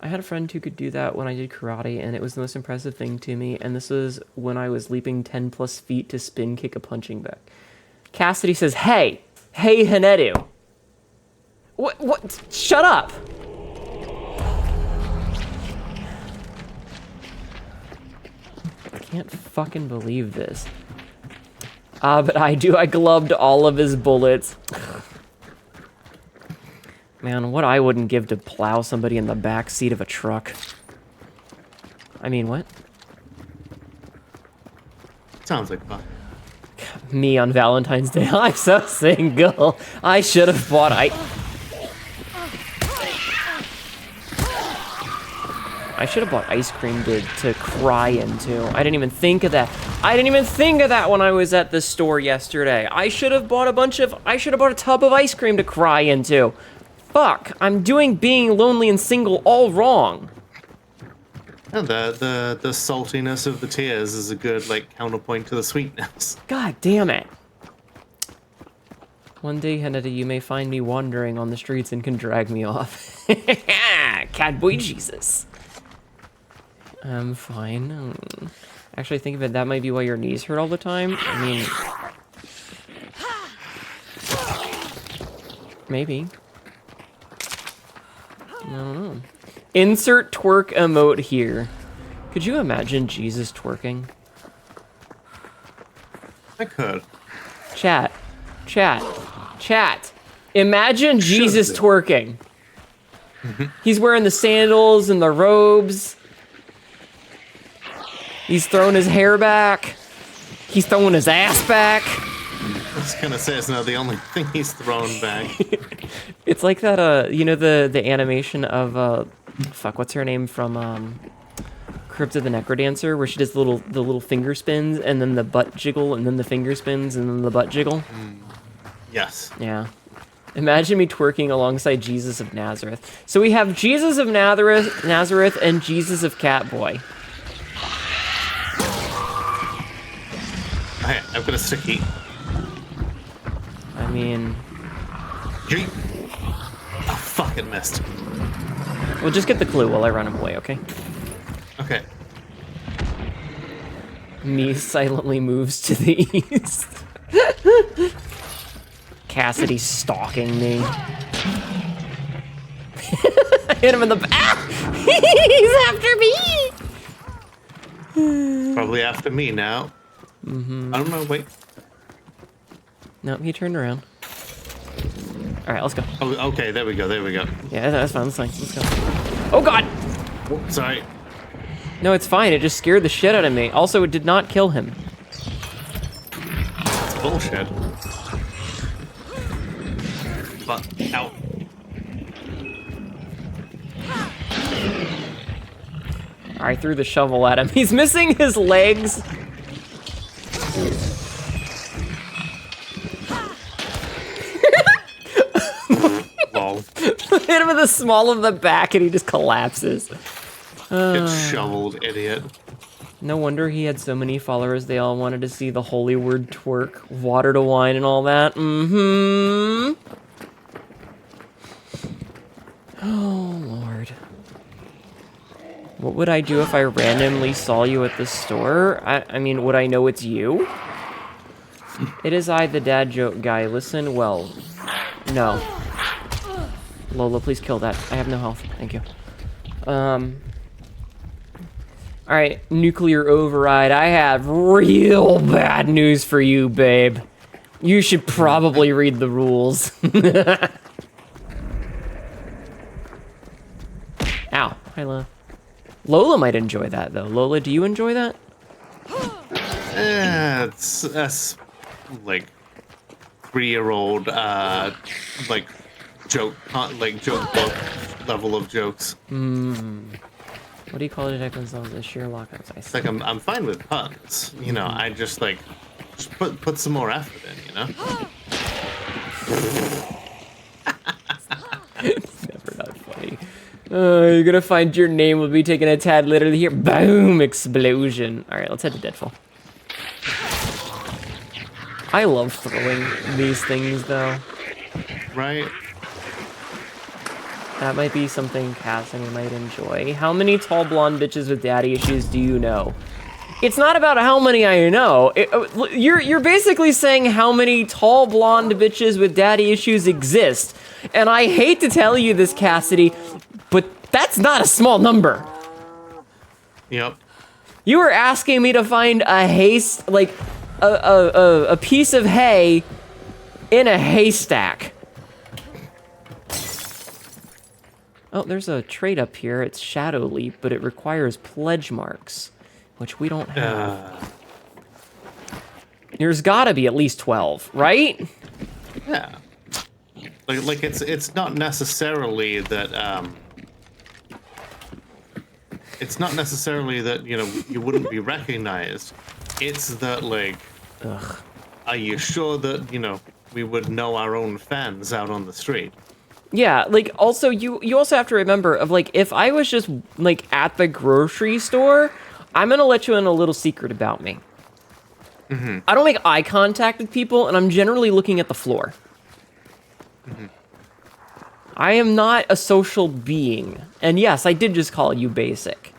I had a friend who could do that when I did karate, and it was the most impressive thing to me, and this was when I was leaping 10 plus feet to spin kick a punching bag. Cassidy says, hey, Hnetu. What? Shut up. I can't fucking believe this. But I gloved all of his bullets. Man, what I wouldn't give to plow somebody in the back seat of a truck. I mean, what? Sounds like fun. Me on Valentine's Day. I'm so single. I should have bought I should have bought ice cream to cry into. I didn't even think of that. I didn't even think of that when I was at the store yesterday. I should have bought a tub of ice cream to cry into. Fuck, I'm doing being lonely and single all wrong. And the saltiness of the tears is a good like counterpoint to the sweetness. God damn it. One day, Hnetu, you may find me wandering on the streets and can drag me off. Catboy Jesus. I'm fine. Actually, think of it, that might be why your knees hurt all the time. I mean... Maybe. I don't know. Insert twerk emote here. Could you imagine Jesus twerking? I could. Chat. Imagine Jesus twerking. He's wearing the sandals and the robes. He's throwing his hair back. He's throwing his ass back. I was gonna say it's not the only thing he's thrown back. It's like that, you know, the animation of, fuck, what's her name from, Crypt of the Necrodancer, where she does the little finger spins, and then the butt jiggle, and then the finger spins, and then the butt jiggle? Yes. Yeah. Imagine me twerking alongside Jesus of Nazareth. So we have Jesus of Nazareth and Jesus of Catboy. Okay, I've got a sticky. I mean... Yeet. Oh, fuck, it missed. We'll just get the clue while I run him away, okay? Okay. Me silently moves to the east. Cassidy stalking me. Hit him in the back. He's after me. Probably after me now. I don't know, wait. No, he turned around. All right, let's go. Oh, okay, there we go. Yeah, that's fine. Let's go. Oh, God. Oh, sorry. No, it's fine. It just scared the shit out of me. Also, it did not kill him. That's bullshit. But, ow. I threw the shovel at him. He's missing his legs. Lol. Hit him in the small of the back and he just collapses. Get shoveled, idiot. No wonder he had so many followers. They all wanted to see the holy word twerk, water to wine and all that. Oh, Lord. What would I do if I randomly saw you at the store? I mean, would I know it's you? It is I, the dad joke guy. Listen, well, no. Lola, please kill that. I have no health. Thank you. Alright, nuclear override. I have real bad news for you, babe. You should probably read the rules. Ow. Hi, Lola. Lola might enjoy that, though. Lola, do you enjoy that? It's that's like 3-year-old like joke book level of jokes. What do you call detectives on the Sherlock? I It's like I'm fine with puns, you know. I just like put some more effort in, you know. It's never not funny. You're gonna find your name will be taken a tad literally here. Boom! Explosion. All right, let's head to Deadfall. I love throwing these things, though. Right? That might be something Cassidy might enjoy. How many tall blonde bitches with daddy issues do you know? It's not about how many I know. You're basically saying how many tall blonde bitches with daddy issues exist. And I hate to tell you this, Cassidy, but that's not a small number. Yep. You were asking me to find a a piece of hay in a haystack. Oh, there's a trait up here. It's Shadow Leap, but it requires pledge marks, which we don't have. There's gotta be at least 12, right? Yeah. Like it's not necessarily that it's not necessarily that, you know, you wouldn't be recognized. It's that, like, are you sure that, you know, we would know our own fans out on the street? Yeah, like, also, you also have to remember, of, like, if I was just, like, at the grocery store, I'm gonna let you in a little secret about me. I don't make eye contact with people, and I'm generally looking at the floor. I am not a social being. And yes, I did just call you basic.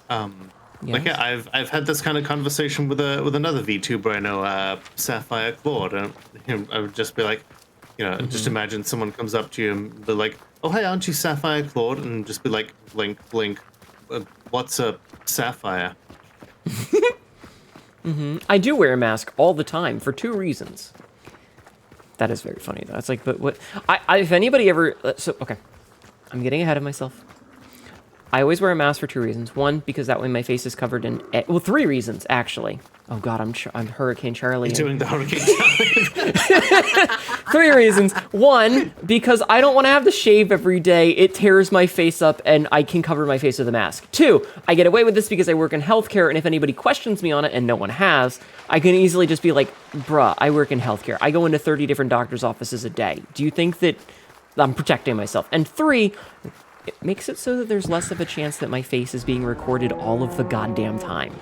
Like, yeah, I've had this kind of conversation with another VTuber I know, Sapphire Claude, and I would just be like, you know, just imagine someone comes up to you and they're like, "Oh, hey, aren't you Sapphire Claude?" And just be like, blink, blink, what's a sapphire? I do wear a mask all the time for 2 reasons. That is very funny, though. It's like, but what? If anybody ever, okay, I'm getting ahead of myself. I always wear a mask for 2 reasons. 1, because that way my face is covered in, 3 reasons actually. Oh God, I'm Hurricane Charlie. You're doing the Hurricane Charlie. 3 reasons. 1, because I don't want to have to shave every day. It tears my face up, and I can cover my face with a mask. 2, I get away with this because I work in healthcare, and if anybody questions me on it, and no one has, I can easily just be like, bruh, I work in healthcare. I go into 30 different doctor's offices a day. Do you think that I'm protecting myself? And 3, it makes it so that there's less of a chance that my face is being recorded all of the goddamn time.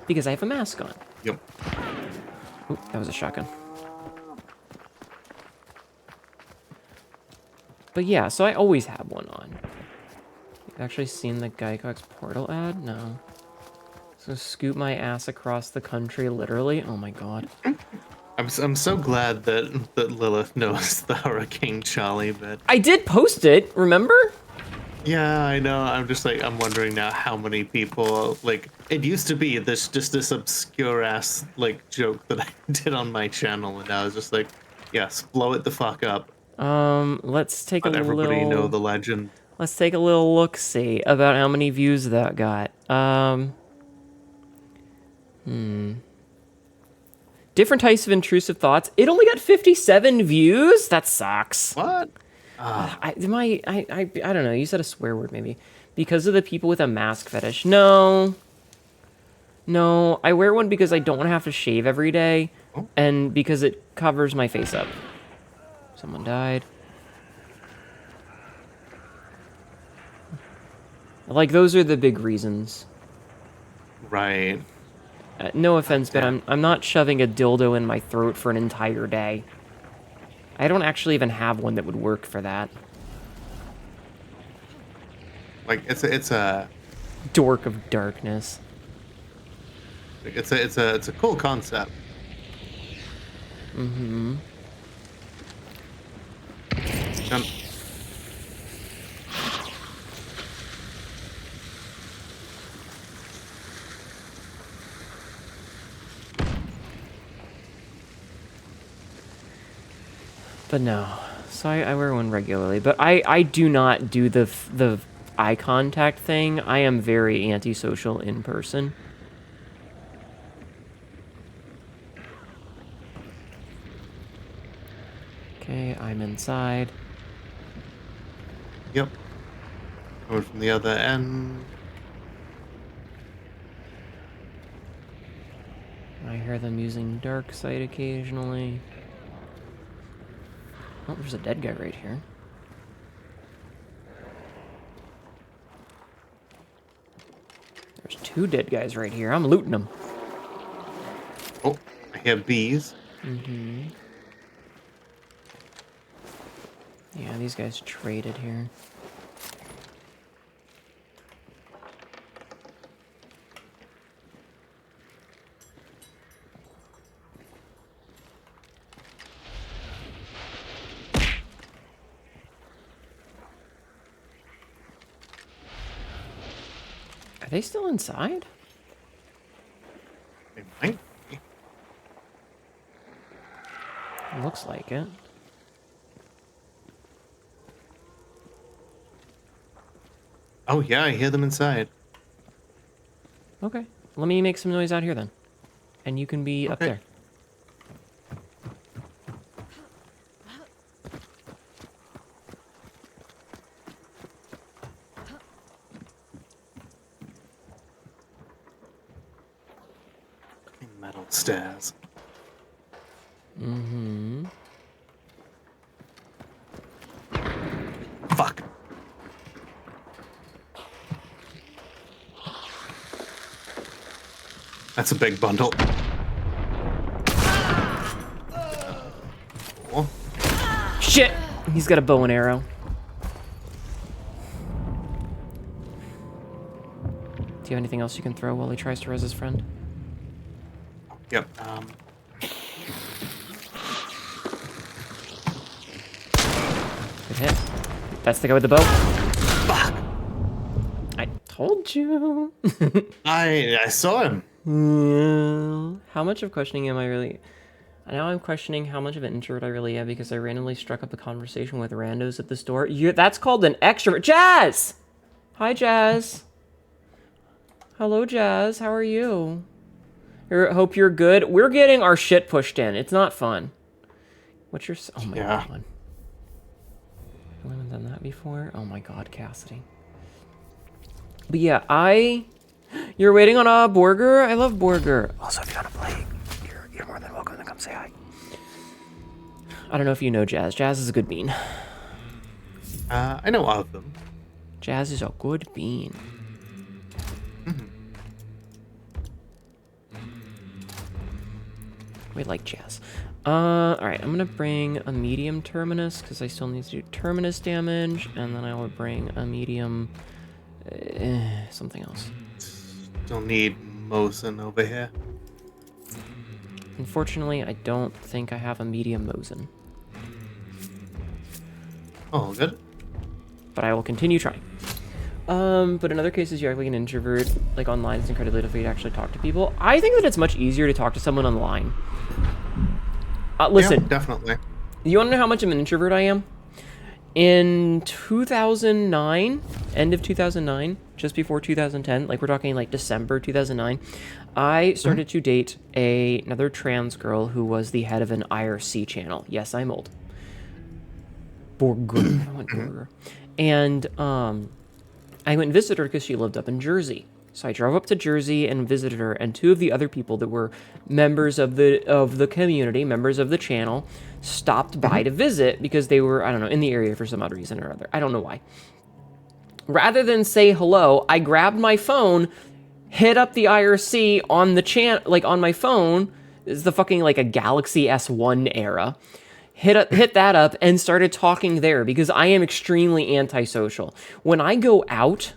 Because I have a mask on. Yep. Ooh, that was a shotgun. But yeah, so I always have one on. You've actually seen the Geicox Portal ad? No. So scoot my ass across the country, literally? Oh my god. I'm so glad that Lilith knows the Hurricane Charlie bit. I did post it, remember? Yeah, I know. I'm wondering now how many people, like, it used to be this obscure ass, like, joke that I did on my channel, and I was just like, yes, blow it the fuck up. Let's take Let everybody know the legend. Let's take a little look-see about how many views that got. Different types of intrusive thoughts. It only got 57 views? That sucks. What? I don't know. You said a swear word, maybe. Because of the people with a mask fetish. No. No, I wear one because I don't want to have to shave every day. And because it covers my face up. Someone died. Like, those are the big reasons. Right. No offense, but I'm not shoving a dildo in my throat for an entire day. I don't actually even have one that would work for that. Like it's a Dork of darkness. it's a cool concept. Mm-hmm. Um, But no. So I wear one regularly. But I do not do the eye contact thing. I am very antisocial in person. Okay, I'm inside. Yep. Coming from the other end. I hear them using dark sight occasionally. Oh, there's a dead guy right here. There's 2 dead guys right here. I'm looting them. Oh, I hear bees. Mm-hmm. Yeah, these guys traded here. Are they still inside? They might be. Looks like it. Oh yeah, I hear them inside. Okay. Let me make some noise out here then. And you can be up Okay. there. Metal stairs. Mm-hmm. Fuck. That's a big bundle. Oh, Shit! He's got a bow and arrow. Do you have anything else you can throw while he tries to res his friend? yep. Good hit. That's the guy with the bow. Fuck. I told you. I saw him. How much of questioning am I really... Now I'm questioning how much of an introvert I really am because I randomly struck up a conversation with randos at the store. That's called an extrovert. Jazz! Hi, Jazz. Hello, Jazz. How are you? Hope you're good. We're getting our shit pushed in. It's not fun. What's your... Oh, my Yeah. God. I haven't done that before. Oh, my God, Cassidy. But yeah, You're waiting on a burger? I love burger. Also, if you want to play, you're more than welcome to come say hi. I don't know if you know Jazz. Jazz is a good bean. I know of them. Jazz is a good bean. We like Jazz. Alright, I'm gonna bring a medium terminus, because I still need to do terminus damage, and then I will bring a medium... something else. Still need Mosin over here. Unfortunately, I don't think I have a medium Mosin. Oh, good. But I will continue trying. But in other cases, you act like an introvert. Like online, it's incredibly difficult to actually talk to people. I think that it's much easier to talk to someone online. Listen, Yeah, definitely. you want to know how much of an introvert I am? In 2009, end of 2009, just before 2010, like we're talking like December 2009, I started to date another trans girl who was the head of an IRC channel. Yes, I'm old. Burger. I went burger. And I went and visited her because she lived up in Jersey. So I drove up to Jersey and visited her, and 2 of the other people that were members of the community, members of the channel, stopped by to visit because they were, I don't know, in the area for some odd reason or other. I don't know why. Rather than say hello, I grabbed my phone, hit up the IRC on the channel, like on my phone. This is the fucking like a Galaxy S1 era. hit that up and started talking there because I am extremely antisocial. When I go out,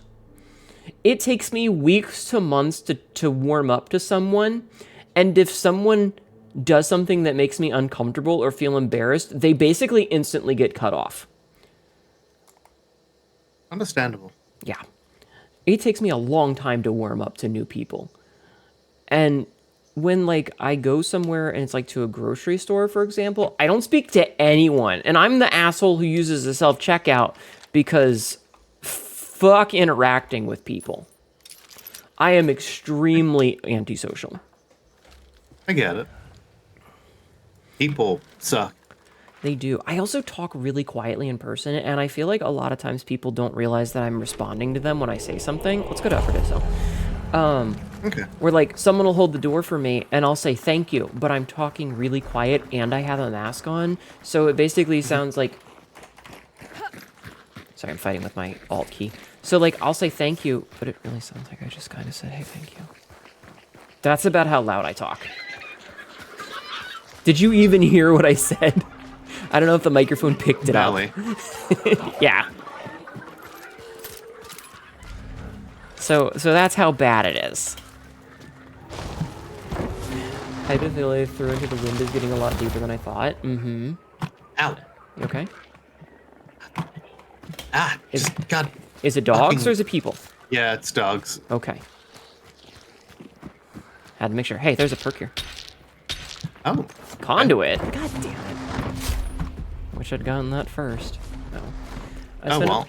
it takes me weeks to months to warm up to someone, and if someone does something that makes me uncomfortable or feel embarrassed, they basically instantly get cut off. Understandable. Yeah. It takes me a long time to warm up to new people. And when, like, I go somewhere and it's, like, to a grocery store, for example, I don't speak to anyone. And I'm the asshole who uses the self-checkout because fuck interacting with people. I am extremely antisocial. I get it. People suck. They do. I also talk really quietly in person, and I feel like a lot of times people don't realize that I'm responding to them when I say something. Let's go to Upper Diso. Okay. Where, like, someone will hold the door for me, and I'll say thank you, but I'm talking really quiet, and I have a mask on, so it basically sounds like... Sorry, I'm fighting with my Alt key. So, like, I'll say thank you, but it really sounds like I just kind of said, hey, thank you. That's about how loud I talk. Did you even hear what I said? I don't know if the microphone picked it up. Yeah. So that's how bad it is. Hypothermia through into the wind is getting a lot deeper than I thought. Mm-hmm. Ow. You okay? Ah, God. Is it dogs or is it people? Yeah, it's dogs. Okay. Had to make sure. Hey, there's a perk here. Oh. Conduit? God damn it. Wish I'd gotten that first. No.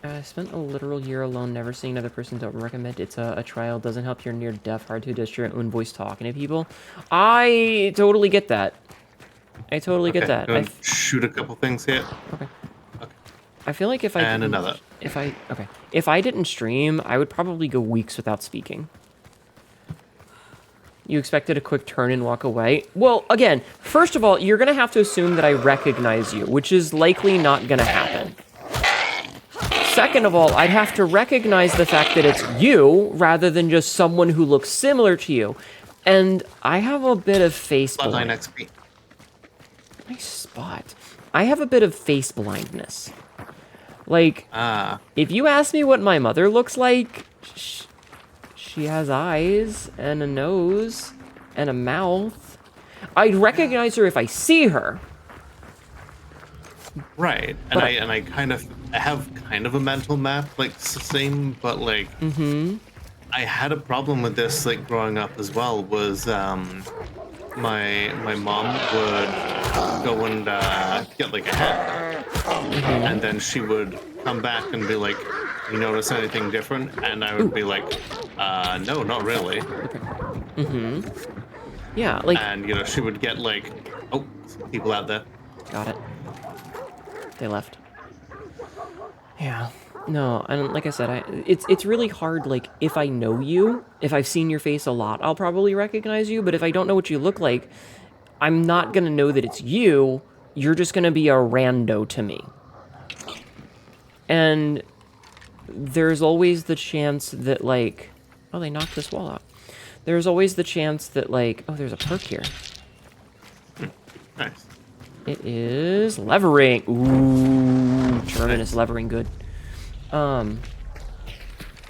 I spent a literal year alone, never seeing another person. Don't recommend. It's a trial. Doesn't help you're near deaf. Hard to adjust your own voice talking to people. I totally get that. I totally get that. Shoot a couple things here. Okay. I feel like if I and another. If I didn't stream, I would probably go weeks without speaking. You expected a quick turn and walk away? Well, again, first of all, you're going to have to assume that I recognize you, which is likely not going to happen. Second of all, I'd have to recognize the fact that it's you rather than just someone who looks similar to you. And I have a bit of face blindness. Nice spot. I have a bit of face blindness. Like, if you ask me what my mother looks like, she has eyes and a nose and a mouth. I'd recognize her if I see her. Right, and I kind of have kind of a mental map, like same, but like I had a problem with this like growing up as well. Was my mom would go and get like a hat, and then she would come back and be like, "You notice anything different?" And I would be like, "No, not really." Yeah, like. And you know, she would get like, "Oh, some people out there." Got it. They left. Yeah. No, and like I said, it's really hard, like, if I know you, if I've seen your face a lot, I'll probably recognize you, but if I don't know what you look like, I'm not gonna know that it's you, you're just gonna be a rando to me. And there's always the chance that, like... Oh, they knocked this wall out. There's always the chance that, like... Oh, there's a perk here. Nice. It is levering. Ooh, Terminus levering good.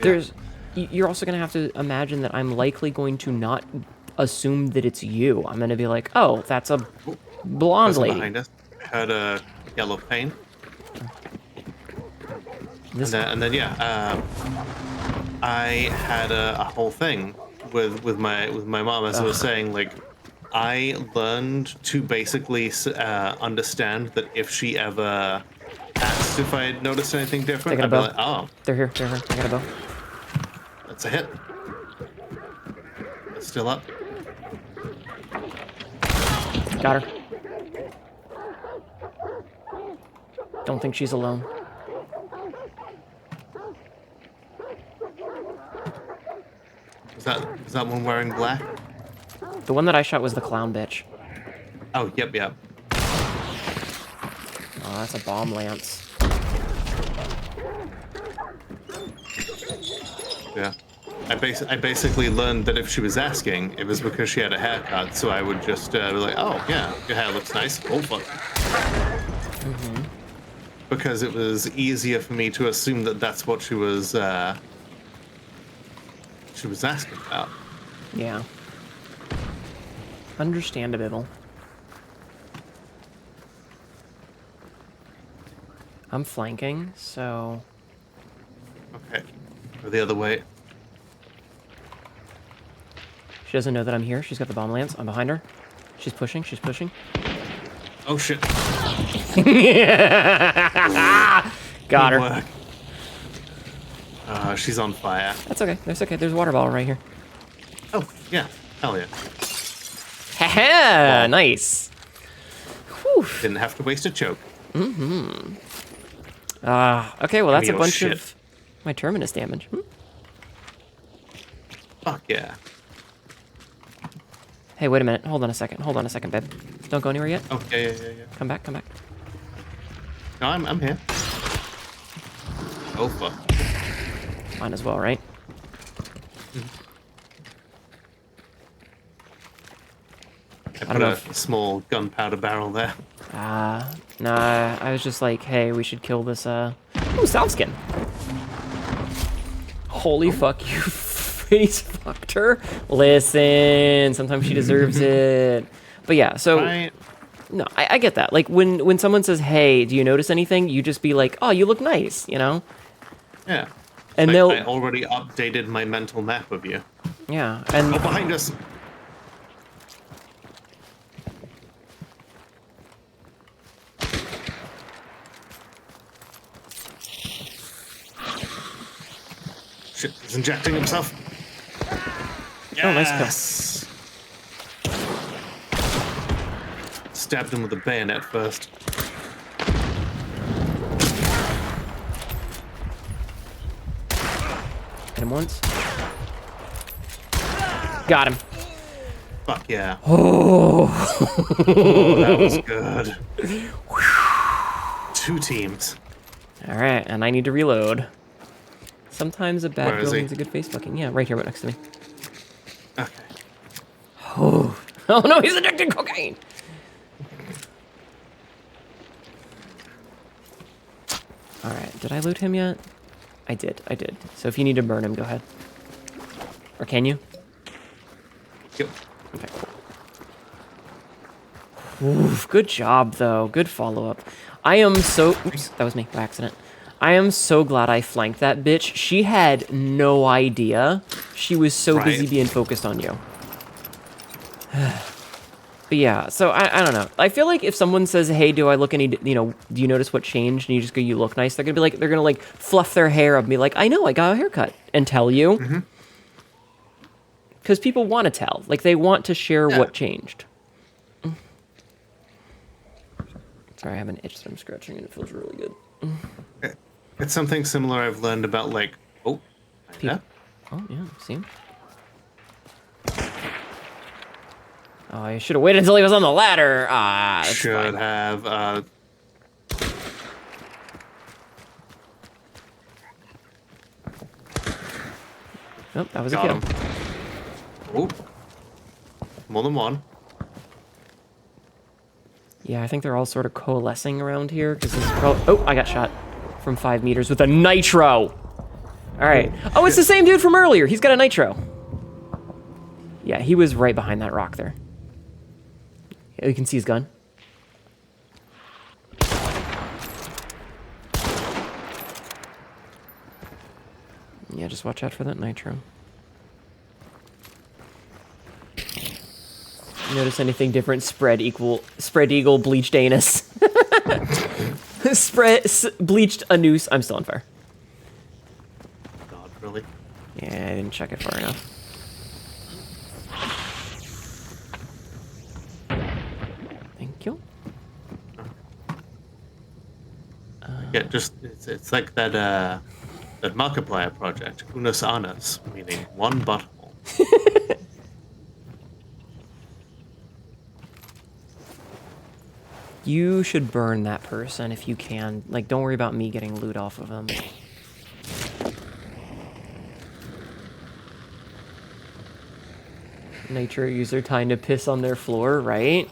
There's... You're also gonna have to imagine that I'm likely going to not assume that it's you. I'm gonna be like, oh, that's a blonde lady. Behind us. Had a yellow paint. And then yeah, I had a whole thing with my mom, as I was saying, like, I learned to basically understand that if she ever asked if I had noticed anything different, I'd be like, oh. They're here. I got a bow. That's a hit. It's still up. Got her. Don't think she's alone. Is that one wearing black? The one that I shot was the clown bitch. Oh, yep. Oh, that's a bomb lance. Yeah. I basically learned that if she was asking, it was because she had a haircut. So I would just be like, "Oh yeah, your hair looks nice." Oh fuck. Because it was easier for me to assume that that's what she was asking about. Yeah. Understandable. I'm flanking, so... Okay, go the other way. She doesn't know that I'm here. She's got the bomb lance. I'm behind her. She's pushing. She's pushing. Oh shit. Got her. Good work. She's on fire. That's okay. That's okay. There's a water bottle right here. Oh yeah, hell yeah. Ha-ha! Nice. Whew. Didn't have to waste a choke. Okay, well that's a Real bunch shit. of my terminus damage. Fuck yeah. Hey, wait a minute. Hold on a second. Hold on a second, babe. Don't go anywhere yet. Oh yeah. Come back. Come back. No, I'm here. Oh fuck. Might as well, right? I don't put know a if- small gunpowder barrel there. Nah. I was just like, hey, we should kill this. Ooh, South skin. Holy fuck, you face fucked her. Listen, sometimes she deserves it. But yeah, so Right. no, I get that. Like when someone says, hey, do you notice anything? You just be like, oh, you look nice, you know? Yeah. And Like, they'll I already updated my mental map of you. yeah, and Oh, behind us. Shit, he's injecting himself. Oh, nice kill. Yes. Stabbed him with a bayonet first. hit him once. Got him. Fuck yeah. Oh, That was good. 2 teams. all right, and I need to reload. Sometimes a bad Where is girl he? means a good face fucking. Yeah, right here, right next to me. Okay. Oh, oh no, he's addicted to cocaine. All right, did I loot him yet? I did. So if you need to burn him, go ahead. Or can you? Yep. Okay, cool. Oof, good job, though. Good follow-up. I am so... Oops, that was me by accident. I am so glad I flanked that bitch. She had no idea. She was so busy Right. being focused on you. But yeah, so I don't know. I feel like if someone says, hey, do I look any... You know, do you notice what changed? And you just go, you look nice. They're going to be like... They're going to, like, fluff their hair up and be like, I know, I got a haircut. And tell you. Because people want to tell. Like, they want to share Yeah. what changed. Sorry, I have an itch that I'm scratching and it feels really good. It's something similar I've learned about, like, oh, yeah. Oh, yeah, see? Oh, I should have waited until he was on the ladder. Ah, that's Should fine. have, Nope, that was a got kill. him. Oh, more than one. Yeah, I think they're all sort of coalescing around here because this is probably... Oh, I got shot from 5 meters with a nitro. All right. Oh, it's the same dude from earlier. He's got a nitro. Yeah, he was right behind that rock there. Yeah, you can see his gun. Yeah, just watch out for that nitro. Notice anything different? Spread eagle, bleached anus. Bleached a noose. I'm still on fire. God, really? Yeah, I didn't check it far enough. Thank you. Yeah, just, it's like that, that Markiplier project, Unus Annus, meaning one butthole. You should burn that person if you can. Like, don't worry about me getting loot off of them. Nitro user time to piss on their floor, right?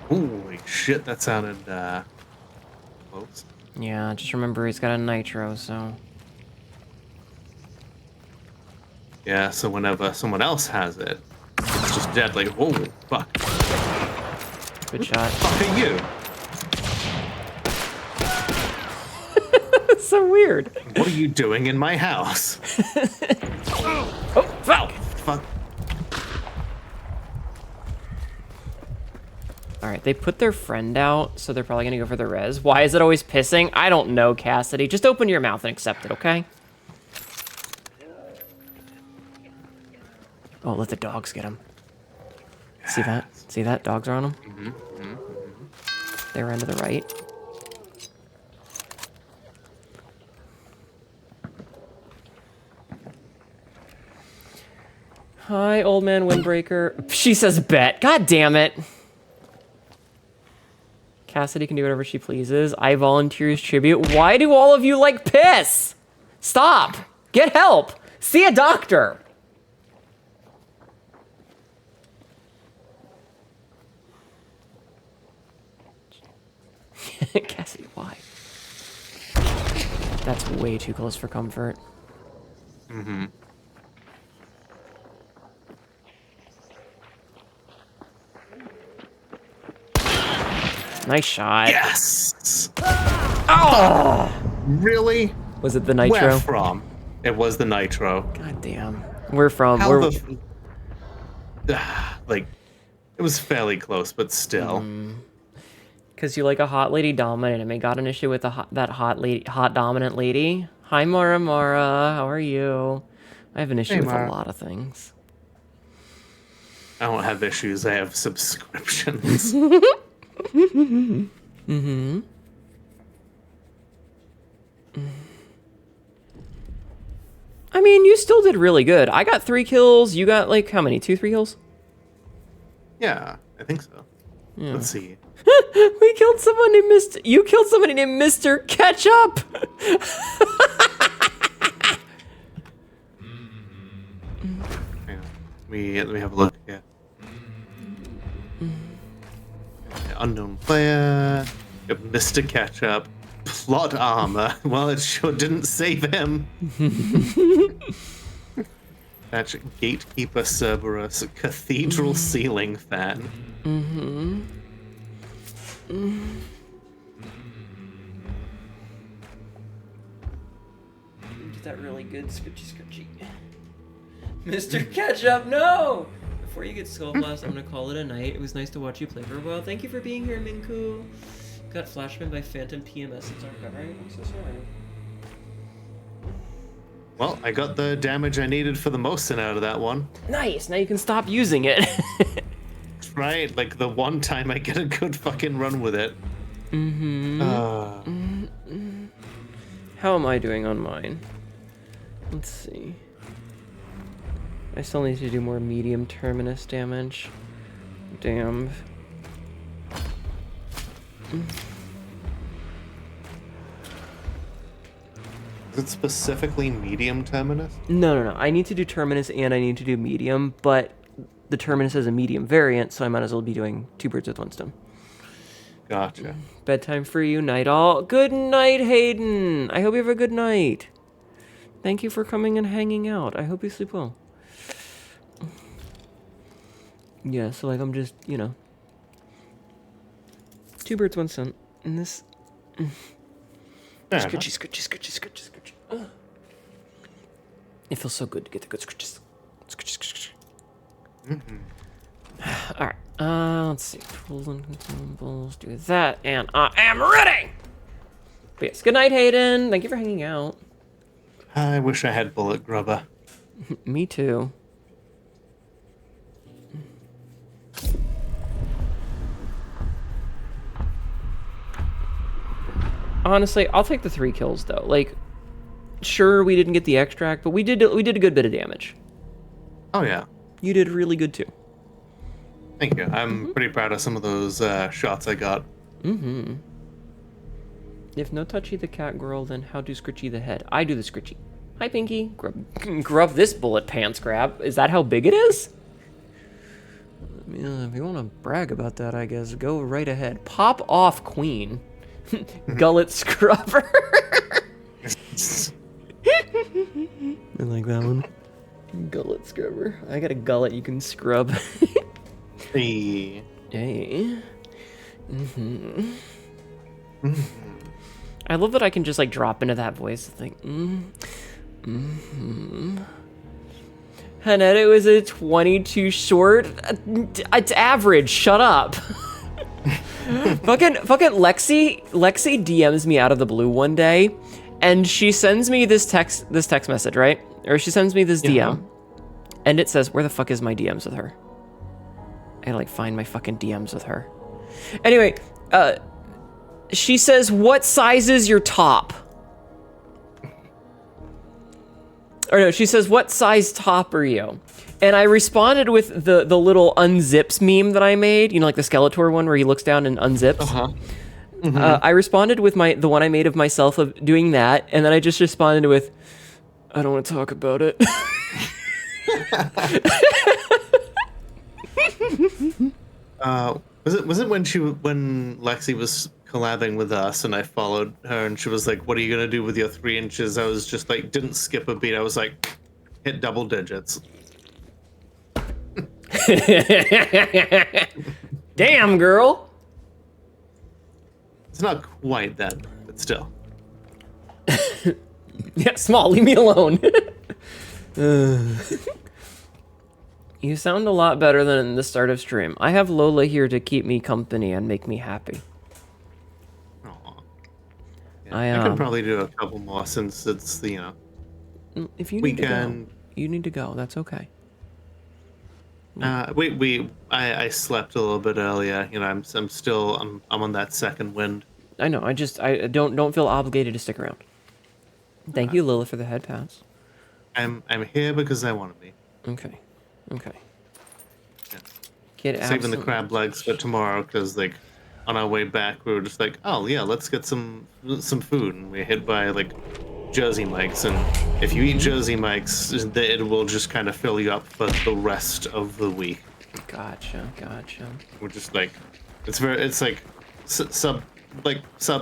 Holy shit, that sounded close. Yeah, just remember he's got a Nitro, so... Yeah, so whenever someone else has it, it's just dead. Like, whoa, fuck. Good shot. Fuck are you? That's so weird. What are you doing in my house? Oh, fuck! Fuck. Alright, they put their friend out, so they're probably gonna go for the res. Why is it always pissing? I don't know, Cassidy. Just open your mouth and accept it, okay? Oh, let the dogs get him. See that? See that? Dogs are on him. They ran to the right. Hi, old man windbreaker. She says bet. God damn it. Cassidy can do whatever she pleases. I volunteer as tribute. Why do all of you like piss? Stop. Get help. See a doctor. Cassidy, why? That's way too close for comfort. Mm-hmm. Nice shot. Yes! Oh! Really? Was it the nitro? Where from? It was the nitro. God damn. Where from? How Where... like, it was fairly close, but still. Because you like a hot lady dominant, and I got an issue with that hot dominant lady. Hi, Mara Mara. How are you? I have an issue Hey, with Mara. a lot of things. I don't have issues, I have subscriptions. I mean, you still did really good. I got 3 kills. You got, like, how many? 2, 3 kills? Yeah, I think so. Yeah. Let's see. We killed someone named Mr. You killed somebody named Mr. Ketchup! Hang on. Let me have a look. Yeah. Unknown player. Yep, Mr. Ketchup. Plot armor. Well, it sure didn't save him. That's Gatekeeper Cerberus. Cathedral ceiling fan. Get that really good scritchy. Mr. Ketchup, no! Before you get skull blast, I'm gonna call it a night. It was nice to watch you play for a while. Thank you for being here, Minku. Got flashbang by Phantom PMS since I'm recovering. I'm so sorry. Well, I got the damage I needed for the Mosin out of that one. Nice, now you can stop using it. Right? Like the one time I get a good fucking run with it. How am I doing on mine? Let's see. I still need to do more medium terminus damage. Damn. Is it specifically medium terminus? No. I need to do terminus and I need to do medium, but the terminus is a medium variant, so I might as well be doing 2 birds with 1 stone. Gotcha. Bedtime for you, night all. Good night, Hayden. I hope you have a good night. Thank you for coming and hanging out. I hope you sleep well. Yeah, so like I'm just, 2 birds, 1 stone. And this... Fair Scritchy. Ugh. It feels so good to get the good scritches. Scritchy. Alright, let's see. Tools and consumables, do that, and I am ready! But yes, good night, Hayden. Thank you for hanging out. I wish I had Bullet Grubber. Me too. Honestly, I'll take the 3 kills though. Like, sure, we didn't get the extract, but we did a good bit of damage. Oh yeah. You did really good too. Thank you. I'm pretty proud of some of those shots I got. Yeah, If no touchy the cat girl, then how do Scritchy the head? I do the Scritchy. Hi, Pinky. Grub this bullet pants grab. Is that how big it is? Yeah, if you want to brag about that, I guess, go right ahead. Pop off, queen. Gullet scrubber. I like that one. Gullet scrubber. I got a gullet you can scrub. Hey. Hey. I love that I can just like drop into that voice. Like, Hnetu is a 22 short. It's average. Shut up. fucking Lexi DMs me out of the blue one day, and she sends me this text message, right? Or she sends me this DM, and it says, "Where the fuck is my DMs with her?" I gotta like find my fucking DMs with her. Anyway, she says, "What size is your top?" Or no, she says, "What size top are you?" And I responded with the little unzips meme that I made, you know, like the Skeletor one where he looks down and unzips. I responded with the one I made of myself of doing that, and then I just responded with, "I don't want to talk about it." Was it when Lexi was collabing with us and I followed her and she was like, "What are you gonna do with your 3 inches?" I was just like, didn't skip a beat. I was like, hit double digits. Damn, girl. It's not quite that, but still. Yeah, small. Leave me alone. You sound a lot better than in the start of stream. I have Lola here to keep me company and make me happy. Aww. Yeah, I could probably do a couple more since it's the, if you need weekend. to go, you need to go. That's okay. I slept a little bit earlier. You know, I'm on that second wind. I know. I don't feel obligated to stick around. Thank you, Lila, for the head pass. I'm here because I want to be. Okay. Okay. Yeah. Kid, saving the crab legs for tomorrow because like on our way back we were just like, oh yeah, let's get some food, and we're hit by like Jersey Mike's, and if you eat Jersey Mike's, it will just kind of fill you up for the rest of the week. Gotcha. We're just like, it's like sub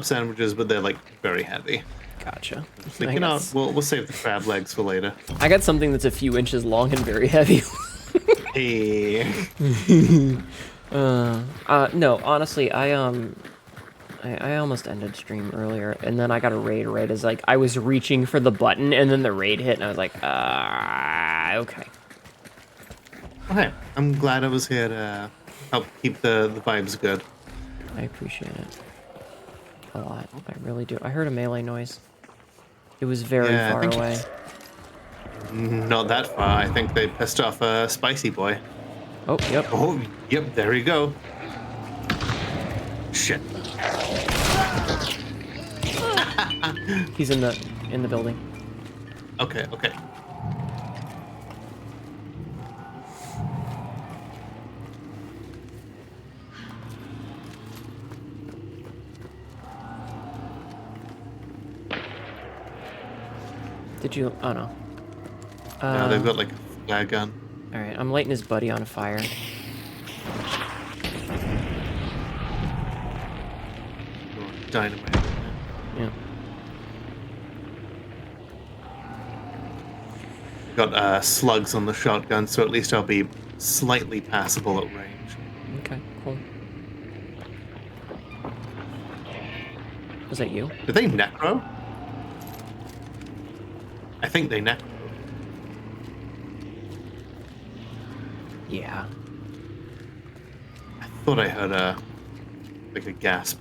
sandwiches, but they're like very heavy. Gotcha. Like, you know, we'll save the crab legs for later. I got something that's a few inches long and very heavy. Hey. No, honestly, I almost ended stream earlier, and then I got a raid right as like I was reaching for the button, and then the raid hit, and I was like, okay. Okay, I'm glad I was here to help keep the vibes good. I appreciate it a lot. I really do. I heard a melee noise. It was very far away. Not that far. I think they pissed off a spicy boy. Oh, yep. Oh, yep. There you go. Shit. He's in the building. Okay. Did you? Oh no. Yeah, they've got like a flare gun. All right, I'm lighting his buddy on fire. Dynamite. Yeah. Got slugs on the shotgun, so at least I'll be slightly passable at range. Okay, cool. Was that you? Did they necro? I think they necro. Yeah. I thought I heard a gasp.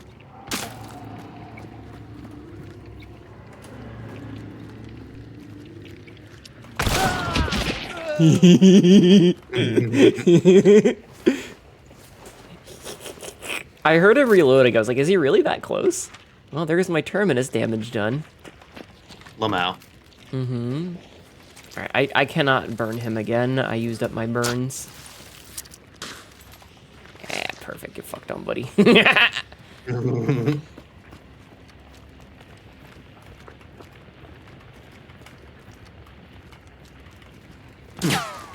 I heard him reloading. I was like, is he really that close? Well, there's my terminus damage done. Lamau. Mm-hmm. Alright, I cannot burn him again. I used up my burns. Yeah, perfect. You're fucked on, buddy.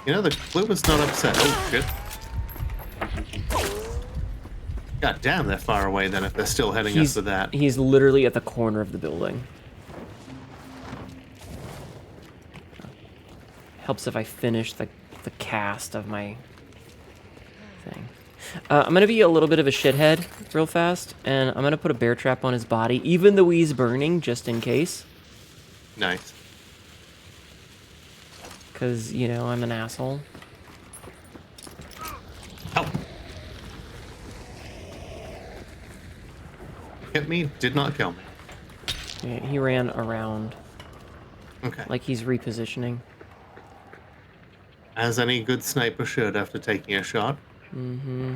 You know, the blue was not upset. Oh, shit. God damn, they're far away then if they're still heading us to that. He's literally at the corner of the building. Helps if I finish the cast of my thing. I'm gonna be a little bit of a shithead real fast, and I'm gonna put a bear trap on his body, even though he's burning, just in case. Nice. Because, you know, I'm an asshole. Oh. Hit me, did not kill me. Yeah, he ran around. Okay. Like he's repositioning. As any good sniper should after taking a shot. Mm-hmm.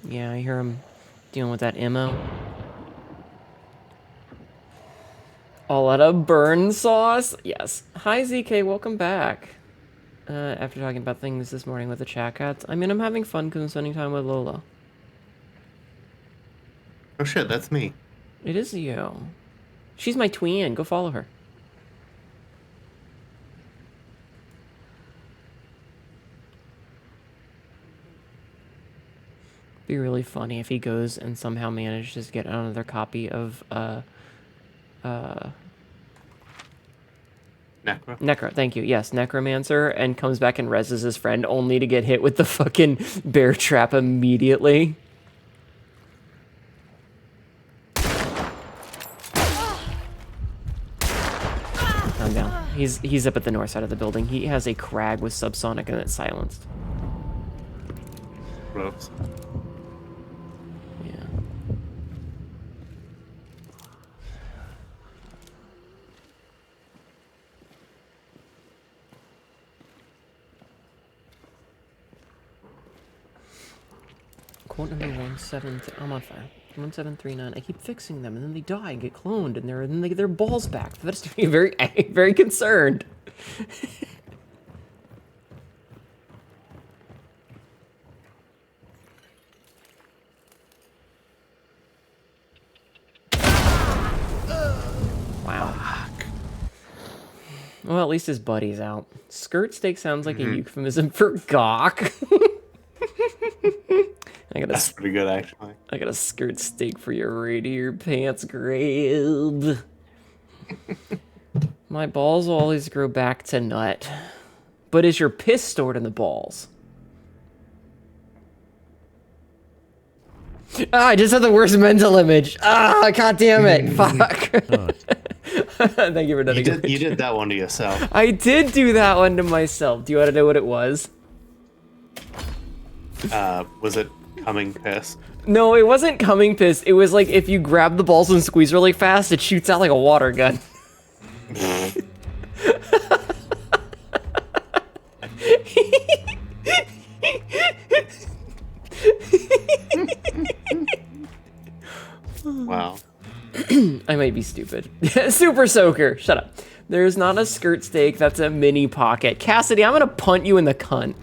Yeah, I hear him dealing with that ammo. All out of burn sauce? Yes. Hi, ZK, welcome back. After talking about things this morning with the chat cats. I mean, I'm having fun because I'm spending time with Lola. Oh shit, that's me. It is you. She's my twin. Go follow her. Be really funny if he goes and somehow manages to get another copy of Necro, thank you. Yes, Necromancer, and comes back and reses his friend only to get hit with the fucking bear trap immediately. I'm down. He's up at the north side of the building. He has a crag with subsonic and it's silenced. Gross. Yeah. Quote number 17. I'm on fire. 1739. I keep fixing them, and then they die and get cloned, and then they get their balls back. That's to be very, very concerned. Wow. Well, at least his buddy's out. Skirt steak sounds like a euphemism for gawk. That's pretty good, actually. I got a skirt steak for your radiator pants grab. My balls will always grow back to nut. But is your piss stored in the balls? Ah, I just had the worst mental image. Ah, god damn it. Fuck. Thank you for nothing. You did that one to yourself. I did do that one to myself. Do you want to know what it was? Was it coming piss? No, it wasn't coming piss. It was like if you grab the balls and squeeze really fast, it shoots out like a water gun. Wow. I might be stupid. Super soaker. Shut up. There's not a skirt steak. That's a mini pocket. Cassidy, I'm gonna punt you in the cunt.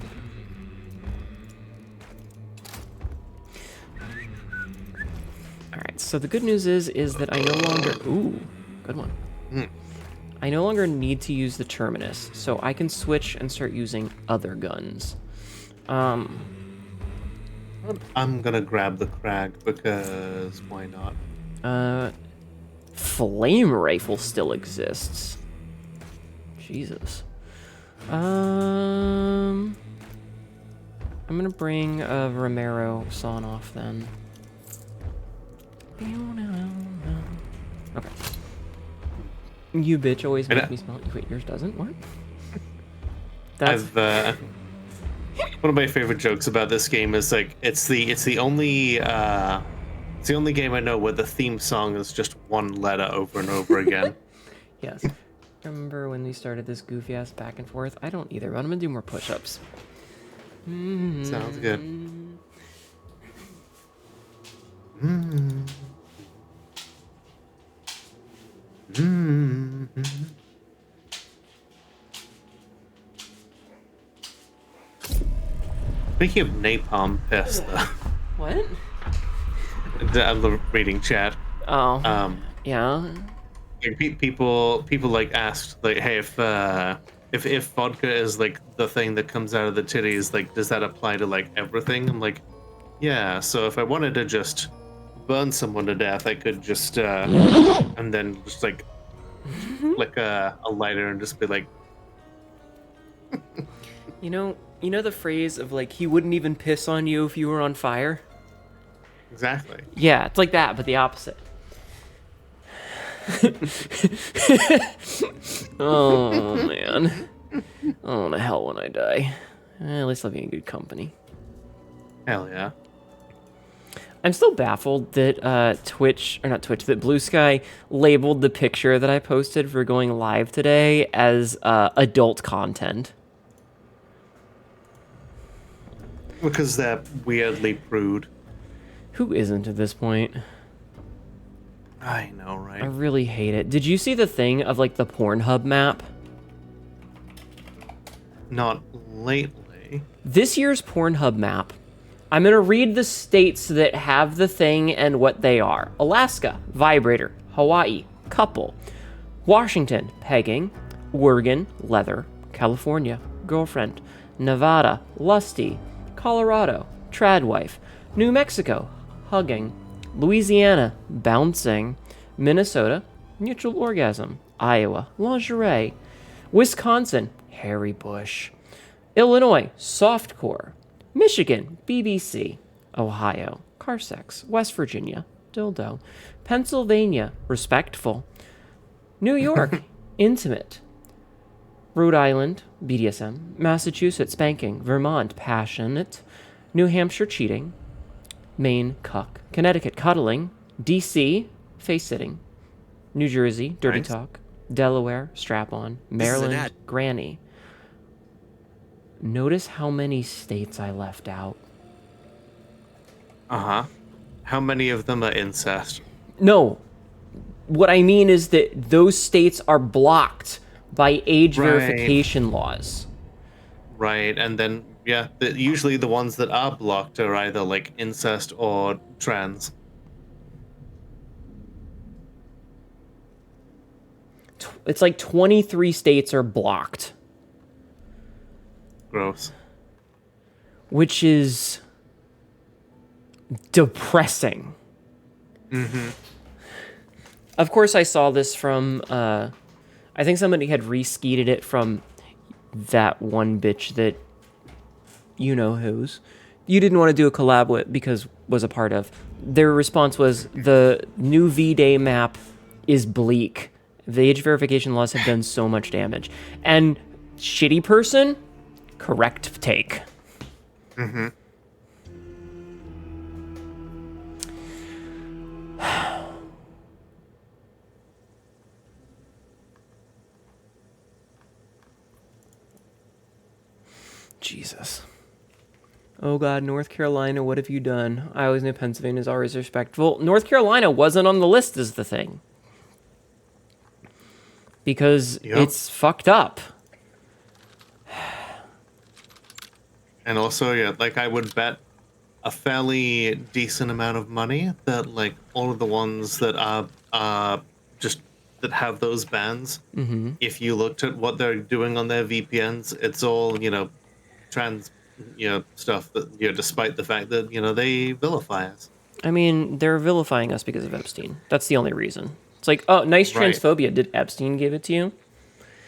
Alright, so the good news is that I no longer... Ooh, good one. I no longer need to use the Terminus, so I can switch and start using other guns. I'm gonna grab the crag because why not? Flame rifle still exists. Jesus. I'm gonna bring a Romero sawn off then. Okay. You bitch always makes me smell. Wait, yours doesn't? What? That's... One of my favorite jokes about this game is like it's the only game I know where the theme song is just one letter over and over again. Yes. Remember when we started this goofy ass back and forth? I don't either, but I'm gonna do more push-ups. Sounds good. Speaking of napalm piss, though. What? I'm reading chat. Oh. Yeah. like people like asked like, hey, if vodka is like the thing that comes out of the titties, like does that apply to like everything? I'm like, yeah. So if I wanted to just burn someone to death, I could just and then just like flick a lighter and just be like, You know the phrase of like he wouldn't even piss on you if you were on fire? exactly. Yeah, it's like that, but the opposite. Oh man. Oh, to hell when I die. At least I'll be in good company. Hell yeah. I'm still baffled that that Blue Sky labeled the picture that I posted for going live today as adult content. Because they're weirdly prude. Who isn't at this point? I know, I right? really hate it. Did you see the thing of like the Pornhub map? Not lately. This year's Pornhub map. I'm going to read the states that have the thing and what they are. Alaska, vibrator. Hawaii, couple. Washington, pegging. Oregon, leather. California, girlfriend. Nevada, lusty. Colorado, tradwife. New Mexico, hugging. Louisiana, bouncing. Minnesota, mutual orgasm. Iowa, lingerie. Wisconsin, hairy bush. Illinois, softcore. Michigan, BBC. Ohio, car sex. West Virginia, dildo. Pennsylvania, respectful. New York, intimate. Rhode Island, BDSM. Massachusetts, spanking. Vermont, passionate. New Hampshire, cheating. Maine, cuck. Connecticut, cuddling. DC, face-sitting. New Jersey, dirty Nice. talk. Delaware, strap-on. is an Maryland, ad. granny. Notice how many states I left out. Uh-huh. How many of them are incest? No. What I mean is that those states are blocked by age Right. verification laws. Right, and then yeah, usually the ones that are blocked are either like incest or trans. It's like 23 states are blocked, Gross. which is depressing. Mm-hmm. Of course, I saw this from, I think somebody had reskeeted it from that one bitch that you know whose you didn't want to do a collab with because was a part of. Their response was the new V-Day map is bleak. The age verification laws have done so much damage. And shitty person, correct take. Mm-hmm. Jesus. Oh God, North Carolina, what have you done? I always knew Pennsylvania's always respectful. North Carolina wasn't on the list is the thing. Because Yep. it's fucked up. And also, yeah, like I would bet a fairly decent amount of money that like all of the ones that are just that have those bans, if you looked at what they're doing on their VPNs, it's all, you know, trans, you know, stuff that, you know, despite the fact that, you know, they vilify us. I mean, they're vilifying us because of Epstein. That's the only reason. It's like, oh, nice Right. transphobia. Did Epstein give it to you?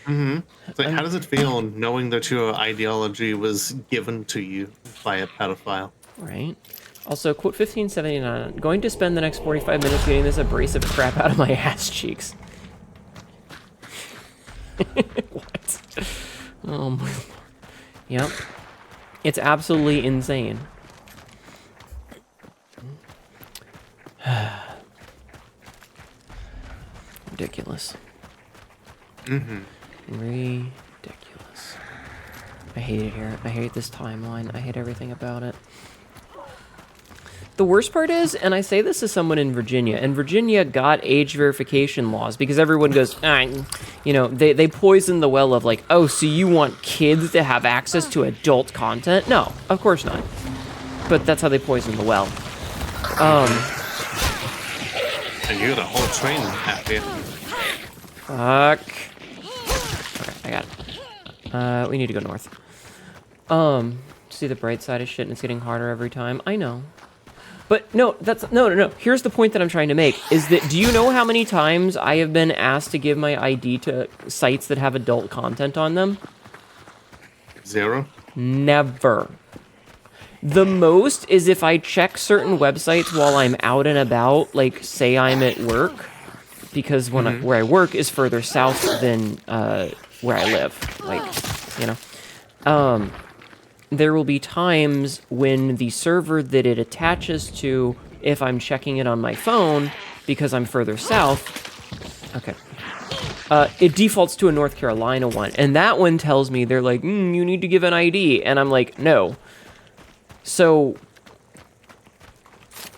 It's like, how does it feel knowing that your ideology was given to you by a pedophile? Right. Also, quote 1579. Going to spend the next 45 minutes getting this abrasive crap out of my ass cheeks. What? Oh my lord. Yep. It's absolutely insane. Ridiculous. Ridiculous. I hate it here. I hate this timeline. I hate everything about it. The worst part is, and I say this as someone in Virginia, and Virginia got age verification laws because everyone goes, you know, they poison the well of like, oh, so you want kids to have access to adult content? No, of course not. But that's how they poison the well. And you got a whole train after you. Fuck. Okay, I got it. We need to go north. See the bright side of shit, and it's getting harder every time. I know. But no, no. Here's the point that I'm trying to make, is that do you know how many times I have been asked to give my ID to sites that have adult content on them? 0. Never. The most is if I check certain websites while I'm out and about, like say I'm at work, because where I work is further south than where I live. Like, you know. There will be times when the server that it attaches to, if I'm checking it on my phone, because I'm further south, okay, it defaults to a North Carolina one, and that one tells me, they're like, you need to give an ID, and I'm like, no. So,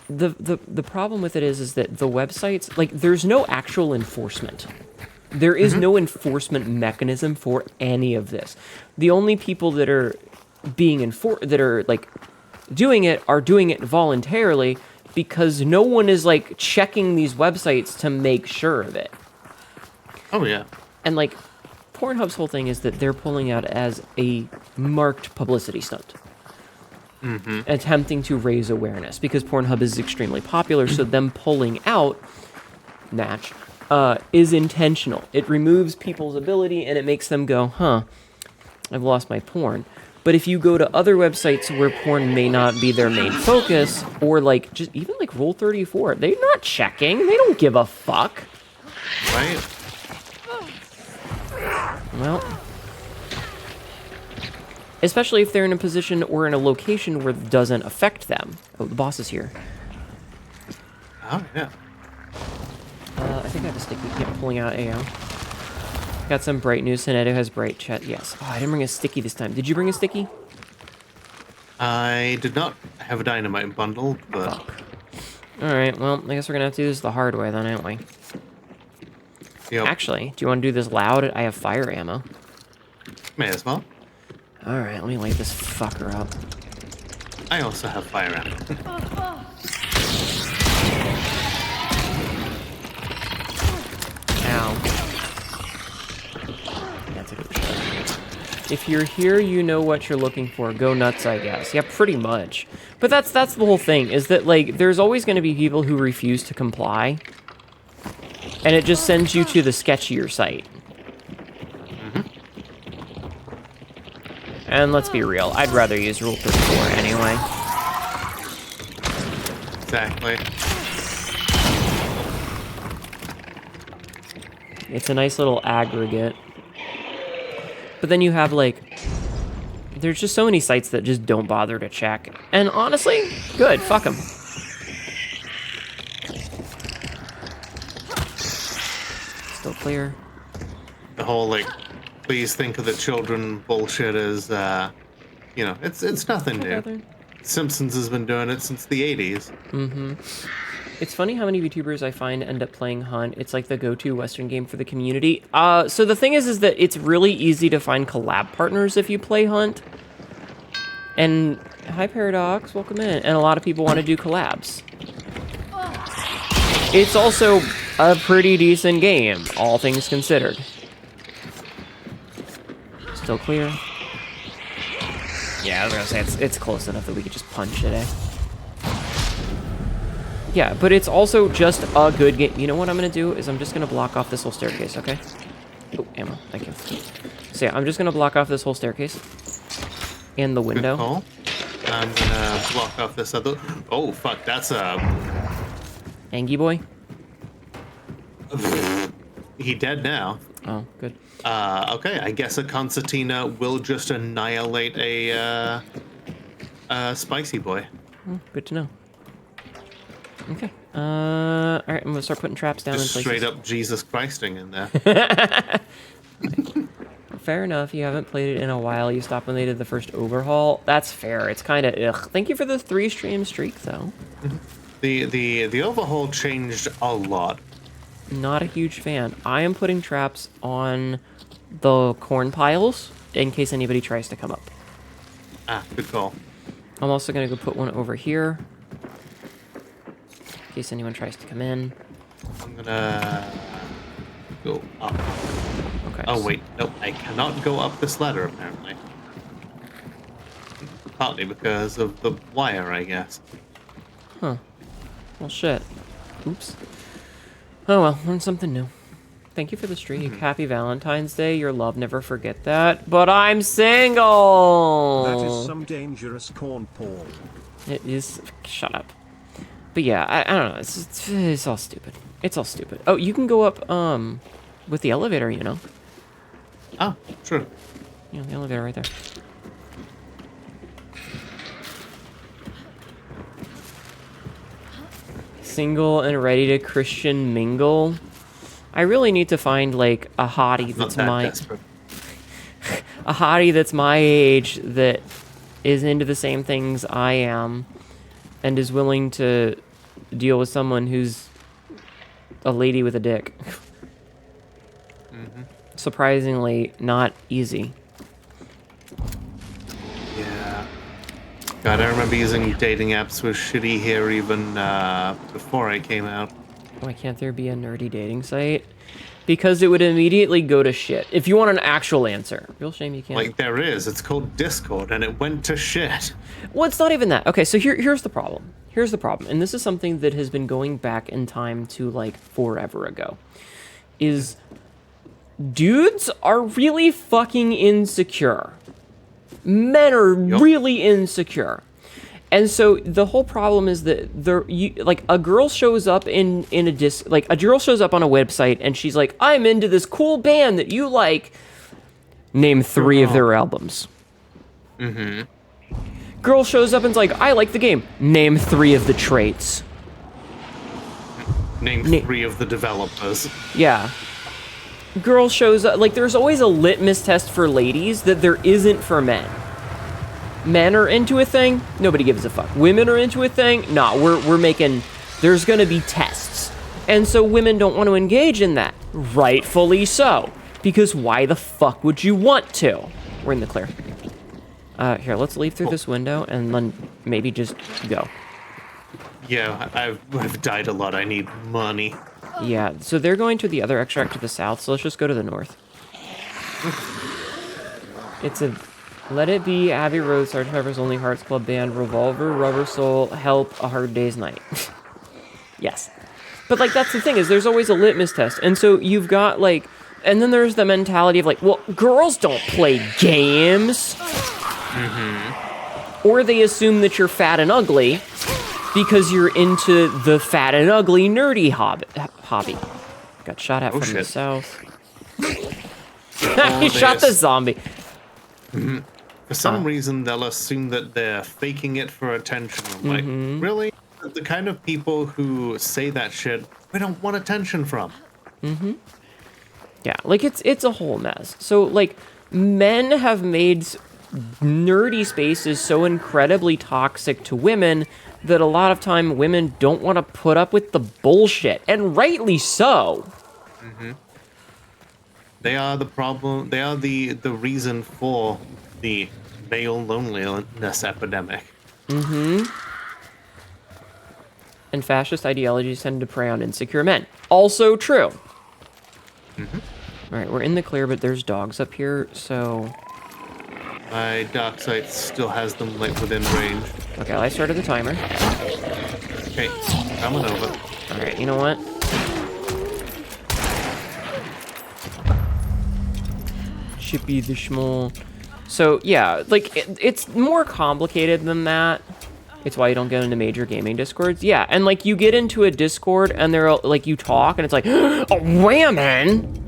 the problem with it is that the websites, like, there's no actual enforcement. There is no enforcement mechanism for any of this. The only people that are like doing it are doing it voluntarily, because no one is like checking these websites to make sure of it. Oh yeah. And like Pornhub's whole thing is that they're pulling out as a marked publicity stunt. Attempting to raise awareness, because Pornhub is extremely popular, so them pulling out Natch is intentional. It removes people's ability and it makes them go, I've lost my porn. But if you go to other websites where porn may not be their main focus, or like just even like Rule34, they're not checking. They don't give a fuck. Right. Well, especially if they're in a position or in a location where it doesn't affect them. Oh, the boss is here. Oh yeah. I think I have a sticky. Yep, pulling out AO. Got some bright news. Hnetu has bright chat. Yes. Oh, I didn't bring a sticky this time. Did you bring a sticky? I did not have a dynamite bundle, but... Fuck. Alright, well, I guess we're gonna have to do this the hard way then, aren't we? Yep. Actually, do you want to do this loud? I have fire ammo. May as well. Alright, let me light this fucker up. I also have fire ammo. Ow. That's a good shot. If you're here, you know what you're looking for. Go nuts, I guess. Yeah, pretty much. But that's the whole thing, is that, like, there's always going to be people who refuse to comply. And it just sends you to the sketchier site. And let's be real, I'd rather use Rule 34 anyway. Exactly. It's a nice little aggregate. But then you have, like, there's just so many sites that just don't bother to check. And honestly, good, fuck them. Still clear. The whole, like, please think of the children bullshit is, you know, it's nothing new. Simpsons has been doing it since the 80s. It's funny how many VTubers I find end up playing Hunt. It's like the go-to Western game for the community. So the thing is that it's really easy to find collab partners if you play Hunt. And hi Paradox, welcome in. And a lot of people want to do collabs. It's also a pretty decent game, all things considered. Still clear. Yeah, I was gonna say it's close enough that we could just punch it, eh? Yeah, but it's also just a good game. You know what I'm gonna do is I'm just gonna block off this whole staircase, okay? Oh, ammo, thank you. So yeah, I'm just gonna block off this whole staircase. And the window. Good call. I'm gonna block off this other... Oh, fuck, that's a... Angie boy? He dead now. Oh, good. Okay, I guess a concertina will just annihilate a spicy boy. Oh, good to know. Okay. Alright, I'm gonna start putting traps down Just in places. straight up Jesus Christing in there. Fair enough, you haven't played it in a while. You stopped when they did the first overhaul. That's fair. It's kind of ugh. Thank you for the 3-stream streak, though. The overhaul changed a lot. Not a huge fan. I am putting traps on the corn piles in case anybody tries to come up. Ah, good call. I'm also gonna go put one over here in case anyone tries to come in. I'm gonna go up Oh wait, nope, I cannot go up this ladder apparently. Partly because of the wire, I guess. Huh. Well, shit. Oops. Oh well, learn something new. Thank you for the streak. Happy Valentine's Day. Your love, never forget that. But I'm single! That is some dangerous corn, Paul. It is... Shut up. But yeah, I don't know. It's all stupid. It's all stupid. Oh, you can go up, with the elevator, you know. Oh, true. Yeah, the elevator right there. Single and ready to Christian mingle. I really need to find like a hottie that's Desperate. a hottie that's my age that is into the same things I am and is willing to deal with someone who's a lady with a dick. Surprisingly, not easy. Yeah. God, I remember using dating apps with shitty hair even before I came out. Why can't there be a nerdy dating site? Because it would immediately go to shit. If you want an actual answer. Real shame you can't. Like, there is. It's called Discord, and it went to shit. Well, it's not even that. Okay, so here's the problem. Here's the problem. And this is something that has been going back in time to, like, forever ago. Is dudes are really fucking insecure. Men are really insecure. And so the whole problem is that a girl shows up on a website and she's like, I'm into this cool band that you like. Name 3 of their albums. Girl shows up and's like, I like the game. Name 3 of the traits. Name 3 of the developers. Yeah. Girl shows up, like, there's always a litmus test for ladies that there isn't for men. Men are into a thing, nobody gives a fuck. Women are into a thing, nah, we're making, there's gonna be tests. And so women don't want to engage in that. Rightfully so. Because why the fuck would you want to? We're in the clear. Here, let's leave through this window and then maybe just go. Yeah, I've died a lot. I need money. Yeah, so they're going to the other extract to the south, so let's just go to the north. It's a... Let It Be, Abbey Road, Sgt. Pepper's Lonely Hearts Club Band, Revolver, Rubber Soul, Help, A Hard Day's Night. Yes. But, like, that's the thing, is there's always a litmus test. And so you've got, like... And then there's the mentality of, like, well, girls don't play games. Or they assume that you're fat and ugly because you're into the fat and ugly nerdy hobby. Got shot at from the south. He shot the zombie. For some reason, they'll assume that they're faking it for attention. I'm like, really? The kind of people who say that shit, we don't want attention from. Yeah, like, it's a whole mess. So, like, men have made nerdy spaces so incredibly toxic to women that a lot of time women don't want to put up with the bullshit. And rightly so. They are the problem. They are the reason for the male loneliness epidemic. And fascist ideologies tend to prey on insecure men. Also true. Alright, we're in the clear, but there's dogs up here, so... My dark sight still has them, like, within range. Okay, I started the timer. Okay, coming over. Alright, you know what? Chippy the Schmoll. So, yeah, like, it's more complicated than that. It's why you don't get into major gaming discords. Yeah, and, like, you get into a discord, and they're, like, you talk, and it's like, oh, whammon!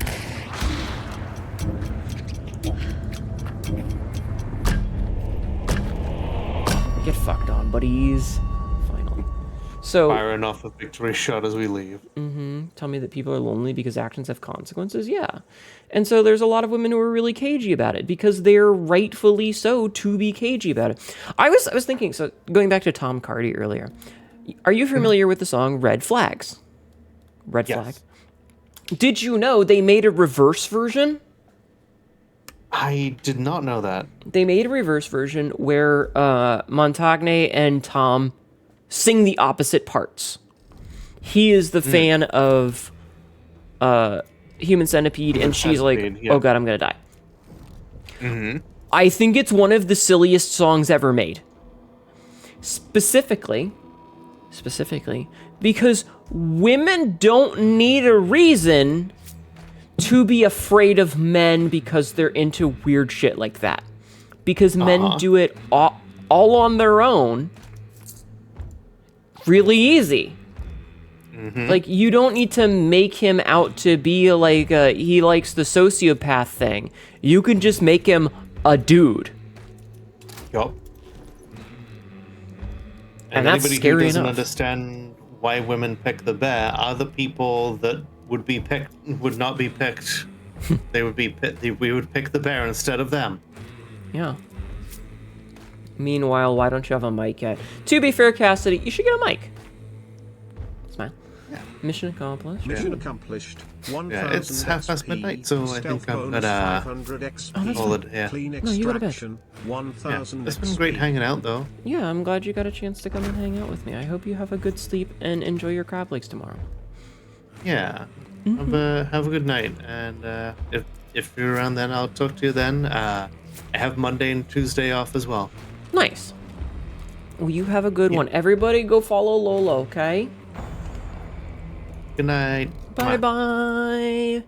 Get fucked on, buddies. Finally. So... Firing off a victory shot as we leave. Tell me that people are lonely because actions have consequences? Yeah. And so there's a lot of women who are really cagey about it because they're rightfully so to be cagey about it. I was thinking, so going back to Tom Cardy earlier, are you familiar with the song Red Flags? Red Flag? Did you know they made a reverse version? I did not know that. They made a reverse version where Montagne and Tom sing the opposite parts. He is the fan of Human Centipede, and she's like, Centipede, yeah. oh god, I'm gonna die. Mm-hmm. I think it's one of the silliest songs ever made. Specifically, because women don't need a reason to be afraid of men because they're into weird shit like that. Because men do it all on their own really easy. Like, you don't need to make him out to be like he likes the sociopath thing. You can just make him a dude. Yup. And that's anybody who scary doesn't enough. understand why women pick the bear are the people that would not be picked. They would be we would pick the bear instead of them. Yeah. Meanwhile, why don't you have a mic yet? To be fair, Cassidy, you should get a mic. Smile. Yeah. Mission accomplished. Mission accomplished. 1000 Yeah, it's half past XP, midnight, so I stealth think I'm bonus gonna 500 XP, Oh, that's call it here. clean No, you go to bed. extraction, Yeah, 1000 it's been great XP. hanging out though. Yeah, I'm glad you got a chance to come and hang out with me. I hope you have a good sleep and enjoy your crab legs tomorrow. Yeah. Have a good night, and if you're around then, I'll talk to you then. I have Monday and Tuesday off as well. Nice. Well, you have a good one. Everybody go follow Lola, okay? Good night. Bye-bye.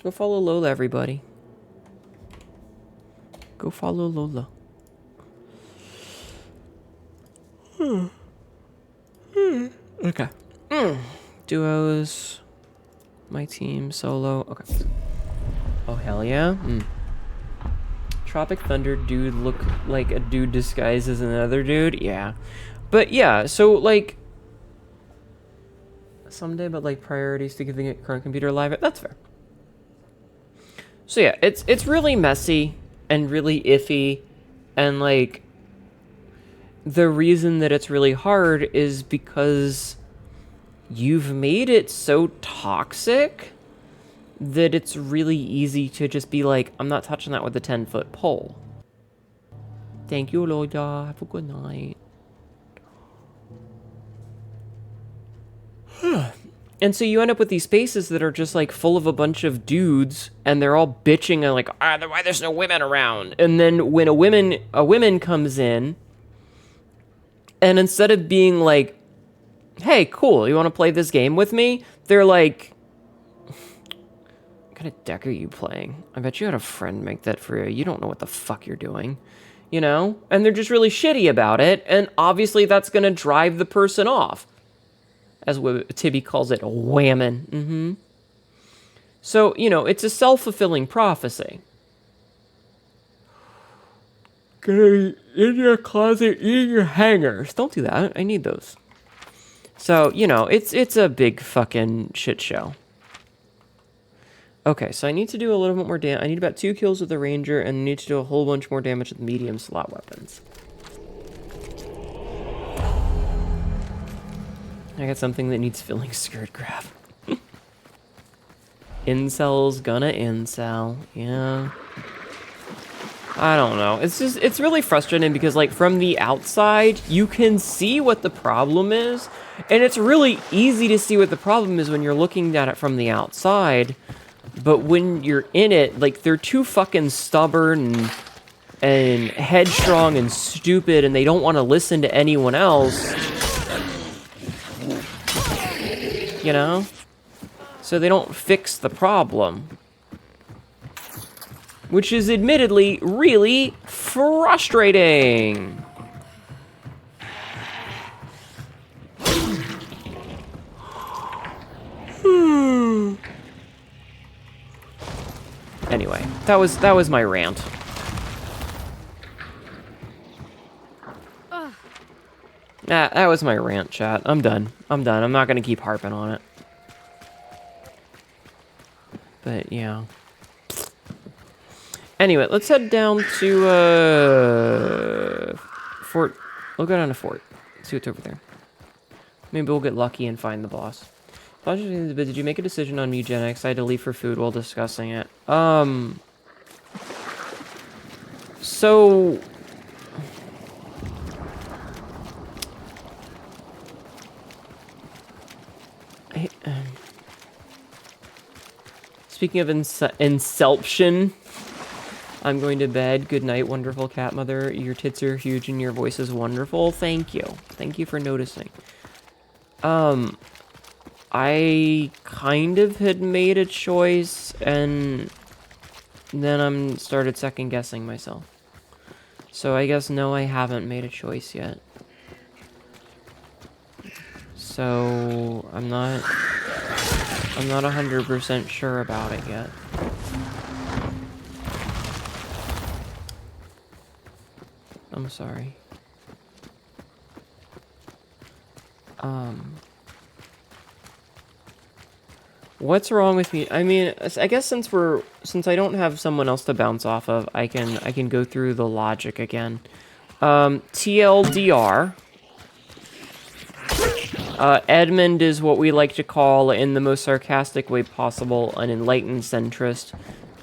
Go follow Lola, everybody. Go follow Lola. Okay. Duos. My team, solo. Okay. Oh, hell yeah. Tropic Thunder dude look like a dude disguised as another dude? Yeah. But yeah, so like... Someday, but like priorities to giving it current computer live. That's fair. So yeah, it's really messy and really iffy, and like the reason that it's really hard is because you've made it so toxic that it's really easy to just be like, I'm not touching that with a 10-foot pole. Thank you, Loda. Have a good night. And so you end up with these spaces that are just like full of a bunch of dudes, and they're all bitching and like, why there's no women around. And then when a woman comes in, and instead of being like, hey, cool, you want to play this game with me? They're like, what kind of deck are you playing? I bet you had a friend make that for you. You don't know what the fuck you're doing, you know? And they're just really shitty about it, and obviously that's going to drive the person off. As Tibby calls it, whammon. So, you know, it's a self-fulfilling prophecy. Get in your closet, in your hangers. Don't do that. I need those. So, you know, it's a big fucking shit show. Okay, so I need to do a little bit more damage. I need about 2 kills with the ranger, and I need to do a whole bunch more damage with medium slot weapons. I got something that needs filling skirt grab. Incel's gonna incel. Yeah. I don't know. It's really frustrating because, like, from the outside, you can see what the problem is. And it's really easy to see what the problem is when you're looking at it from the outside. But when you're in it, like, they're too fucking stubborn and headstrong and stupid, and they don't want to listen to anyone else. You know? So they don't fix the problem. Which is admittedly really frustrating. Anyway, that was my rant. That was my rant, chat. I'm done. I'm not gonna keep harping on it. But yeah. Anyway, let's head down to Fort. We'll go down to Fort. See what's over there. Maybe we'll get lucky and find the boss. Did you make a decision on eugenics? I had to leave for food while discussing it. So Speaking of inception, I'm going to bed. Good night, wonderful cat mother. Your tits are huge and your voice is wonderful. Thank you. Thank you for noticing. I kind of had made a choice, and then I'm started second guessing myself. So I guess no, I haven't made a choice yet. So I'm not 100% sure about it yet. I'm sorry. What's wrong with me? I mean, I guess since I don't have someone else to bounce off of, I can go through the logic again. TLDR. Edmund is what we like to call, in the most sarcastic way possible, an enlightened centrist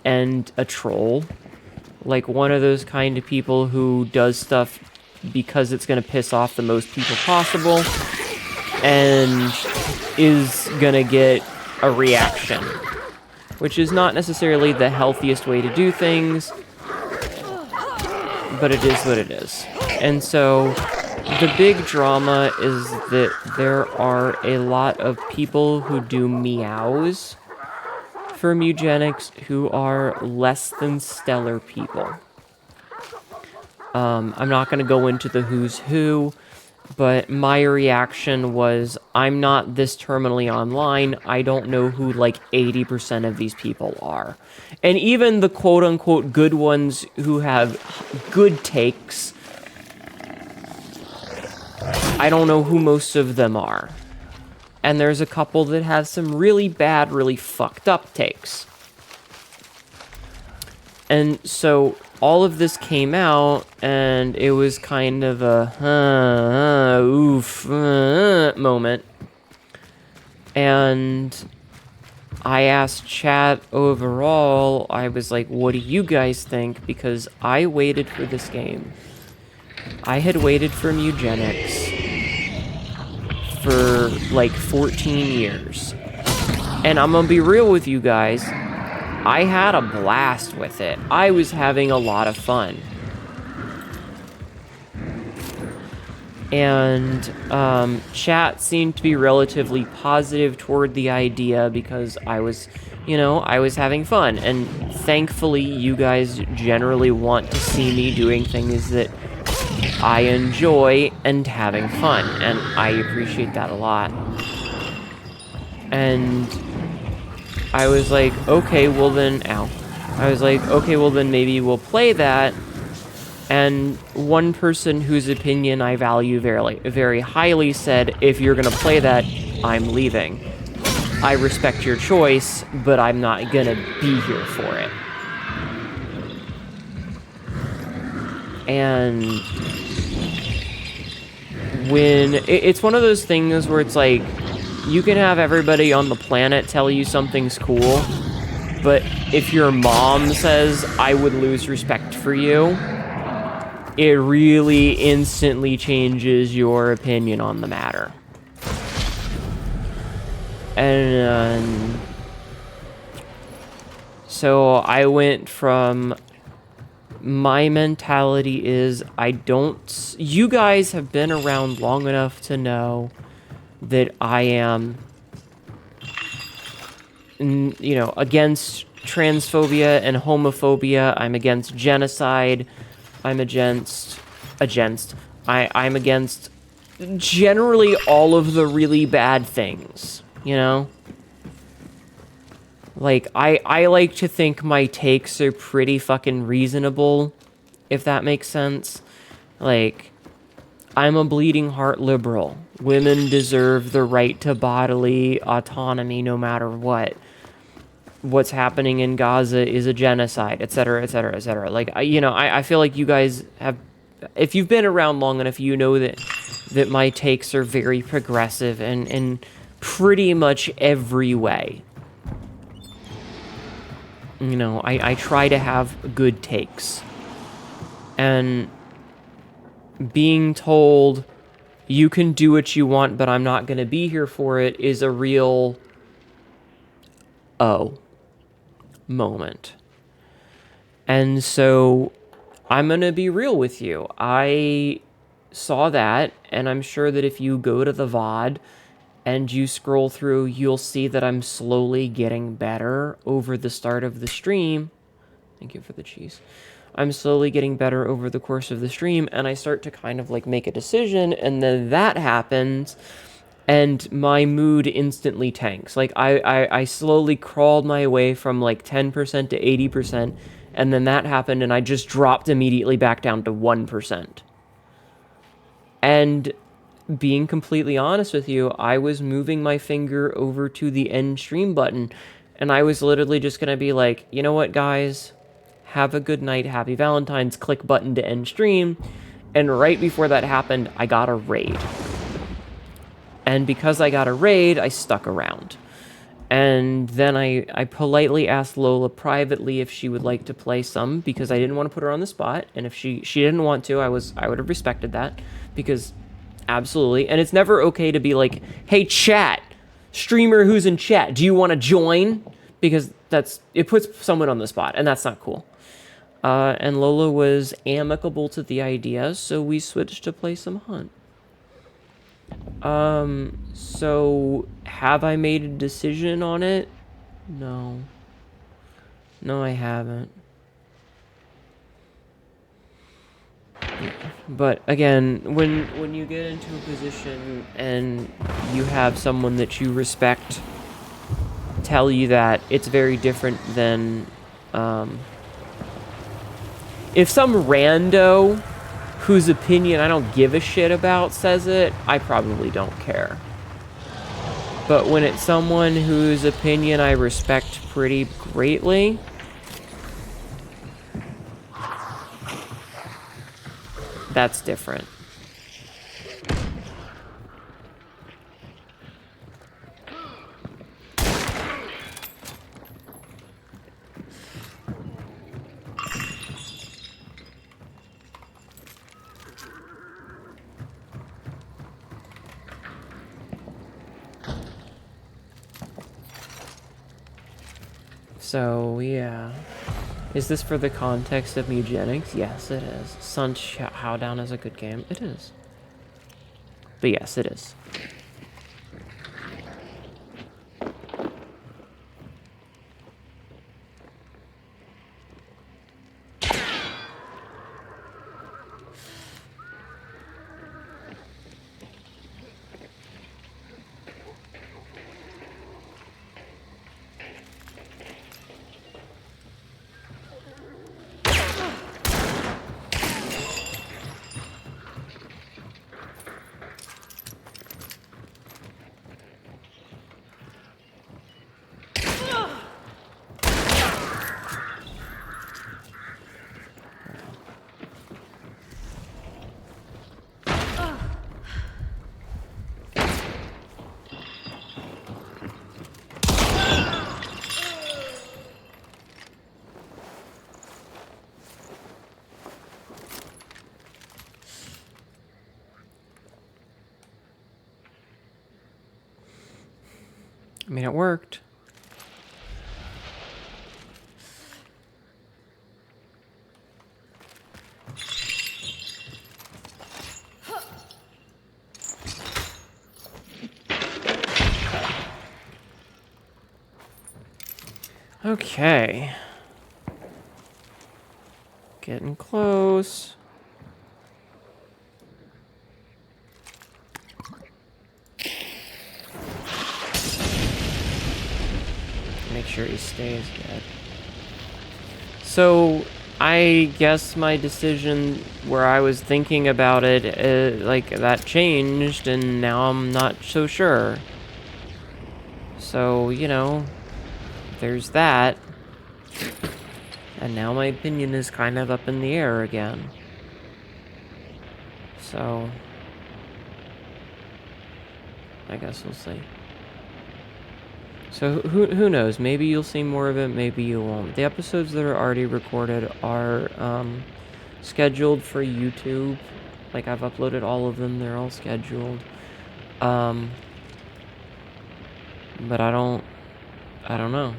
and a troll. Like, one of those kind of people who does stuff because it's going to piss off the most people possible and is going to get a reaction, which is not necessarily the healthiest way to do things, but it is what it is. And so the big drama is that there are a lot of people who do meows for eugenics who are less than stellar people. I'm not going to go into the who's who, but my reaction was, I'm not this terminally online. I don't know who like 80% of these people are. And even the quote-unquote good ones who have good takes, I don't know who most of them are. And there's a couple that have some really bad, really fucked up takes. And so all of this came out, and it was kind of a moment. And I asked chat overall, I was like, what do you guys think? Because I waited for this game. I had waited for eugenics for like 14 years. And I'm gonna be real with you guys, I had a blast with it. I was having a lot of fun. And chat seemed to be relatively positive toward the idea because I was, I was having fun. And thankfully, you guys generally want to see me doing things that I enjoy and having fun. And I appreciate that a lot. And I was like, okay, well then, maybe we'll play that. And one person whose opinion I value very, very highly said, if you're gonna play that, I'm leaving. I respect your choice, but I'm not gonna be here for it. And when it's one of those things where it's like, you can have everybody on the planet tell you something's cool, but if your mom says, I would lose respect for you, it really instantly changes your opinion on the matter. And so I went from, my mentality is, you guys have been around long enough to know that I am, against transphobia and homophobia. I'm against genocide. I'm against generally all of the really bad things, Like, I like to think my takes are pretty fucking reasonable, if that makes sense. Like, I'm a bleeding heart liberal. Women deserve the right to bodily autonomy no matter what. What's happening in Gaza is a genocide, etc., etc., etc. Like, I feel like you guys have, if you've been around long enough, you know that my takes are very progressive in pretty much every way. I try to have good takes. And being told, you can do what you want, but I'm not going to be here for it, is a real, oh. moment. And so I'm going to be real with you. I saw that, and I'm sure that if you go to the VOD and you scroll through, you'll see that I'm slowly getting better over the start of the stream. Thank you for the cheese. I'm slowly getting better over the course of the stream, and I start to kind of like make a decision, and then that happens, and my mood instantly tanks. Like I slowly crawled my way from like 10% to 80%, and then that happened, and I just dropped immediately back down to 1%. And being completely honest with you, I was moving my finger over to the end stream button, and I was literally just gonna be like, you know what, guys? Have a good night, happy Valentine's, click button to end stream. And right before that happened, I got a raid. And because I got a raid, I stuck around. And then I politely asked Lola privately if she would like to play some, because I didn't want to put her on the spot. And if she didn't want to, I would have respected that, because absolutely. And it's never okay to be like, hey, chat, streamer who's in chat, do you want to join? Because it puts someone on the spot, and that's not cool. And Lola was amicable to the idea, so we switched to play some Hunt. So have I made a decision on it? No. No, I haven't. But again, when you get into a position and you have someone that you respect tell you that, it's very different than if some rando whose opinion I don't give a shit about says it, I probably don't care. But when it's someone whose opinion I respect pretty greatly, that's different. So, yeah. Is this for the context of eugenics? Yes, it is. Showdown is a good game. It is. But yes, it is. I mean, it worked. Okay. Getting close. Make sure he stays dead. So, I guess my decision where I was thinking about it, like, that changed, and now I'm not so sure. So, you know, there's that. And now my opinion is kind of up in the air again. So, I guess we'll see. So who knows? Maybe you'll see more of it, maybe you won't. The episodes that are already recorded are scheduled for YouTube. Like, I've uploaded all of them, they're all scheduled. But I don't know.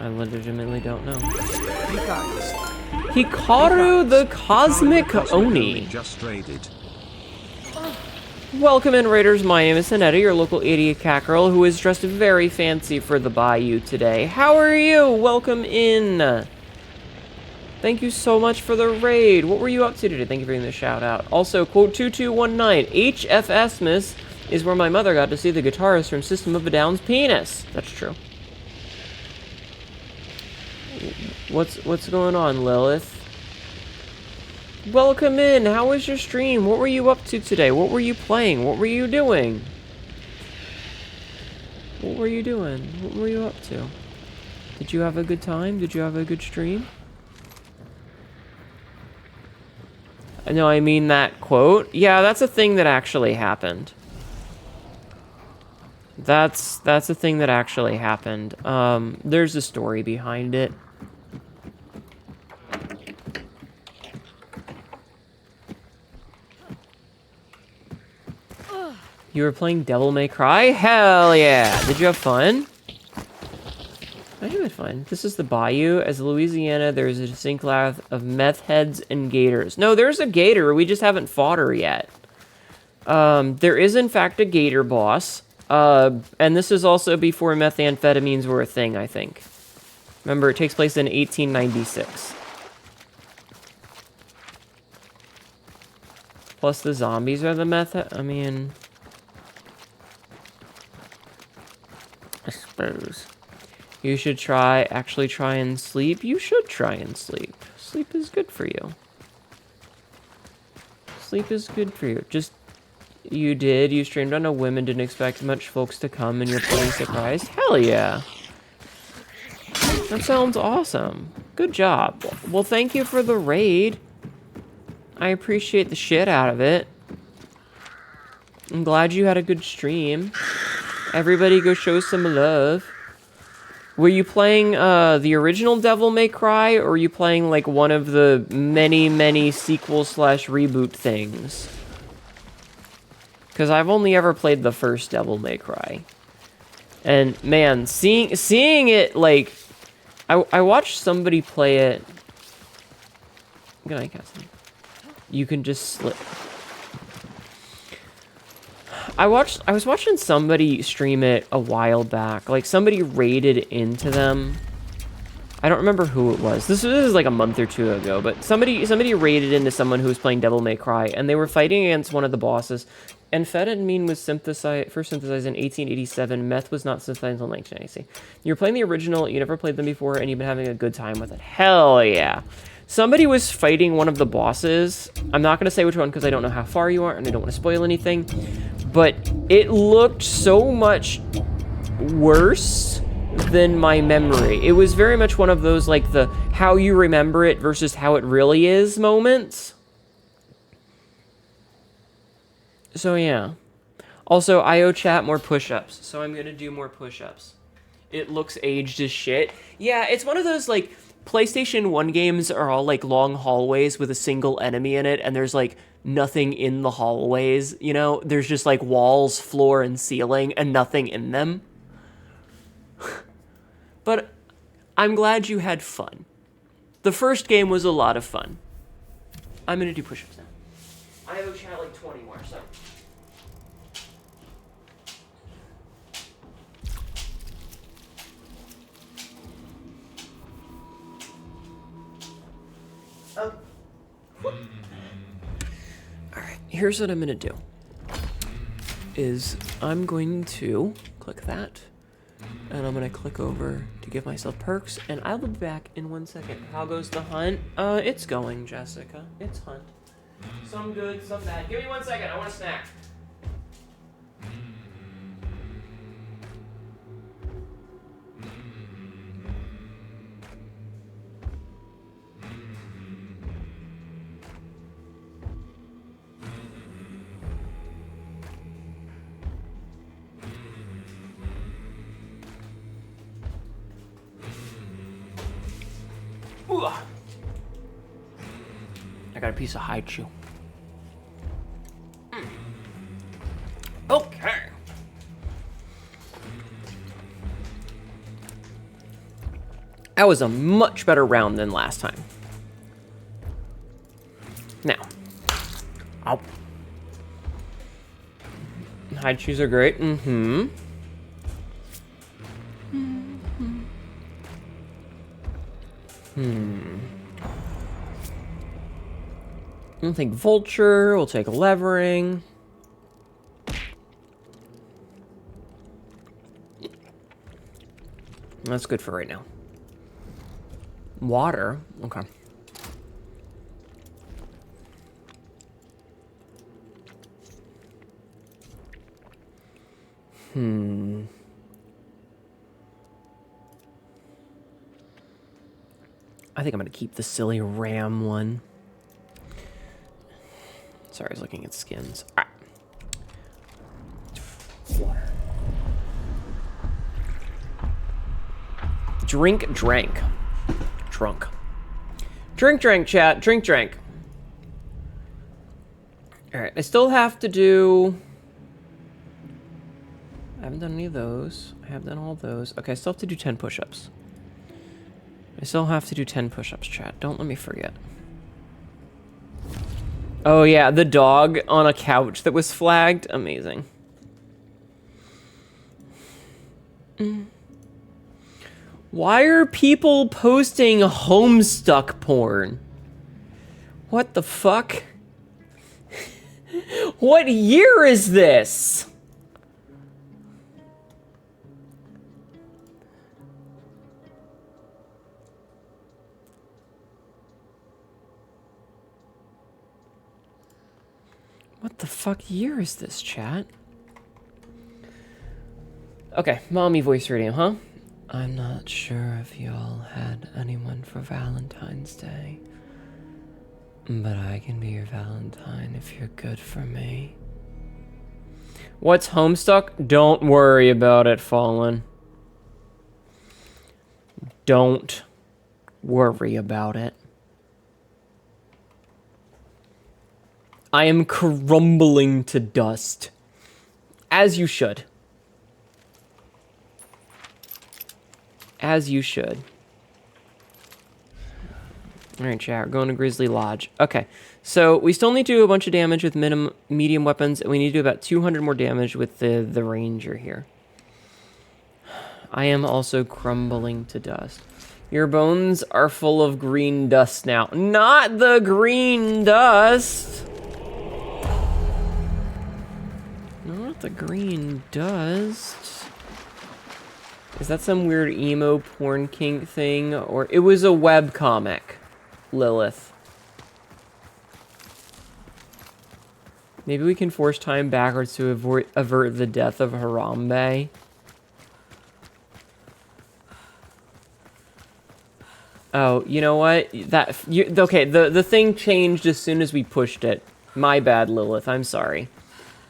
I legitimately don't know. Hey guys. Hikaru the Cosmic Oni. Just raided. Welcome in, Raiders. My name is Hnetu, your local idiot cat girl who is dressed very fancy for the bayou today. How are you? Welcome in. Thank you so much for the raid. What were you up to today? Thank you for giving the shout out. Also, quote 2219, HFSmas is where my mother got to see the guitarist from System of a Down's penis. That's true. What's going on, Lilith? Welcome in. How was your stream? What were you up to today? What were you playing? What were you doing? What were you doing? What were you up to? Did you have a good time? Did you have a good stream? No, I mean that quote. Yeah, that's a thing that actually happened. That's a thing that actually happened. There's a story behind it. You were playing Devil May Cry? Hell yeah! Did you have fun? I had fun. This is the Bayou. As Louisiana, there's a distinct lack of meth heads and gators. No, there's a gator. We just haven't fought her yet. There is, in fact, a gator boss. And this is also before methamphetamines were a thing, I think. Remember, it takes place in 1896. Plus, the zombies are the meth... I mean... I suppose. You should actually try and sleep. You should try and sleep. Sleep is good for you. Sleep is good for you. You streamed on a whim and didn't expect much folks to come and you're pretty surprised. Hell yeah. That sounds awesome. Good job. Well, thank you for the raid. I appreciate the shit out of it. I'm glad you had a good stream. Everybody go show some love. Were you playing the original Devil May Cry, or were you playing like one of the many sequel/reboot things? Because I've only ever played the first Devil May Cry. And man, seeing it like I watched somebody play it. Good night, Cassie. You can just slip. I was watching somebody stream it a while back. Like, somebody raided into them. I don't remember who it was. This was like a month or two ago, but somebody raided into someone who was playing Devil May Cry, and they were fighting against one of the bosses. Amphetamine was first synthesized in 1887. Meth was not synthesized until 1990. You were playing the original, you never played them before, and you've been having a good time with it. Hell yeah. Somebody was fighting one of the bosses. I'm not going to say which one because I don't know how far you are, and I don't want to spoil anything. But it looked so much worse than my memory. It was very much one of those, like, the how you remember it versus how it really is moments. So, yeah. Also, IO chat, more push-ups. So I'm going to do more push-ups. It looks aged as shit. Yeah, it's one of those, like, PlayStation 1 games are all, like, long hallways with a single enemy in it, and there's, like, nothing in the hallways, you know? There's just, like, walls, floor, and ceiling, and nothing in them. But I'm glad you had fun. The first game was a lot of fun. I'm gonna do push-ups now. I have a chat like 20 more, so... Alright, here's what I'm gonna do. I'm going to click that, and I'm gonna click over to give myself perks, and I'll be back in 1 second. How goes the hunt? It's going, Jessica. It's hunt. Some good, some bad. Give me 1 second, I want a snack. I got a piece of Hnetu. Okay. That was a much better round than last time. Now. Ow. Hide shoes are great. Mm-hmm. We'll take Vulture. We'll take Levering. That's good for right now. Water. Okay. I think I'm gonna keep the silly ram one. Sorry, I was looking at skins. All right. Drink, drank. Drunk. Drink, drank, chat. Drink, drank. Alright, I still have to do... I haven't done any of those. I have done all those. Okay, I still have to do 10 push-ups. I still have to do 10 push-ups, chat. Don't let me forget. Oh yeah, the dog on a couch that was flagged. Amazing. Why are people posting Homestuck porn? What the fuck? What year is this? What the fuck year is this, chat? Okay, mommy voice radio, huh? I'm not sure if y'all had anyone for Valentine's Day, but I can be your Valentine if you're good for me. What's Homestuck? Don't worry about it, Fallen. Don't worry about it. I am crumbling to dust. As you should. As you should. Alright, chat, we're going to Grizzly Lodge. Okay, so we still need to do a bunch of damage with medium weapons, and we need to do about 200 more damage with the Ranger here. I am also crumbling to dust. Your bones are full of green dust now. Not the green dust! Not the green dust. Is that some weird emo porn kink thing? Or it was a webcomic, Lilith. Maybe we can force time backwards to avert the death of Harambe. Oh, you know what? Okay, the thing changed as soon as we pushed it. My bad, Lilith. I'm sorry.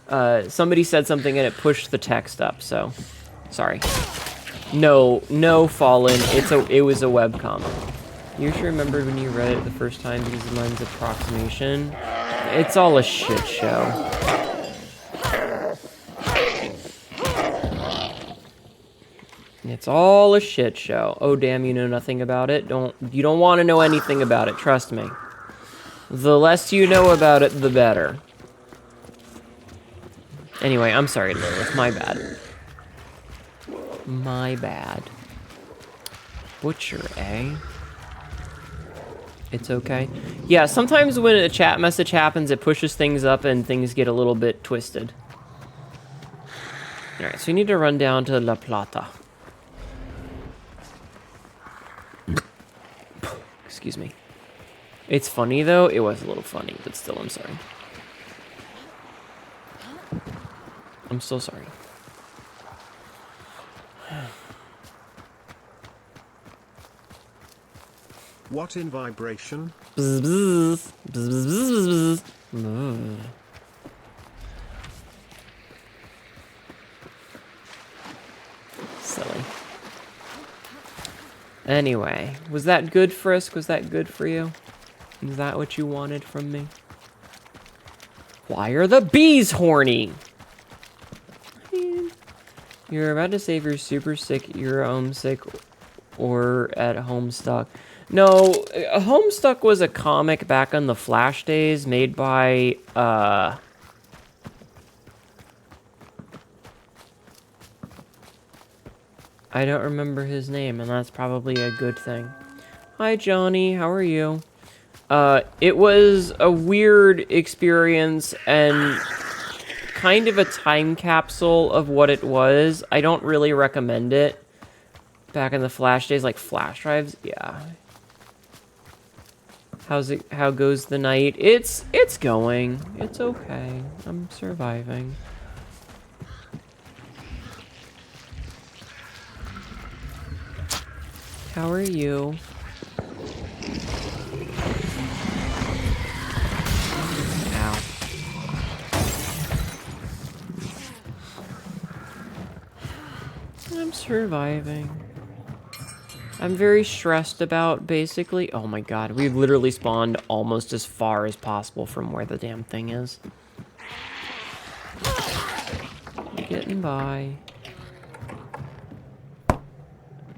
Somebody said something and it pushed the text up, so sorry. No, Fallen. It was a webcomic. You sure remembered when you read it the first time because of mine's approximation? It's all a shit show. It's all a shit show. Oh damn, you know nothing about it? You don't want to know anything about it, trust me. The less you know about it, the better. Anyway, I'm sorry, Lilith. My bad. My bad. Butcher, eh? It's okay. Yeah, sometimes when a chat message happens, it pushes things up and things get a little bit twisted. Alright, so you need to run down to La Plata. Excuse me. It's funny, though. It was a little funny, but still, I'm sorry. I'm so sorry. What in vibration? Bzz, bzz, bzz, bzz, bzz, bzz. Silly. Anyway, was that good, Frisk? Was that good for you? Is that what you wanted from me? Why are the bees horny? You're about to save your super sick, your sick or at Homestuck. No, Homestuck was a comic back on the Flash days made by, I don't remember his name, and that's probably a good thing. Hi, Johnny. How are you? It was a weird experience and kind of a time capsule of what it was. I don't really recommend it. Back in the Flash days, like flash drives, yeah. How goes the night? It's going. It's okay. I'm surviving. How are you? Ow. I'm surviving. I'm very stressed about, basically... Oh my god, we've literally spawned almost as far as possible from where the damn thing is. Getting by.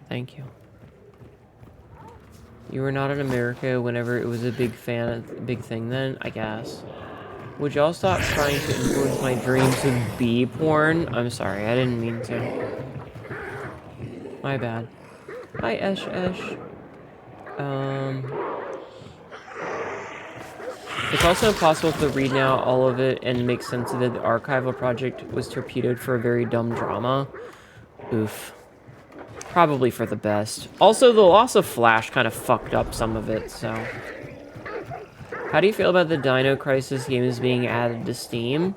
Thank you. You were not in America whenever it was a big thing then, I guess. Would y'all stop trying to influence my dreams with bee porn? I'm sorry, I didn't mean to. My bad. Hi, Esh. It's also impossible to read now all of it and make sense of it. The archival project was torpedoed for a very dumb drama. Oof. Probably for the best. Also, the loss of Flash kind of fucked up some of it, so... How do you feel about the Dino Crisis games being added to Steam?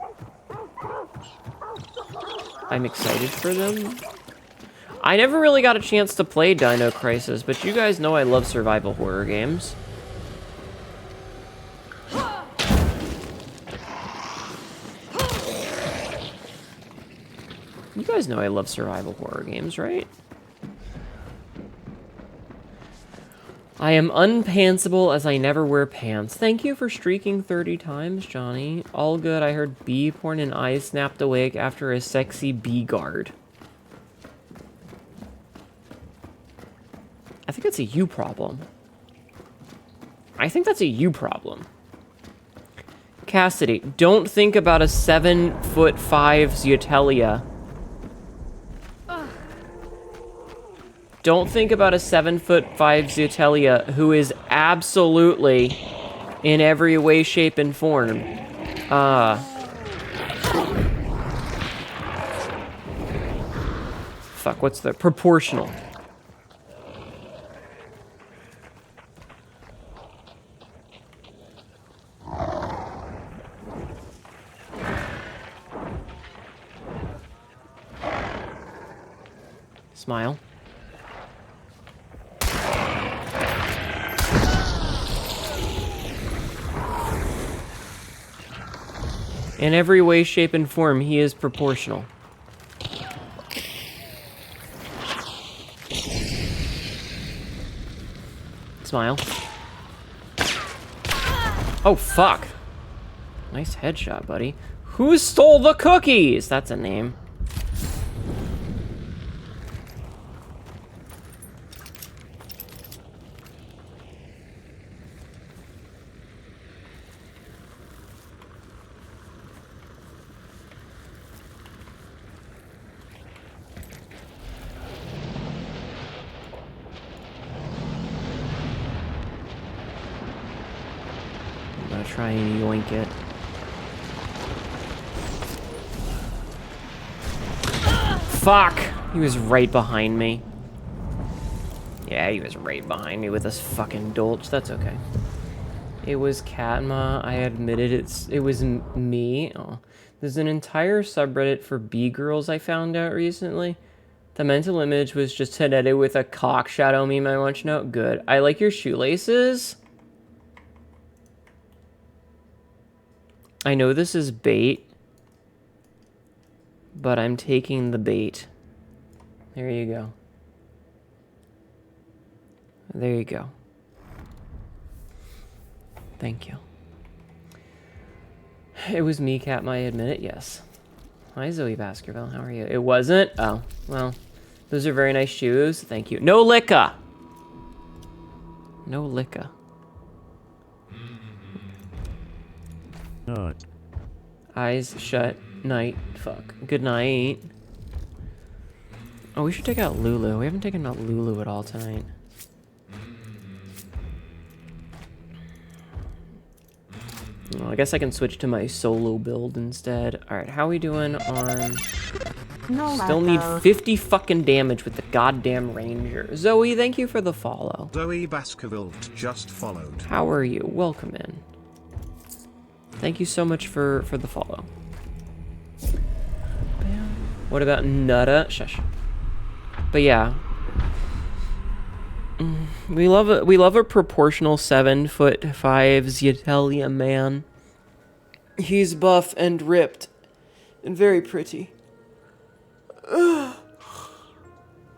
I'm excited for them. I never really got a chance to play Dino Crisis, but you guys know I love survival horror games. You guys know I love survival horror games, right? I am unpantsable as I never wear pants. Thank you for streaking 30 times, Johnny. All good. I heard bee porn and eyes snapped awake after a sexy bee guard. I think that's a you problem. I think that's a you problem. Cassidy, don't think about a 7'5" Zeotelia. Don't think about a 7'5" Zeotelia who is absolutely in every way, shape, and form. Fuck, what's the proportional? Smile. In every way, shape, and form, he is proportional. Smile. Oh, fuck. Nice headshot, buddy. Who stole the cookies? That's a name. Try and yoink it. Fuck! He was right behind me. Yeah, he was right behind me with this fucking dolch. That's okay. It was Katma. I admitted it was me. Oh. There's an entire subreddit for B-girls I found out recently. The mental image was just Hnetu with a cock shadow meme I want you to know. Good. I like your shoelaces. I know this is bait, but I'm taking the bait. There you go. There you go. Thank you. It was me, Katma, I admit it, yes. Hi, Zoe Baskerville, how are you? It wasn't? Oh, well, Those are very nice shoes. Thank you. No liquor. No liquor. Eyes shut. Night. Fuck. Good night. Oh, we should take out Lulu. We haven't taken out Lulu at all tonight. Well, I guess I can switch to my solo build instead. Alright, how are we doing on... No Still need letter. 50 fucking damage with the goddamn ranger. Zoe, thank you for the follow. Zoe Baskerville just followed. How are you? Welcome in. Thank you so much for the follow. What about Nutta? Shush. But yeah. We love a proportional 7'5" Zietelia man. He's buff and ripped and very pretty.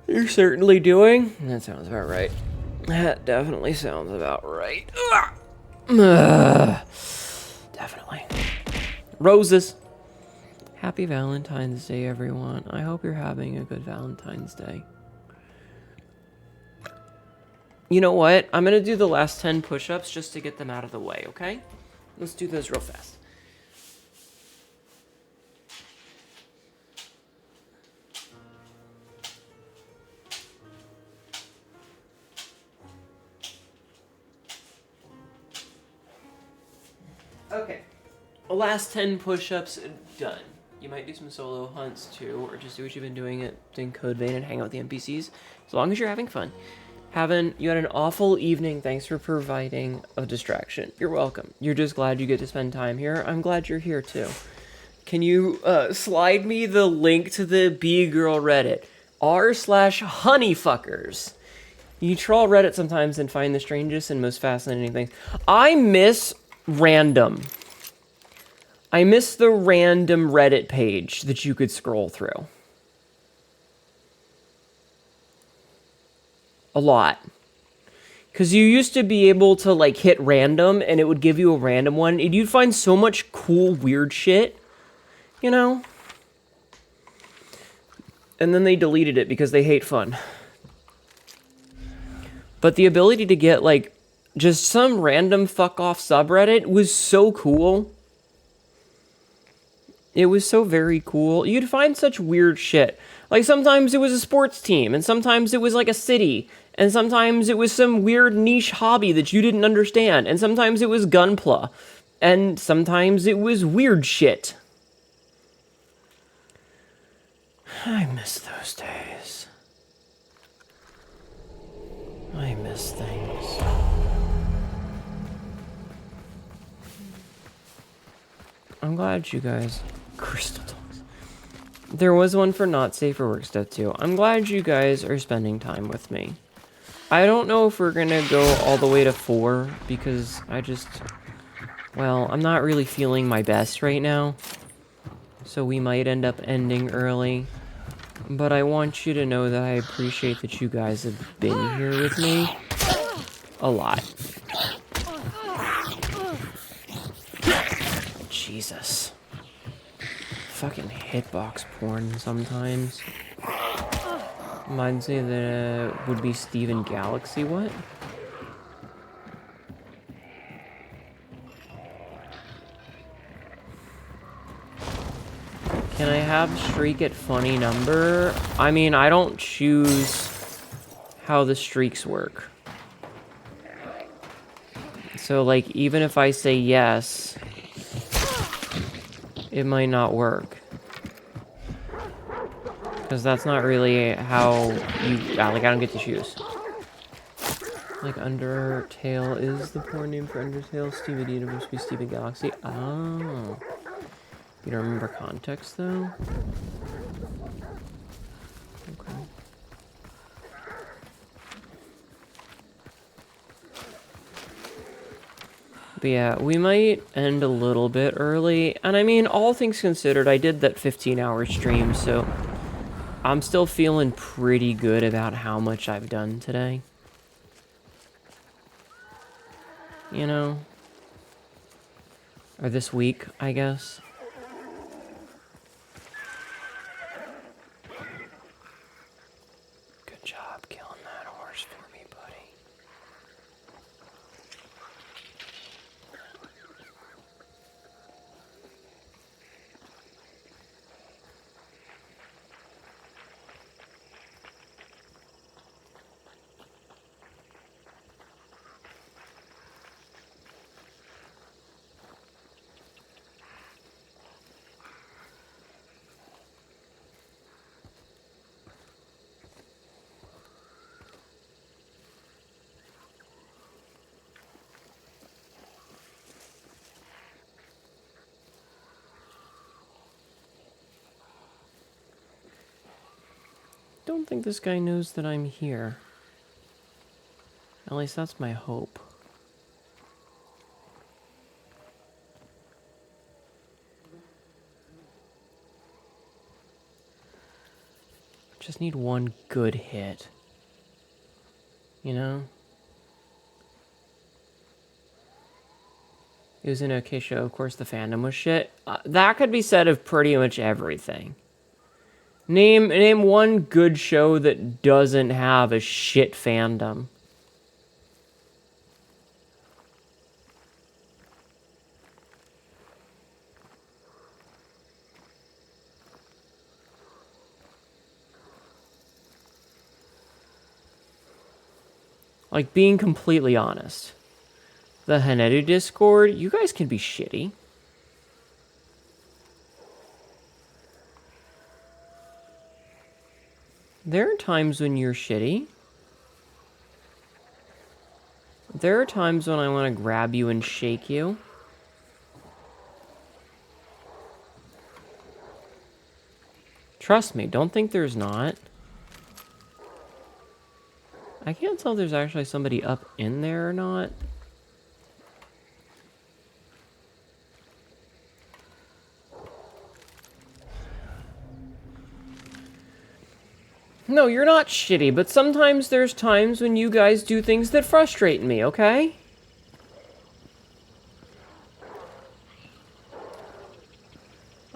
You're certainly doing? That sounds about right. That definitely sounds about right. Definitely. Roses. Happy Valentine's Day, everyone. I hope you're having a good Valentine's Day. You know what? I'm gonna do the last 10 push-ups just to get them out of the way, okay? Let's do those real fast. Okay. The last 10 push-ups done. You might do some solo hunts too, or just do what you've been doing in Code Vein and hang out with the NPCs. As long as you're having fun. You had an awful evening. Thanks for providing a distraction. You're welcome. You're just glad you get to spend time here. I'm glad you're here too. Can you slide me the link to the B-Girl Reddit? r/honeyfuckers. You troll Reddit sometimes and find the strangest and most fascinating things. I miss random. I miss the random Reddit page that you could scroll through. A lot. Because you used to be able to, like, hit random, and it would give you a random one, and you'd find so much cool, weird shit, you know? And then they deleted it because they hate fun. But the ability to get, like, just some random fuck-off subreddit was so cool. It was so very cool. You'd find such weird shit. Like, sometimes it was a sports team, and sometimes it was, like, a city, and sometimes it was some weird niche hobby that you didn't understand, and sometimes it was Gunpla, and sometimes it was weird shit. I miss those days. I miss things. I'm glad you guys... Crystal dogs. There was one for not safe for work stuff too. I'm glad you guys are spending time with me. I don't know if we're gonna go all the way to 4 because well, I'm not really feeling my best right now. So we might end up ending early. But I want you to know that I appreciate that you guys have been here with me a lot. Jesus. Fucking hitbox porn sometimes. Reminds me that would be Steven Galaxy. What? Can I have streak at funny number? I mean, I don't choose how the streaks work. So, like, even if I say yes, it might not work. Because that's not really how you... like, I don't get to choose. Like, Undertale is the porn name for Undertale. Steven Universe be Steven Galaxy. Oh. You don't remember context, though? Okay. But yeah, we might end a little bit early. And I mean, all things considered, I did that 15-hour stream, so I'm still feeling pretty good about how much I've done today. You know? Or this week, I guess. job killing that horse for me, buddy. Don't think this guy knows that I'm here. At least that's my hope. Just need one good hit. You know? It was an okay show. Of course, the fandom was shit. That could be said of pretty much everything. Name one good show that doesn't have a shit fandom. Like, being completely honest. The Hnetu Discord, you guys can be shitty. There are times when you're shitty. There are times when I want to grab you and shake you. Trust me, don't think there's not. I can't tell if there's actually somebody up in there or not. No, you're not shitty, but sometimes there's times when you guys do things that frustrate me, okay?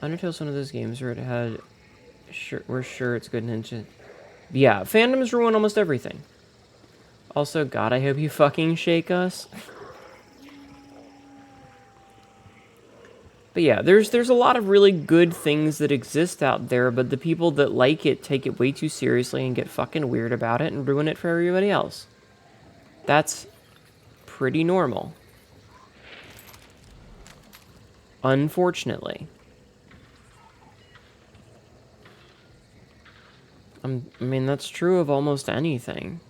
Undertale's one of those games where it had... we're sure it's good ninja. Yeah, fandoms ruin almost everything. Also, God, I hope you fucking shake us. But yeah, there's a lot of really good things that exist out there, but the people that like it take it way too seriously and get fucking weird about it and ruin it for everybody else. That's pretty normal. Unfortunately. I mean, that's true of almost anything.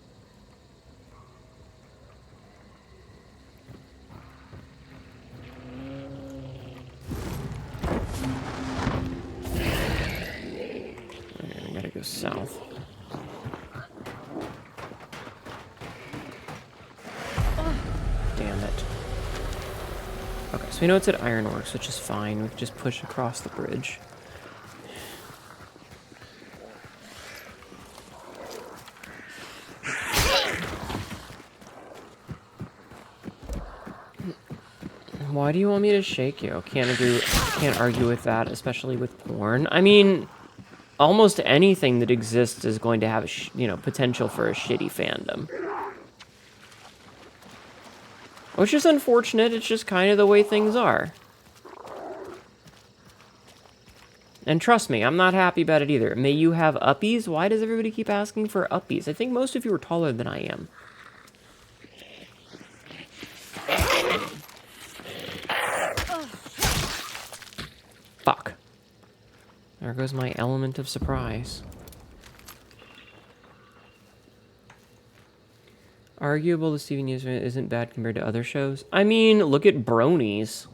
Go south. Damn it. Okay, so we know it's at Ironworks, which is fine. We can just push across the bridge. Why do you want me to shake you? Can't argue with that, especially with porn. I mean, almost anything that exists is going to have a potential for a shitty fandom. Which is unfortunate, it's just kind of the way things are. And trust me, I'm not happy about it either. May you have uppies? Why does everybody keep asking for uppies? I think most of you are taller than I am. Fuck. There goes my element of surprise. Arguable, the Steven Universe isn't bad compared to other shows. I mean, look at Bronies.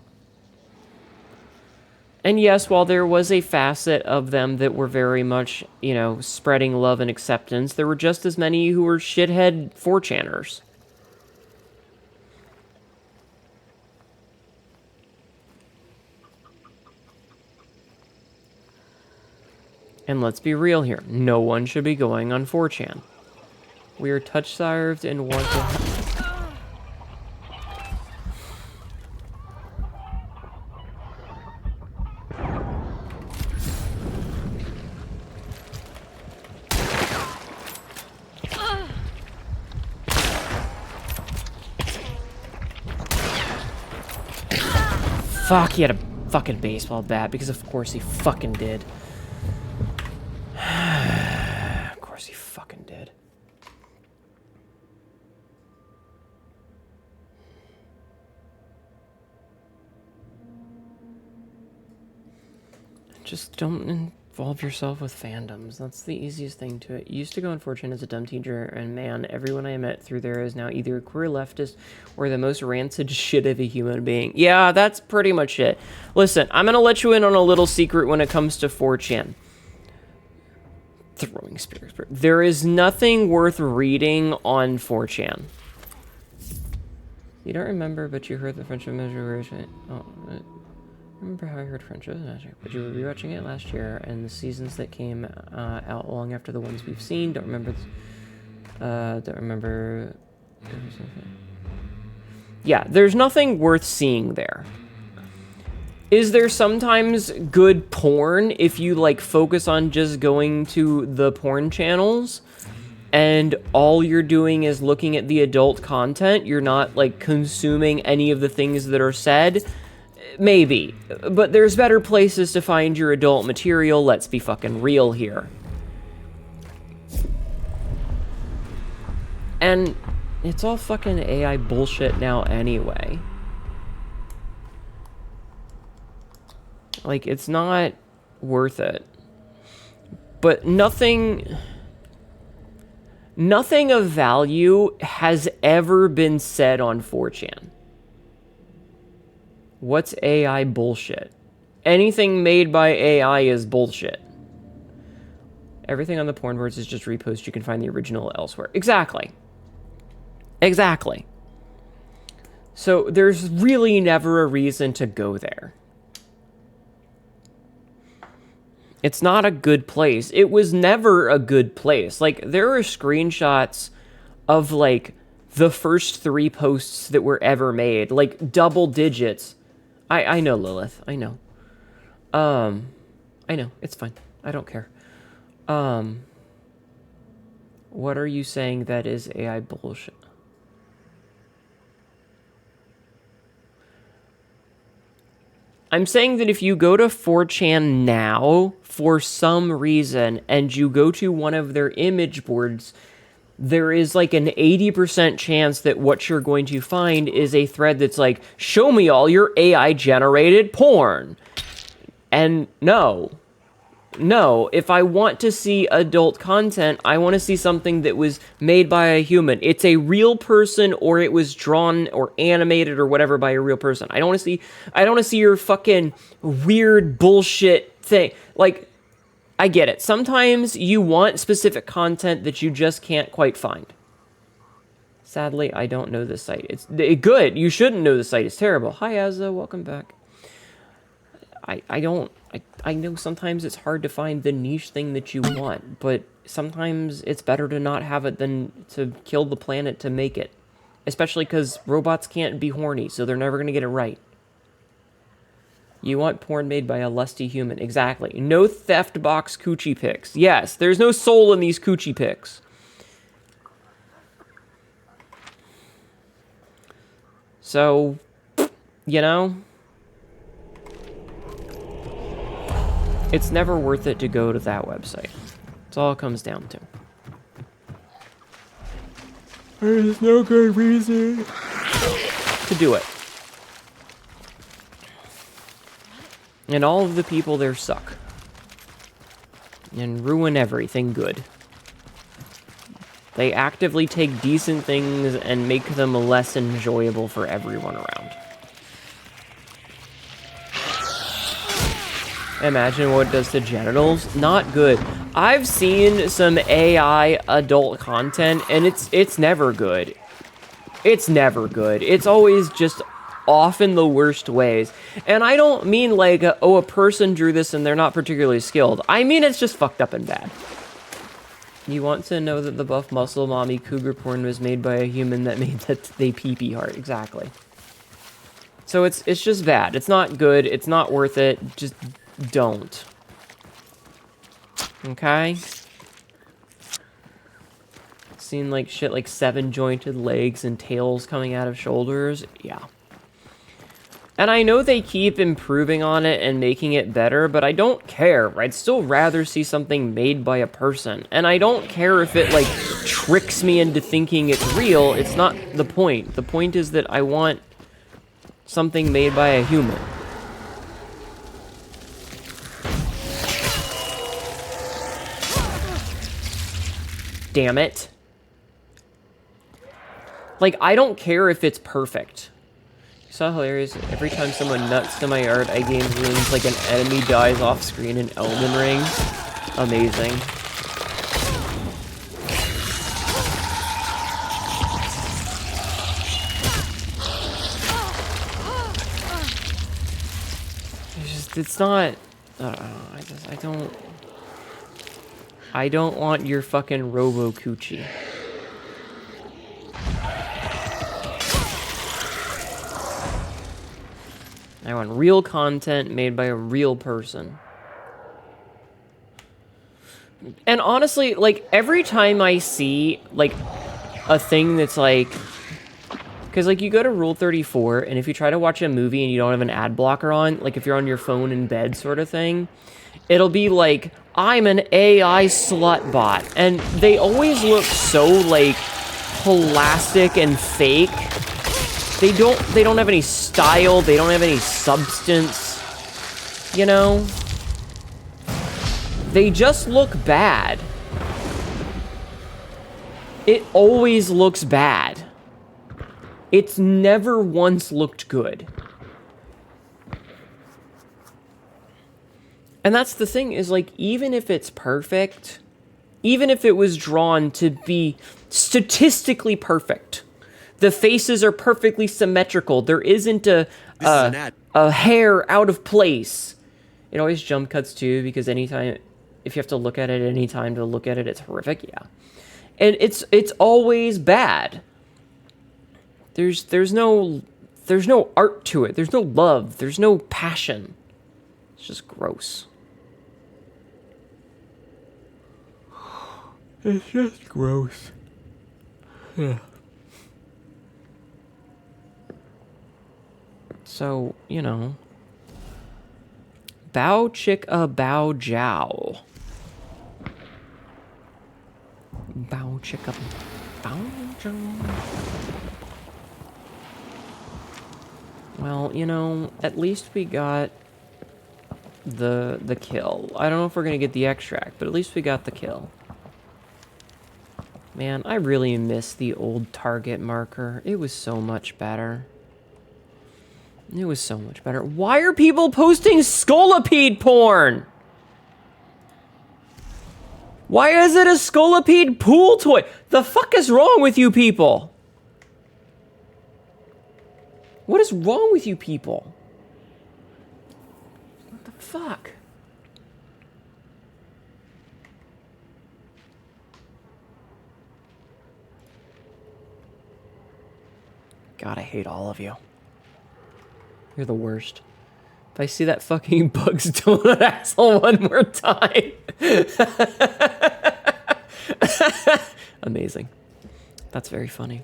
And yes, while there was a facet of them that were very much, spreading love and acceptance, there were just as many who were shithead 4chaners. And let's be real here, no one should be going on 4chan. We are touch-starved and want to... Fuck, he had a fucking baseball bat, because of course he fucking did. Of course he fucking did. Just don't involve yourself with fandoms. That's the easiest thing to it. Used to go on 4chan as a dumb teacher, and man, everyone I met through there is now either a queer leftist or the most rancid shit of a human being. Yeah, that's pretty much it. Listen, I'm gonna let you in on a little secret when it comes to 4chan. Throwing spears. There is nothing worth reading on 4chan. You don't remember, but you heard the Friendship Measure. Oh, remember how I heard Friendship Magic, but you were rewatching it last year, and the seasons that came out long after the ones we've seen. Don't remember. Don't remember. Yeah, there's nothing worth seeing there. Is there sometimes good porn if you like focus on just going to the porn channels, and all you're doing is looking at the adult content? You're not like consuming any of the things that are said. Maybe, but there's better places to find your adult material, let's be fucking real here. And it's all fucking AI bullshit now anyway. Like, it's not worth it. But nothing of value has ever been said on 4chan. What's AI bullshit? Anything made by AI is bullshit. Everything on the porn boards is just repost. You can find the original elsewhere. Exactly. Exactly. So there's really never a reason to go there. It's not a good place. It was never a good place. Like, there are screenshots of, like, the first 3 posts that were ever made. Like, double digits. I know, Lilith. I know. I know. It's fine. I don't care. What are you saying that is AI bullshit? I'm saying that if you go to 4chan now, for some reason, and you go to one of their image boards, there is like an 80% chance that what you're going to find is a thread that's like, show me all your AI-generated porn. And no, if I want to see adult content, I want to see something that was made by a human. It's a real person, or it was drawn or animated or whatever by a real person. I don't want to see your fucking weird bullshit thing. Like, I get it. Sometimes you want specific content that you just can't quite find. Sadly, I don't know this site. It's good. You shouldn't know the site. It's terrible. Hi, Azza. Welcome back. I know sometimes it's hard to find the niche thing that you want, but sometimes it's better to not have it than to kill the planet to make it. Especially because robots can't be horny, so they're never going to get it right. You want porn made by a lusty human. Exactly. No theft box coochie pics. Yes, there's no soul in these coochie pics. So, you know, it's never worth it to go to that website. That's all it comes down to. There's no good reason to do it. And all of the people there suck. And ruin everything good. They actively take decent things and make them less enjoyable for everyone around. Imagine what it does to genitals. Not good. I've seen some AI adult content, and it's never good. It's never good. It's always just off in the worst ways. And I don't mean like, a person drew this and they're not particularly skilled. I mean it's just fucked up and bad. You want to know that the buff muscle mommy cougar porn was made by a human that made that they pee-pee heart. Exactly. So it's just bad. It's not good. It's not worth it. Just don't. Okay? Seen like shit like 7 jointed legs and tails coming out of shoulders. Yeah. And I know they keep improving on it and making it better, but I don't care. I'd still rather see something made by a person. And I don't care if it, like, tricks me into thinking it's real. It's not the point. The point is that I want something made by a human. Damn it. Like, I don't care if it's perfect. So hilarious. Every time someone nuts to my art, I gain runes like an enemy dies off screen in Elden Ring. Amazing. It's not. I don't want your fucking Robo Coochie. I want real content made by a real person. And honestly, like, every time I see, like, a thing that's like... Because, like, you go to Rule 34, and if you try to watch a movie and you don't have an ad blocker on, like, if you're on your phone in bed sort of thing, it'll be like, I'm an AI slut bot. And they always look so, like, plastic and fake. They don't have any style, they don't have any substance, you know? They just look bad. It always looks bad. It's never once looked good. And that's the thing, is like, even if it's perfect, even if it was drawn to be statistically perfect, the faces are perfectly symmetrical. There isn't a hair out of place. It always jump cuts too, because anytime, if you have to look at it any time to look at it, it's horrific. Yeah, and it's always bad. There's no art to it. There's no love. There's no passion. It's just gross. It's just gross. Yeah. So, you know, bow chicka bow jow. Bow chicka bow jow. Well, you know, at least we got the kill. I don't know if we're gonna get the extract, but at least we got the kill. Man, I really miss the old target marker. It was so much better. It was so much better. Why are people posting Scolipede porn? Why is it a Scolipede pool toy? The fuck is wrong with you people? What is wrong with you people? What the fuck? God, I hate all of you. You're the worst. If I see that fucking Bugs Donut asshole one more time. Amazing. That's very funny.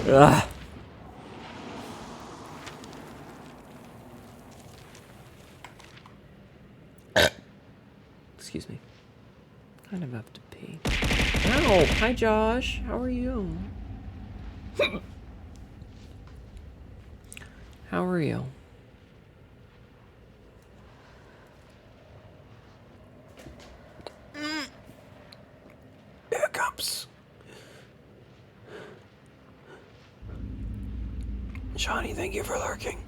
Ugh. Excuse me. Kind of have to pee. Ow! Hi, Josh. How are you? How are you? Hiccups. Johnny, thank you for lurking.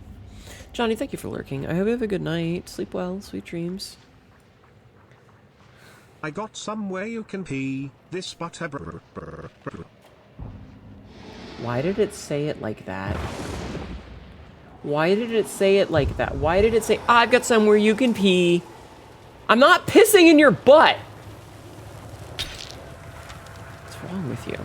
Johnny, thank you for lurking. I hope you have a good night. Sleep well. Sweet dreams. I got somewhere you can pee. This but Why did it say it like that? Why did it say it like that? Why did it say, I've got somewhere you can pee? I'm not pissing in your butt! What's wrong with you?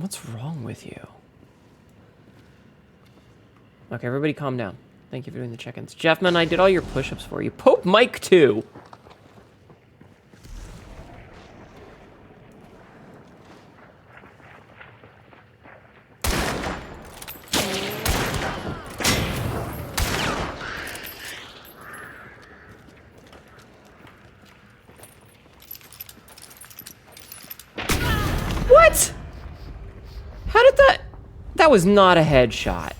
What's wrong with you? Okay, everybody calm down. Thank you for doing the check-ins. Jeffman, I did all your push-ups for you. Pope Mike 2! What? How did that... That was not a headshot.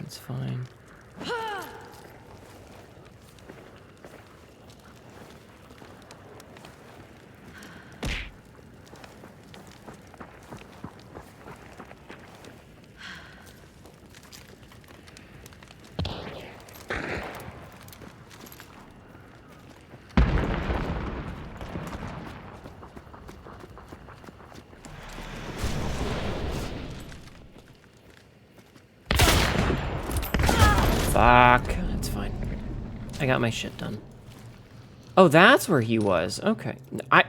It's fine. Fuck. It's fine. I got my shit done. Oh, that's where he was. Okay. I'll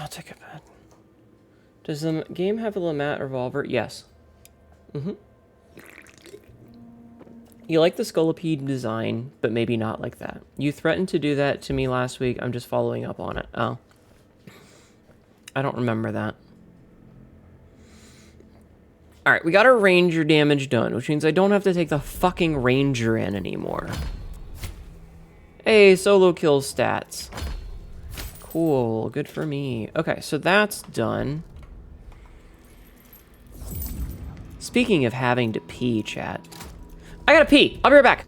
take a bet. Does the game have a Lamat revolver? Yes. You like the Scolipede design, but maybe not like that. You threatened to do that to me last week. I'm just following up on it. Oh. I don't remember that. Alright, we got our ranger damage done, which means I don't have to take the fucking ranger in anymore. Hey, solo kill stats. Cool, good for me. Okay, so that's done. Speaking of having to pee, chat. I gotta pee! I'll be right back!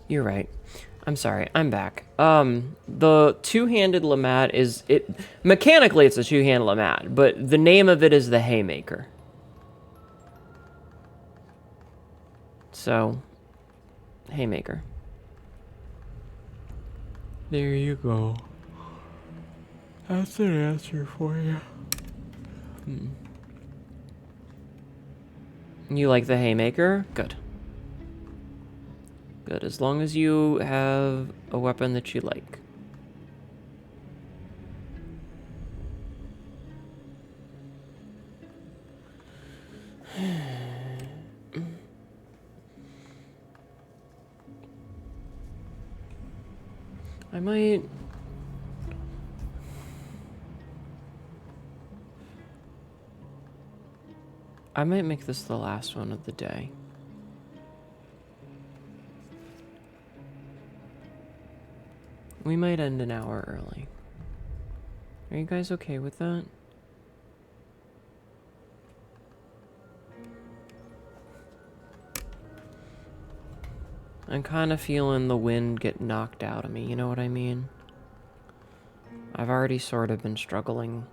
You're right. I'm sorry. I'm back. The two-handed Lamad is it mechanically it's a two-handed Lamad, but the name of it is the Haymaker. So, Haymaker. There you go. That's an answer for you. You like the Haymaker? Good. Good, as long as you have a weapon that you like. I might make this the last one of the day. We might end an hour early. Are you guys okay with that? I'm kind of feeling the wind get knocked out of me, you know what I mean? I've already sort of been struggling.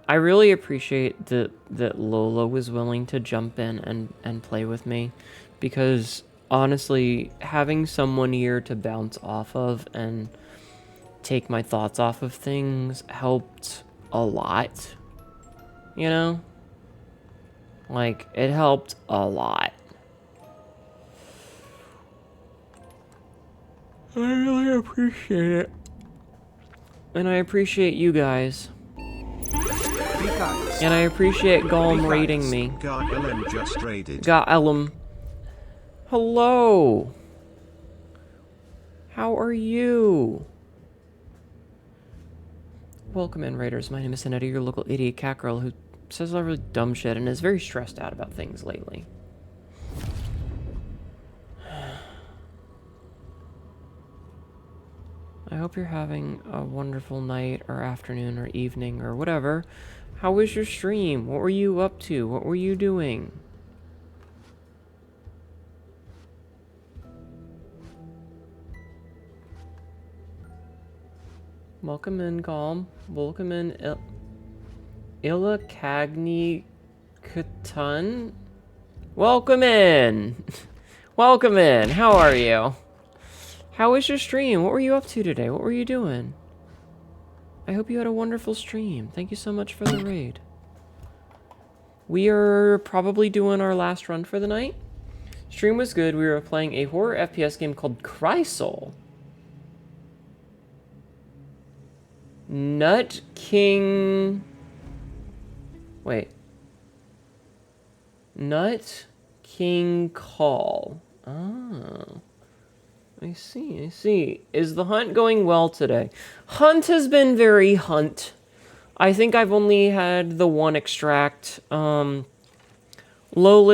I really appreciate that Lola was willing to jump in and play with me, because honestly, having someone here to bounce off of and take my thoughts off of things helped a lot, you know? Like, it helped a lot. I really appreciate it. And I appreciate you guys. And I appreciate Golem raiding me. Got just raided. Got Ellum. Hello. How are you? Welcome in, Raiders. My name is Hnetu, your local idiot cat girl who says a lot of really dumb shit and is very stressed out about things lately. I hope you're having a wonderful night or afternoon or evening or whatever. How was your stream? What were you up to? What were you doing? Welcome in, Calm. Welcome in, Illa Cagni Katun. Welcome in. Welcome in. How are you? How was your stream? What were you up to today? What were you doing? I hope you had a wonderful stream. Thank you so much for the raid. We are probably doing our last run for the night. Stream was good. We were playing a horror FPS game called Crysoul. Nut King... Wait. Nut King Call. Oh. I see, I see. Is the hunt going well today? Hunt has been very hunt. I think I've only had the one extract. Lola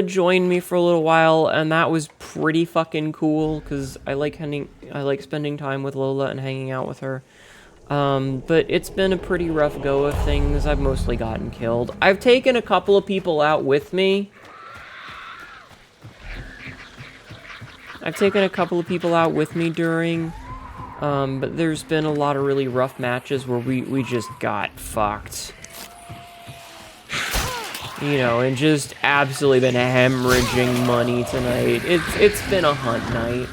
joined me for a little while, and that was pretty fucking cool, because I like spending time with Lola and hanging out with her. But it's been a pretty rough go of things. I've mostly gotten killed. I've taken a couple of people out with me. During, but there's been a lot of really rough matches where we just got fucked. You know, and just absolutely been hemorrhaging money tonight. It's been a hunt night.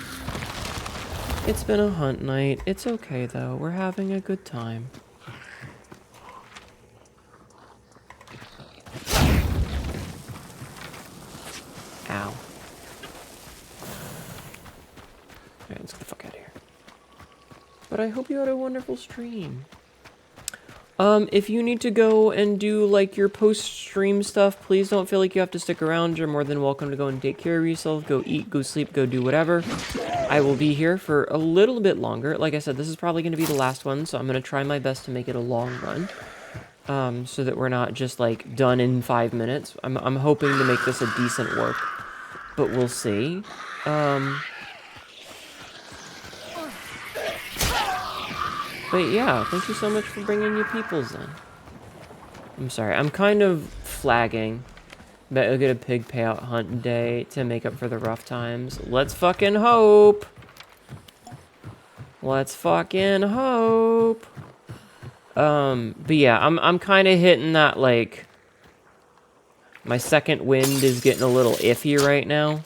It's been a hunt night. It's okay though. We're having a good time. Ow. Alright, let's get the fuck out of here. But I hope you had a wonderful stream. If you need to go and do, like, your post-stream stuff, please don't feel like you have to stick around. You're more than welcome to go and take care of yourself. Go eat, go sleep, go do whatever. I will be here for a little bit longer. Like I said, this is probably going to be the last one, so I'm going to try my best to make it a long run. So that we're not just, like, done in 5 minutes. I'm hoping to make this a decent work, but we'll see. But yeah, thank you so much for bringing your peoples in. I'm sorry, I'm kind of flagging. Bet I'll get a pig payout hunt day to make up for the rough times. Let's fucking hope! Let's fucking hope. But yeah, I'm kind of hitting that, like, my second wind is getting a little iffy right now.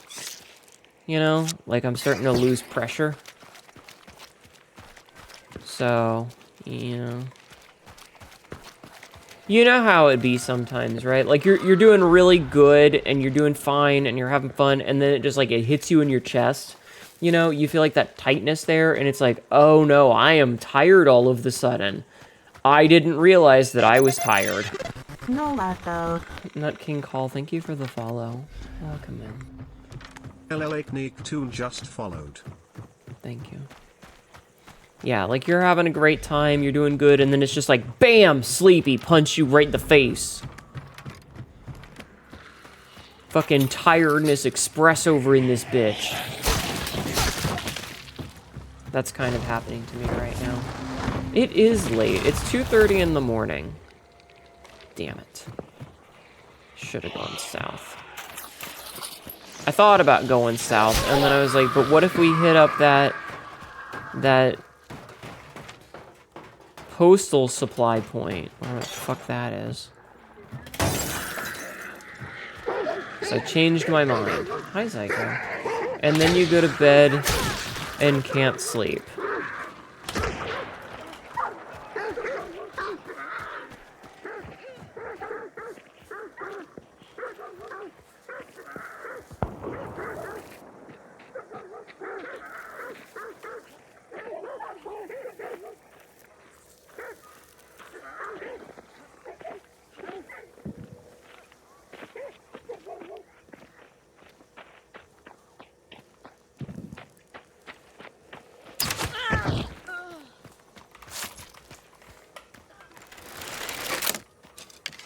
You know, like I'm starting to lose pressure. So, you know how it be sometimes, right? Like you're doing really good and you're doing fine and you're having fun, and then it just like it hits you in your chest. You know, you feel like that tightness there, and it's like, oh no, I am tired all of the sudden. I didn't realize that I was tired. No lag though. Nut King Call, thank you for the follow. Welcome in. Hnetu just followed. Thank you. Yeah, like you're having a great time, you're doing good, and then it's just like, BAM! Sleepy, punch you right in the face. Fucking tiredness express over in this bitch. That's kind of happening to me right now. It is late. It's 2:30 in the morning. Damn it. Should have gone south. I thought about going south, and then I was like, but what if we hit up that postal supply point? Whatever the fuck that is. So I changed my mind. Hi, Zyko. And then you go to bed and can't sleep.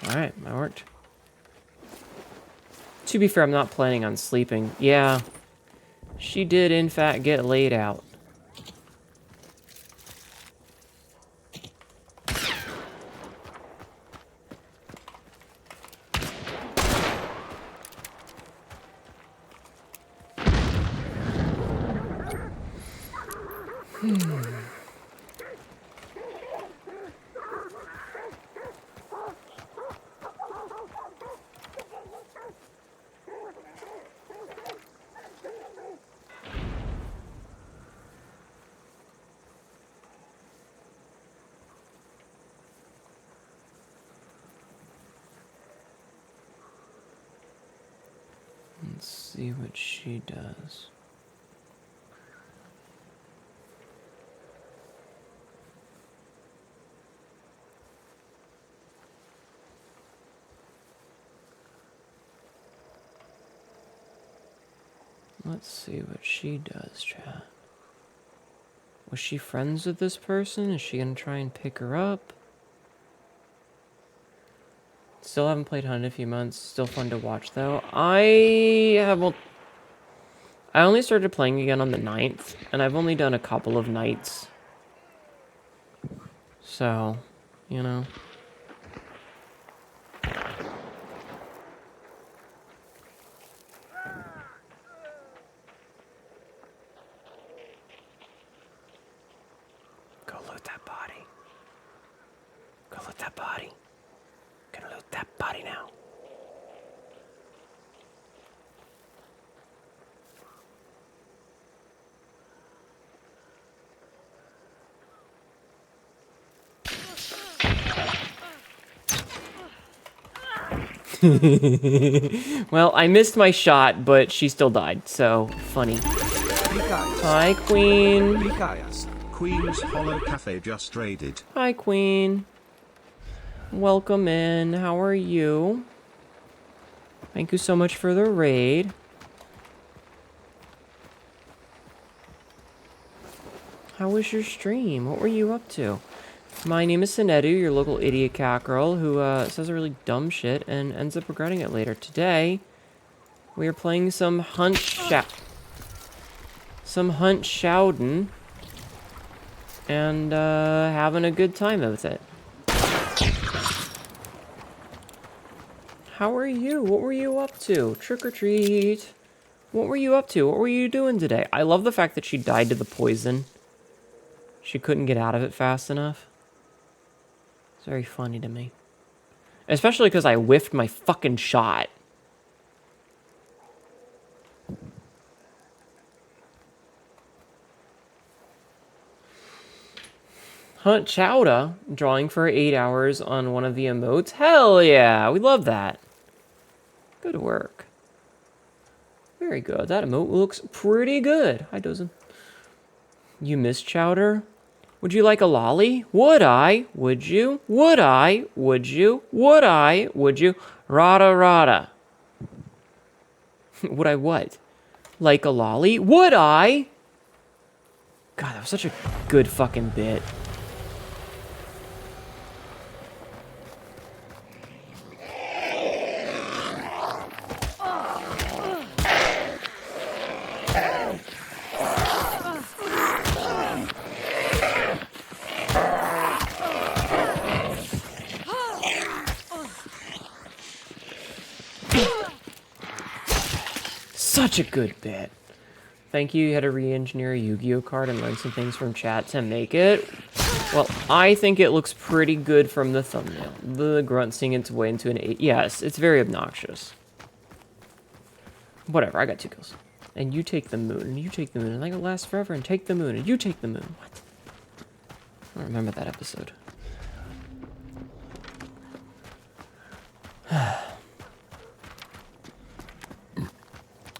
Alright, that worked. To be fair, I'm not planning on sleeping. Yeah, she did in fact get laid out. Let's see what she does. Let's see what she does, chat. Was she friends with this person? Is she gonna try and pick her up? Still haven't played Hunt in a few months. Still fun to watch, though. I only started playing again on the 9th, and I've only done a couple of nights. So, you know. Go loot that body. Go loot that body. Gonna loot that body now. Well, I missed my shot, but she still died, so funny. Hi, Queen. Queen's Hollow Cafe just raided. Hi, Queen. Welcome in. How are you? Thank you so much for the raid. How was your stream? What were you up to? My name is Hnetu, your local idiot cat girl who says a really dumb shit and ends up regretting it later. Today, we are playing some Showdown and having a good time with it. How are you? What were you up to? Trick or treat. What were you up to? What were you doing today? I love the fact that she died to the poison. She couldn't get out of it fast enough. It's very funny to me. Especially because I whiffed my fucking shot. Hunt Chowda, drawing for 8 hours on one of the emotes. Hell yeah, we love that. Good work. Very good. That emote looks pretty good. Hi, Dozen. You miss Chowder? Would you like a lolly? Would I? Would you? Would I? Would you? Would I? Would you? Rada rada. Would I what? Like a lolly? Would I? God, that was such a good fucking bit. Such a good bit. Thank you. You had to re-engineer a Yu-Gi-Oh card and learn some things from chat to make it. Well, I think it looks pretty good from the thumbnail. The grunt seeing its way into an 8. Yes, it's very obnoxious. Whatever, I got 2 kills. And you take the moon, and you take the moon, and I go last forever, and take the moon, and you take the moon. What? I don't remember that episode.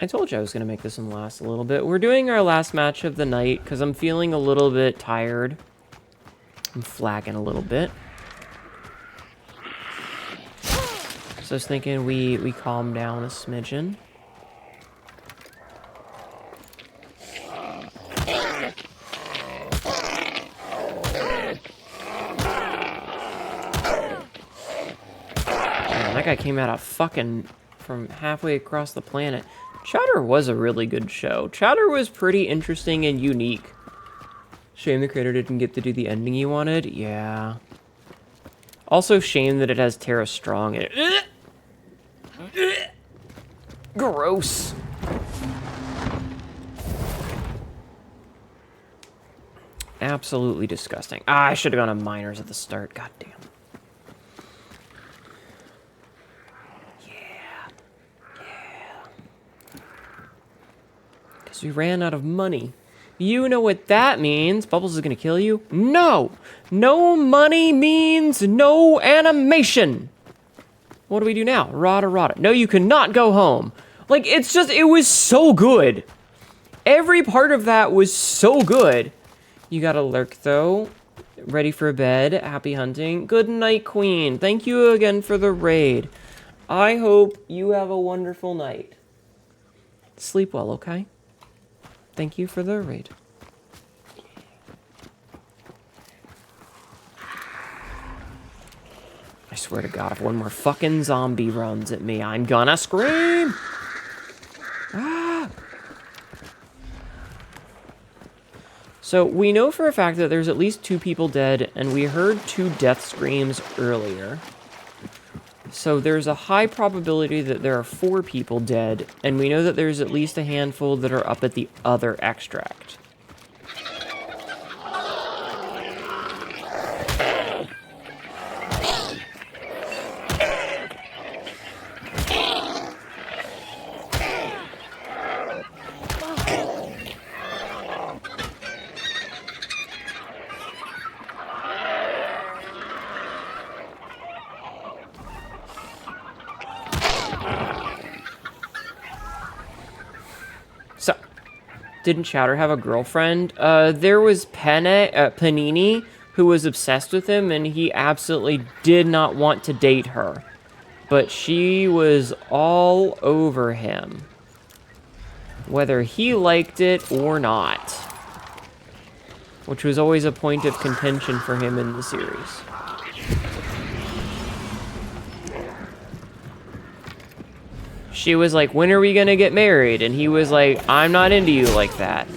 I told you I was going to make this one last a little bit. We're doing our last match of the night because I'm feeling a little bit tired. I'm flagging a little bit. So I was thinking we calm down a smidgen. Man, that guy came out of fucking from halfway across the planet. Chowder was a really good show. Chowder was pretty interesting and unique. Shame the creator didn't get to do the ending he wanted. Yeah. Also shame that it has Tara Strong in it. Gross. Absolutely disgusting. Ah, I should have gone on minors at the start. God damn. We ran out of money. You know what that means. Bubbles is gonna kill you? No! No money means no animation! What do we do now? Rada rada. No, you cannot go home. Like, it's just, it was so good. Every part of that was so good. You got a lurk, though. Ready for bed. Happy hunting. Good night, Queen. Thank you again for the raid. I hope you have a wonderful night. Sleep well, okay? Thank you for the raid. I swear to God, if one more fucking zombie runs at me, I'm gonna scream! Ah! So, we know for a fact that there's at least 2 people dead, and we heard 2 death screams earlier. So there's a high probability that there are 4 people dead, and we know that there's at least a handful that are up at the other extract. Didn't Chowder have a girlfriend? There was Panini, who was obsessed with him, and he absolutely did not want to date her. But she was all over him. Whether he liked it or not. Which was always a point of contention for him in the series. She was like, when are we gonna get married? And he was like, I'm not into you like that.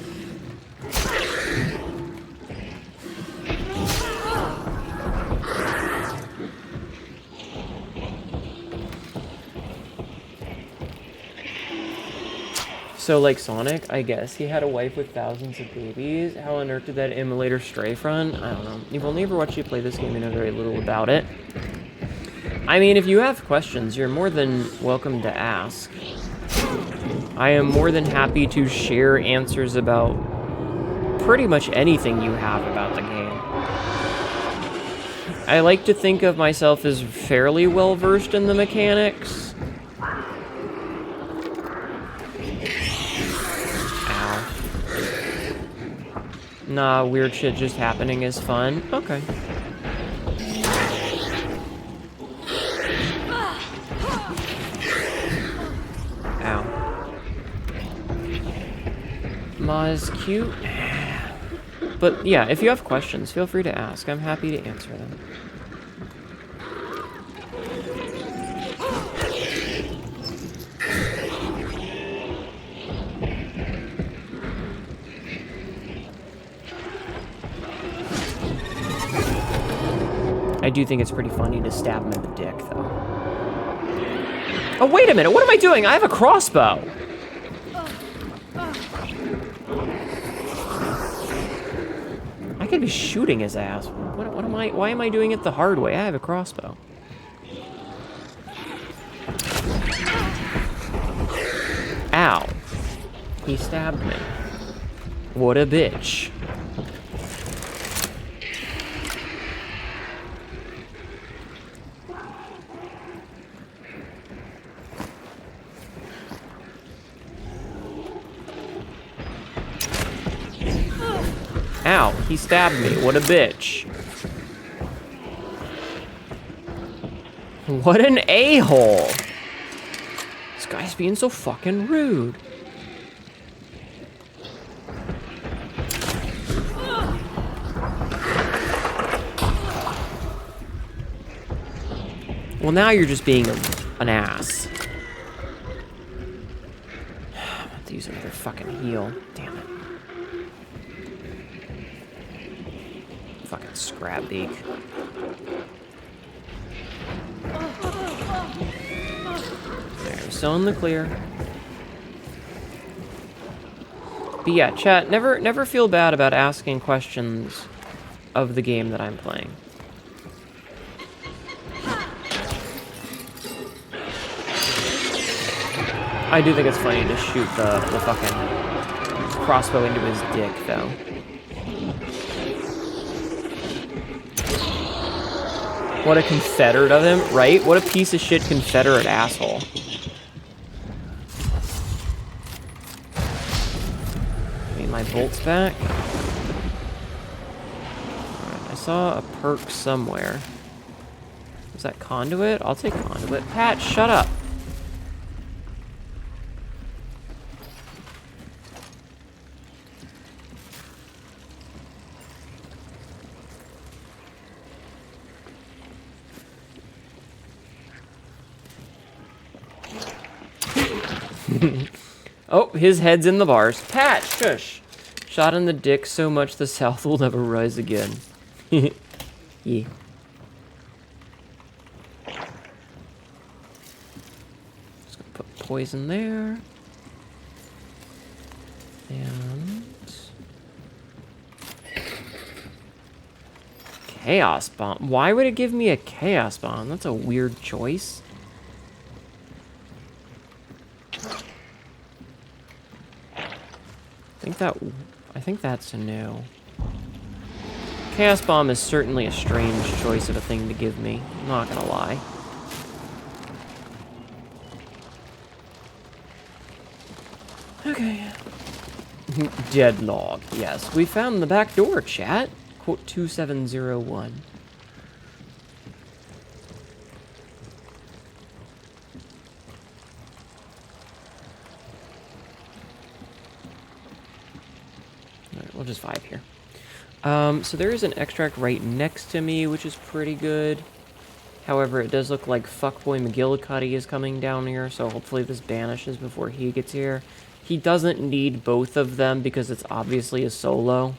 So, like Sonic, I guess he had a wife with thousands of babies. How on earth did that emulator stray from? I don't know. You've only ever watched you play this game and know very little about it. I mean, if you have questions, you're more than welcome to ask. I am more than happy to share answers about pretty much anything you have about the game. I like to think of myself as fairly well versed in the mechanics. Ow. Nah, weird shit just happening is fun. Okay. Ow. Ma is cute. But yeah, if you have questions, feel free to ask. I'm happy to answer them. I do think it's pretty funny to stab him in the dick, though. Oh, wait a minute! What am I doing? I have a crossbow! I could be shooting his ass. What am I... Why am I doing it the hard way? I have a crossbow. Ow. He stabbed me. What a bitch. Ow, he stabbed me. What a bitch. What an a-hole. This guy's being so fucking rude. Well, now you're just being an ass. I'm about to use another fucking heal. Damn it. Fucking scrap beak. There, we're still in the clear. But yeah, chat, never feel bad about asking questions of the game that I'm playing. I do think it's funny to shoot the fucking crossbow into his dick, though. What a Confederate of him, right? What a piece of shit Confederate asshole. Need my bolts back. Alright, I saw a perk somewhere. Was that conduit? I'll take conduit. Pat, shut up. Oh, his head's in the bars. Pat, shush. Shot in the dick so much the South will never rise again. Yeah. Just gonna put poison there. And... Chaos Bomb. Why would it give me a Chaos Bomb? That's a weird choice. I think that's new. Chaos Bomb is certainly a strange choice of a thing to give me. I'm not gonna lie. Okay. Deadlock. Yes, we found the back door, chat. Quote 2701. We'll just vibe here. So there is an extract right next to me, which is pretty good. However, it does look like Fuckboy McGillicuddy is coming down here, so hopefully this banishes before he gets here. He doesn't need both of them because it's obviously a solo.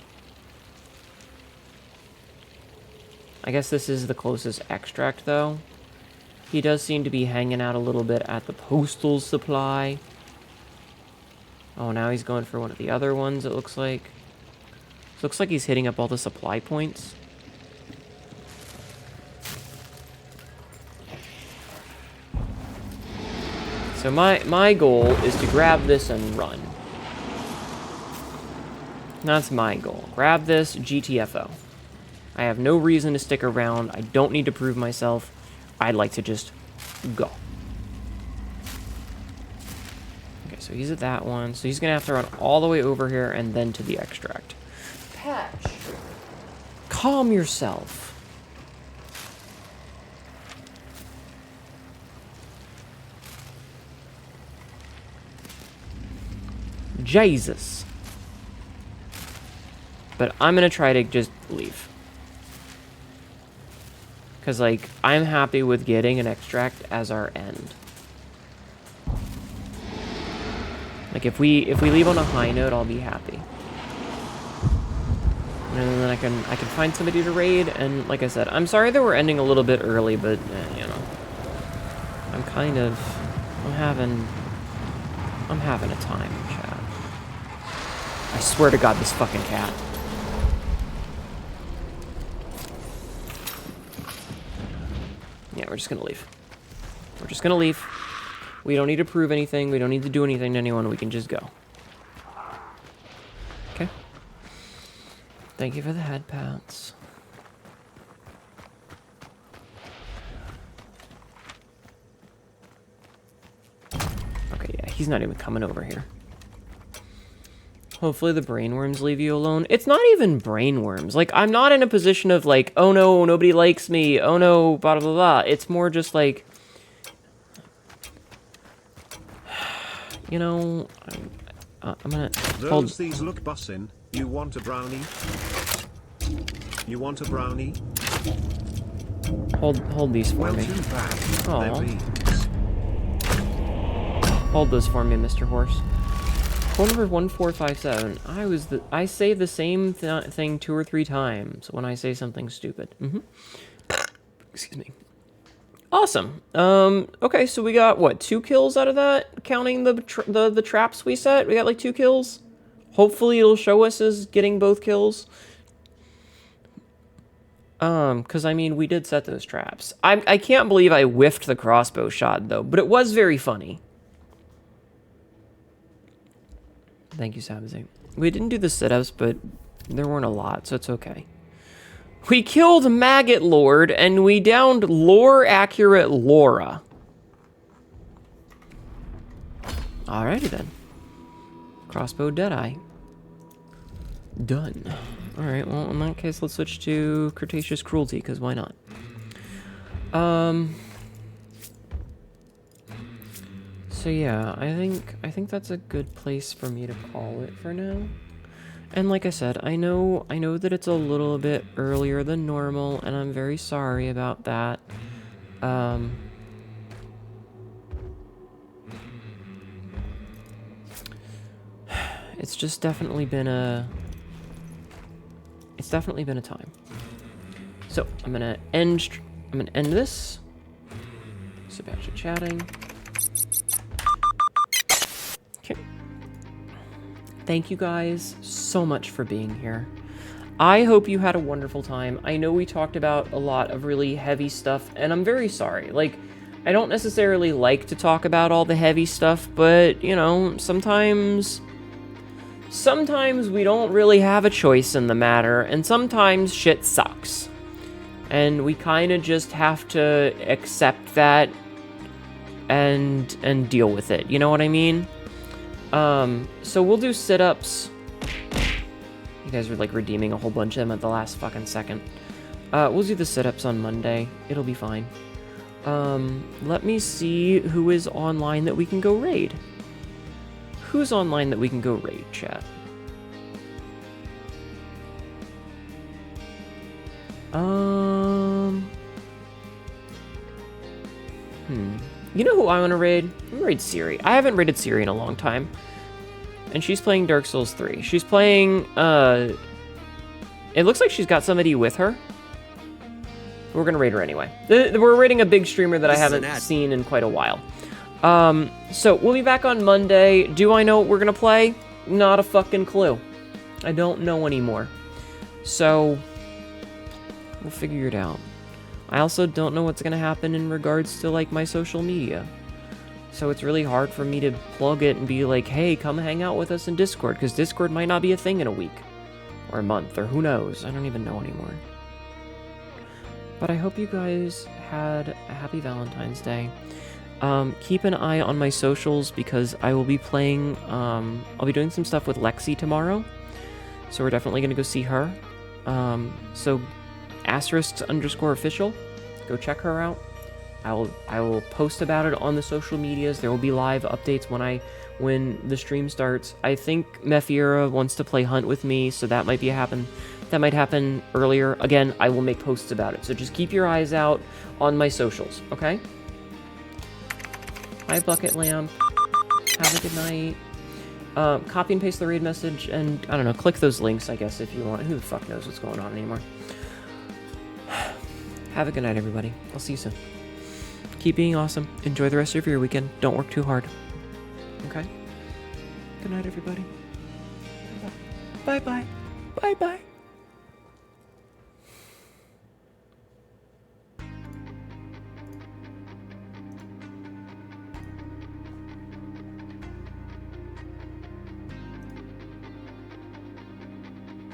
I guess this is the closest extract, though. He does seem to be hanging out a little bit at the postal supply. Oh, now he's going for one of the other ones, it looks like. Looks like he's hitting up all the supply points. So my goal is to grab this and run. That's my goal. Grab this, GTFO. I have no reason to stick around. I don't need to prove myself. I'd like to just go. Okay, so he's at that one. So he's going to have to run all the way over here and then to the extract. Patch. Calm yourself. Jesus. But I'm going to try to just leave. Because, like, I'm happy with getting an extract as our end. Like, if we leave on a high note, I'll be happy. And then I can find somebody to raid, and like I said, I'm sorry that we're ending a little bit early, but, you know. I'm having a time, chat. I swear to God, this fucking cat. Yeah, we're just gonna leave. We're just gonna leave. We don't need to prove anything. We don't need to do anything to anyone. We can just go. Okay. Thank you for the head pats. Okay, yeah, he's not even coming over here. Hopefully the brainworms leave you alone. It's not even brainworms. Like, I'm not in a position of like, oh no, nobody likes me. Oh no, blah, blah, blah. It's more just like, you know, I'm gonna hold. Those these look bussin'. You want a brownie? You want a brownie? Hold these for Well, me. too bad. Aw. They're beans. Hold those for me, Mr. Horse. Phone number 1457. I say the same thing 2 or 3 times when I say something stupid. Excuse me. Awesome. Okay, so we got what, 2 kills out of that, counting the traps we set. We got like 2 kills. Hopefully it'll show us as getting both kills. Because I mean, we did set those traps. I can't believe I whiffed the crossbow shot though, but it was very funny. Thank you, Sabzi. We didn't do the sit-ups, but there weren't a lot, so it's okay. We killed Maggot Lord, and we downed lore-accurate Laura. Alrighty then. Crossbow Deadeye. Done. Alright, well, in that case, let's switch to Cretaceous Cruelty, because why not? So yeah, I think that's a good place for me to call it for now. And like I said, I know that it's a little bit earlier than normal, and I'm very sorry about that. It's just definitely been a time. So I'm gonna end this. Sebastian chatting. Okay. Thank you guys so much for being here. I hope you had a wonderful time. I know we talked about a lot of really heavy stuff, and I'm very sorry. Like, I don't necessarily like to talk about all the heavy stuff, but, you know, sometimes we don't really have a choice in the matter, and sometimes shit sucks. And we kind of just have to accept that and deal with it. You know what I mean? So we'll do sit-ups. You guys are like redeeming a whole bunch of them at the last fucking second. We'll do the sit-ups on Monday. It'll be fine. Let me see who is online that we can go raid. Who's online that we can go raid, chat? You know who I want to raid? I'm gonna raid Siri. I haven't raided Siri in a long time. And she's playing Dark Souls 3. She's playing, it looks like she's got somebody with her. We're gonna raid her anyway. We're raiding a big streamer that I haven't seen in quite a while. So we'll be back on Monday. Do I know what we're gonna play? Not a fucking clue. I don't know anymore. So we'll figure it out. I also don't know what's gonna happen in regards to like my social media. So it's really hard for me to plug it and be like, hey, come hang out with us in Discord, because Discord might not be a thing in a week. Or a month, or who knows. I don't even know anymore. But I hope you guys had a happy Valentine's Day. Keep an eye on my socials, because I will be playing, I'll be doing some stuff with Lexi tomorrow. So we're definitely going to go see her. So *_official. Go check her out. I will post about it on the social medias. There will be live updates when the stream starts. I think Mefiera wants to play Hunt with me, so that might happen earlier. Again, I will make posts about it. So just keep your eyes out on my socials, okay? Hi, Bucket Lamp. Have a good night. Copy and paste the raid message, and, I don't know, click those links, I guess, if you want. Who the fuck knows what's going on anymore? Have a good night, everybody. I'll see you soon. Keep being awesome. Enjoy the rest of your weekend. Don't work too hard. Okay? Good night, everybody. Bye-bye. Bye-bye. Bye-bye.